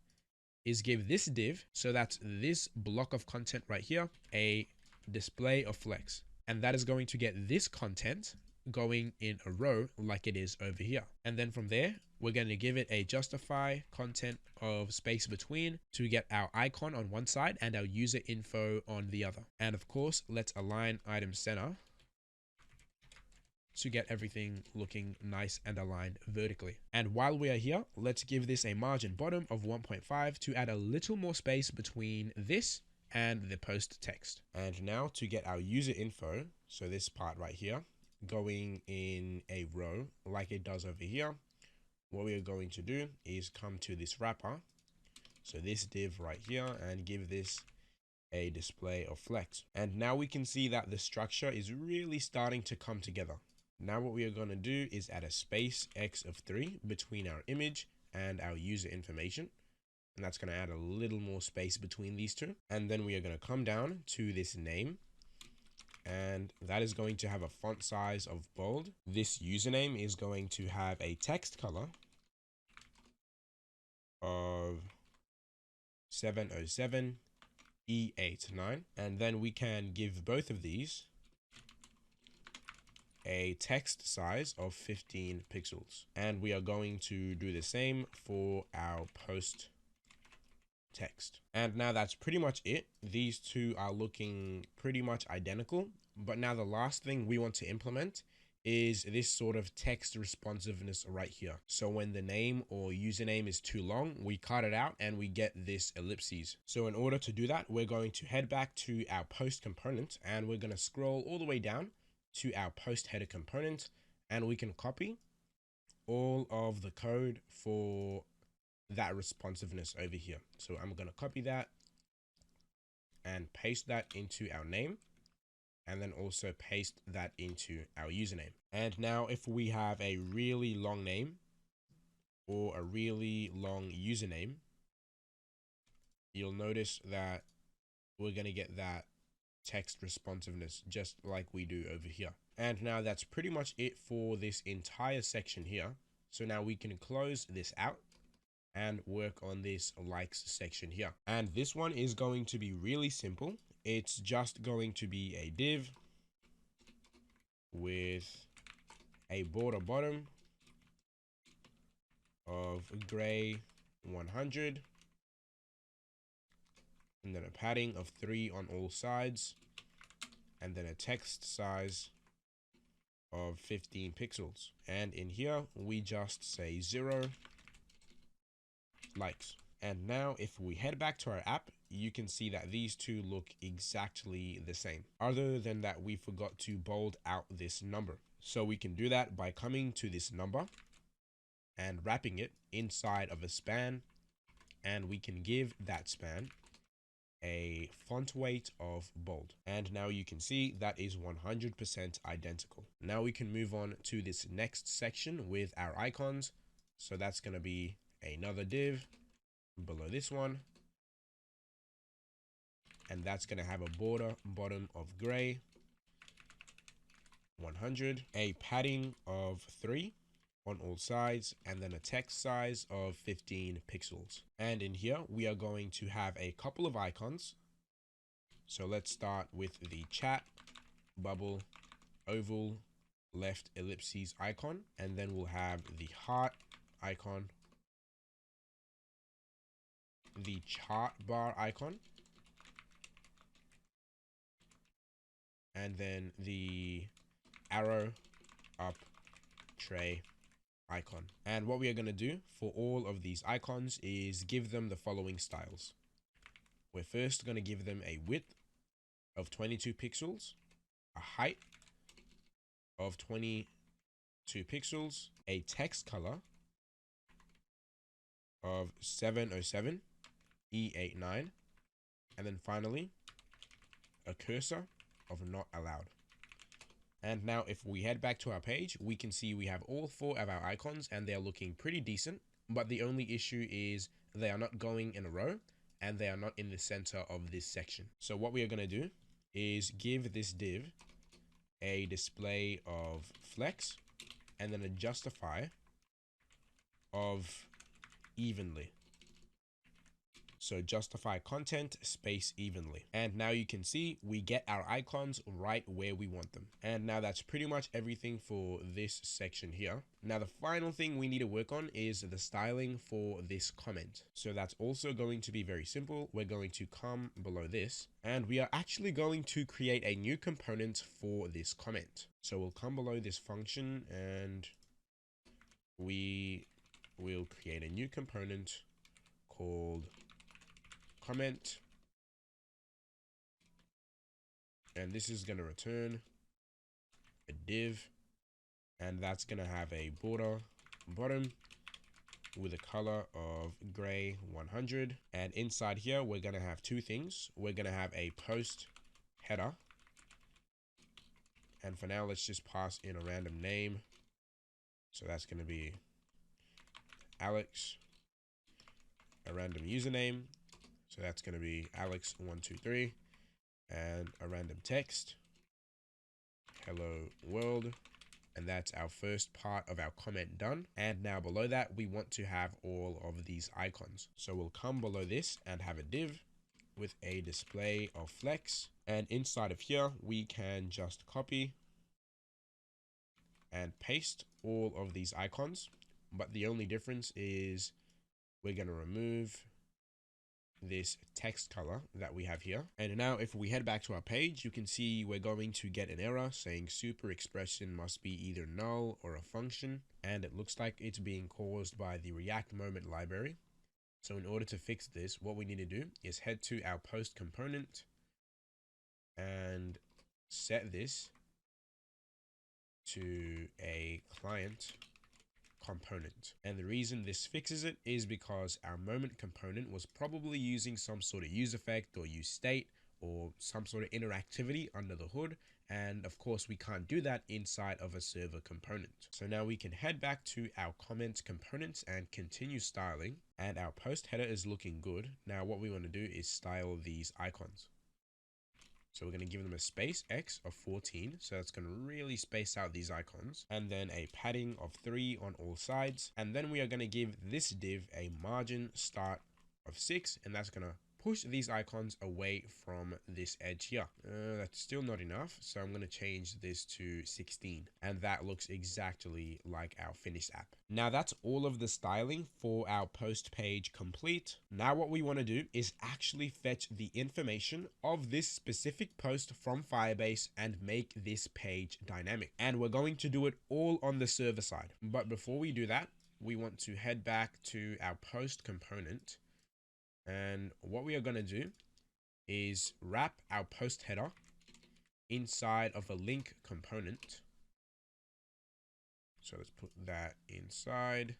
is give this div, so that's this block of content right here, a display of flex, and that is going to get this content going in a row like it is over here. And then from there, we're going to give it a justify content of space between to get our icon on one side and our user info on the other. And of course, let's align item center to get everything looking nice and aligned vertically. And while we are here, let's give this a margin bottom of 1.5 to add a little more space between this and the post text. And now to get our user info, so this part right here, going in a row like it does over here, what we are going to do is come to this wrapper, so this div right here, and give this a display of flex. And now we can see that the structure is really starting to come together. Now what we are going to do is add a space X of 3 between our image and our user information. And that's going to add a little more space between these two. And then we are going to come down to this name, and that is going to have a font size of bold. This username is going to have a text color of 707 E89. And then we can give both of these a text size of 15 pixels. And we are going to do the same for our post text. And now that's pretty much it. These two are looking pretty much identical, but now the last thing we want to implement is this sort of text responsiveness right here. So when the name or username is too long, we cut it out and we get this ellipses. So in order to do that, we're going to head back to our post component, and we're going to scroll all the way down to our post header component, and we can copy all of the code for that responsiveness over here. So I'm going to copy that and paste that into our name, and then also paste that into our username. And now if we have a really long name or a really long username, you'll notice that we're going to get that text responsiveness just like we do over here. And now that's pretty much it for this entire section here. So now we can close this out and work on this likes section here. And this one is going to be really simple. It's just going to be a div with a border bottom of gray 100, and then a padding of 3 on all sides, and then a text size of 15 pixels. And in here, we just say 0 likes. And now if we head back to our app, you can see that these two look exactly the same, other than that we forgot to bold out this number. So we can do that by coming to this number and wrapping it inside of a span, and we can give that span a font weight of bold. And now you can see that is 100% identical. Now we can move on to this next section with our icons. So that's going to be another div below this one. And that's going to have a border bottom of gray, 100, a padding of 3 on all sides, and then a text size of 15 pixels. And in here, we are going to have a couple of icons. So let's start with the chat, bubble, oval, left ellipses icon, and then we'll have the heart icon, the chart bar icon, and then the arrow up tray icon. And what we are going to do for all of these icons is give them the following styles. We're first going to give them a width of 22 pixels, a height of 22 pixels, a text color of 707 E89, and then finally a cursor of not allowed. And now if we head back to our page, we can see we have all 4 of our icons and they're looking pretty decent, but the only issue is they are not going in a row and they are not in the center of this section. So what we are going to do is give this div a display of flex and then a justify of evenly. So justify content space evenly. And now you can see we get our icons right where we want them. And now that's pretty much everything for this section here. Now the final thing we need to work on is the styling for this comment. So that's also going to be very simple. We're going to come below this and we are actually going to create a new component for this comment. So we'll come below this function and we will create a new component called comment, and this is going to return a div, and that's going to have a border bottom with a color of gray 100. And inside here we're going to have 2 things. We're going to have a post header, and for now let's just pass in a random name. So that's going to be Alex, a random username. So that's going to be Alex123, and a random text, hello world. And that's our first part of our comment done. And now below that, we want to have all of these icons. So we'll come below this and have a div with a display of flex. And inside of here, we can just copy and paste all of these icons. But the only difference is we're going to remove this text color that we have here. And now if we head back to our page, you can see we're going to get an error saying super expression must be either null or a function. And it looks like it's being caused by the React moment library. So in order to fix this, what we need to do is head to our post component and set this to a client component. And the reason this fixes it is because our moment component was probably using some sort of use effect or use state or some sort of interactivity under the hood. And of course we can't do that inside of a server component. So now we can head back to our comment components and continue styling, and our post header is looking good. Now what we want to do is style these icons. So we're going to give them a space X of 14. So that's going to really space out these icons, and then a padding of 3 on all sides. And then we are going to give this div a margin start of 6, and that's going to push these icons away from this edge here. That's still not enough. So I'm going to change this to 16, and that looks exactly like our finished app. Now that's all of the styling for our post page complete. Now what we want to do is actually fetch the information of this specific post from Firebase and make this page dynamic. And we're going to do it all on the server side. But before we do that, we want to head back to our post component And what we are going to do is wrap our post header inside of a link component. So let's put that inside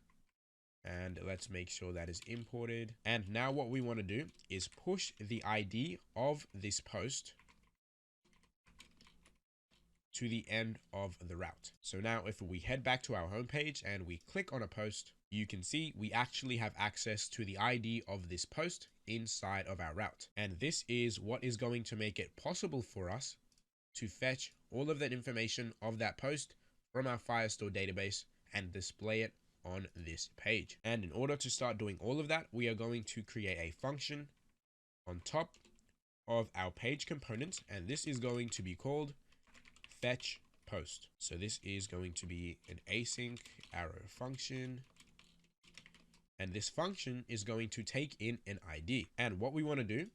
and let's make sure that is imported. And now what we want to do is push the ID of this post to the end of the route. So now if we head back to our homepage and we click on a post, you can see we actually have access to the ID of this post inside of our route. And this is what is going to make it possible for us to fetch all of that information of that post from our Firestore database and display it on this page. And in order to start doing all of that, we are going to create a function on top of our page components, and this is going to be called fetch post. So this is going to be an async arrow function, and this function is going to take in an ID. And what we want to do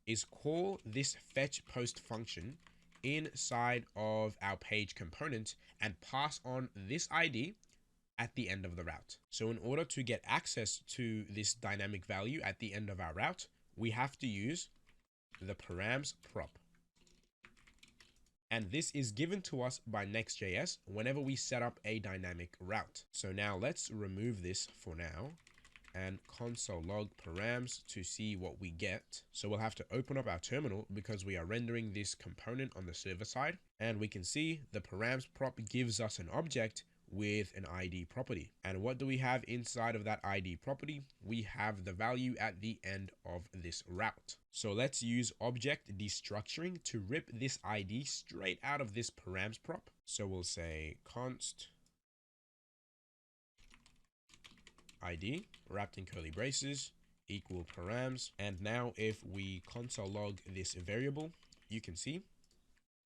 is call this fetch post function inside of our page component and pass on this ID at the end of the route. So in order to get access to this dynamic value at the end of our route, we have to use the params prop. And this is given to us by Nextjs whenever we set up a dynamic route. So now let's remove this for now and console log params to see what we get. So we'll have to open up our terminal because we are rendering this component on the server side. And we can see the params prop gives us an object with an ID property. And what do we have inside of that ID property? We have the value at the end of this route. So let's use object destructuring to rip this ID straight out of this params prop. So we'll say const ID wrapped in curly braces equal params. And now if we console log this variable, you can see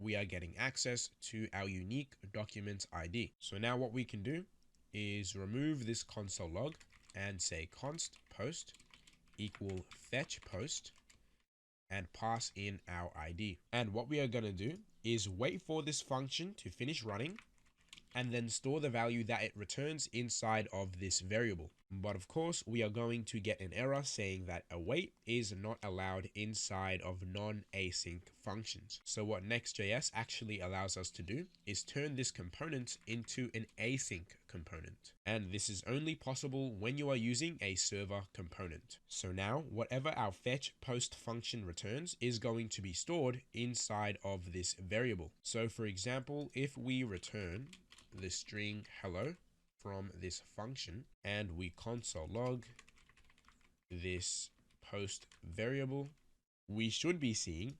we are getting access to our unique document ID. So now what we can do is remove this console log and say const post equal fetch post and pass in our ID. And what we are going to do is wait for this function to finish running and then store the value that it returns inside of this variable. But of course, we are going to get an error saying that await is not allowed inside of non-async functions. So what Nextjs actually allows us to do is turn this component into an async component. And this is only possible when you are using a server component. So now whatever our fetch post function returns is going to be stored inside of this variable. So for example, if we return the string hello from this function and we console log this post variable, we should be seeing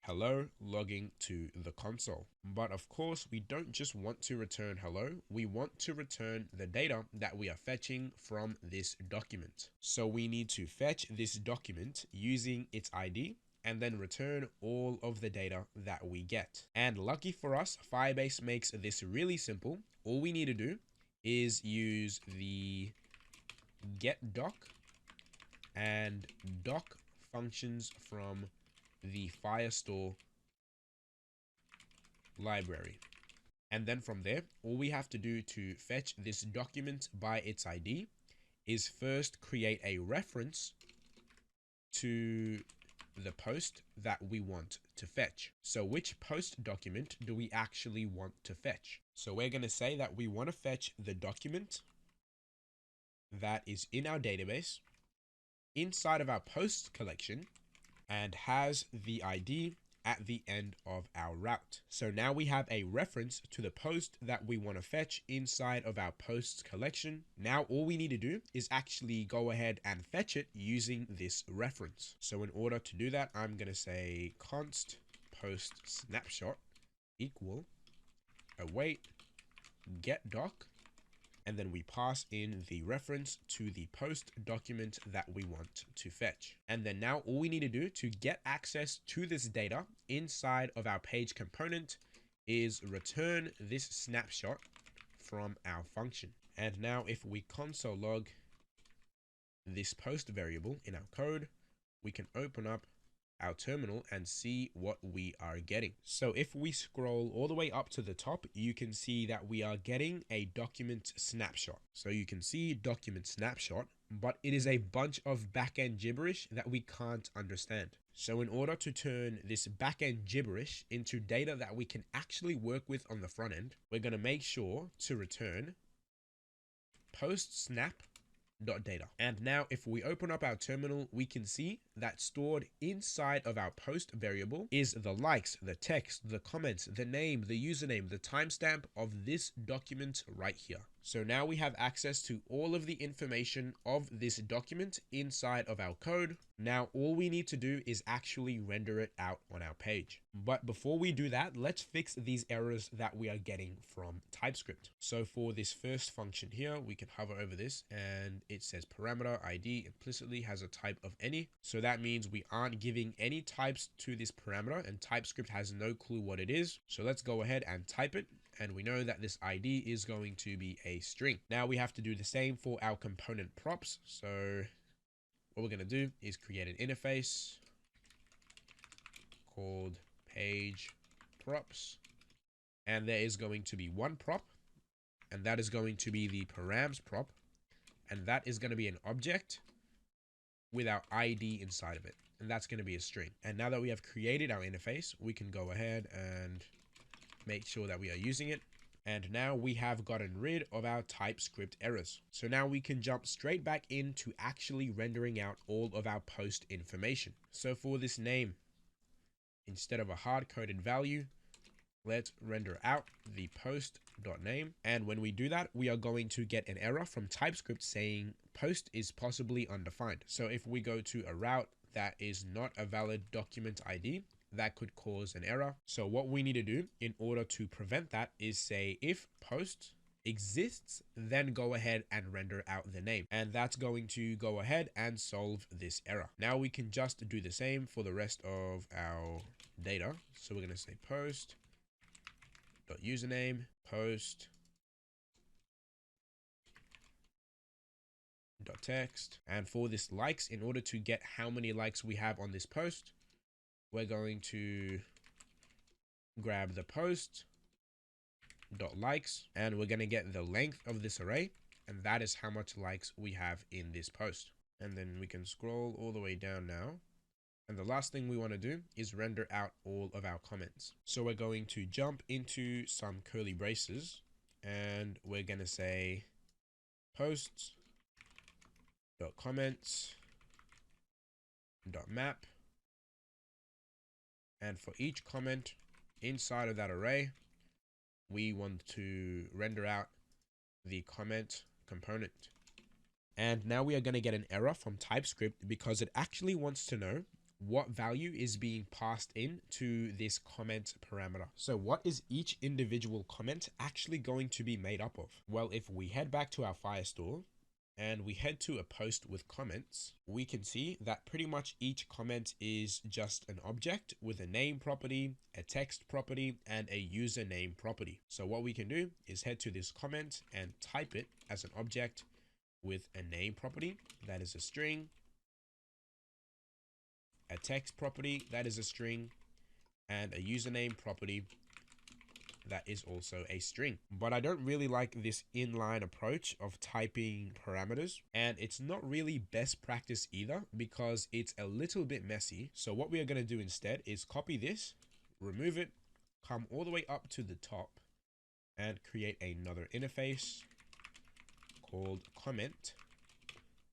hello logging to the console. But of course, we don't just want to return hello, we want to return the data that we are fetching from this document. So we need to fetch this document using its ID and then return all of the data that we get. And lucky for us, Firebase makes this really simple. All we need to do is use the getDoc and doc functions from the Firestore library. And then from there, all we have to do to fetch this document by its ID is first create a reference to the post that we want to fetch. So which post document do we actually want to fetch? So we're going to say that we want to fetch the document that is in our database inside of our post collection and has the ID at the end of our route. So now we have a reference to the post that we want to fetch inside of our posts collection. Now all we need to do is actually go ahead and fetch it using this reference. So in order to do that, I'm going to say const post snapshot equal await getDoc, and then we pass in the reference to the post document that we want to fetch. And then now all we need to do to get access to this data inside of our page component is return this snapshot from our function. And now if we console log this post variable in our code, we can open up our terminal and see what we are getting. So if we scroll all the way up to the top, you can see that we are getting a document snapshot. So you can see document snapshot, but it is a bunch of backend gibberish that we can't understand. So in order to turn this backend gibberish into data that we can actually work with on the front end, we're going to make sure to return post snap.data. And now if we open up our terminal, we can see that stored inside of our post variable is the likes, the text, the comments, the name, the username, the timestamp of this document right here. So now we have access to all of the information of this document inside of our code. Now all we need to do is actually render it out on our page. But before we do that, let's fix these errors that we are getting from TypeScript. So for this first function here, we can hover over this and it says parameter ID implicitly has a type of any. So that means we aren't giving any types to this parameter and TypeScript has no clue what it is. So let's go ahead and type it. And we know that this ID is going to be a string. Now we have to do the same for our component props. So what we're going to do is create an interface called page props. And there is going to be one prop, and that is going to be the params prop. And that is going to be an object with our ID inside of it. And that's going to be a string. And now that we have created our interface, we can go ahead and make sure that we are using it. And now we have gotten rid of our TypeScript errors. So now we can jump straight back into actually rendering out all of our post information. So for this name, instead of a hard-coded value, let's render out the post.name. And when we do that, we are going to get an error from TypeScript saying post is possibly undefined. So if we go to a route that is not a valid document ID, that could cause an error. So what we need to do in order to prevent that is say if post exists, then go ahead and render out the name. And that's going to go ahead and solve this error. Now we can just do the same for the rest of our data. So we're going to say post.username, post.text. And for this likes, in order to get how many likes we have on this post, we're going to grab the post.likes and we're going to get the length of this array. And that is how much likes we have in this post. And then we can scroll all the way down now. And the last thing we want to do is render out all of our comments. So we're going to jump into some curly braces and we're going to say posts.comments.map. And for each comment inside of that array, we want to render out the comment component. And now we are going to get an error from TypeScript because it actually wants to know what value is being passed in to this comment parameter. So what is each individual comment actually going to be made up of? Well, if we head back to our Firestore, and we head to a post with comments, we can see that pretty much each comment is just an object with a name property, a text property, and a username property. So what we can do is head to this comment and type it as an object with a name property that is a string, a text property that is a string, and a username property that is also a string. But I don't really like this inline approach of typing parameters, and it's not really best practice either because it's a little bit messy. So what we are going to do instead is copy this, remove it, come all the way up to the top and create another interface called comment.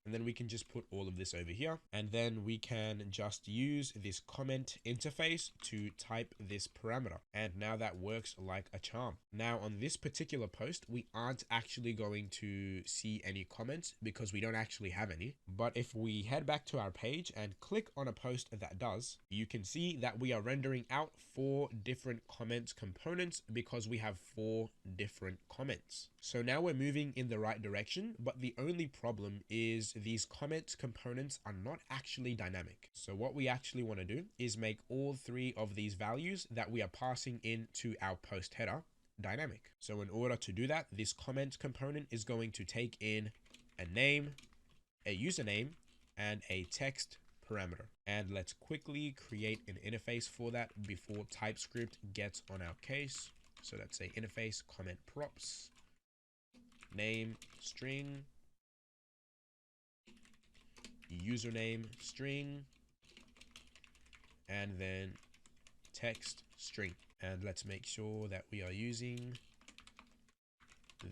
And then we can just put all of this over here. And then we can just use this comment interface to type this parameter. And now that works like a charm. Now on this particular post, we aren't actually going to see any comments because we don't actually have any. But if we head back to our page and click on a post that does, you can see that we are rendering out 4 different comment components because we have 4 different comments. So now we're moving in the right direction, but the only problem is these comment components are not actually dynamic. So what we actually want to do is make all 3 of these values that we are passing into our post header dynamic. So in order to do that, this comment component is going to take in a name, a username, and a text parameter. And let's quickly create an interface for that before TypeScript gets on our case. So let's say interface comment props, name string, username string, and then text string. And let's make sure that we are using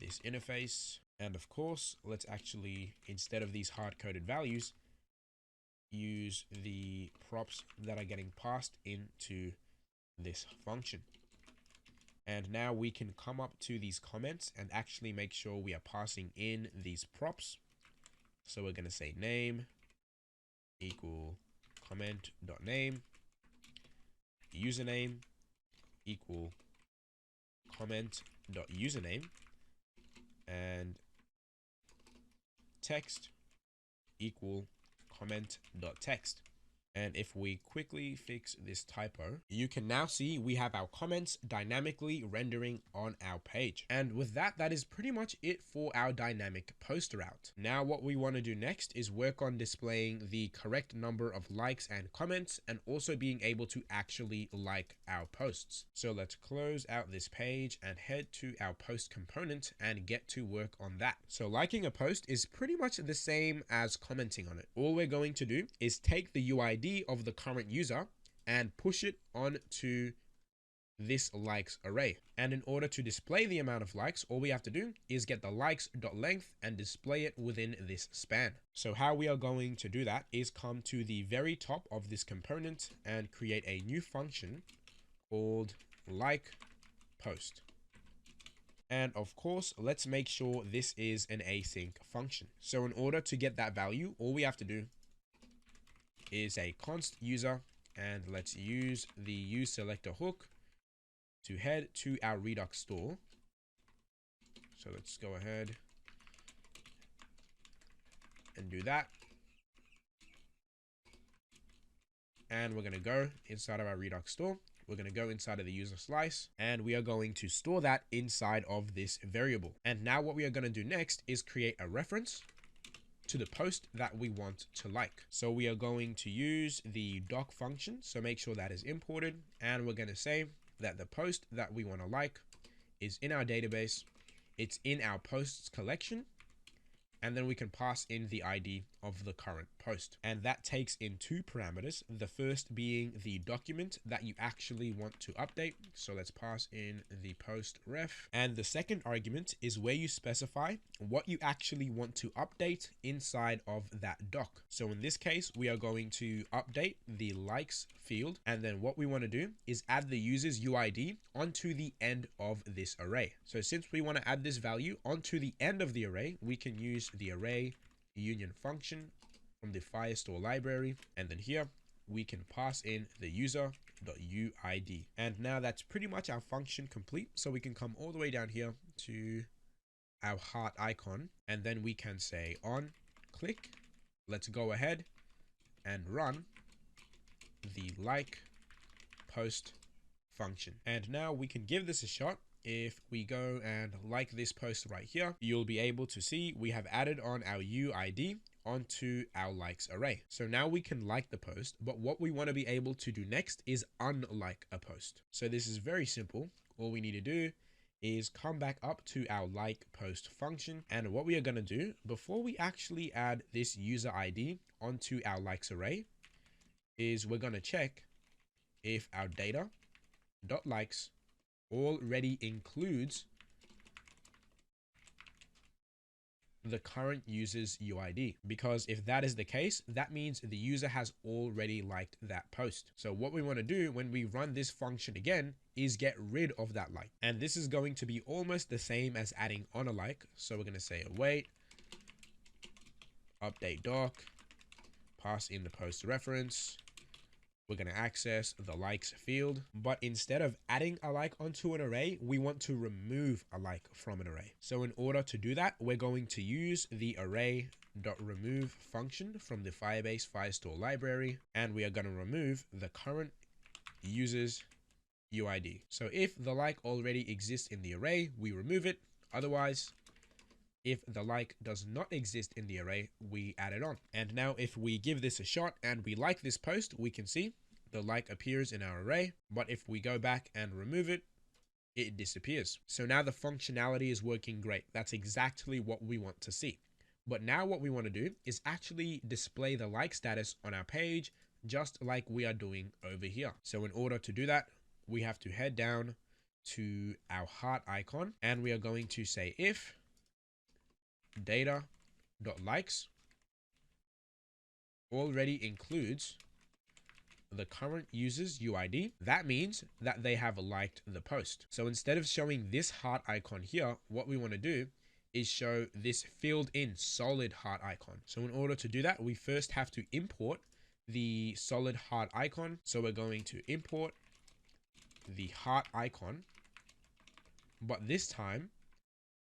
this interface. And of course, let's actually, instead of these hard-coded values, use the props that are getting passed into this function. And now we can come up to these comments and actually make sure we are passing in these props. So we're going to say name equal comment.name, username equal comment.username, and text equal comment.text. And if we quickly fix this typo, you can now see we have our comments dynamically rendering on our page. And with that, that is pretty much it for our dynamic post route. Now, what we want to do next is work on displaying the correct number of likes and comments, and also being able to actually like our posts. So let's close out this page and head to our post component and get to work on that. So liking a post is pretty much the same as commenting on it. All we're going to do is take the UID of the current user and push it onto this likes array. And in order to display the amount of likes, all we have to do is get the likes.length and display it within this span. So how we are going to do that is come to the very top of this component and create a new function called like post. And of course, let's make sure this is an async function. So in order to get that value, all we have to do is a const user, and let's use the useSelector hook to head to our Redux store. So let's go ahead and do that. And we're going to go inside of our Redux store. We're going to go inside of the user slice, and we are going to store that inside of this variable. And now what we are going to do next is create a reference to the post that we want to like. So we are going to use the doc function. So make sure that is imported, and we're going to say that the post that we want to like is in our database. It's in our posts collection, and then we can pass in the ID of the current post. And that takes in two parameters. The first being the document that you actually want to update. So let's pass in the post ref. And the second argument is where you specify what you actually want to update inside of that doc. So in this case, we are going to update the likes field. And then what we want to do is add the user's UID onto the end of this array. So since we want to add this value onto the end of the array, we can use the array union function from the Firestore library, and then here we can pass in the user.uid. And now that's pretty much our function complete. So we can come all the way down here to our heart icon, and then we can say on click. Let's go ahead and run the like post function. And now we can give this a shot. If we go and like this post right here, you'll be able to see we have added on our UID onto our likes array. So now we can like the post, but what we want to be able to do next is unlike a post. So this is very simple. All we need to do is come back up to our like post function. And what we are going to do before we actually add this user ID onto our likes array is we're going to check if our data.likes already includes the current user's UID, because if that is the case, that means the user has already liked that post. So what we want to do when we run this function again is get rid of that like. And this is going to be almost the same as adding on a like. So we're going to say await, update doc, pass in the post reference. We're going to access the likes field, but instead of adding a like onto an array, we want to remove a like from an array. So in order to do that, we're going to use the array.remove function from the Firebase Firestore library, and we are going to remove the current user's UID. So if the like already exists in the array, we remove it. Otherwise, If the like does not exist in the array, we add it on. And now if we give this a shot and we like this post, we can see the like appears in our array. But if we go back and remove it, it disappears. So now the functionality is working great. That's exactly what we want to see. But now what we want to do is actually display the like status on our page, just like we are doing over here. So in order to do that, we have to head down to our heart icon, and we are going to say if data.likes already includes the current user's UID. That means that they have liked the post. So instead of showing this heart icon here, what we want to do is show this filled in solid heart icon. So in order to do that, we first have to import the solid heart icon. So we're going to import the heart icon, but this time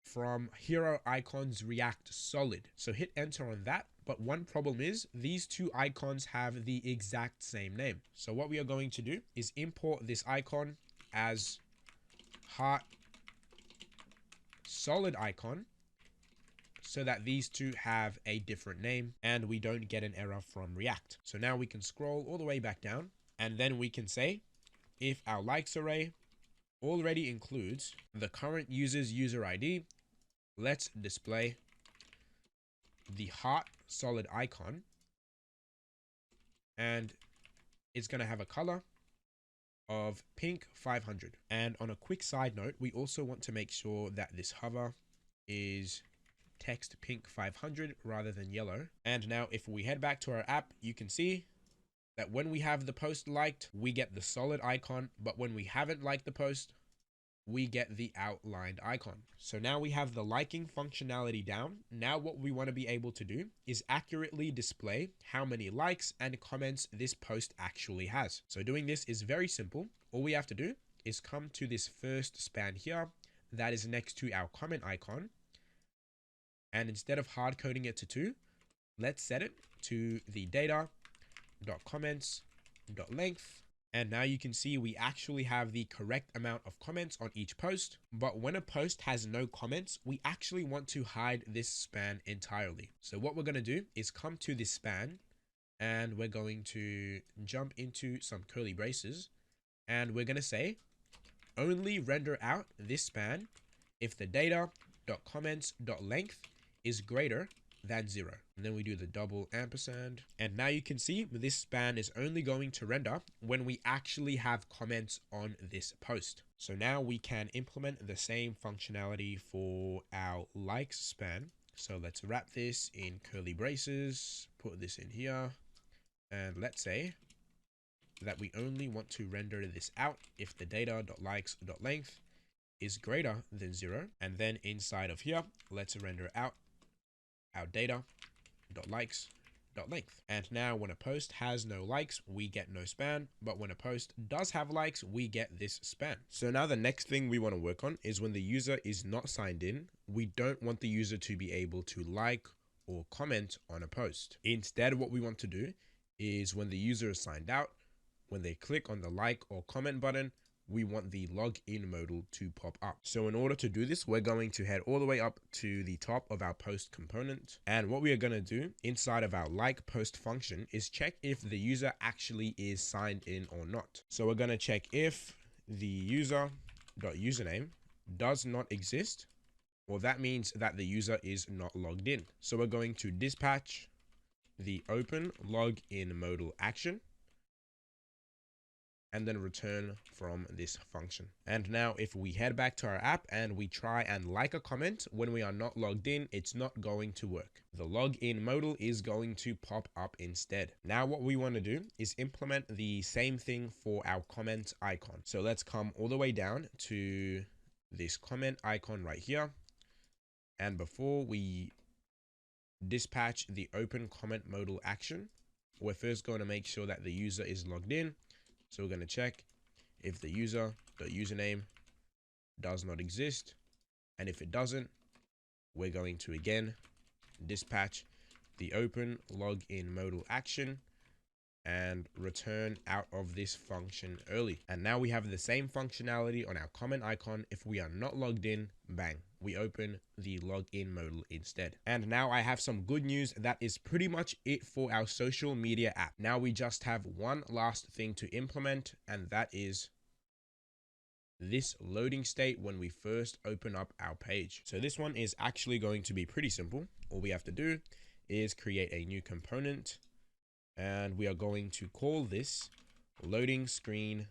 from Hero Icons React Solid. So hit enter on that. But one problem is these two icons have the exact same name. So what we are going to do is import this icon as heart solid icon so that these two have a different name and we don't get an error from React. So now we can scroll all the way back down, and then we can say if our likes array already includes the current user's user ID, let's display the heart solid icon, and it's going to have a color of pink 500. And on a quick side note, we also want to make sure that this hover is text pink 500 rather than yellow. And now if we head back to our app, you can see that when we have the post liked, we get the solid icon, but when we haven't liked the post, we get the outlined icon. So now we have the liking functionality down. Now what we want to be able to do is accurately display how many likes and comments this post actually has. So doing this is very simple. All we have to do is come to this first span here that is next to our comment icon. And instead of hard coding it to 2, let's set it to the data.comments.length. And now you can see we actually have the correct amount of comments on each post. But when a post has no comments, we actually want to hide this span entirely. So what we're going to do is come to this span, and we're going to jump into some curly braces, and we're going to say only render out this span if the data.comments.length is greater than 0. And then we do the double ampersand. And now you can see this span is only going to render when we actually have comments on this post. So now we can implement the same functionality for our likes span. So let's wrap this in curly braces, put this in here, and let's say that we only want to render this out if the data.likes.length is greater than 0. And then inside of here, let's render out our data.likes.length. And now when a post has no likes, we get no span, but when a post does have likes, we get this span. So now the next thing we want to work on is when the user is not signed in, we don't want the user to be able to like or comment on a post. Instead, what we want to do is when the user is signed out, when they click on the like or comment button, we want the login modal to pop up. So in order to do this, we're going to head all the way up to the top of our post component. And what we are going to do inside of our like post function is check if the user actually is signed in or not. So we're going to check if the user.username does not exist, well, that means that the user is not logged in. So we're going to dispatch the open login modal action, and then return from this function. And now if we head back to our app and we try and like a comment when we are not logged in, it's not going to work. The login modal is going to pop up instead. Now what we want to do is implement the same thing for our comment icon. So let's come all the way down to this comment icon right here. And before we dispatch the open comment modal action, we're first going to make sure that the user is logged in. So we're going to check if the user.username does not exist. And if it doesn't, we're going to again dispatch the open login modal action and return out of this function early. And now we have the same functionality on our comment icon. If we are not logged in, bang, we open the login modal instead. And now I have some good news. That is pretty much it for our social media app. Now we just have one last thing to implement, and that is this loading state when we first open up our page. So this one is actually going to be pretty simple. All we have to do is create a new component, and we are going to call this loading screen.tsx,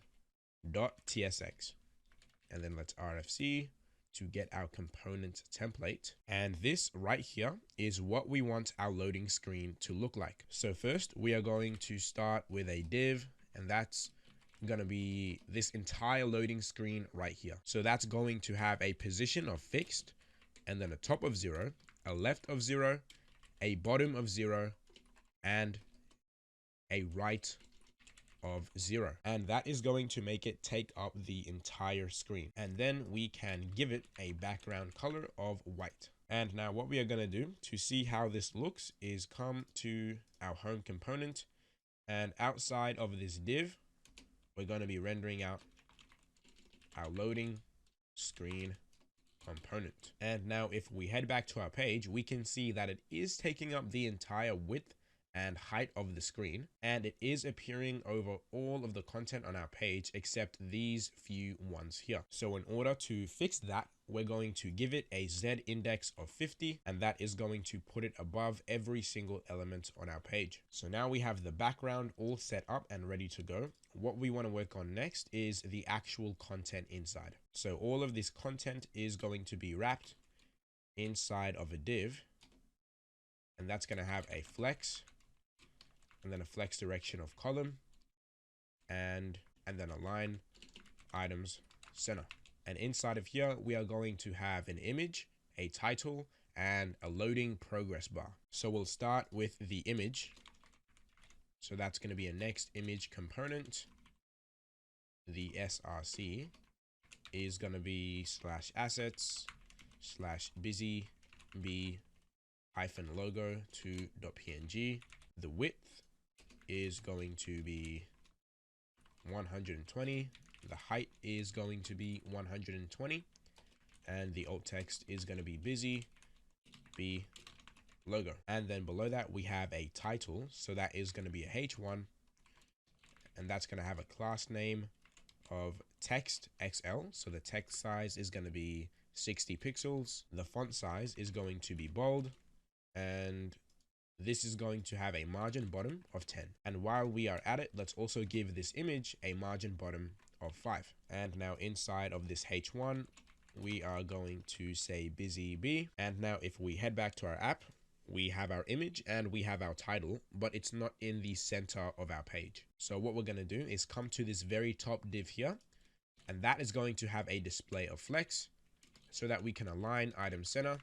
and then let's RFC to get our component template. And this right here is what we want our loading screen to look like. So first we are going to start with a div, and that's going to be this entire loading screen right here. So that's going to have a position of fixed, and then a top of 0, a left of 0, a bottom of 0, and a right of 0. And that is going to make it take up the entire screen. And then we can give it a background color of white. And now what we are going to do to see how this looks is come to our home component, and outside of this div, we're going to be rendering out our loading screen component. And now if we head back to our page, we can see that it is taking up the entire width and height of the screen, and it is appearing over all of the content on our page except these few ones here. So in order to fix that, we're going to give it a Z index of 50, and that is going to put it above every single element on our page. So now we have the background all set up and ready to go. What we want to work on next is the actual content inside. So all of this content is going to be wrapped inside of a div, and that's going to have a flex, and then a flex direction of column, and then align items center. And inside of here, we are going to have an image, a title, and a loading progress bar. So we'll start with the image. So that's going to be a next image component. The src is going to be /assets/busy b -logo to.png. The width is going to be 120. The height is going to be 120, and the alt text is going to be busy b logo. And then below that we have a title, so that is going to be a h1, and that's going to have a class name of text XL. So the text size is going to be 60 pixels. The font size is going to be bold, and this is going to have a margin bottom of 10. And while we are at it, let's also give this image a margin bottom of 5. And now inside of this h1, we are going to say busy b. And now if we head back to our app, we have our image and we have our title, but it's not in the center of our page. So what we're going to do is come to this very top div here, and that is going to have a display of flex so that we can align item center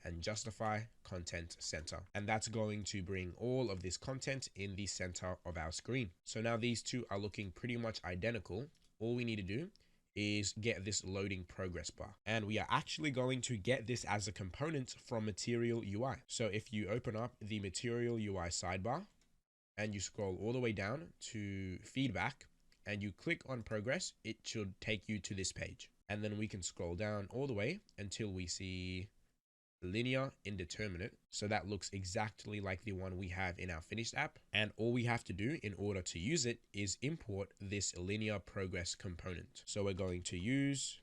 and justify content center. And that's going to bring all of this content in the center of our screen. So now these two are looking pretty much identical. All we need to do is get this loading progress bar. And we are actually going to get this as a component from Material UI. So if you open up the Material UI sidebar and you scroll all the way down to feedback and you click on progress, it should take you to this page. And then we can scroll down all the way until we see linear indeterminate. So that looks exactly like the one we have in our finished app. And all we have to do in order to use it is import this linear progress component. So we're going to use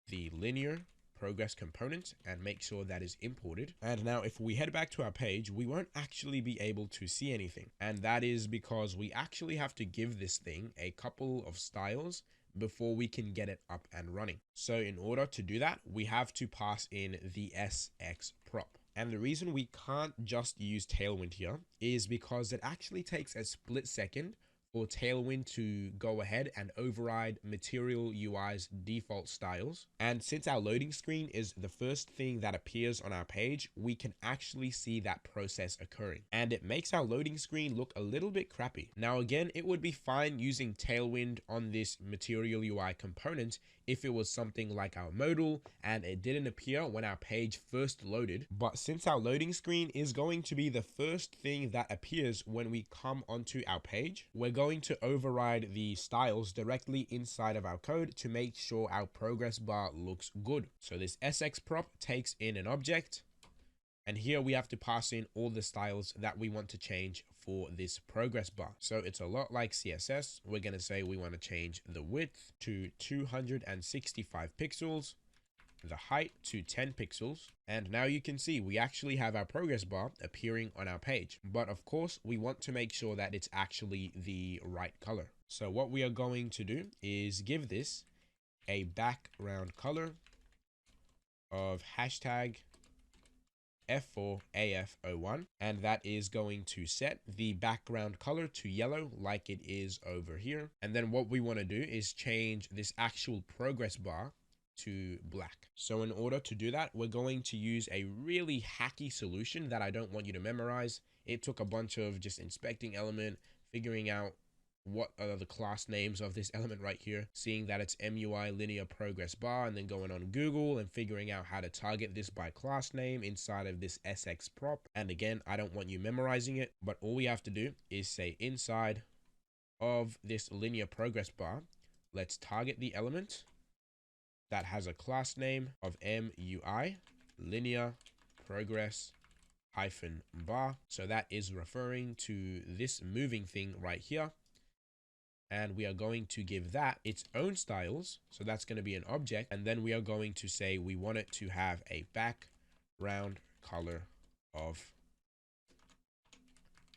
the linear progress component and make sure that is imported. And now if we head back to our page, we won't actually be able to see anything. And that is because we actually have to give this thing a couple of styles before we can get it up and running. So in order to do that, we have to pass in the SX prop. And the reason we can't just use Tailwind here is because it actually takes a split second for Tailwind to go ahead and override Material UI's default styles. And since our loading screen is the first thing that appears on our page, we can actually see that process occurring. And it makes our loading screen look a little bit crappy. Now again, it would be fine using Tailwind on this Material UI component if it was something like our modal and it didn't appear when our page first loaded. But since our loading screen is going to be the first thing that appears when we come onto our page, we're going to override the styles directly inside of our code to make sure our progress bar looks good. So this SX prop takes in an object, and here we have to pass in all the styles that we want to change for this progress bar. So it's a lot like CSS. We're going to say we want to change the width to 265 pixels, the height to 10 pixels. And now you can see we actually have our progress bar appearing on our page. But of course, we want to make sure that it's actually the right color. So what we are going to do is give this a background color of hashtag F4AF01, and that is going to set the background color to yellow like it is over here. And then what we want to do is change this actual progress bar to black. So in order to do that, we're going to use a really hacky solution that I don't want you to memorize. It took a bunch of just inspecting element, figuring out what are the class names of this element right here, seeing that it's MUI linear progress bar, and then going on Google and figuring out how to target this by class name inside of this SX prop. And again, I don't want you memorizing it, but all we have to do is say inside of this linear progress bar, let's target the element that has a class name of MUI linear progress -bar. So that is referring to this moving thing right here. And we are going to give that its own styles. So that's going to be an object. And then we are going to say we want it to have a background color of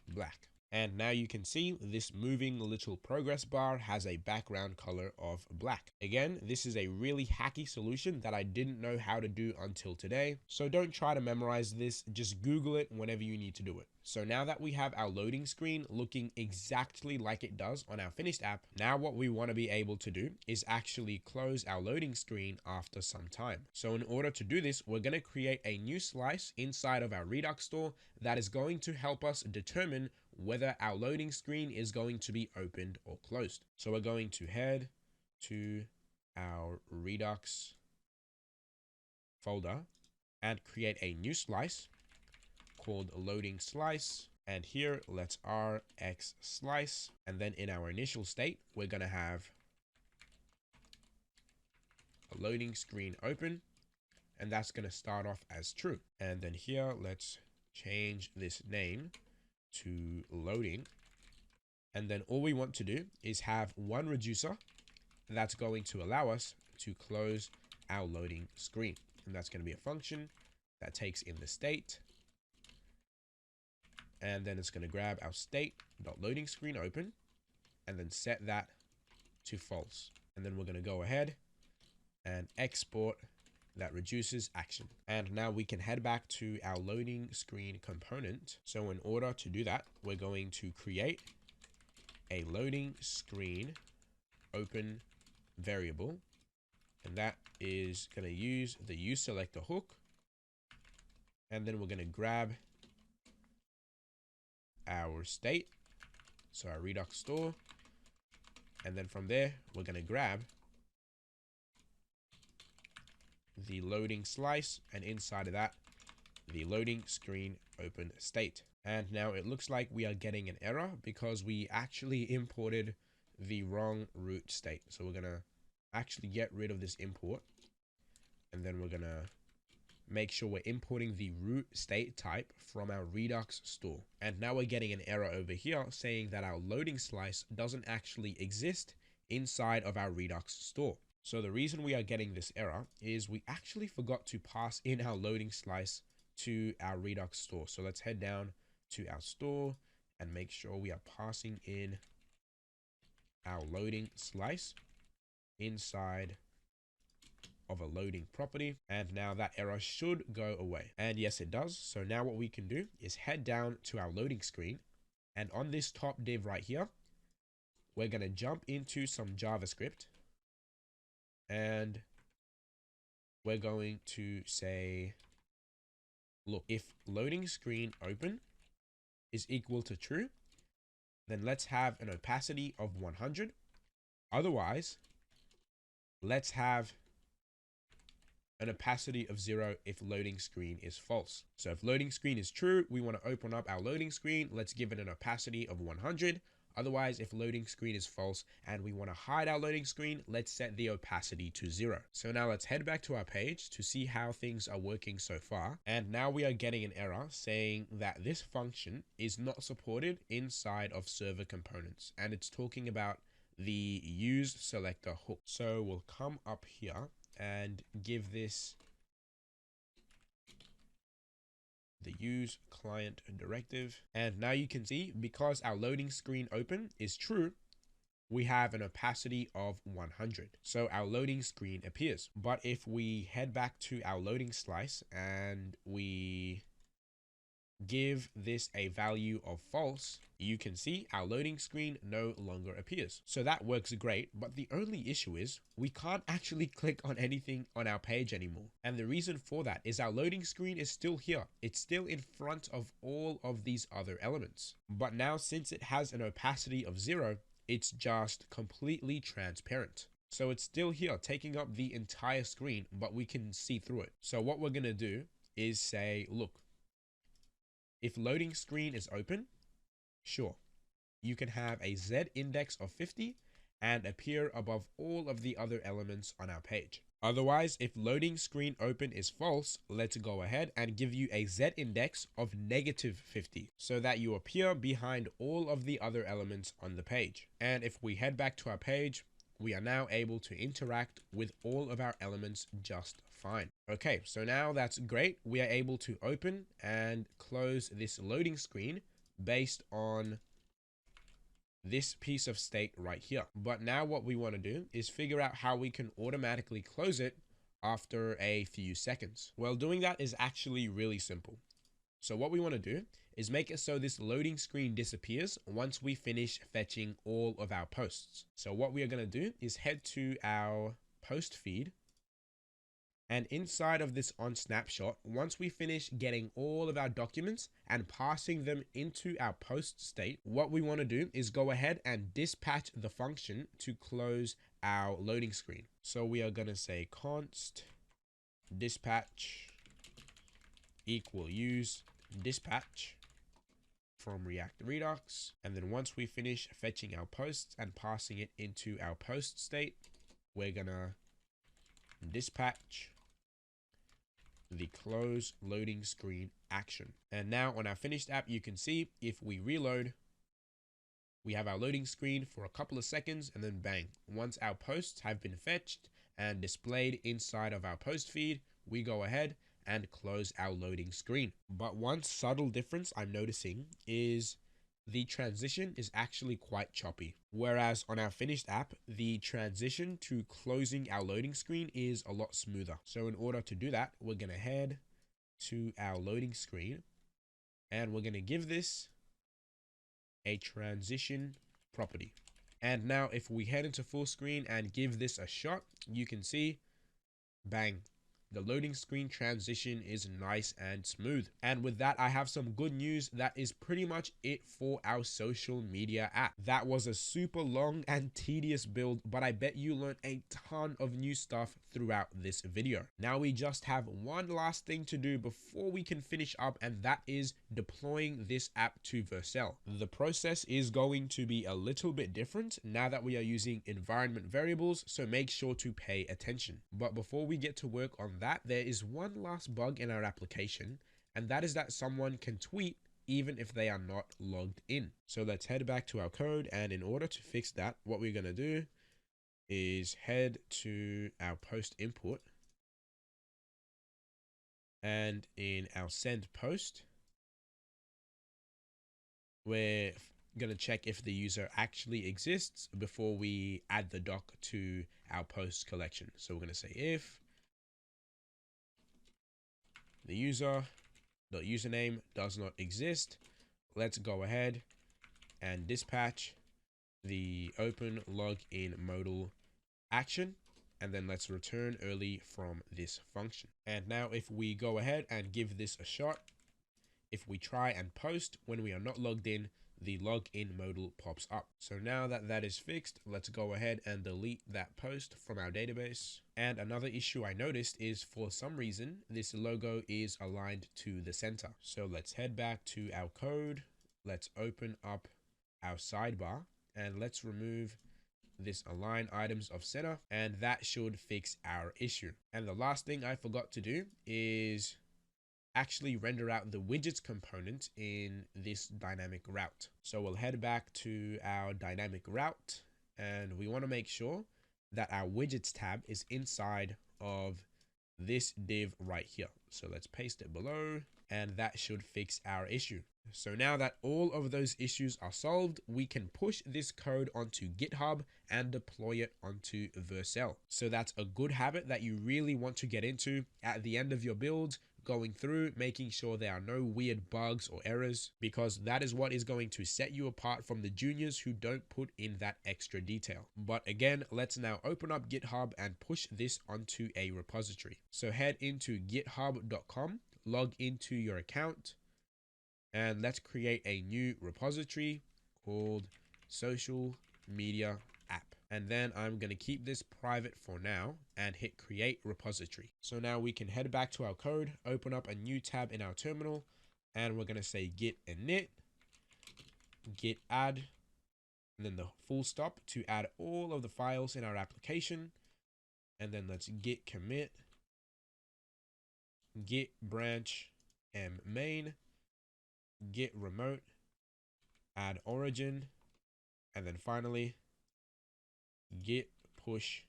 black. And now you can see this moving little progress bar has a background color of black. Again, this is a really hacky solution that I didn't know how to do until today. So don't try to memorize this, just Google it whenever you need to do it. So now that we have our loading screen looking exactly like it does on our finished app, now what we want to be able to do is actually close our loading screen after some time. So in order to do this, we're going to create a new slice inside of our Redux store that is going to help us determine whether our loading screen is going to be opened or closed. So we're going to head to our Redux folder and create a new slice called loading slice. And here let's rx slice. And then in our initial state, we're going to have a loading screen open, and that's going to start off as true. And then here, let's change this name to loading. And then all we want to do is have one reducer that's going to allow us to close our loading screen. And that's going to be a function that takes in the state. And then it's going to grab our state.loading screen open and then set that to false. And then we're going to go ahead and export that reduces action. And now we can head back to our loading screen component. So in order to do that, we're going to create a loading screen open variable. And that is going to use the useSelector hook. And then we're going to grab our state, so our Redux store. And then from there, we're going to grab the loading slice, and inside of that, the loading screen open state. And now it looks like we are getting an error because we actually imported the wrong root state. So we're going to actually get rid of this import, and then we're going to make sure we're importing the root state type from our Redux store. And now we're getting an error over here saying that our loading slice doesn't actually exist inside of our Redux store. So the reason we are getting this error is we actually forgot to pass in our loading slice to our Redux store. So let's head down to our store and make sure we are passing in our loading slice inside of a loading property. And now that error should go away. And yes, it does. So now what we can do is head down to our loading screen, and on this top div right here, we're going to jump into some JavaScript, and we're going to say, look, if loading screen open is equal to true, then let's have an opacity of 100. Otherwise, let's have an opacity of 0 if loading screen is false. So if loading screen is true, we want to open up our loading screen. Let's give it an opacity of 100. Otherwise, if loading screen is false and we want to hide our loading screen, let's set the opacity to 0. So now let's head back to our page to see how things are working so far. And now we are getting an error saying that this function is not supported inside of server components. And it's talking about the use selector hook. So we'll come up here and give this the use client directive. And now you can see, because our loading screen open is true, we have an opacity of 100. So our loading screen appears. But if we head back to our loading slice and we give this a value of false, you can see our loading screen no longer appears. So that works great, but the only issue is we can't actually click on anything on our page anymore. And the reason for that is our loading screen is still here. It's still in front of all of these other elements. But now, since it has an opacity of 0, it's just completely transparent. So it's still here taking up the entire screen, but we can see through it. So what we're going to do is say, look, if loading screen is open, sure, you can have a Z index of 50 and appear above all of the other elements on our page. Otherwise, if loading screen open is false, let's go ahead and give you a Z index of -50 so that you appear behind all of the other elements on the page. And if we head back to our page, we are now able to interact with all of our elements just fine. Okay, so now that's great. We are able to open and close this loading screen based on this piece of state right here. But now what we want to do is figure out how we can automatically close it after a few seconds. Well, doing that is actually really simple. So what we want to do is make it so this loading screen disappears once we finish fetching all of our posts. So what we are going to do is head to our post feed. And inside of this on snapshot, once we finish getting all of our documents and passing them into our post state, what we want to do is go ahead and dispatch the function to close our loading screen. So we are going to say const dispatch equal use dispatch from React Redux. And then once we finish fetching our posts and passing it into our post state, we're going to dispatch the close loading screen action. And now on our finished app, you can see if we reload, we have our loading screen for a couple of seconds and then bang. Once our posts have been fetched and displayed inside of our post feed, we go ahead and close our loading screen. But one subtle difference I'm noticing is the transition is actually quite choppy. Whereas on our finished app, the transition to closing our loading screen is a lot smoother. So in order to do that, we're going to head to our loading screen and we're going to give this a transition property. And now if we head into full screen and give this a shot, you can see, bang, the loading screen transition is nice and smooth. And with that, I have some good news. That is pretty much it for our social media app. That was a super long and tedious build, but I bet you learned a ton of new stuff throughout this video. Now we just have one last thing to do before we can finish up, and that is deploying this app to Vercel. The process is going to be a little bit different now that we are using environment variables, so make sure to pay attention. But before we get to work on that, there is one last bug in our application, and that is that someone can tweet even if they are not logged in. So let's head back to our code, and in order to fix that, what we're going to do is head to our post input, and in our send post, we're going to check if the user actually exists before we add the doc to our post collection. So we're going to say if the user.username does not exist, let's go ahead and dispatch the open login modal action, and then let's return early from this function. And now if we go ahead and give this a shot, if we try and post when we are not logged in, the login modal pops up. So now that that is fixed, let's go ahead and delete that post from our database. And another issue I noticed is for some reason, this logo is aligned to the center. So let's head back to our code. Let's open up our sidebar and let's remove this align items of center, and that should fix our issue. And the last thing I forgot to do is actually render out the widgets component in this dynamic route. So we'll head back to our dynamic route and we want to make sure that our widgets tab is inside of this div right here. So let's paste it below and that should fix our issue. So now that all of those issues are solved, we can push this code onto GitHub and deploy it onto Vercel. So that's a good habit that you really want to get into at the end of your build, going through, making sure there are no weird bugs or errors, because that is what is going to set you apart from the juniors who don't put in that extra detail. But again, let's now open up GitHub and push this onto a repository. So head into github.com, log into your account, and let's create a new repository called social media app. And then I'm going to keep this private for now and hit create repository. So now we can head back to our code, open up a new tab in our terminal, and we're going to say git init, git add, and then the full stop to add all of the files in our application. And then let's git commit, git branch m main, git remote, add origin, and then finally git push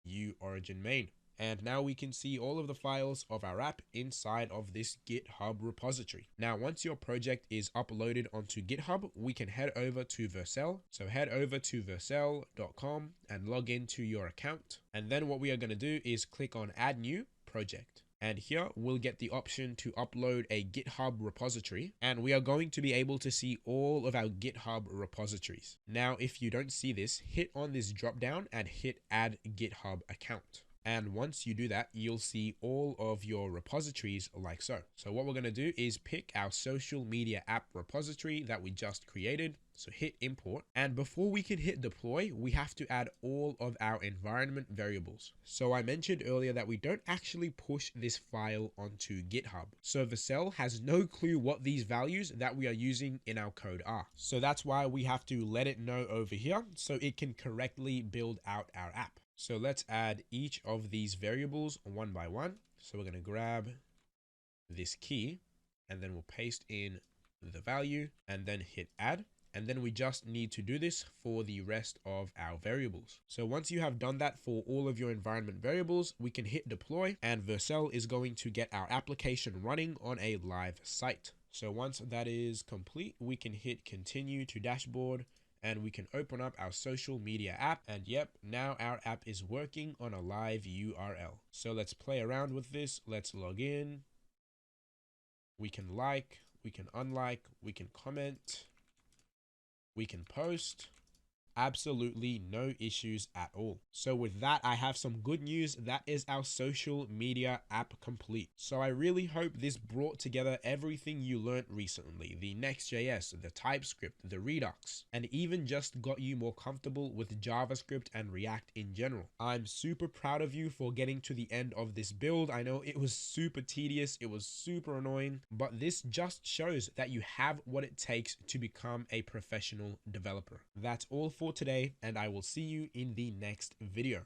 u origin main. And now we can see all of the files of our app inside of this GitHub repository. Now, once your project is uploaded onto GitHub, we can head over to Vercel. So head over to vercel.com and log into your account. And then what we are going to do is click on add new project. And here we'll get the option to upload a GitHub repository, and we are going to be able to see all of our GitHub repositories. Now, if you don't see this, hit on this drop down and hit add GitHub account. And once you do that, you'll see all of your repositories like so. So what we're going to do is pick our social media app repository that we just created. So hit import, and before we can hit deploy, we have to add all of our environment variables. So I mentioned earlier that we don't actually push this file onto GitHub. So Vercel has no clue what these values that we are using in our code are. So that's why we have to let it know over here so it can correctly build out our app. So let's add each of these variables one by one. So we're going to grab this key and then we'll paste in the value and then hit add. And then we just need to do this for the rest of our variables. So once you have done that for all of your environment variables, we can hit deploy, and Vercel is going to get our application running on a live site. So once that is complete, we can hit continue to dashboard, and we can open up our social media app. And yep, now our app is working on a live URL. So let's play around with this. Let's log in. We can like, we can unlike, we can comment, we can post. Absolutely no issues at all. So with that, I have some good news. That is our social media app complete. So I really hope this brought together everything you learned recently, the Nextjs, the TypeScript, the Redux, and even just got you more comfortable with JavaScript and React in general. I'm super proud of you for getting to the end of this build. I know it was super tedious, it was super annoying, but this just shows that you have what it takes to become a professional developer. That's all for today, and I will see you in the next video.